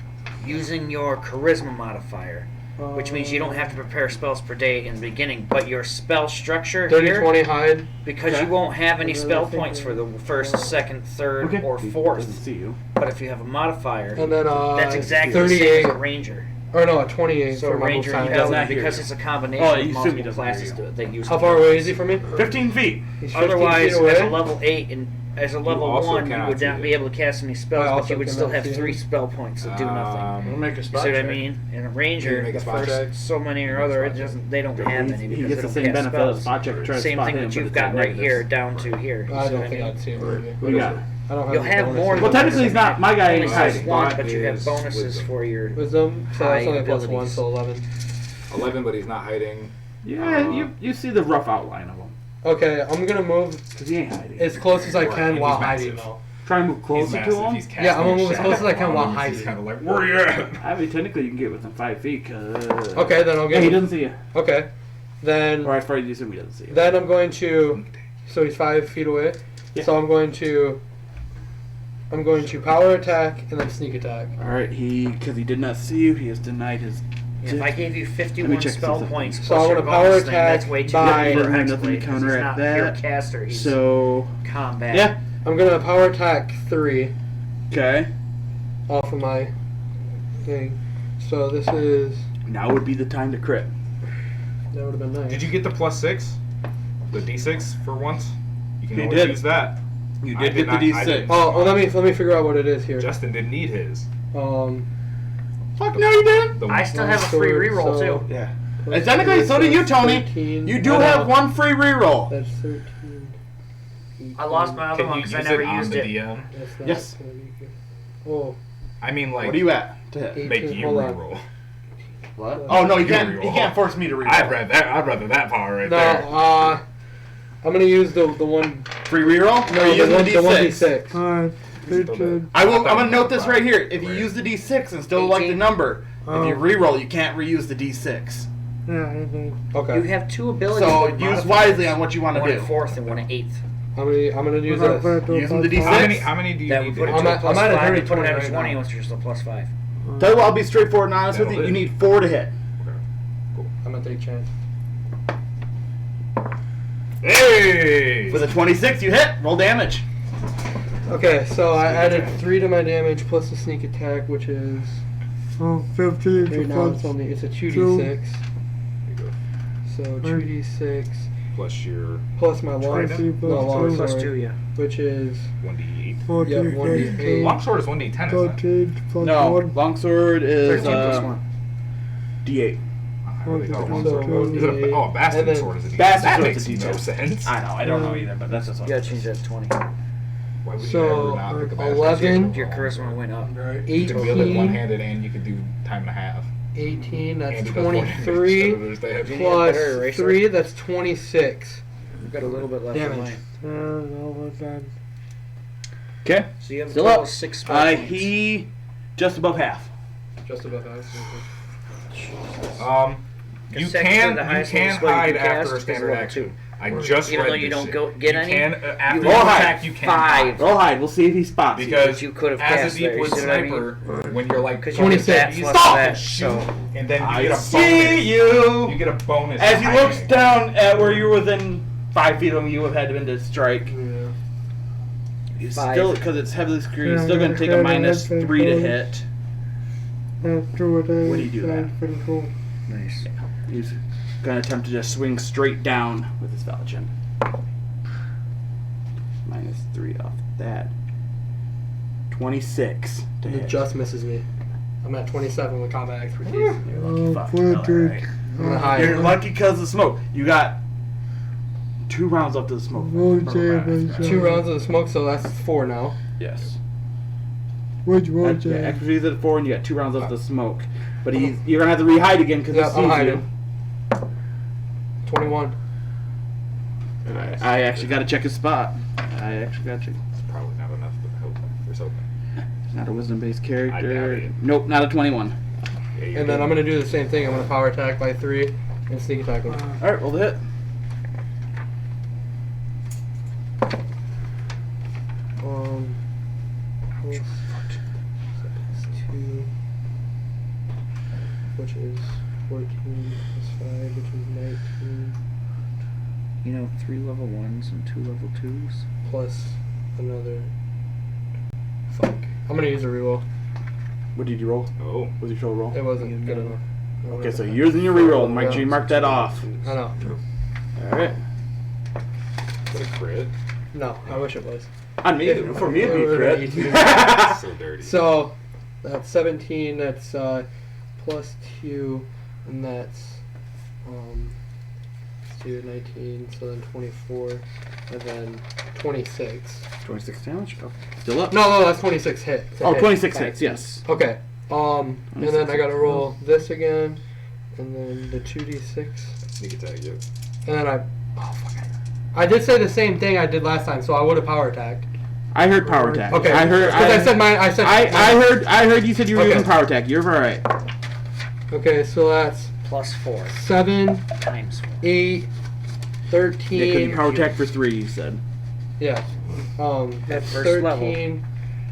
Using your charisma modifier, which means you don't have to prepare spells per day in the beginning, but your spell structure 30, here, 20 hide. because Okay. you won't have any And then spell I think points for the we- first, second, third, Okay. or Doesn't fourth. see you. But if you have a modifier, And then that's exactly the same 38. as a ranger. Or no, 28 So for a my ranger and move does time. not paladin, hear because you. it's a combination Oh, of you assume he multiple doesn't hear classes you. that use How it. far away is he from me? 15 feet. He's 15 Otherwise, feet away. as a level 8 and as a level also 1, you cannot would not see be it. able to cast any I spells, but also you would still cannot have see 3 it. spell points that do nothing. We'll make a You spot see what I check. mean? In a Can you ranger, make a the spot check? first so many or other, it doesn't. They don't have any He because gets the they same don't cast benefit of spells. spot check. Try to Same spot thing him, that but you've it's got at right negatives. here down to here. You I see don't what think mean? I'd see him. Maybe. What do you got? I don't have You'll the have bonus more. thing. Well, technically, he's not. My guy Only ain't says hiding. one, Spot but you have is bonuses wisdom. for your. Wisdom, so High that's only plus 1, abilities. so 11. 11, but he's not hiding. Yeah, you see the rough outline of him. Okay, I'm gonna move Because he ain't hiding. as close as I Right, can and while he's hiding massive. though. Try and move He's closer massive. to him. He's Yeah, I'm gonna move as casting close as I can shadow while on him. He's hiding. kind of like, where you at? I mean, technically, you can get within 5 feet. Cause Okay, then I'll Yeah, get. he doesn't see you. Okay, then Or as far as you assume he doesn't see you. then I'm going to. So he's 5 feet away. Yeah. So I'm going to power attack and then sneak attack. All right, because he did not see you, he has denied his. If I gave you Let 51 me check spell something. points So plus I'm your gonna power bonus thing, that's attack way too by- high for Nothing to Hexblade, 'cause he's counteract not that. pure caster. He's So combat. yeah, I'm gonna power attack 3 okay. off of my thing. So this is Now would be the time to crit. that would have been nice. Did you get the +6? The D6 for once? You can He always did. use that. You I did get the not- I D6. didn't. Oh, well, let me figure out what it is here. Justin didn't need his. Fuck no, you didn't. The I still have a free Sword, reroll so- too. Yeah. plus Technically, three, so do you, that's Tony. 13. You do I know. have one free reroll. That's 13. I lost my other Can one you because I use never it on used the it. DM? That's not Yes. gonna be good. Oh, I mean, like, What are you at? To hit? 18. make you Hold on. reroll. What? Oh no, you can't. reroll. You can't force me to reroll. I'd rather that power right No, there. I'm gonna use the one. Free reroll? No, Or you the using one, the the D6? 1d6. Alright, I will. I'm gonna note this right here. If you Right. use the D6 and still like the 18. number, if you reroll, you can't reuse the D6. Okay. You have 2 abilities. So with use modifiers. wisely on what you want to One do. at 4th and one at 8th. I'm gonna use this. Using the D6. How many do you That need would to put it hit? I'm to a at- plus I'm at a 5 dirty and put it 20 at a right 20 now. once you're still +5. Tell you what, I'll be straightforward and honest with you. That'll You hit. need 4 to hit. I'm at don't take chance. Hey! With a 26, you hit. Roll damage. Okay, so I added 3 to my damage plus the sneak attack, which is 15 right now plus it's a 2d6. There you go. So 2d6 Plus your plus my long, Trident. no, long Plus sword, 2, yeah. which is 1d8. 14 Yep, plus 1d8. 2, Longsword is 1d10, isn't it? 13 plus No, 1. longsword is 13 plus 1. D8. I really thought a So, longsword. Is it a, oh, a bastard and then- sword is a d8. Bastard That sword's makes a no d10. sense. I know, I don't know either, but that's just You what gotta change that to 20. Why would So, you ever not pick a bastard 11. sword? Your charisma went up. You can wield it 18, one-handed and you can do time and a half. 18, that's And it does one-handed instead 23, of there's that. You need a better plus eraser? 3, that's 26. You've got a little bit left of Damage. mine. Okay. So you have a Still total up. of 6 spell points. He just above half. Just above that. You Second can to the highest you level can spell you hide can cast after a is standard level action. 2. I just Even read though you this don't shit. get You any, can, after you you roll attack, hide. you can 5. hide. Roll hide. We'll see if he spots you. Because you could have as cast a there, deep you wood see what I mean? sniper, when you're like Because 26. you have stop that, and shoot, so and then you I get a see bonus. you. You get a bonus. As he hiding. looks down at where you're within 5 feet of him, you have had been to strike. Yeah. He's 5. still, because it's heavily screened, Yeah, he's still going to take a yeah, minus that's 3 to cool. hit. What do you do that? Pretty cool. nice. He's going to attempt to just swing straight down with his falchion. Minus 3 off that. 26 to It hit. just misses me. I'm at 27 with combat expertise. You're lucky fuck. 14. Alright. I'm the high. You're lucky because of smoke. You got 2 rounds up to the smoke. Roll Remember damage. that. 2 rounds of the smoke, so that's 4 now. Yes. Which one? Yeah, expertise at 4 and you got 2 rounds up to the smoke. But you're going to have to re-hide again because Yeah, he sees I'm you. hiding. 21. I actually got to check his spot. I actually got to check. It's probably not enough, but hope there's hoping. He's not a wisdom-based character. I doubt it. Nope, not a 21. Yeah, you're And then good. I'm going to do the same thing. I'm going to power attack by 3 and sneak attack him. Alright, roll the hit. Plus 2, which is 14 plus 5, which is 19, You know, 3 level 1s and 2 level 2s. plus another. Fuck. I'm going to use a reroll. What did you roll? Oh. What was your total roll? It wasn't good enough. Okay, so you're using your reroll. Make sure you mark that off. I know. Alright. Is that a crit? No, I wish it was. On me, for me it'd be It crit. would've been That's so dirty. So, that's 17, that's plus 2, and that's, let's do 19, so then 24, and then 26. 26 damage? Oh, still up. No, that's 26 hit. It's a Oh, hit. 26 hits, yes. Okay, and then 26 I gotta hits. roll this again, and then the 2d6, Sneak attack, yeah. and then oh fuck. I did say the same thing I did last time, so I would have power attacked. I heard power attack. Okay, I heard. because I said mine. I said. I heard you said you were Okay. using power attack. You're alright. Okay, so that's Plus 4 7, times 4. 8, Yeah, because 13. you power attack for 3, you said. Yeah. At first 13, level.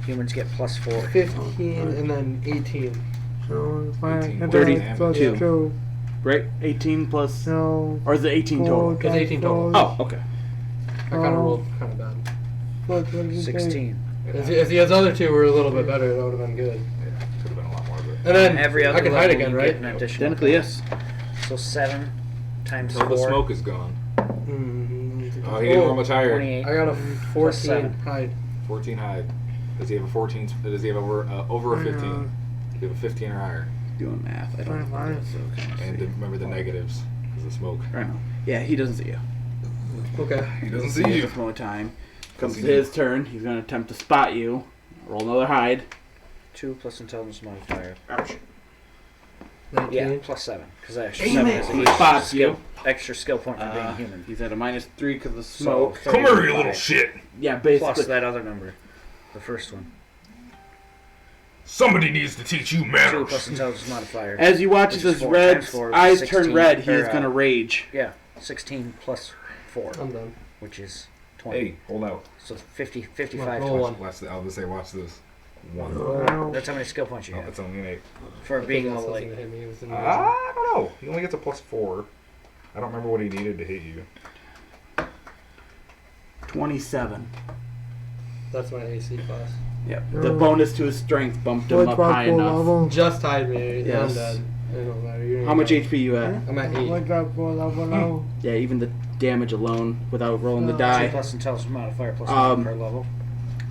Humans get plus 4. 15, and then 18. So if I 18 had 30, that plus 2. 2, Right? 18 plus. so Or is it 18 total? It's 18 total. Oh, okay. I kind of rolled kind of bad. what did you say? 16. If the other two were a little bit better, that would have been good. Could have been a lot more, but. And then Every other I can level hide again, you right? get an additional. Technically, yes. So 7 times Until 4. the smoke is gone. Mm-hmm. Oh, he didn't roll much higher. 28. I got a Plus 14 7. hide. 14 hide. Does he have a 14? Does he have over a 15? Do you have a 15 or higher? Doing math. I don't know what that is, so okay, And let's see. remember the negatives because of smoke. Right now. Yeah, he doesn't see you. Okay. He doesn't At see you. this moment in time. Comes he to his turn. He's going to attempt to spot you. Roll another hide. 2 plus intelligence modifier. Ouch. 19. Yeah, plus 7. Because extra Damn 7 it. is He an extra spots skill, extra skill point for being Uh, human. he's at a minus 3 because of the So, smoke. 35. shit! Yeah, Plus basically. that other number. The first one. Somebody needs to teach you 2 plus intelligence modifier. As you watch Which as is his 4 red times 4, eyes 16, turn red, he is or, going to rage. Yeah, 16 plus 4, I'm done. which is 20. Hey, hold out. So 55 Roll total. one. Watch the, I'll just say, watch this. 1. That's how many skill points you Oh, have it's only an 8. for being That's level what's 8. gonna hit me with an I don't know. He only gets a +4. I don't remember what he needed to hit you. 27. That's my AC class. Yep. The bonus to his strength bumped him What's up my high full enough. level? Just tied me. Yes. I'm dead. It don't matter. You don't How much even HP you at? know. I'm at 8. What's my full level now? Yeah, even the damage alone without rolling the 2 die. plus intelligence modifier plus 1 per level.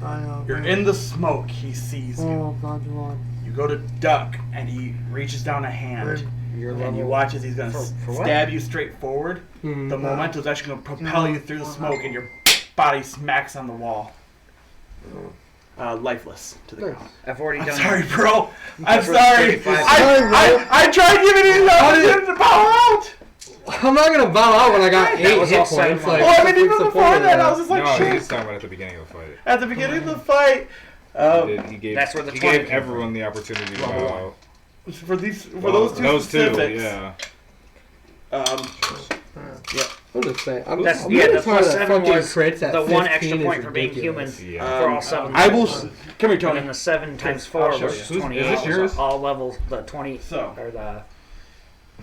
I know. You're in the smoke. He sees you. Oh, God, you want. You go to duck, and he reaches down a hand. Your And you level. watch as he's going to For what? stab you straight forward. Mhm. The momentum's actually going to propel you through the smoke, and your body smacks on the wall. Lifeless to the ground. I've already I'm done sorry, bro. I'm That's worth sorry. 35. I tried giving you the opportunity to power out. I'm not gonna bow out when I got 8 was hit all points. 7 Like, Well, I mean, even what's the before point of that, I was just like, no, shit. he's talking about at the beginning of the fight. At the beginning of the fight, He gave, That's where the he 20 gave came everyone the opportunity to Level bow out. for those two Those specifics. two, yeah. I'm just saying. I'm That's I'm yeah. really The trying plus to 7 fucking was crits at the 1 extra 15 is point for being human ridiculous. Yeah. for all 7 I will. levels. Come here, And Tony. then the 7 times I'll 4 show was you. 28. Is this yours? All levels, the 20 So. or the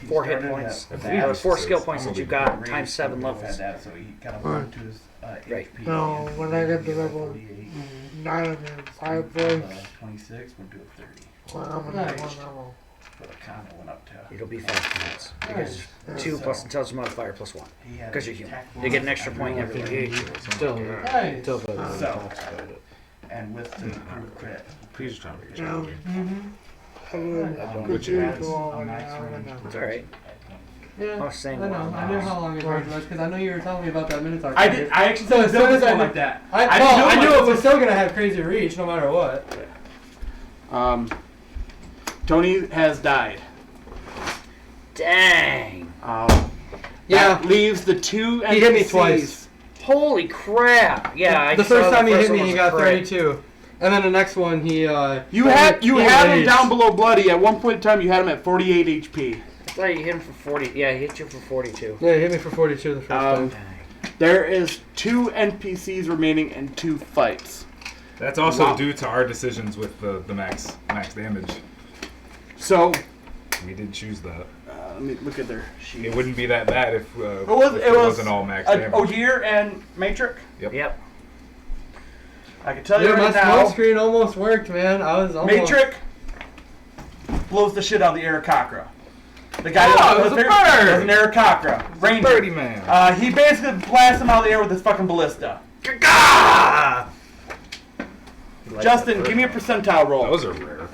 4 hit points, at the or 4 basis. skill points I'm that you gonna got times 7 levels. So he kind of went to his Right. HP. No, when I get to level 9 and 5 points, 26, we'll do a 30. well, I'm gonna Nice. have one level. But it kind of went up to. It'll be 5 points because 2 plus intelligence modifier plus 1. He had Because you're human. You get an extra point every week. Still, Nice. still better than So, talks about it. and with the improved crit, Please try to Yeah. Mm-hmm. I would Which continue is to all a like nice that, range. and It's alright. Yeah. Oh, same I know. one. I knew how long it was because I know you were telling me about that Minotaur. I did. I actually So as soon as I like did- that. I didn't do knew like it this. was still gonna have crazy reach no matter what. Tony has died. Dang. Yeah. That leaves the 2 NPCs. He hit me twice. Holy crap. Yeah, I The saw first time he first hit one me, was he a got crit. 32. And then the next one, he You had he him raged. down below bloody. At one point in time, you had him at 48 HP. I thought you hit him for 40. Yeah, he hit you for 42. Yeah, he hit me for 42 the first time. Dang. There is 2 NPCs remaining in 2 fights. That's also Wow. due to our decisions with the max damage. So, We did choose that. let me look at their sheet. It wouldn't be that bad if, It was. if It was wasn't all max damage. Ogier and Matrix. Yep. I can tell you Yeah, my right smoke now. screen almost worked, man. I was almost... Matrix blows the shit out of the Aarakocra. The guy Oh, that it was a was bird! an Aarakocra. Ranger. Birdie man. He basically blasts him out of the air with his fucking ballista. Ah! Justin, give me a percentile roll. Those are rare.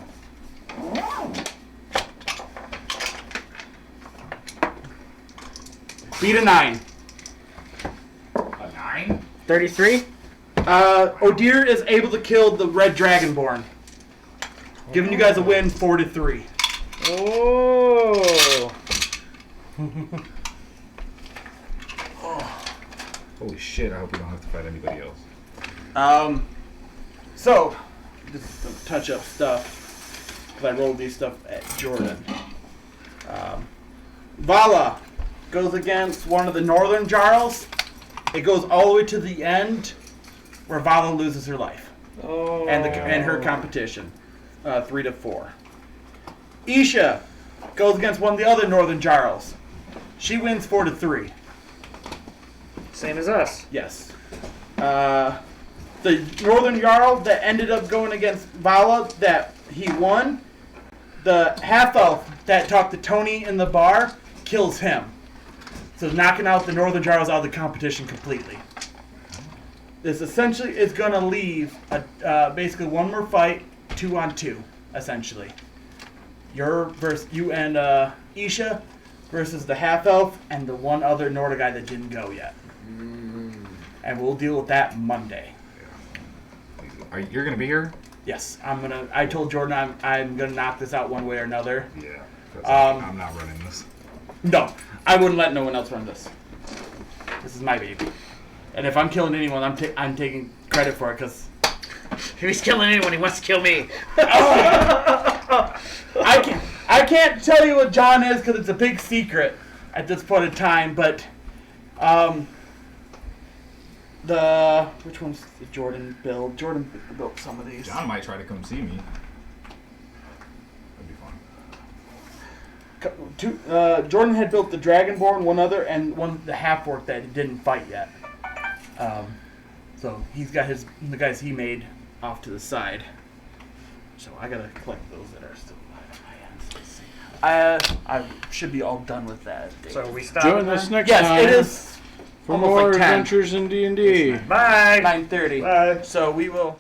Beat a 9. A 9? 33? Odir is able to kill the red dragonborn. Giving you guys a win 4-3. Oh. Holy shit, I hope we don't have to fight anybody else. So, just some touch-up stuff. Because I rolled these stuff at Jordan. Vala goes against one of the northern Jarls. It goes all the way to the end, where Vala loses her life. Oh. And her competition. 3-4. Isha goes against one of the other northern Jarls. She wins 4-3. Same as us. Yes. The northern Jarl that ended up going against Vala, that he won, the half-elf that talked to Tony in the bar kills him. So knocking out the northern Jarls out of the competition completely. This essentially is going to leave basically one more fight, 2-on-2, essentially. You and Isha versus the half-elf and the one other Nordic guy that didn't go yet. And we'll deal with that Monday. You're gonna be here? Yes, I told Jordan I'm gonna knock this out one way or another. Yeah. Um, I'm not running this. No, I wouldn't let no one else run this. This is my baby. And if I'm killing anyone, I'm taking credit for it because If he's killing anyone, he wants to kill me. I can't tell you what John is because it's a big secret at this point in time. But Which one's the Jordan build? Jordan built some of these. John might try to come see me. That'd be fun. Jordan had built the Dragonborn, one other, and one the half orc that didn't fight yet. So he's got the guys he made off to the side. So I gotta collect those that are still alive on my end. I should be all done with that. So we stop. Join us next Yes, time it is for almost more like 10. adventures in D&D. Bye. 9:30. Bye. So we will.